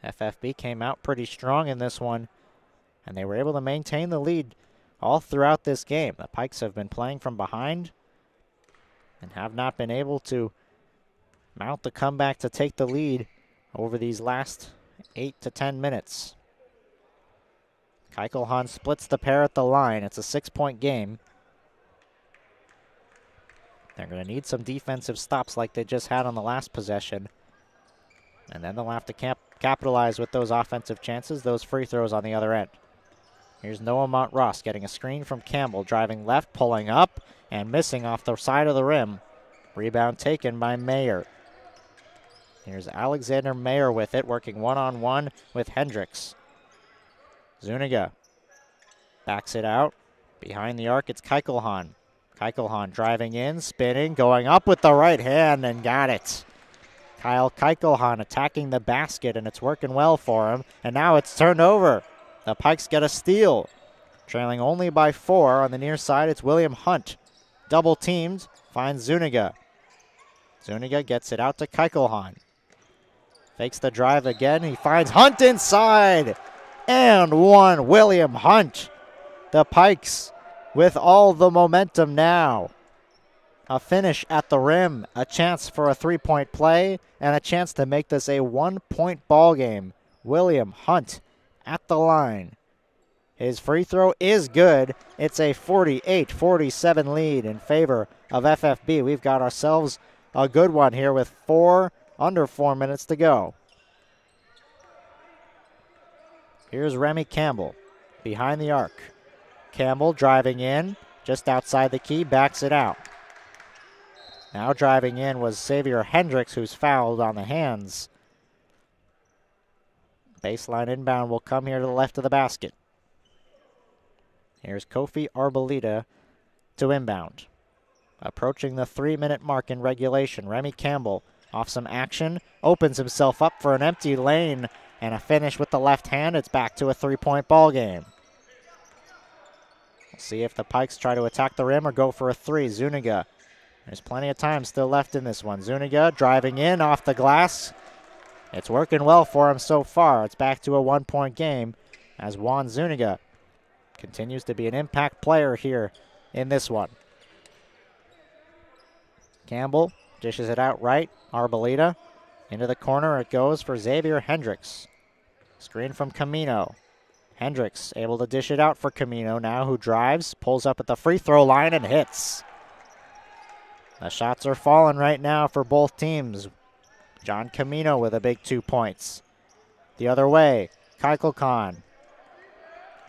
FFB came out pretty strong in this one, and they were able to maintain the lead all throughout this game. The Pikes have been playing from behind and have not been able to mount the comeback to take the lead over these last 8 to 10 minutes. Keichelhan splits the pair at the line. It's a 6-point game. They're going to need some defensive stops like they just had on the last possession. And then they'll have to capitalize with those offensive chances, those free throws on the other end. Here's Noah Montross getting a screen from Campbell, driving left, pulling up, and missing off the side of the rim. Rebound taken by Mayer. Here's Alexander Mayer with it, working one-on-one with Hendricks. Zuniga backs it out. Behind the arc, it's Keichelhan. Keichelhan driving in, spinning, going up with the right hand, and got it. Kyle Keichelhan attacking the basket, and it's working well for him. And now it's turned over. The Pikes get a steal. Trailing only by 4 on the near side, it's William Hunt. Double teamed, finds Zuniga. Zuniga gets it out to Keichelhan. Fakes the drive again. He finds Hunt inside. And one, William Hunt. The Pikes with all the momentum now. A finish at the rim, a chance for a 3-point play, and a chance to make this a 1-point ball game. William Hunt at the line. His free throw is good. It's a 48-47 lead in favor of FFB. We've got ourselves a good one here with under 4 minutes to go. Here's Remy Campbell behind the arc. Campbell driving in, just outside the key, backs it out. Now driving in was Xavier Hendricks, who's fouled on the hands. Baseline inbound will come here to the left of the basket. Here's Kofi Arboleda to inbound. Approaching the 3-minute mark in regulation. Remy Campbell off some action, opens himself up for an empty lane, and a finish with the left hand. It's back to a 3-point ball game. We'll see if the Pikes try to attack the rim or go for a 3. Zuniga. There's plenty of time still left in this one. Zuniga driving in off the glass. It's working well for him so far. It's back to a 1-point game as Juan Zuniga continues to be an impact player here in this one. Campbell dishes it out right. Arboleda into the corner it goes for Xavier Hendricks. Screen from Camino. Hendricks able to dish it out for Camino now, who drives, pulls up at the free throw line and hits. The shots are falling right now for both teams. John Camino with a big 2 points. The other way, Keichelhan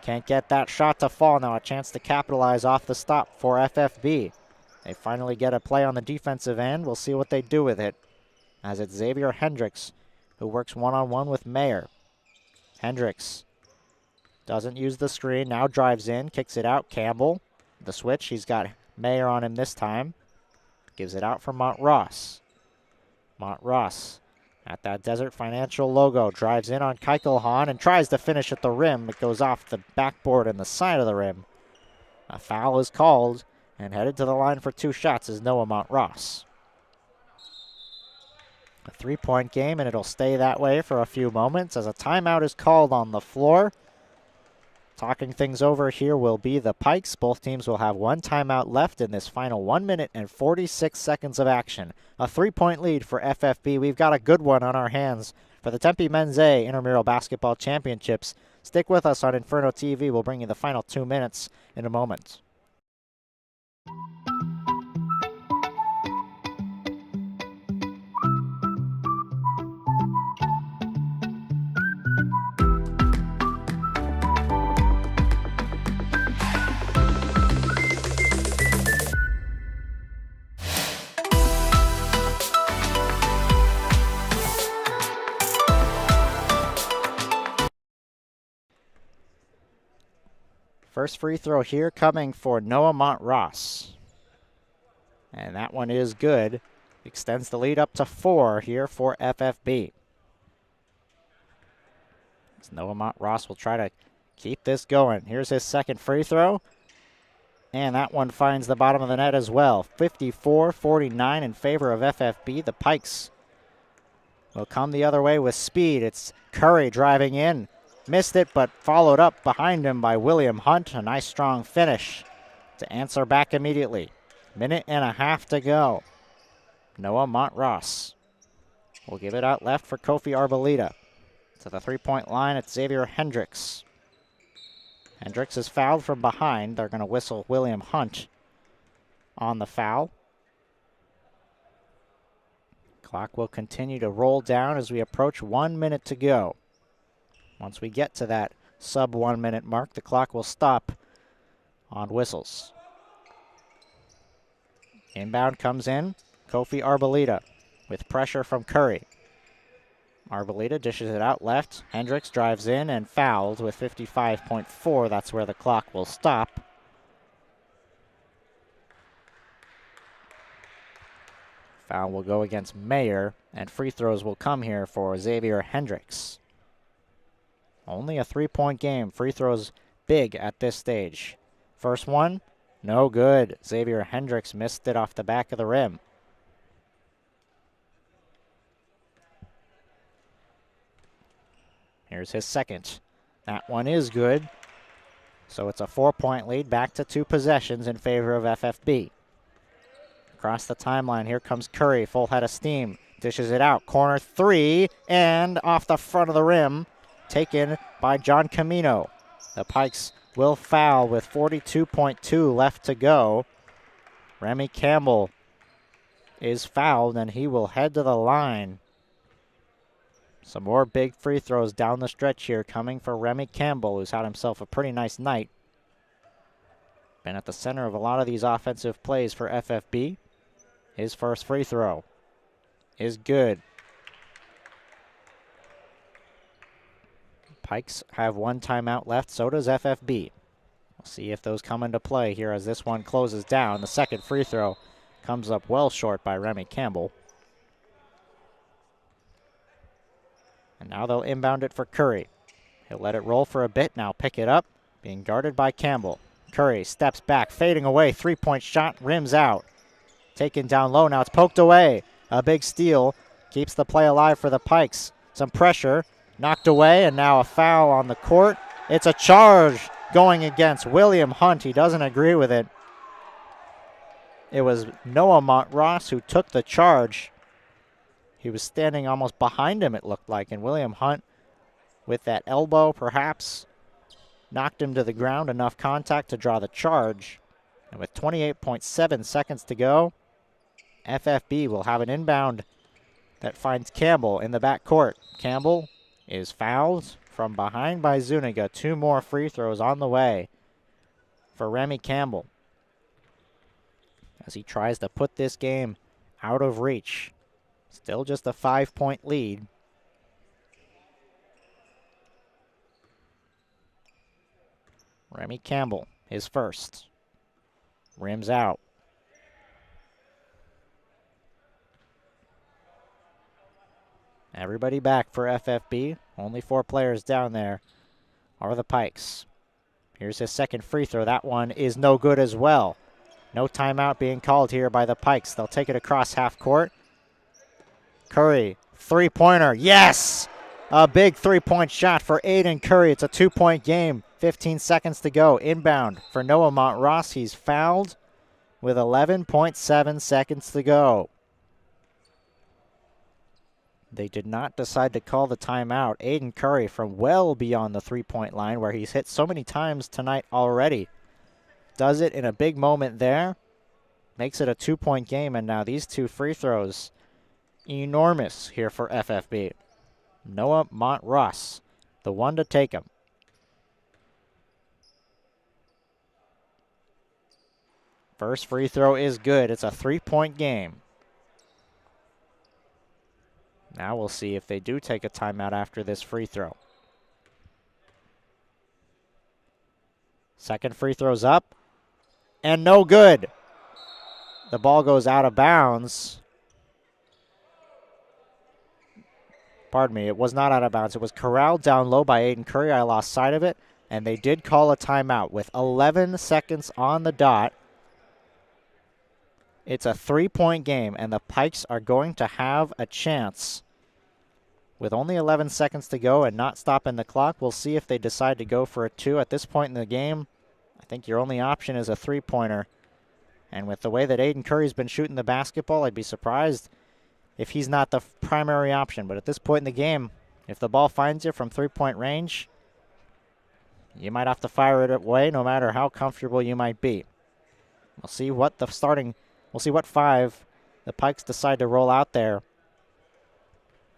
can't get that shot to fall. Now a chance to capitalize off the stop for FFB. They finally get a play on the defensive end. We'll see what they do with it, as it's Xavier Hendricks who works one-on-one with Mayer. Hendricks doesn't use the screen, now drives in, kicks it out. Campbell, the switch, he's got Mayer on him this time. Gives it out for Montross. Montross at that Desert Financial logo, drives in on Keichelhan and tries to finish at the rim. It goes off the backboard and the side of the rim. A foul is called, and headed to the line for 2 shots is Noah Montross. A 3-point game, and it'll stay that way for a few moments as a timeout is called on the floor. Talking things over here will be the Pikes. Both teams will have 1 timeout left in this final 1 minute and 46 seconds of action. A 3-point lead for FFB. We've got a good one on our hands for the Tempe Men's A Intramural Basketball Championships. Stick with us on Inferno TV. We'll bring you the final 2 minutes in a moment. First free throw here coming for Noah Montross. And that one is good. Extends the lead up to 4 here for FFB. So Noah Ross will try to keep this going. Here's his second free throw. And that one finds the bottom of the net as well. 54-49 in favor of FFB. The Pikes will come the other way with speed. It's Curry driving in. Missed it, but followed up behind him by William Hunt. A nice strong finish to answer back immediately. 1.5 to go. Noah Montross will give it out left for Kofi Arboleda. To the three-point line, it's Xavier Hendricks. Hendricks is fouled from behind. They're going to whistle William Hunt on the foul. Clock will continue to roll down as we approach 1 minute to go. Once we get to that sub 1 minute mark, the clock will stop on whistles. Inbound comes in. Kofi Arboleda with pressure from Curry. Arboleda dishes it out left. Hendricks drives in and fouls with 55.4. That's where the clock will stop. Foul will go against Mayer, and free throws will come here for Xavier Hendricks. Only a three-point game. Free throws big at this stage. First one, no good. Xavier Hendricks missed it off the back of the rim. Here's his second. That one is good. So it's a 4-point lead, back to 2 possessions in favor of FFB. Across the timeline, here comes Curry, full head of steam. Dishes it out, corner 3, and off the front of the rim, taken by John Camino. The Pikes will foul with 42.2 left to go. Remy Campbell is fouled, and he will head to the line. Some more big free throws down the stretch here coming for Remy Campbell, who's had himself a pretty nice night. Been at the center of a lot of these offensive plays for FFB. His first free throw is good. Pikes have 1 timeout left, so does FFB. We'll see if those come into play here as this one closes down. The second free throw comes up well short by Remy Campbell. And now they'll inbound it for Curry. He'll let it roll for a bit, now pick it up, being guarded by Campbell. Curry steps back, fading away, three-point shot, rims out. Taken down low, now it's poked away. A big steal, keeps the play alive for the Pikes. Some pressure, knocked away, and now a foul on the court. It's a charge going against William Hunt. He doesn't agree with it. It was Noah Montross who took the charge. He was standing almost behind him, it looked like, and William Hunt, with that elbow perhaps, knocked him to the ground, enough contact to draw the charge. And with 28.7 seconds to go, FFB will have an inbound that finds Campbell in the backcourt. Campbell is fouled from behind by Zuniga. 2 more free throws on the way for Remy Campbell as he tries to put this game out of reach. Still just a 5-point lead. Remy Campbell, his first. Rims out. Everybody back for FFB. Only 4 players down there are the Pikes. Here's his second free throw. That one is no good as well. No timeout being called here by the Pikes. They'll take it across half court. Curry, three-pointer, yes! A big three-point shot for Aiden Curry. It's a 2-point game. 15 seconds to go. Inbound for Noah Montross. He's fouled with 11.7 seconds to go. They did not decide to call the timeout. Aiden Curry from well beyond the three-point line where he's hit so many times tonight already. Does it in a big moment there. Makes it a 2-point game, and now these 2 free throws, enormous here for FFB. Noah Montross, the one to take him. First free throw is good. It's a 3-point game. Now we'll see if they do take a timeout after this free throw. Second free throw's up, and no good. The ball goes out of bounds. Pardon me, it was not out of bounds. It was corralled down low by Aiden Curry. I lost sight of it, and they did call a timeout with 11 seconds on the dot. It's a 3-point game, and the Pikes are going to have a chance. With only 11 seconds to go and not stopping the clock, we'll see if they decide to go for a 2. At this point in the game, I think your only option is a 3-pointer. And with the way that Aiden Curry's been shooting the basketball, I'd be surprised if he's not the primary option. But at this point in the game, if the ball finds you from 3-point range, you might have to fire it away no matter how comfortable you might be. We'll see what we'll see what 5 the Pikes decide to roll out there.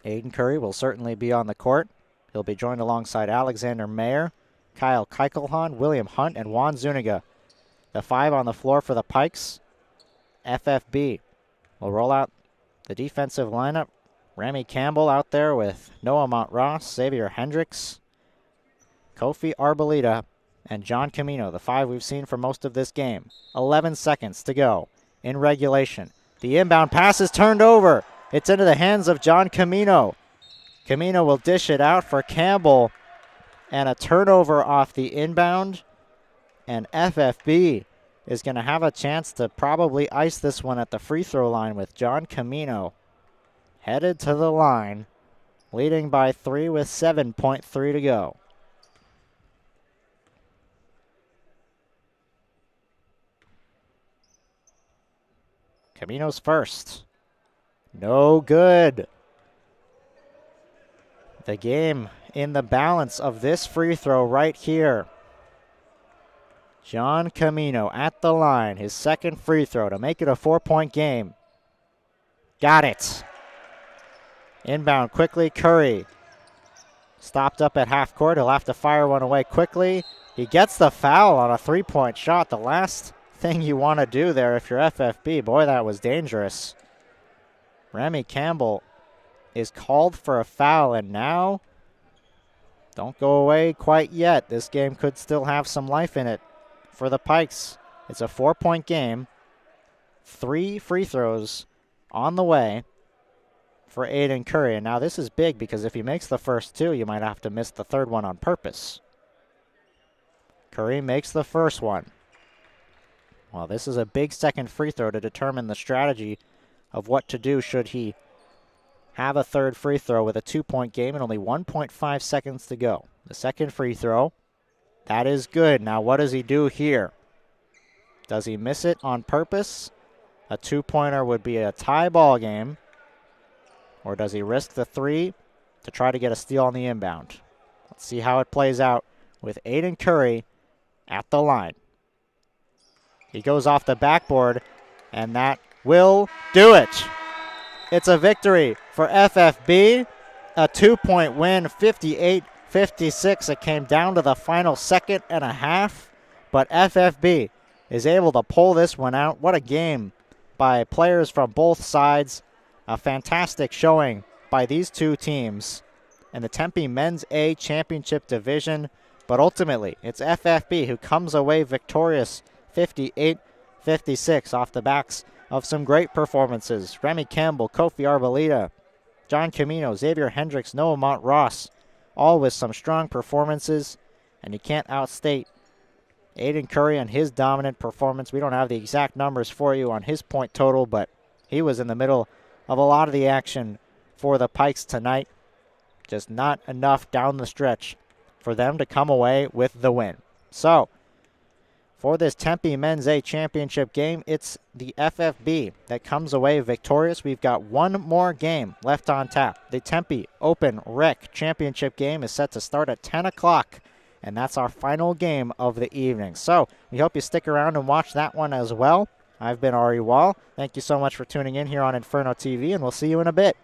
Aiden Curry will certainly be on the court. He'll be joined alongside Alexander Mayer, Kyle Keichelhan, William Hunt, and Juan Zuniga. The 5 on the floor for the Pikes. FFB will roll out the defensive lineup. Remy Campbell out there with Noah Montross, Xavier Hendricks, Kofi Arboleda, and John Camino, the 5 we've seen for most of this game. 11 seconds to go in regulation. The inbound pass is turned over. It's into the hands of John Camino. Camino will dish it out for Campbell, and a turnover off the inbound. And FFB is going to have a chance to probably ice this one at the free throw line with John Camino headed to the line, leading by 3 with 7.3 to go. Camino's first. No good. The game in the balance of this free throw right here. John Camino at the line, his second free throw to make it a 4-point game. Got it. Inbound quickly, Curry. Stopped up at half court. He'll have to fire one away quickly. He gets the foul on a 3-point shot. The last thing you want to do there if you're FFB. Boy, that was dangerous. Remy Campbell is called for a foul, and now don't go away quite yet. This game could still have some life in it for the Pikes. It's a 4-point game. 3 free throws on the way for Aiden Curry. And now this is big because if he makes the first 2, you might have to miss the third one on purpose. Curry makes the first one. Well, this is a big second free throw to determine the strategy of what to do should he have a third free throw with a 2-point game and only 1.5 seconds to go. The second free throw, that is good. Now what does he do here? Does he miss it on purpose? A 2-pointer would be a tie ball game. Or does he risk the 3 to try to get a steal on the inbound? Let's see how it plays out with Aiden Curry at the line. He goes off the backboard, and that will do it. It's a victory for FFB, a 2-point win, 58-56. It came down to the final second and a half, but FFB is able to pull this one out. What a game by players from both sides. A fantastic showing by these two teams in the Tempe Men's A Championship Division, but ultimately it's FFB who comes away victorious 58-56 off the backs of some great performances. Remy Campbell, Kofi Arboleda, John Camino, Xavier Hendricks, Noah Montross, all with some strong performances, and you can't outstate Aiden Curry and his dominant performance. We don't have the exact numbers for you on his point total, but he was in the middle of a lot of the action for the Pikes tonight. Just not enough down the stretch for them to come away with the win. So, for this Tempe Men's A Championship game, it's the FFB that comes away victorious. We've got one more game left on tap. The Tempe Open Rec Championship game is set to start at 10 o'clock, and that's our final game of the evening. So, we hope you stick around and watch that one as well. I've been Ari Wall. Thank you so much for tuning in here on Inferno TV, and we'll see you in a bit.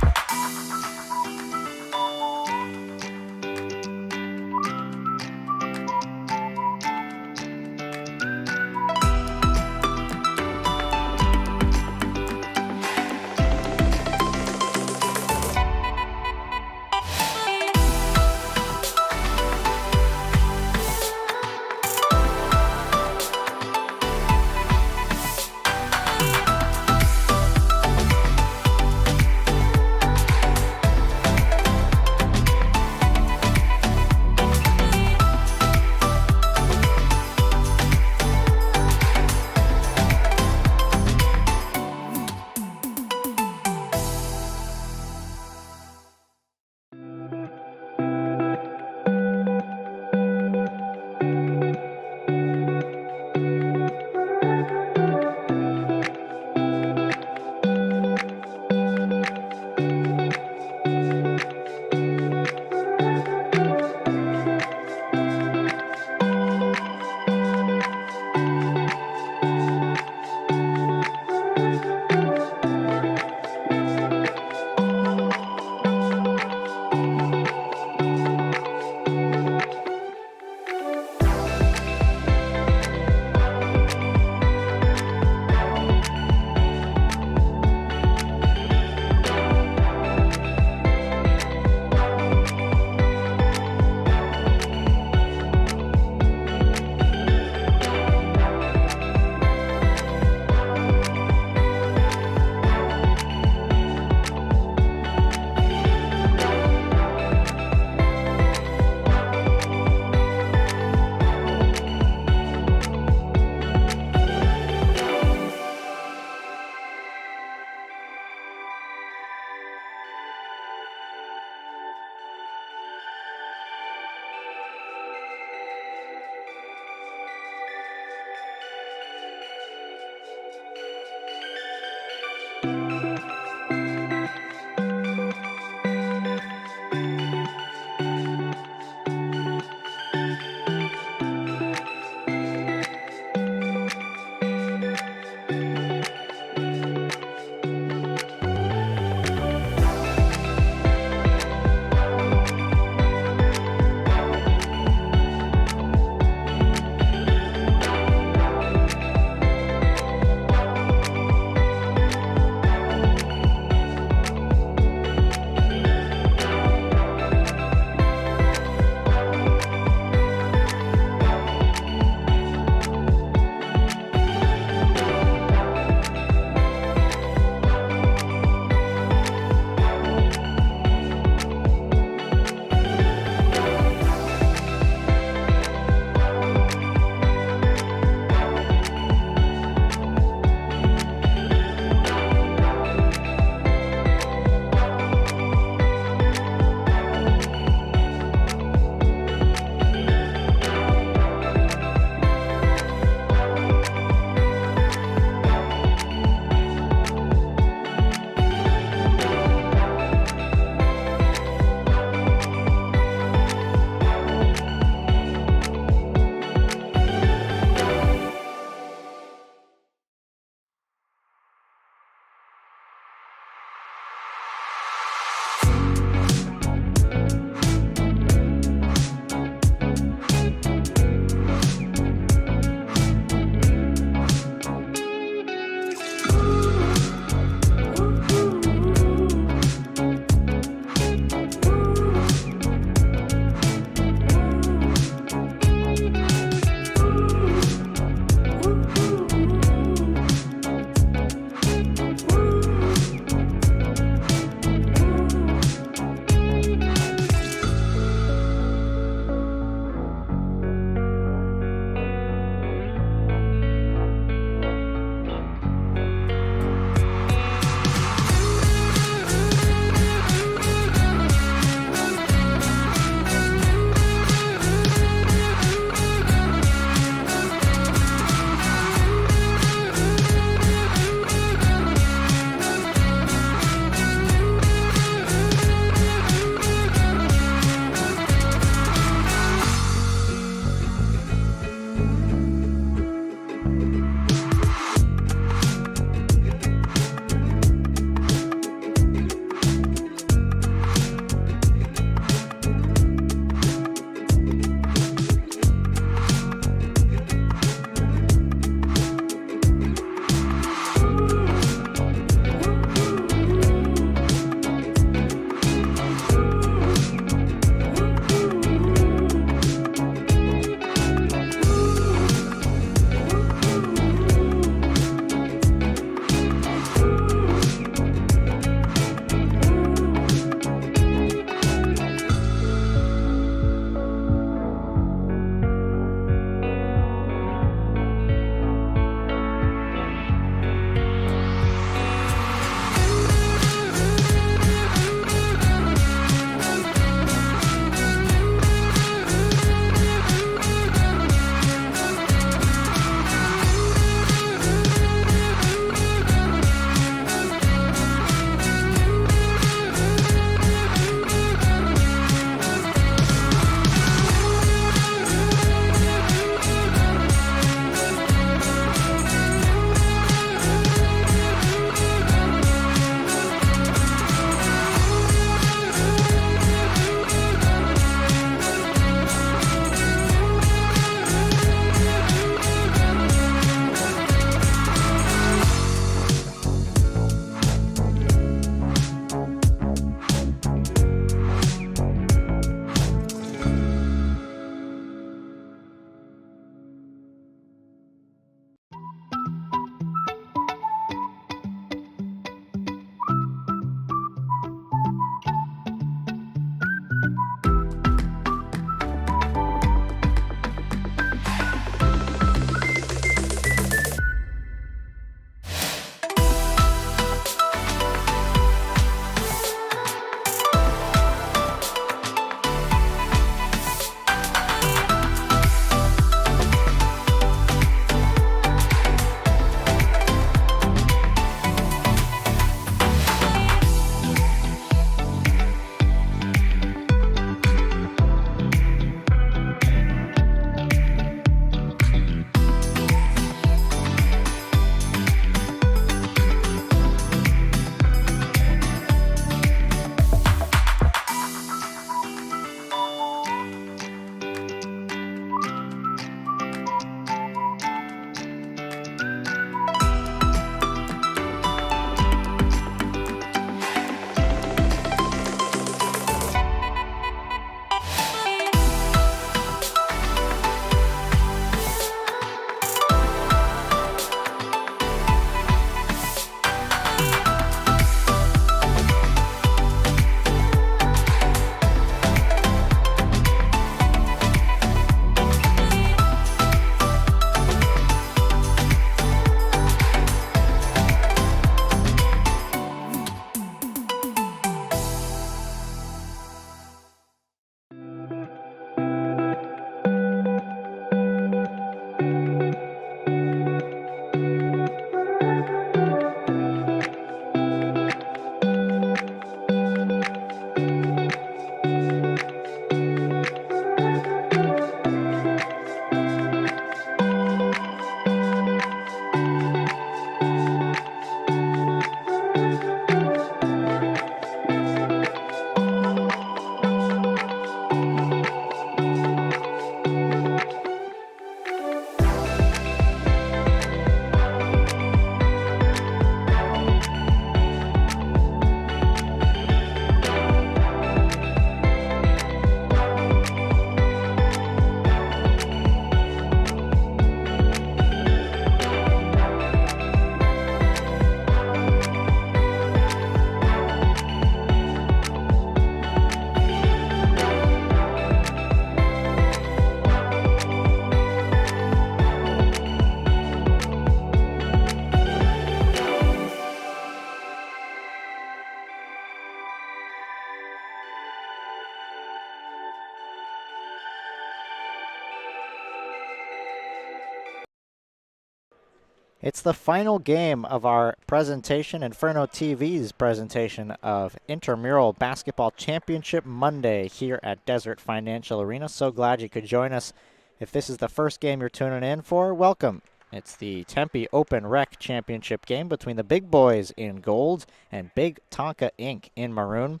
It's the final game of our presentation, Inferno TV's presentation of Intramural Basketball Championship Monday here at Desert Financial Arena. So glad you could join us. If this is the first game you're tuning in for, welcome. It's the Tempe Open Rec Championship game between the Big Boys in gold and Big Tonka Inc. in maroon.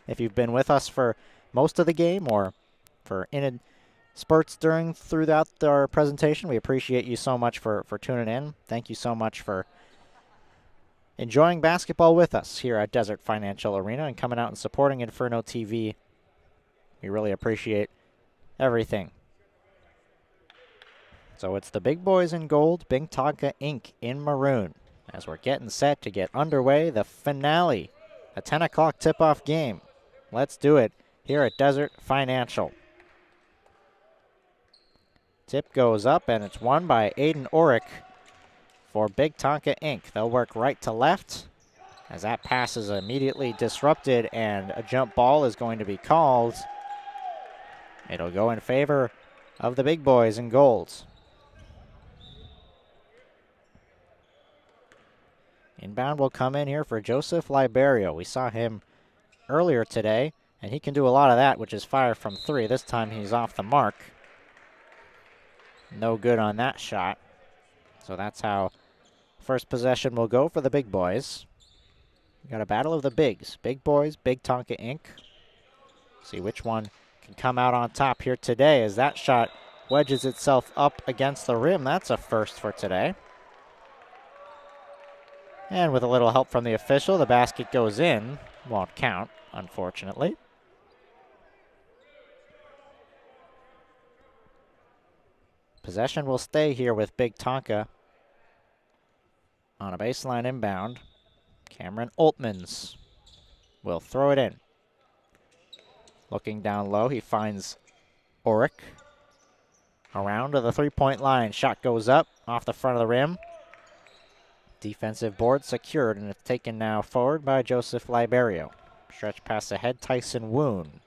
If you've been with us for most of the game or for spurts throughout our presentation, we appreciate you so much for tuning in. Thank you so much for enjoying basketball with us here at Desert Financial Arena and coming out and supporting Inferno TV. We really appreciate everything. So it's the Big Boys in gold, Big Tonka Inc. in maroon. As we're getting set to get underway, the finale, a 10 o'clock tip-off game. Let's do it here at Desert Financial. Tip goes up, and it's won by Aiden Orick for Big Tonka Inc. They'll work right to left as that pass is immediately disrupted, and a jump ball is going to be called. It'll go in favor of the Big Boys in gold. Inbound will come in here for Joseph Liberio. We saw him earlier today, and he can do a lot of that, which is fire from three. This time he's off the mark. No good on that shot. So that's how first possession will go for the Big Boys. We got a battle of the bigs. Big Boys, Big Tonka Inc. See which one can come out on top here today as that shot wedges itself up against the rim. That's a first for today. And with a little help from the official, the basket goes in. Won't count, unfortunately. Possession will stay here with Big Tonka on a baseline inbound. Cameron Oltmans will throw it in. Looking down low, he finds Orick. Around to the three-point line. Shot goes up off the front of the rim. Defensive board secured, and it's taken now forward by Joseph Liberio. Stretch pass ahead, Tyson Woon.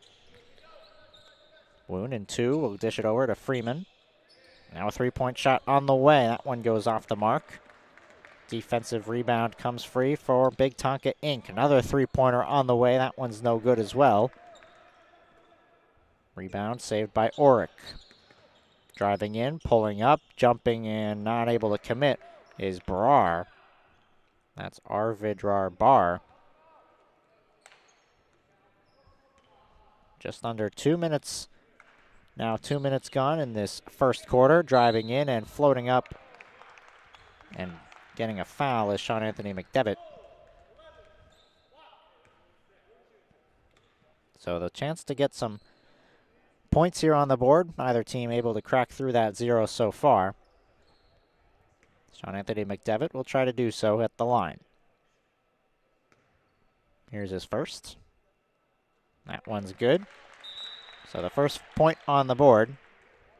Woon in two will dish it over to Freeman. Now a three-point shot on the way. That one goes off the mark. Defensive rebound comes free for Big Tonka Inc. Another three-pointer on the way. That one's no good as well. Rebound saved by Orick. Driving in, pulling up, jumping in, not able to commit is Brar. That's Arvidrar Bar. Just under 2 minutes. Now 2 minutes gone in this first quarter. Driving in and floating up and getting a foul is Sean Anthony McDevitt. So the chance to get some points here on the board. Neither team able to crack through that zero so far. Sean Anthony McDevitt will try to do so at the line. Here's his first. That one's good. So the first point on the board.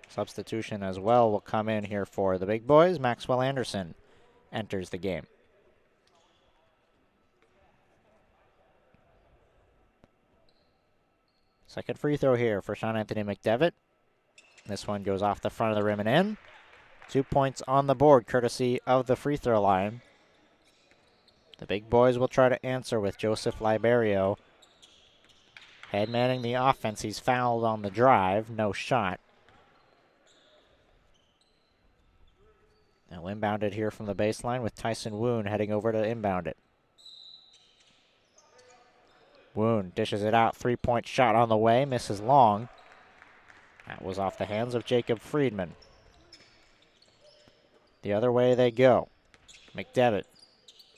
Substitution as well will come in here for the Big Boys. Maxwell Anderson enters the game. Second free throw here for Sean Anthony McDevitt. This one goes off the front of the rim and in. 2 points on the board, courtesy of the free throw line. The Big Boys will try to answer with Joseph Liberio. Head manning the offense. He's fouled on the drive. No shot. Now inbounded here from the baseline with Tyson Woon heading over to inbound it. Woon dishes it out. Three-point shot on the way. Misses long. That was off the hands of Jacob Friedman. The other way they go. McDevitt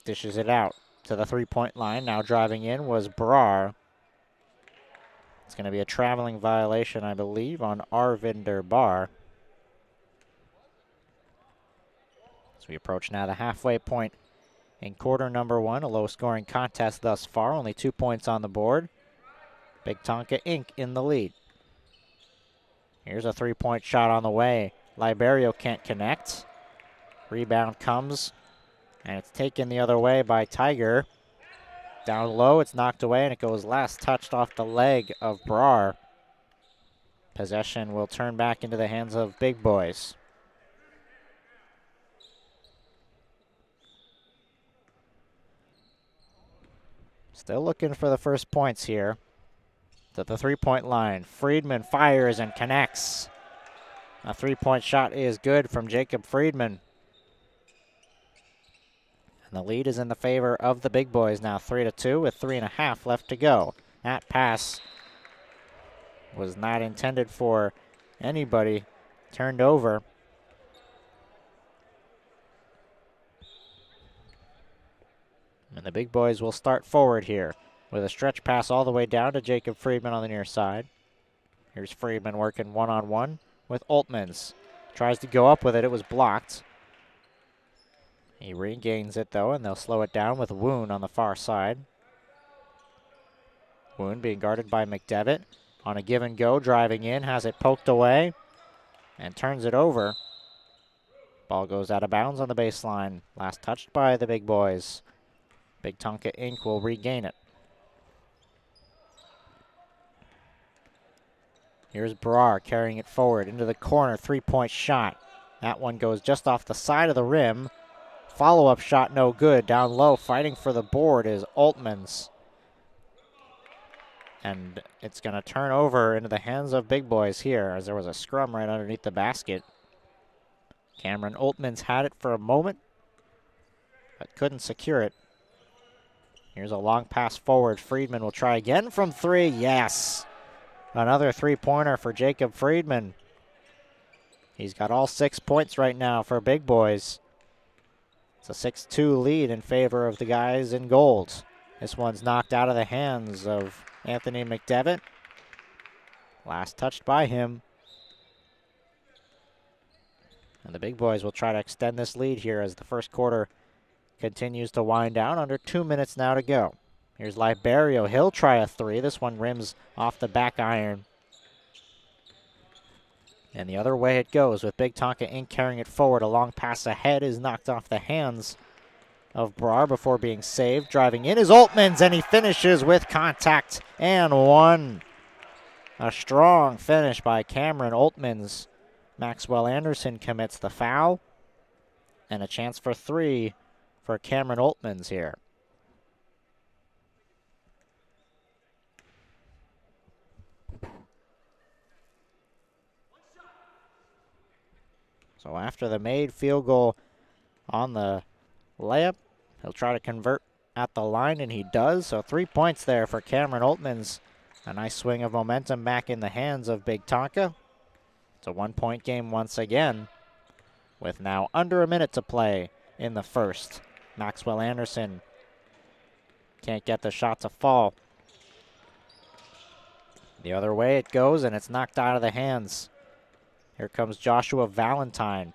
dishes it out to the three-point line. Now driving in was Brar. It's going to be a traveling violation, I believe, on Arvinder Bar. As we approach now the halfway point in quarter number one, a low-scoring contest thus far. Only 2 points on the board. Big Tonka Inc. in the lead. Here's a three-point shot on the way. Liberio can't connect. Rebound comes, and it's taken the other way by Tiger. Down low, it's knocked away, and it goes last touched off the leg of Brar. Possession will turn back into the hands of Big Boys. Still looking for the first points here. To the three-point line. Friedman fires and connects. A three-point shot is good from Jacob Friedman. And the lead is in the favor of the big boys now, 3-2 with 3.5 left to go. That pass was not intended for anybody. Turned over. And the big boys will start forward here with a stretch pass all the way down to Jacob Friedman on the near side. Here's Friedman working one-on-one with Oltmans. Tries to go up with it. It was blocked. He regains it, though, and they'll slow it down with Woon on the far side. Woon being guarded by McDevitt. On a give and go, driving in, has it poked away, and turns it over. Ball goes out of bounds on the baseline. Last touched by the big boys. Big Tonka Inc. will regain it. Here's Brar carrying it forward into the corner, three-point shot. That one goes just off the side of the rim. Follow-up shot no good. Down low, fighting for the board is Oltmans. And it's going to turn over into the hands of big boys here as there was a scrum right underneath the basket. Cameron Oltmans had it for a moment, but couldn't secure it. Here's a long pass forward. Friedman will try again from three. Yes! Another three-pointer for Jacob Friedman. He's got all 6 points right now for big boys. It's a 6-2 lead in favor of the guys in gold. This one's knocked out of the hands of Anthony McDevitt. Last touched by him. And the big boys will try to extend this lead here as the first quarter continues to wind down. Under 2 minutes now to go. Here's Liberio. He'll try a three. This one rims off the back iron. And the other way it goes with Big Tonka Inc. carrying it forward. A long pass ahead is knocked off the hands of Brar before being saved. Driving in is Oltmans, and he finishes with contact and one. A strong finish by Cameron Oltmans. Maxwell Anderson commits the foul. And a chance for three for Cameron Oltmans here. So after the made field goal on the layup, he'll try to convert at the line, and he does. So 3 points there for Cameron Oltmans. A nice swing of momentum back in the hands of Big Tonka. It's a 1-point game once again, with now under a minute to play in the first. Maxwell Anderson can't get the shot to fall. The other way it goes, and it's knocked out of the hands. Here comes Joshua Valentine.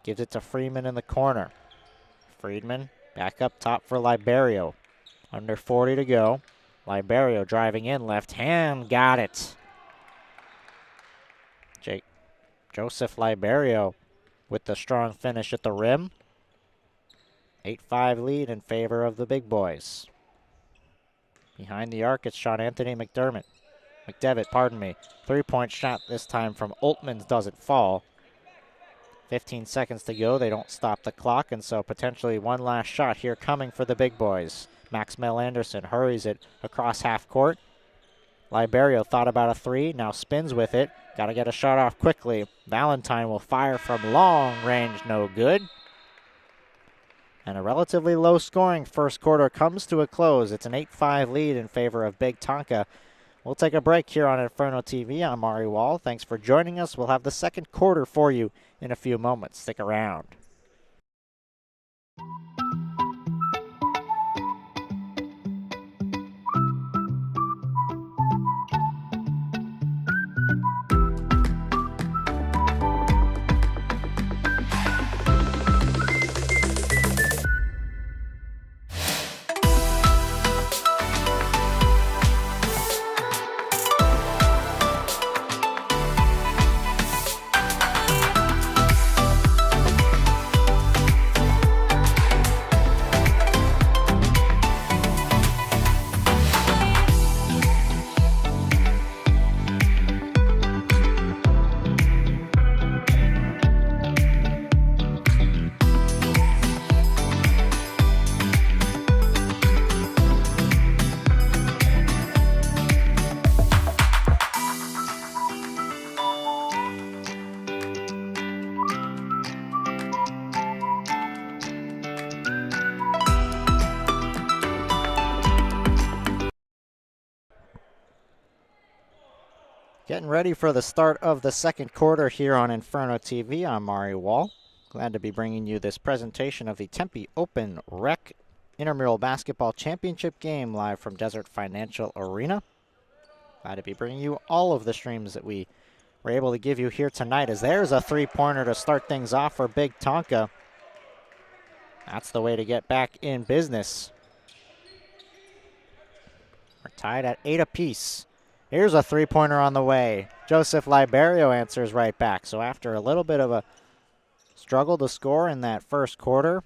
Gives it to Freeman in the corner. Friedman back up top for Liberio. Under 40 to go. Liberio driving in, left hand, got it. Joseph Liberio with the strong finish at the rim. 8-5 lead in favor of the big boys. Behind the arc, it's Sean Anthony McDevitt. 3-point shot this time from Oltmans doesn't fall. 15 seconds to go. They don't stop the clock, and so potentially one last shot here coming for the big boys. Maxwell Anderson hurries it across half court. Liberio thought about a three, now spins with it. Got to get a shot off quickly. Valentine will fire from long range, no good. And a relatively low scoring first quarter comes to a close. It's an 8-5 lead in favor of Big Tonka. We'll take a break here on Inferno TV. I'm Mari Wall. Thanks for joining us. We'll have the second quarter for you in a few moments. Stick around. Getting ready for the start of the second quarter here on Inferno TV. I'm Mari Wall. Glad to be bringing you this presentation of the Tempe Open Rec Intramural Basketball Championship game live from Desert Financial Arena. Glad to be bringing you all of the streams that we were able to give you here tonight, as there's a three-pointer to start things off for Big Tonka. That's the way to get back in business. We're tied at 8 apiece. Here's a three-pointer on the way. Joseph Liberio answers right back. So after a little bit of a struggle to score in that first quarter,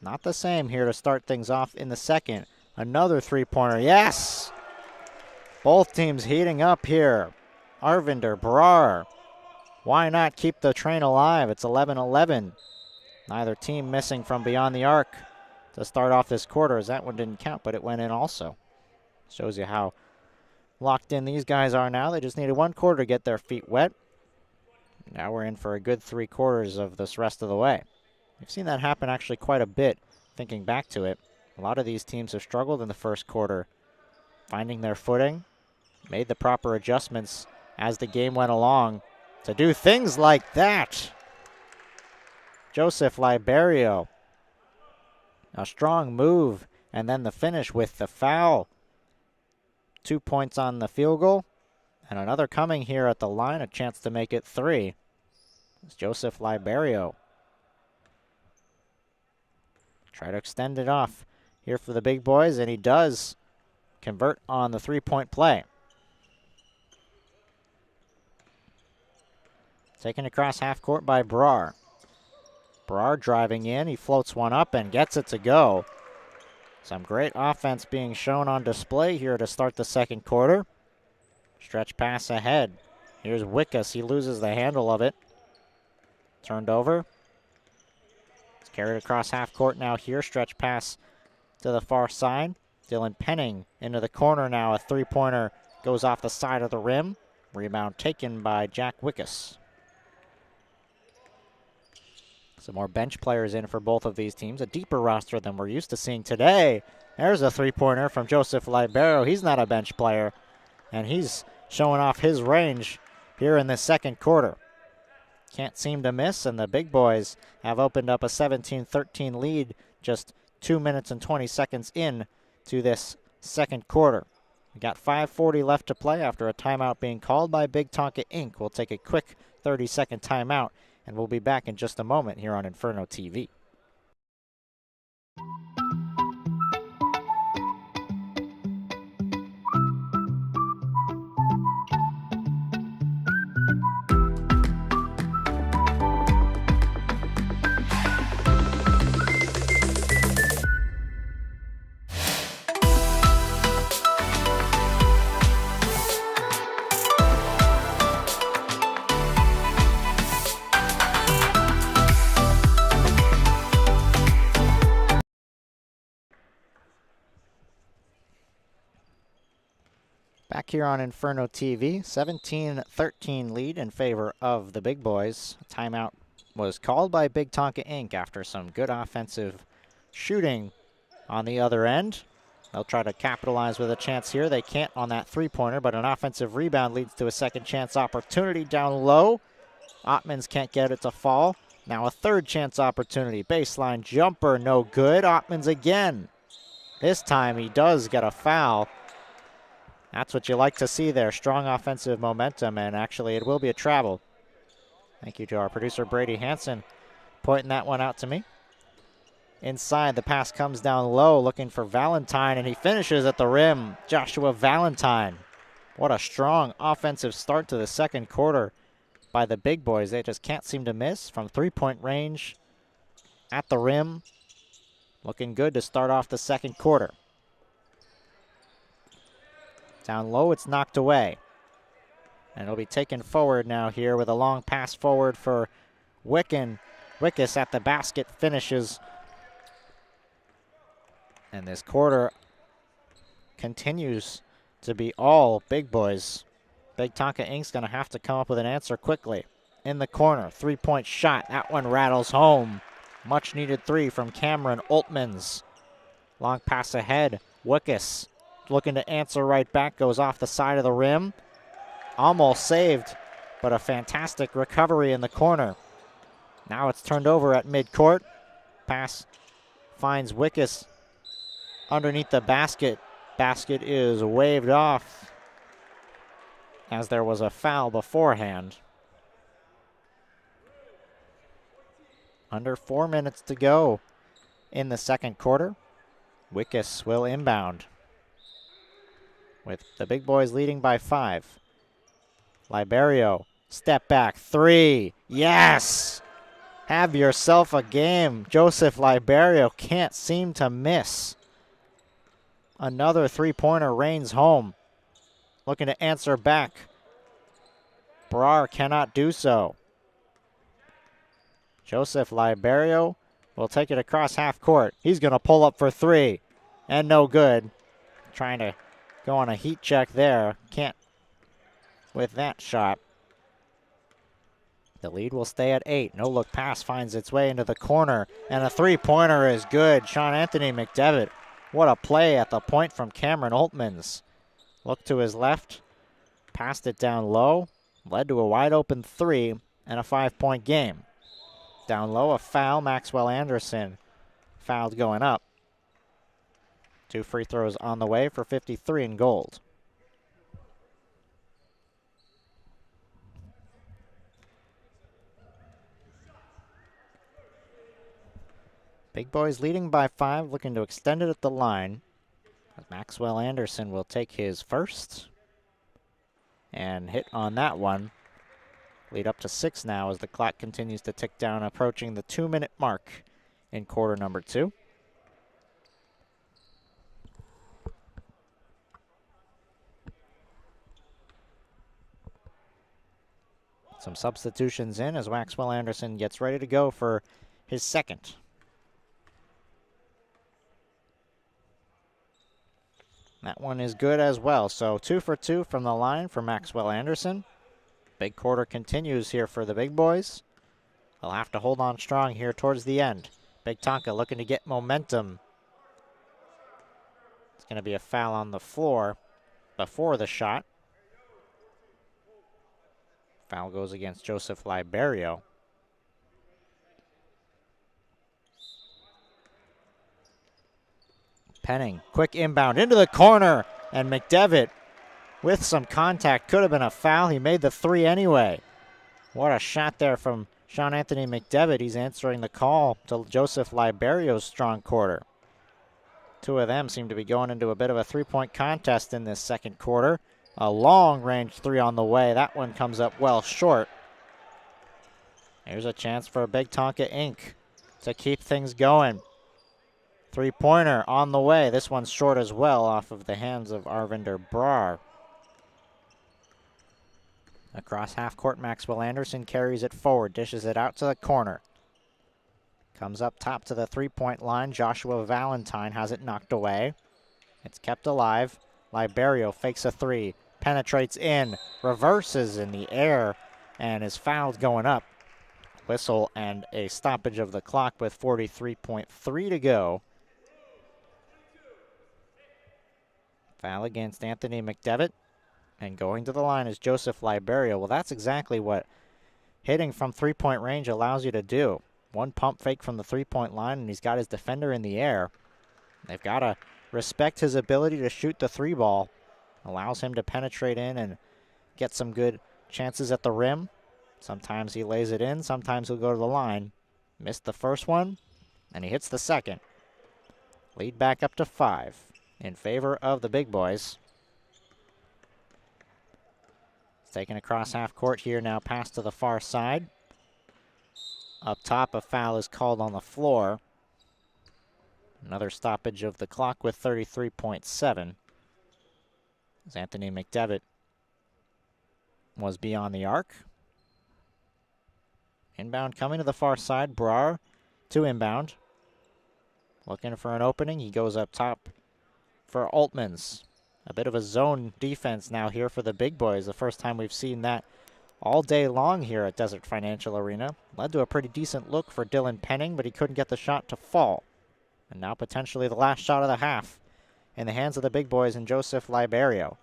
not the same here to start things off in the second. Another three-pointer, yes! Both teams heating up here. Arvinder, Brar. Why not keep the train alive? It's 11-11. Neither team missing from beyond the arc to start off this quarter, as that one didn't count, but it went in also. Shows you how locked in these guys are now. They just needed one quarter to get their feet wet. Now we're in for a good 3 quarters of this rest of the way. We've seen that happen actually quite a bit, thinking back to it. A lot of these teams have struggled in the first quarter, finding their footing, made the proper adjustments as the game went along to do things like that. Joseph Liberio, a strong move, and then the finish with the foul. 2 points on the field goal, and another coming here at the line, a chance to make it 3. It's Joseph Liberio. Try to extend it off here for the big boys, and he does convert on the 3-point play. Taken across half court by Brar. Brar driving in, he floats one up and gets it to go. Some great offense being shown on display here to start the second quarter. Stretch pass ahead. Here's Wickus. He loses the handle of it. Turned over. It's carried across half court now here. Stretch pass to the far side. Dylan Penning into the corner now. A three-pointer goes off the side of the rim. Rebound taken by Jack Wickus. Some more bench players in for both of these teams. A deeper roster than we're used to seeing today. There's a three-pointer from Joseph Liberio. He's not a bench player, and he's showing off his range here in the second quarter. Can't seem to miss, and the big boys have opened up a 17-13 lead just 2 minutes and 20 seconds in to this second quarter. We got 5:40 left to play after a timeout being called by Big Tonka Inc. We'll take a quick 30-second timeout, and we'll be back in just a moment here on Inferno TV. Back here on Inferno TV, 17-13 lead in favor of the big boys. Timeout was called by Big Tonka Inc. after some good offensive shooting on the other end. They'll try to capitalize with a chance here. They can't on that three-pointer, but an offensive rebound leads to a second chance opportunity down low. Ottmans can't get it to fall. Now a third chance opportunity. Baseline jumper, no good. Ottmans again. This time he does get a foul. That's what you like to see there. Strong offensive momentum, and actually it will be a travel. Thank you to our producer Brady Hansen pointing that one out to me. Inside, the pass comes down low, looking for Valentine, and he finishes at the rim. Joshua Valentine. What a strong offensive start to the second quarter by the big boys. They just can't seem to miss from three-point range at the rim. Looking good to start off the second quarter. Down low, it's knocked away. And it'll be taken forward now here with a long pass forward for Wickus at the basket, finishes. And this quarter continues to be all big boys. Big Tonka Inc.'s going to have to come up with an answer quickly. In the corner, three-point shot. That one rattles home. Much needed three from Cameron Oltmans. Long pass ahead. Wickus looking to answer right back. Goes off the side of the rim. almost saved, but a fantastic recovery in the corner. Now it's turned over at midcourt. Pass finds Wickus underneath the basket. Basket is waved off as there was a foul beforehand. Under 4 minutes to go in the second quarter. Wickus will inbound with the big boys leading by 5. Liberio, step back, 3. Yes! Have yourself a game. Joseph Liberio can't seem to miss. Another three-pointer rains home. Looking to answer back. Brar cannot do so. Joseph Liberio will take it across half court. He's going to pull up for 3. And no good. Trying to go on a heat check there. Can't with that shot. The lead will stay at 8. No look pass finds its way into the corner. And a three-pointer is good. Sean Anthony McDevitt. What a play at the point from Cameron Oltmans. Look to his left. Passed it down low. Led to a wide open 3 and a 5-point game. Down low, a foul. Maxwell Anderson fouled going up. 2 free throws on the way for 53 in gold. Big boys leading by 5, looking to extend it at the line. Maxwell Anderson will take his first and hit on that one. Lead up to 6 now as the clock continues to tick down, approaching the 2-minute mark in quarter number 2. Some substitutions in as Maxwell Anderson gets ready to go for his second. That one is good as well. So 2 for 2 from the line for Maxwell Anderson. Big quarter continues here for the big boys. They'll have to hold on strong here towards the end. Big Tonka looking to get momentum. It's going to be a foul on the floor before the shot. Foul goes against Joseph Liberio. Penning, quick inbound into the corner, and McDevitt with some contact. Could have been a foul. He made the 3 anyway. What a shot there from Sean Anthony McDevitt. He's answering the call to Joseph Liberio's strong quarter. 2 of them seem to be going into a bit of a 3-point contest in this second quarter. A long-range 3 on the way. That one comes up well short. Here's a chance for Big Tonka Inc. to keep things going. 3-pointer on the way. This one's short as well off of the hands of Arvinder Brar. Across half court, Maxwell Anderson carries it forward, dishes it out to the corner. Comes up top to the 3-point line. Joshua Valentine has it knocked away. It's kept alive. Liberio fakes a 3, penetrates in, reverses in the air, and is fouled going up. Whistle and a stoppage of the clock with 43.3 to go. Foul against Anthony McDevitt. And going to the line is Joseph Liberio. Well, that's exactly what hitting from 3-point range allows you to do. One pump fake from the 3-point line, and he's got his defender in the air. They've got to respect his ability to shoot the 3 ball. Allows him to penetrate in and get some good chances at the rim. Sometimes he lays it in, sometimes he'll go to the line. Missed the first one, and he hits the second. Lead back up to 5 in favor of the big boys. Taken across half court here now, pass to the far side. Up top, a foul is called on the floor. Another stoppage of the clock with 33.7. As Anthony McDevitt was beyond the arc. Inbound coming to the far side. Brar to inbound. Looking for an opening. He goes up top for Oltmans. A bit of a zone defense now here for the big boys. The first time we've seen that all day long here at Desert Financial Arena. Led to a pretty decent look for Dylan Penning, but he couldn't get the shot to fall. And now potentially the last shot of the half in the hands of the big boys and Joseph Liberio.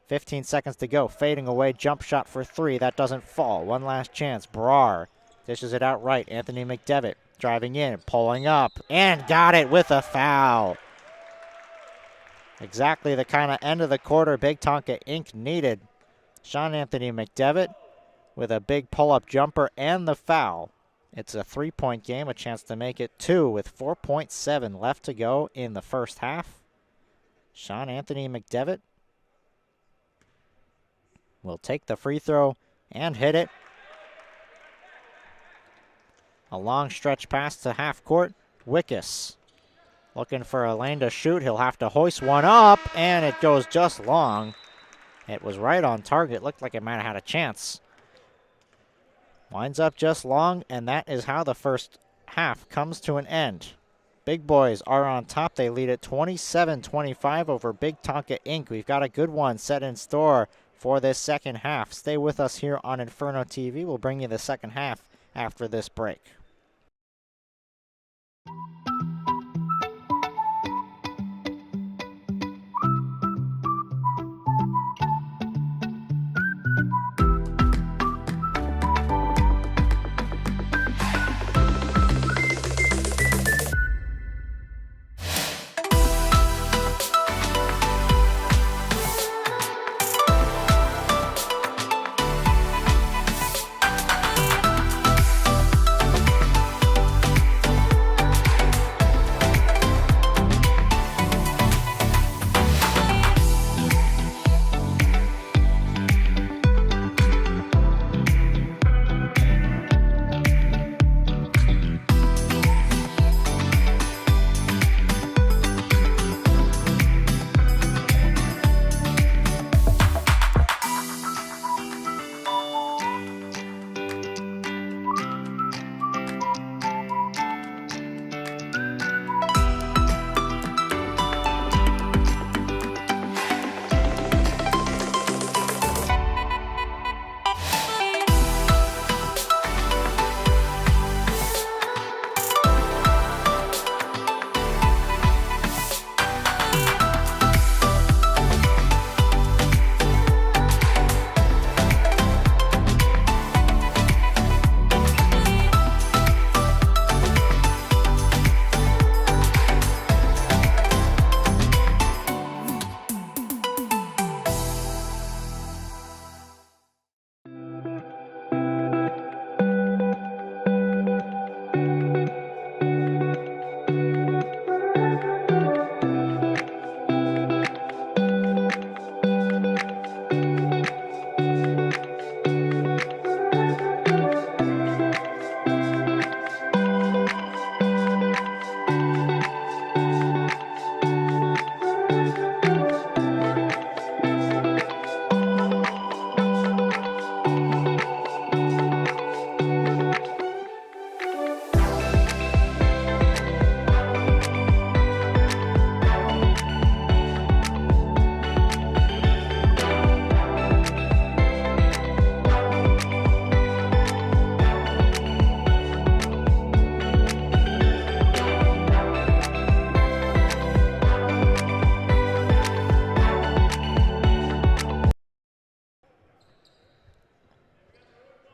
15 seconds to go. Fading away. Jump shot for 3. That doesn't fall. One last chance. Brar dishes it out right. Anthony McDevitt driving in, pulling up, and got it with a foul. Exactly the kind of end of the quarter Big Tonka Inc. needed. Sean Anthony McDevitt with a big pull-up jumper and the foul. It's a 3-point game, a chance to make it 2 with 4.7 left to go in the first half. Sean Anthony McDevitt will take the free throw and hit it. A long stretch pass to half court. Wickus looking for a lane to shoot. He'll have to hoist one up, and it goes just long. It was right on target. Looked like it might have had a chance. Winds up just long, and that is how the first half comes to an end. Big Boys are on top. They lead at 27-25 over Big Tonka Inc. We've got a good one set in store for this second half. Stay with us here on Inferno TV. We'll bring you the second half after this break.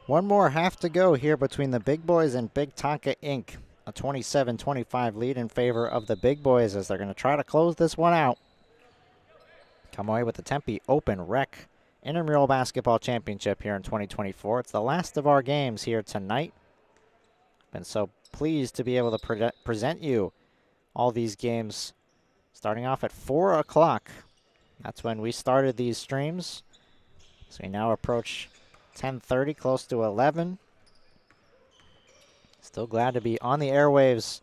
One more half to go here between the Big Boys and Big Tonka Inc. A 27-25 lead in favor of the Big Boys as they're going to try to close this one out. Come away with the Tempe Open Rec Intramural Basketball Championship here in 2024. It's the last of our games here tonight. Been so pleased to be able to present you all these games starting off at 4 o'clock. That's when we started these streams. So we now approach 10:30, close to 11. Still glad to be on the airwaves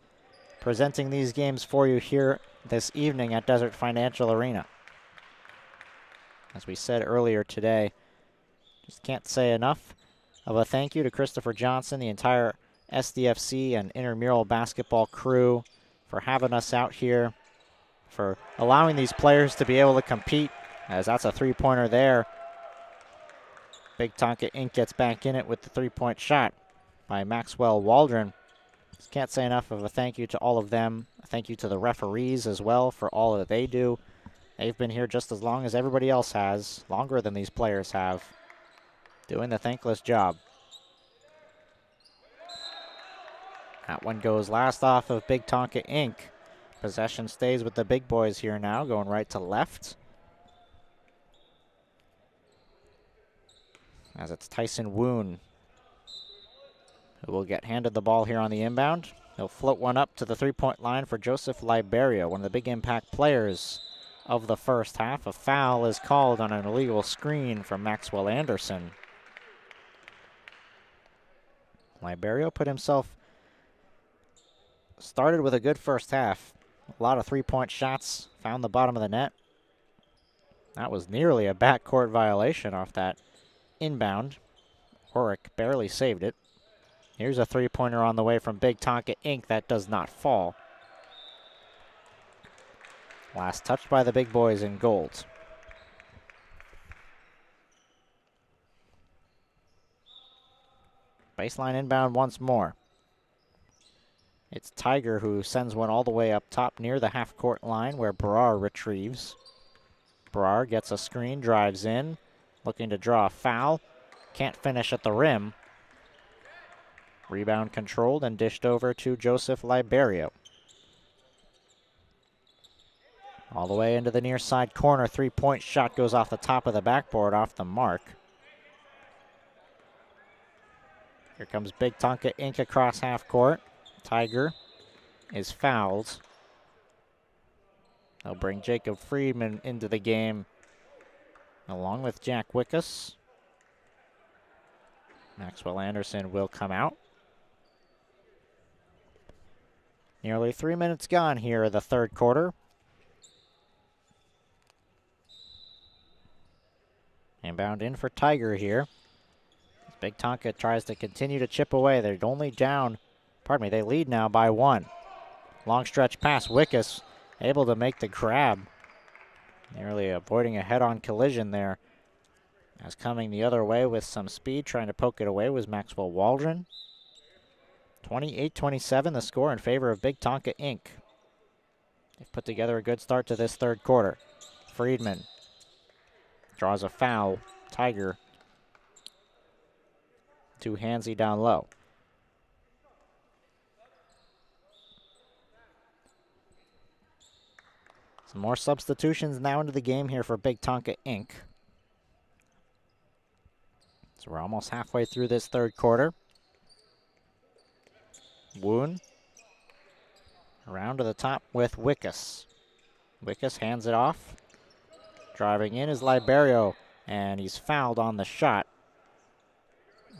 presenting these games for you here this evening at Desert Financial Arena. As we said earlier today, just can't say enough of a thank you to Christopher Johnson, the entire SDFC and Intramural basketball crew for having us out here, for allowing these players to be able to compete, as that's a three-pointer there. Big Tonka Inc. gets back in it with the three-point shot by Maxwell Waldron. Just can't say enough of a thank you to all of them. A thank you to the referees as well for all that they do. They've been here just as long as everybody else has, longer than these players have, doing the thankless job. That one goes last off of Big Tonka Inc. Possession stays with the big boys here now, going right to left. As it's Tyson Woon who will get handed the ball here on the inbound. He'll float one up to the three-point line for Joseph Liberio, one of the big impact players of the first half. A foul is called on an illegal screen from Maxwell Anderson. Liberio put himself, started with a good first half. A lot of three-point shots, found the bottom of the net. That was nearly a backcourt violation off that inbound. Oric barely saved it. Here's a three-pointer on the way from Big Tonka Inc. That does not fall. Last touched by the big boys in gold. Baseline inbound once more. It's Tiger who sends one all the way up top near the half-court line where Brar retrieves. Brar gets a screen, drives in, looking to draw a foul. Can't finish at the rim. Rebound controlled and dished over to Joseph Liberio. All the way into the near side corner. Three-point shot goes off the top of the backboard, off the mark. Here comes Big Tonka Inc. across half court. Tiger is fouled. They'll bring Jacob Friedman into the game along with Jack Wickus. Maxwell Anderson will come out. Nearly 3 minutes gone here in the third quarter. Inbound in for Tiger here. Big Tonka tries to continue to chip away. They're only down, they lead now by one. Long stretch pass, Wickus able to make the grab. Nearly avoiding a head-on collision there. As coming the other way with some speed, trying to poke it away was Maxwell Waldron. 28-27, the score in favor of Big Tonka Inc. They've put together a good start to this third quarter. Friedman draws a foul. Tiger too handsy down low. Some more substitutions now into the game here for Big Tonka Inc. So we're almost halfway through this third quarter. Woon around to the top with Wickus. Wickus hands it off. Driving in is Liberio, and he's fouled on the shot.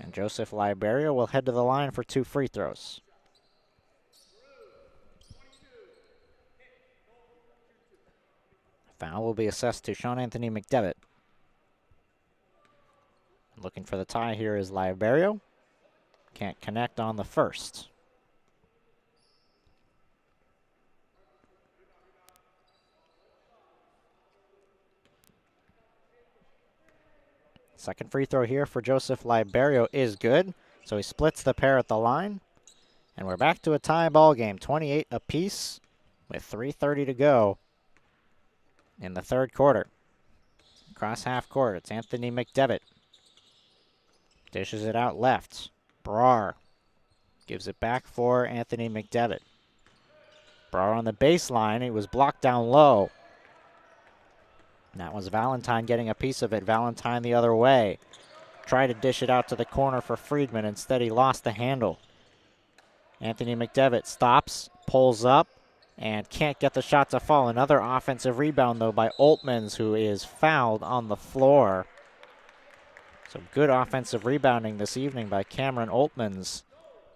And Joseph Liberio will head to the line for 2 free throws. Foul will be assessed to Sean Anthony McDevitt. Looking for the tie here is Liberio. Can't connect on the first. Second free throw here for Joseph Liberio is good. So he splits the pair at the line. And we're back to a tie ball game, 28 apiece with 3:30 to go in the third quarter. Across half court, it's Anthony McDevitt. Dishes it out left. Brar gives it back for Anthony McDevitt. Brar on the baseline. It was blocked down low. And that was Valentine getting a piece of it. Valentine the other way. Tried to dish it out to the corner for Friedman. Instead, he lost the handle. Anthony McDevitt stops, pulls up, and can't get the shot to fall. Another offensive rebound, though, by Oltmans, who is fouled on the floor. Some good offensive rebounding this evening by Cameron Oltmans.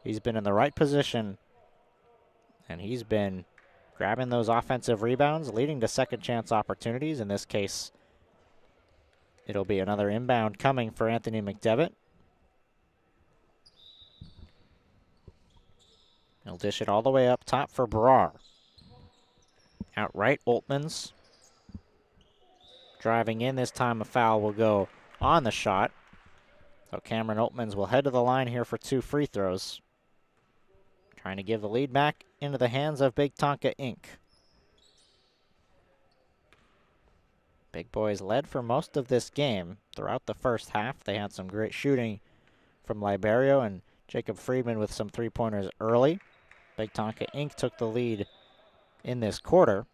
He's been in the right position, and he's been grabbing those offensive rebounds, leading to second chance opportunities. In this case, it'll be another inbound coming for Anthony McDevitt. He'll dish it all the way up top for Brar. Outright, Oltmans. Driving in, this time a foul will go on the shot. So Cameron Oltmans will head to the line here for 2 free throws. Trying to give the lead back into the hands of Big Tonka Inc. Big Boys led for most of this game. Throughout the first half, they had some great shooting from Liberio and Jacob Friedman with some three-pointers early. Big Tonka Inc. took the lead in this quarter.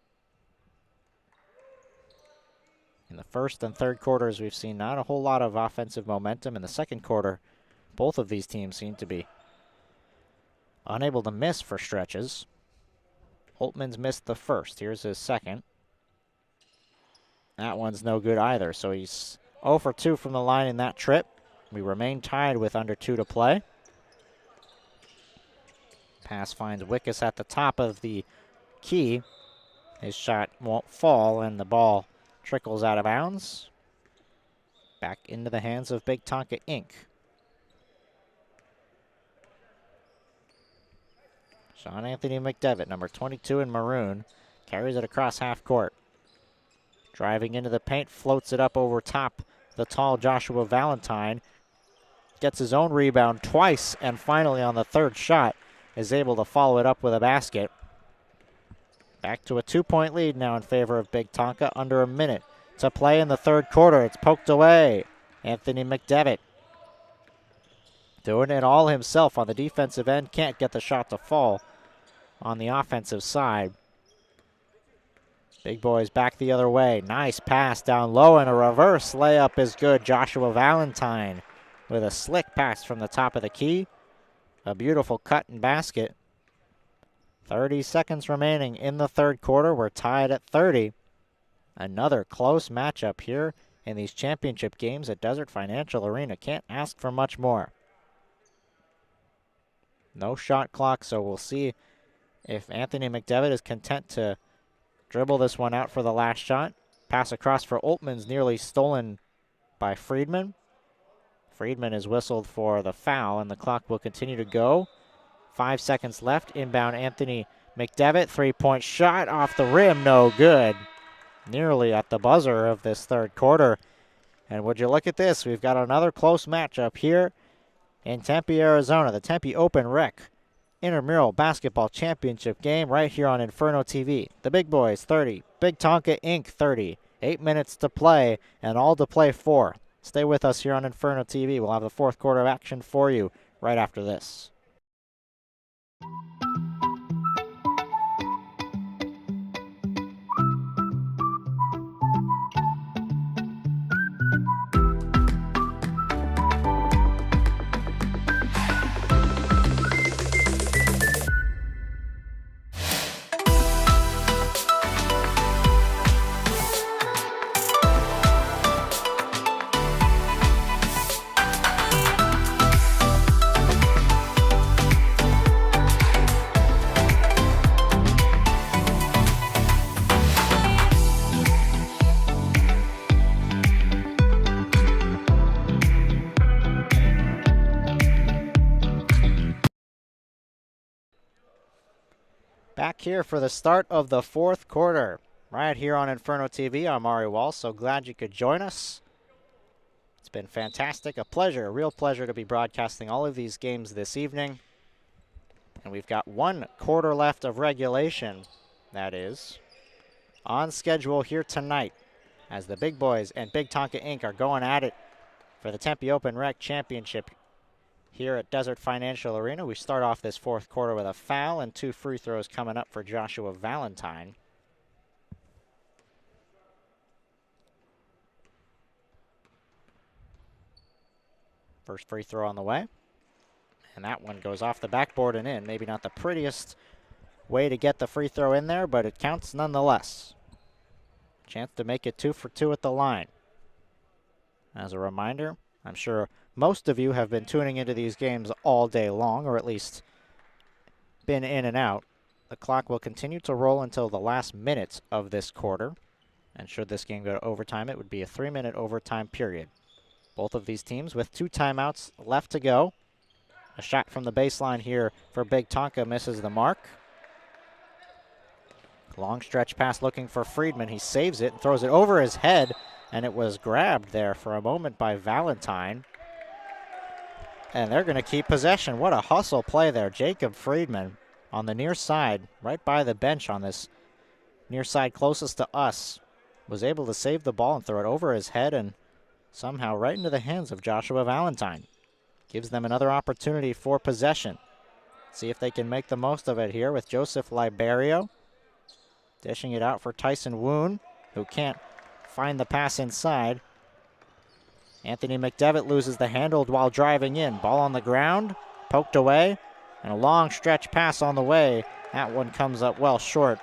In the first and third quarters, we've seen not a whole lot of offensive momentum. In the second quarter, both of these teams seem to be unable to miss for stretches. Holtman's missed the first. Here's his second. That one's no good either, so he's 0 for 2 from the line in that trip. We remain tied with under 2 to play. Pass finds Wickus at the top of the key. His shot won't fall, and the ball trickles out of bounds. Back into the hands of Big Tonka Inc. Sean Anthony McDevitt, number 22 in maroon, carries it across half court. Driving into the paint, floats it up over top the tall Joshua Valentine. Gets his own rebound twice, and finally on the third shot is able to follow it up with a basket. Back to a 2-point lead now in favor of Big Tonka. Under a minute to play in the third quarter. It's poked away. Anthony McDevitt doing it all himself on the defensive end. Can't get the shot to fall on the offensive side. Big Boys back the other way. Nice pass down low, and a reverse layup is good. Joshua Valentine with a slick pass from the top of the key. A beautiful cut and basket. 30 seconds remaining in the third quarter. We're tied at 30. Another close matchup here in these championship games at Desert Financial Arena. Can't ask for much more. No shot clock, so we'll see if Anthony McDevitt is content to dribble this one out for the last shot. Pass across for Oltman's nearly stolen by Friedman. Friedman is whistled for the foul, and the clock will continue to go. 5 seconds left. Inbound Anthony McDevitt. Three-point shot off the rim. No good. Nearly at the buzzer of this third quarter. And would you look at this? We've got another close matchup here in Tempe, Arizona. The Tempe Open Rec Intramural Basketball Championship game right here on Inferno TV. The Big Boys 30, Big Tonka Inc. 30. 8 minutes to play and all to play for. Stay with us here on Inferno TV. We'll have the fourth quarter of action for you right after this. Back here for the start of the fourth quarter, right here on Inferno TV. I'm Ari Wall, so glad you could join us. It's been fantastic, a pleasure, a real pleasure to be broadcasting all of these games this evening. And we've got 1 quarter left of regulation, that is, on schedule here tonight as the Big Boys and Big Tonka Inc. are going at it for the Tempe Open Rec Championship here at Desert Financial Arena. We start off this fourth quarter with a foul and 2 free throws coming up for Joshua Valentine. First free throw on the way. And that one goes off the backboard and in. Maybe not the prettiest way to get the free throw in there, but it counts nonetheless. Chance to make it 2 for 2 at the line. As a reminder, I'm sure most of you have been tuning into these games all day long, or at least been in and out. The clock will continue to roll until the last minute of this quarter. And should this game go to overtime, it would be a 3-minute overtime period. Both of these teams with 2 timeouts left to go. A shot from the baseline here for Big Tonka misses the mark. Long stretch pass looking for Friedman. He saves it and throws it over his head, and it was grabbed there for a moment by Valentine. And they're going to keep possession. What a hustle play there. Jacob Friedman on the near side, right by the bench on this near side closest to us. was able to save the ball and throw it over his head and somehow right into the hands of Joshua Valentine. Gives them another opportunity for possession. See if they can make the most of it here with Joseph Liberio. Dishing it out for Tyson Woon, who can't find the pass inside. Anthony McDevitt loses the handle while driving in. Ball on the ground, poked away, and a long stretch pass on the way. That one comes up well short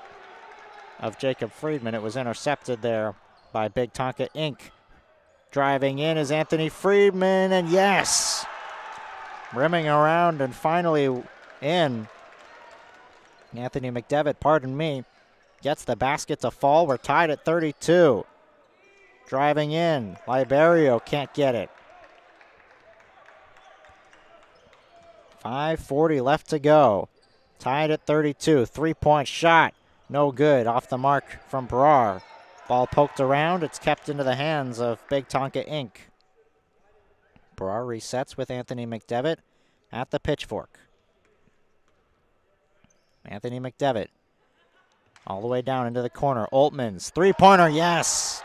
of Jacob Friedman. It was intercepted there by Big Tonka Inc. Driving in is Anthony Friedman, and yes! Rimming around and finally in. Anthony McDevitt, pardon me, gets the basket to fall. We're tied at 32. Driving in, Liberio can't get it. 5:40 left to go. Tied at 32. Three-point shot, no good. Off the mark from Brar. Ball poked around. It's kept into the hands of Big Tonka Inc. Brar resets with Anthony McDevitt at the pitchfork. Anthony McDevitt all the way down into the corner. Oltmans, three-pointer, yes!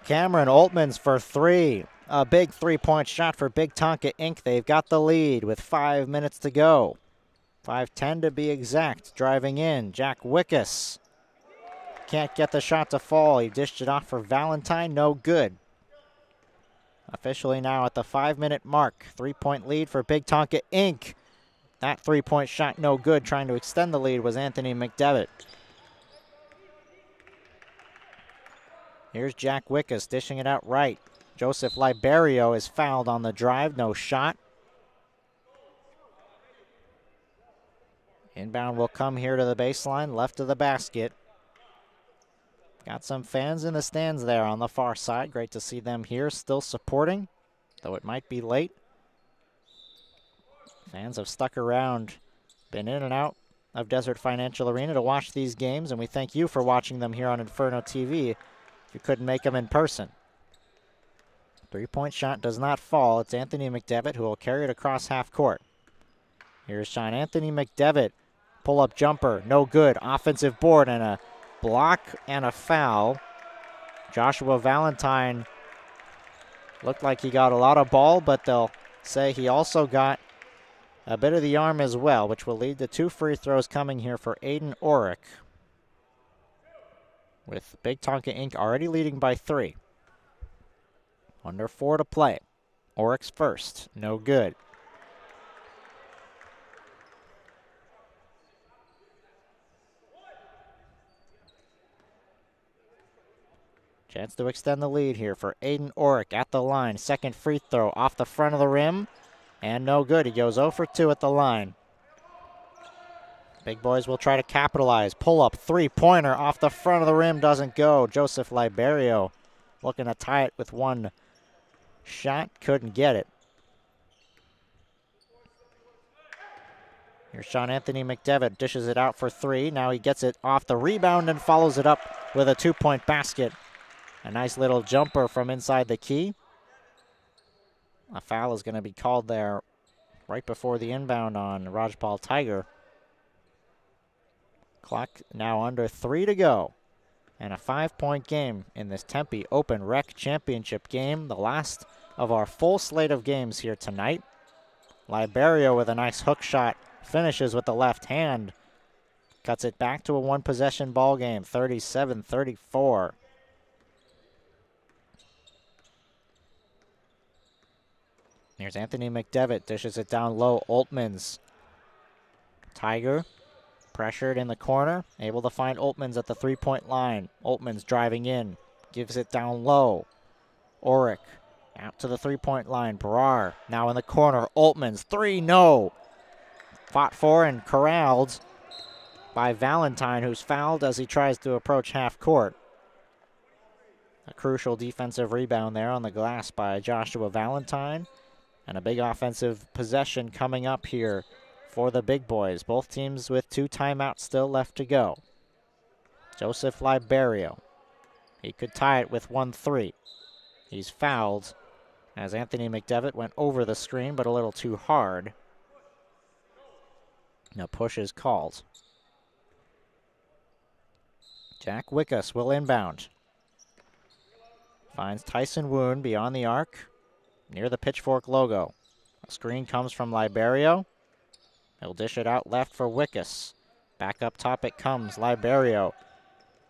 Cameron Oltmans for three. A big three-point shot for Big Tonka Inc. They've got the lead with 5 minutes to go. 5:10 to be exact. Driving in, Jack Wickus. Can't get the shot to fall. He dished it off for Valentine, no good. Officially now at the 5-minute mark. 3-point lead for Big Tonka Inc. That three-point shot no good. Trying to extend the lead was Anthony McDevitt. Here's Jack Wickus dishing it out right. Joseph Liberio is fouled on the drive, no shot. Inbound will come here to the baseline, left of the basket. Got some fans in the stands there on the far side. Great to see them here still supporting, though it might be late. Fans have stuck around, been in and out of Desert Financial Arena to watch these games, and we thank you for watching them here on Inferno TV if you couldn't make them in person. Three-point shot does not fall. It's Anthony McDevitt who will carry it across half court. Here's Sean Anthony McDevitt. Pull-up jumper, no good. Offensive board and a block and a foul. Joshua Valentine looked like he got a lot of ball, but they'll say he also got a bit of the arm as well, which will lead to 2 free throws coming here for Aiden Orick, with Big Tonka Inc. already leading by 3. Under 4 to play. Orick's first, no good. Chance to extend the lead here for Aiden Orick at the line. Second free throw off the front of the rim. And no good. He goes 0 for 2 at the line. Big boys will try to capitalize. Pull up three-pointer off the front of the rim. Doesn't go. Joseph Liberio looking to tie it with one shot. Couldn't get it. Here's Sean Anthony McDevitt. Dishes it out for 3. Now he gets it off the rebound and follows it up with a 2-point basket. A nice little jumper from inside the key. A foul is going to be called there right before the inbound on Rajpal Tiger. Clock now under 3 to go. And a 5-point game in this Tempe Open Rec Championship game. The last of our full slate of games here tonight. Liberio with a nice hook shot. Finishes with the left hand. Cuts it back to a one-possession ball game. 37-34. Here's Anthony McDevitt, dishes it down low. Oltmans. Tiger pressured in the corner, able to find Oltmans at the 3-point line. Oltmans driving in, gives it down low. Orick out to the 3-point line. Brar now in the corner. Oltmans, 3, no. Fought for and corralled by Valentine, who's fouled as he tries to approach half court. A crucial defensive rebound there on the glass by Joshua Valentine. And a big offensive possession coming up here for the big boys. Both teams with 2 timeouts still left to go. Joseph Liberio. He could tie it with 1-3. He's fouled as Anthony McDevitt went over the screen, but a little too hard. Now push is called. Jack Wickus will inbound. Finds Tyson Woon beyond the arc, near the Pitchfork logo. A screen comes from Liberio. He'll dish it out left for Wickus. Back up top it comes, Liberio.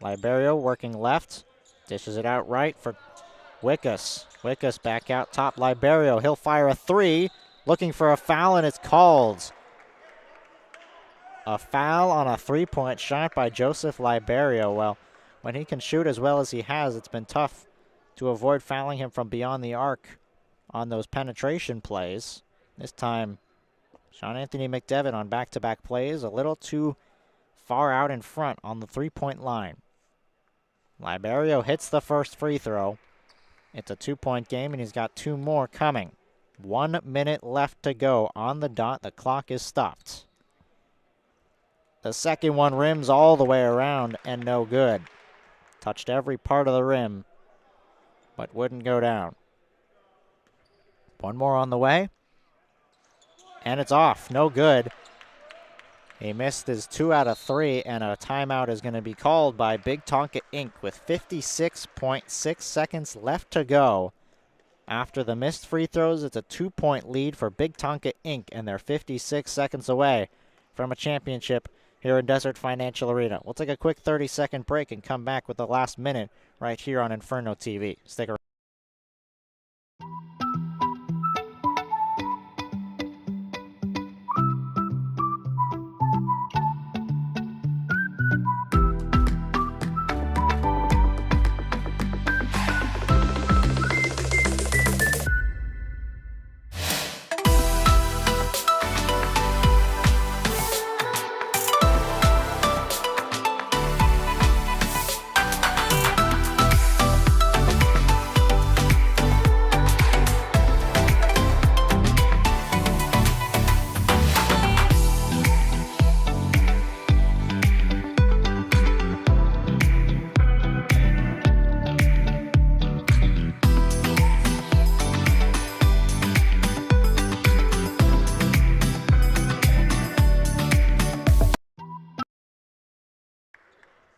Liberio working left, dishes it out right for Wickus. Wickus back out top, Liberio. He'll fire a three, looking for a foul, and it's called. A foul on a three-point shot by Joseph Liberio. Well, when he can shoot as well as he has, it's been tough to avoid fouling him from beyond the arc on those penetration plays. This time, Sean Anthony McDevitt on back-to-back plays, a little too far out in front on the three-point line. Liberio hits the first free throw. It's a 2-point game, and he's got 2 more coming. 1 minute left to go on the dot. The clock is stopped. The second one rims all the way around and no good. Touched every part of the rim, but wouldn't go down. 1 more on the way. And it's off. No good. He missed his 2 out of 3, and a timeout is going to be called by Big Tonka Inc. with 56.6 seconds left to go. After the missed free throws, it's a 2-point lead for Big Tonka Inc., and they're 56 seconds away from a championship here in Desert Financial Arena. We'll take a quick 30-second break and come back with the last minute right here on Inferno TV. Stick around.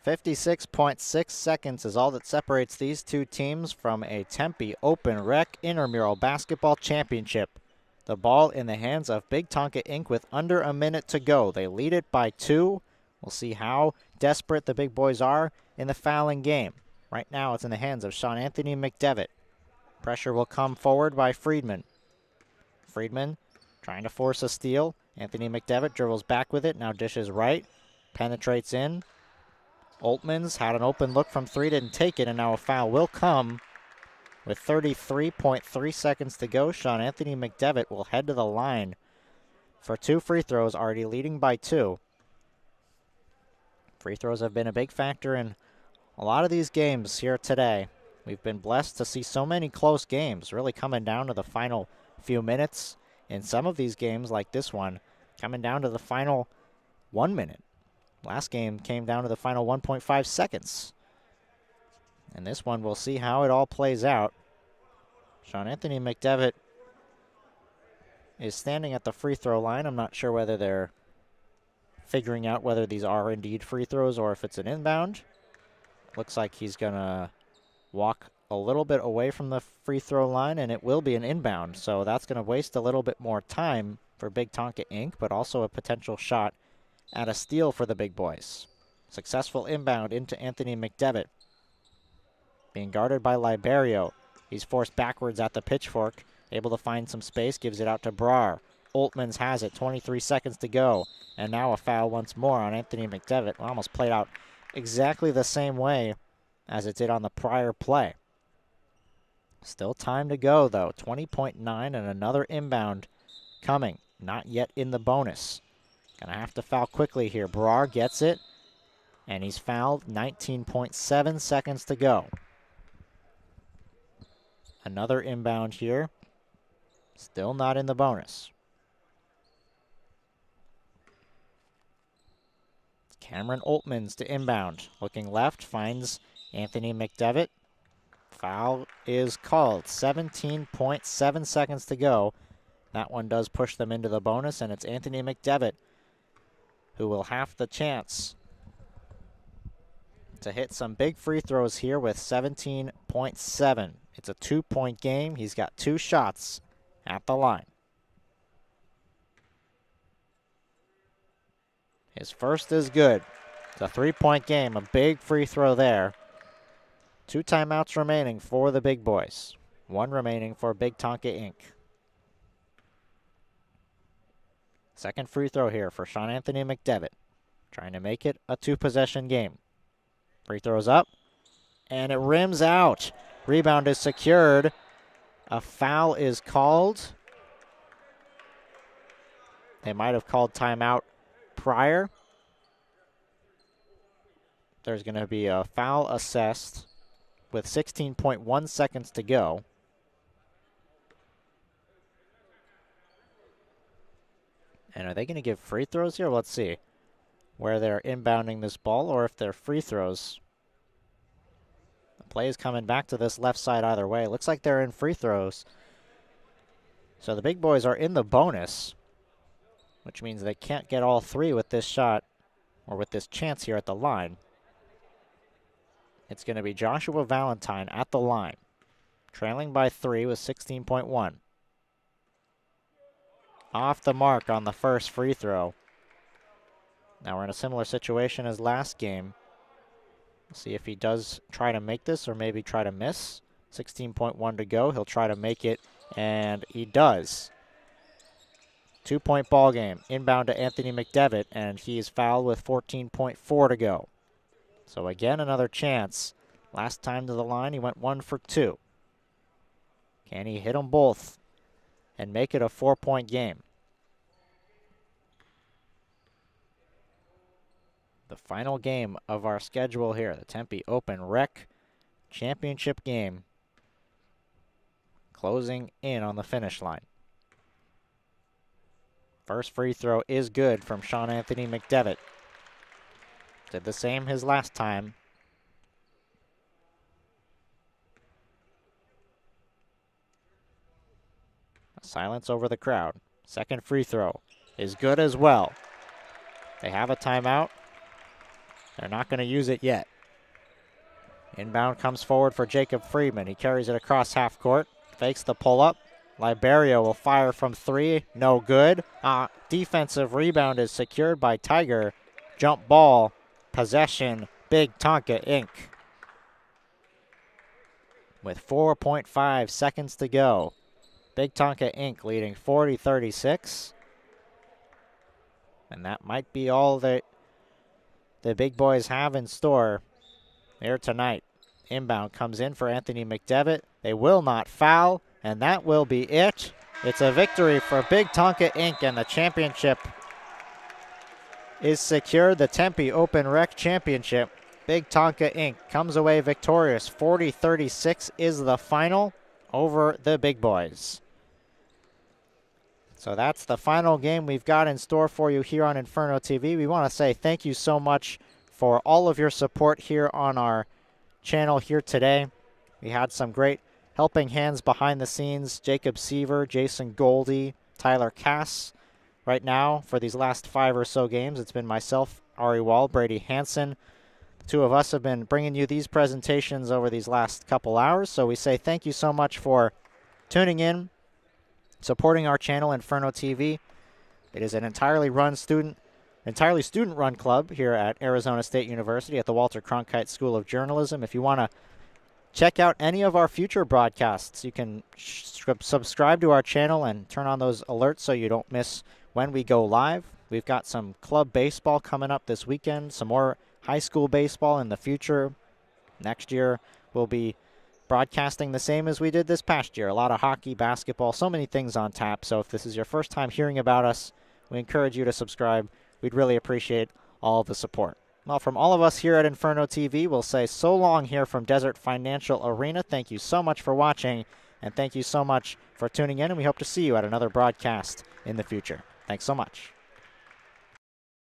56.6 seconds is all that separates these two teams from a Tempe Open Rec Intramural Basketball Championship. The ball in the hands of Big Tonka Inc. with under a minute to go. They lead it by 2. We'll see how desperate the big boys are in the fouling game. Right now it's in the hands of Sean Anthony McDevitt. Pressure will come forward by Friedman. Friedman trying to force a steal. Anthony McDevitt dribbles back with it, now dishes right, penetrates in. Oltmans had an open look from 3, didn't take it, and now a foul will come. With 33.3 seconds to go, Sean Anthony McDevitt will head to the line for 2 free throws, already leading by 2. Free throws have been a big factor in a lot of these games here today. We've been blessed to see so many close games, really coming down to the final few minutes. In some of these games, like this one, coming down to the final 1 minute. Last game came down to the final 1.5 seconds. And this one, we'll see how it all plays out. Sean Anthony McDevitt is standing at the free throw line. I'm not sure whether they're figuring out whether these are indeed free throws or if it's an inbound. Looks like he's going to walk a little bit away from the free throw line, and it will be an inbound. So that's going to waste a little bit more time for Big Tonka Inc., but also a potential shot at a steal for the big boys. Successful inbound into Anthony McDevitt. Being guarded by Liberio. He's forced backwards at the pitchfork. Able to find some space, gives it out to Brar. Oltmans has it, 23 seconds to go. And now a foul once more on Anthony McDevitt. It almost played out exactly the same way as it did on the prior play. Still time to go, though. 20.9 and another inbound coming. Not yet in the bonus. Gonna have to foul quickly here. Brar gets it, and he's fouled. 19.7 seconds to go. Another inbound here. Still not in the bonus. It's Cameron Oltmans to inbound. Looking left, finds Anthony McDevitt. Foul is called. 17.7 seconds to go. That one does push them into the bonus, and it's Anthony McDevitt who will have the chance to hit some big free throws here with 17.7. It's a 2-point game. He's got 2 shots at the line. His first is good. It's a 3-point game, a big free throw there. 2 timeouts remaining for the big boys. 1 remaining for Big Tonka Inc. Second free throw here for Sean Anthony McDevitt. Trying to make it a 2-possession game. Free throws up, and it rims out. Rebound is secured. A foul is called. They might have called timeout prior. There's going to be a foul assessed with 16.1 seconds to go. And are they going to give free throws here? Let's see where they're inbounding this ball or if they're free throws. The play is coming back to this left side either way. Looks like they're in free throws. So the big boys are in the bonus, which means they can't get all 3 with this shot or with this chance here at the line. It's going to be Joshua Valentine at the line, trailing by 3 with 16.1. Off the mark on the first free throw. Now we're in a similar situation as last game. We'll see if he does try to make this or maybe try to miss. 16.1 to go. He'll try to make it, and he does. 2-point ball game. Inbound to Anthony McDevitt, and he is fouled with 14.4 to go. So again, another chance. Last time to the line, he went 1 for 2. Can he hit them both and make it a 4-point game? The final game of our schedule here, the Tempe Open Rec Championship game, closing in on the finish line. First free throw is good from Sean Anthony McDevitt. Did the same his last time. Silence over the crowd. Second free throw is good as well. They have a timeout. They're not going to use it yet. Inbound comes forward for Jacob Friedman. He carries it across half court. Fakes the pull-up. Liberio will fire from 3. No good. Defensive rebound is secured by Tiger. Jump ball. Possession. Big Tonka Inc. With 4.5 seconds to go. Big Tonka Inc. leading 40-36. And that might be all that the big boys have in store here tonight. Inbound comes in for Anthony McDevitt. They will not foul, and that will be it. It's a victory for Big Tonka Inc., and the championship is secured. The Tempe Open Rec Championship. Big Tonka Inc. comes away victorious. 40-36 is the final over the big boys. So that's the final game we've got in store for you here on Inferno TV. We want to say thank you so much for all of your support here on our channel here today. We had some great helping hands behind the scenes. Jacob Seaver, Jason Goldie, Tyler Cass. Right now, for these last 5 or so games, it's been myself, Ari Wall, Brady Hansen. The 2 of us have been bringing you these presentations over these last couple hours. So we say thank you so much for tuning in, supporting our channel, Inferno TV. It is an entirely student-run club here at Arizona State University at the Walter Cronkite School of Journalism. If you want to check out any of our future broadcasts, you can subscribe to our channel and turn on those alerts so you don't miss when we go live. We've got some club baseball coming up this weekend, some more high school baseball in the future. Next year, we'll be broadcasting the same as we did this past year. A lot of hockey, basketball, so many things on tap. So if this is your first time hearing about us, we encourage you to subscribe. We'd really appreciate all of the support. Well, from all of us here at Inferno TV, we'll say so long here from Desert Financial Arena. Thank you so much for watching, and thank you so much for tuning in, and we hope to see you at another broadcast in the future. Thanks so much.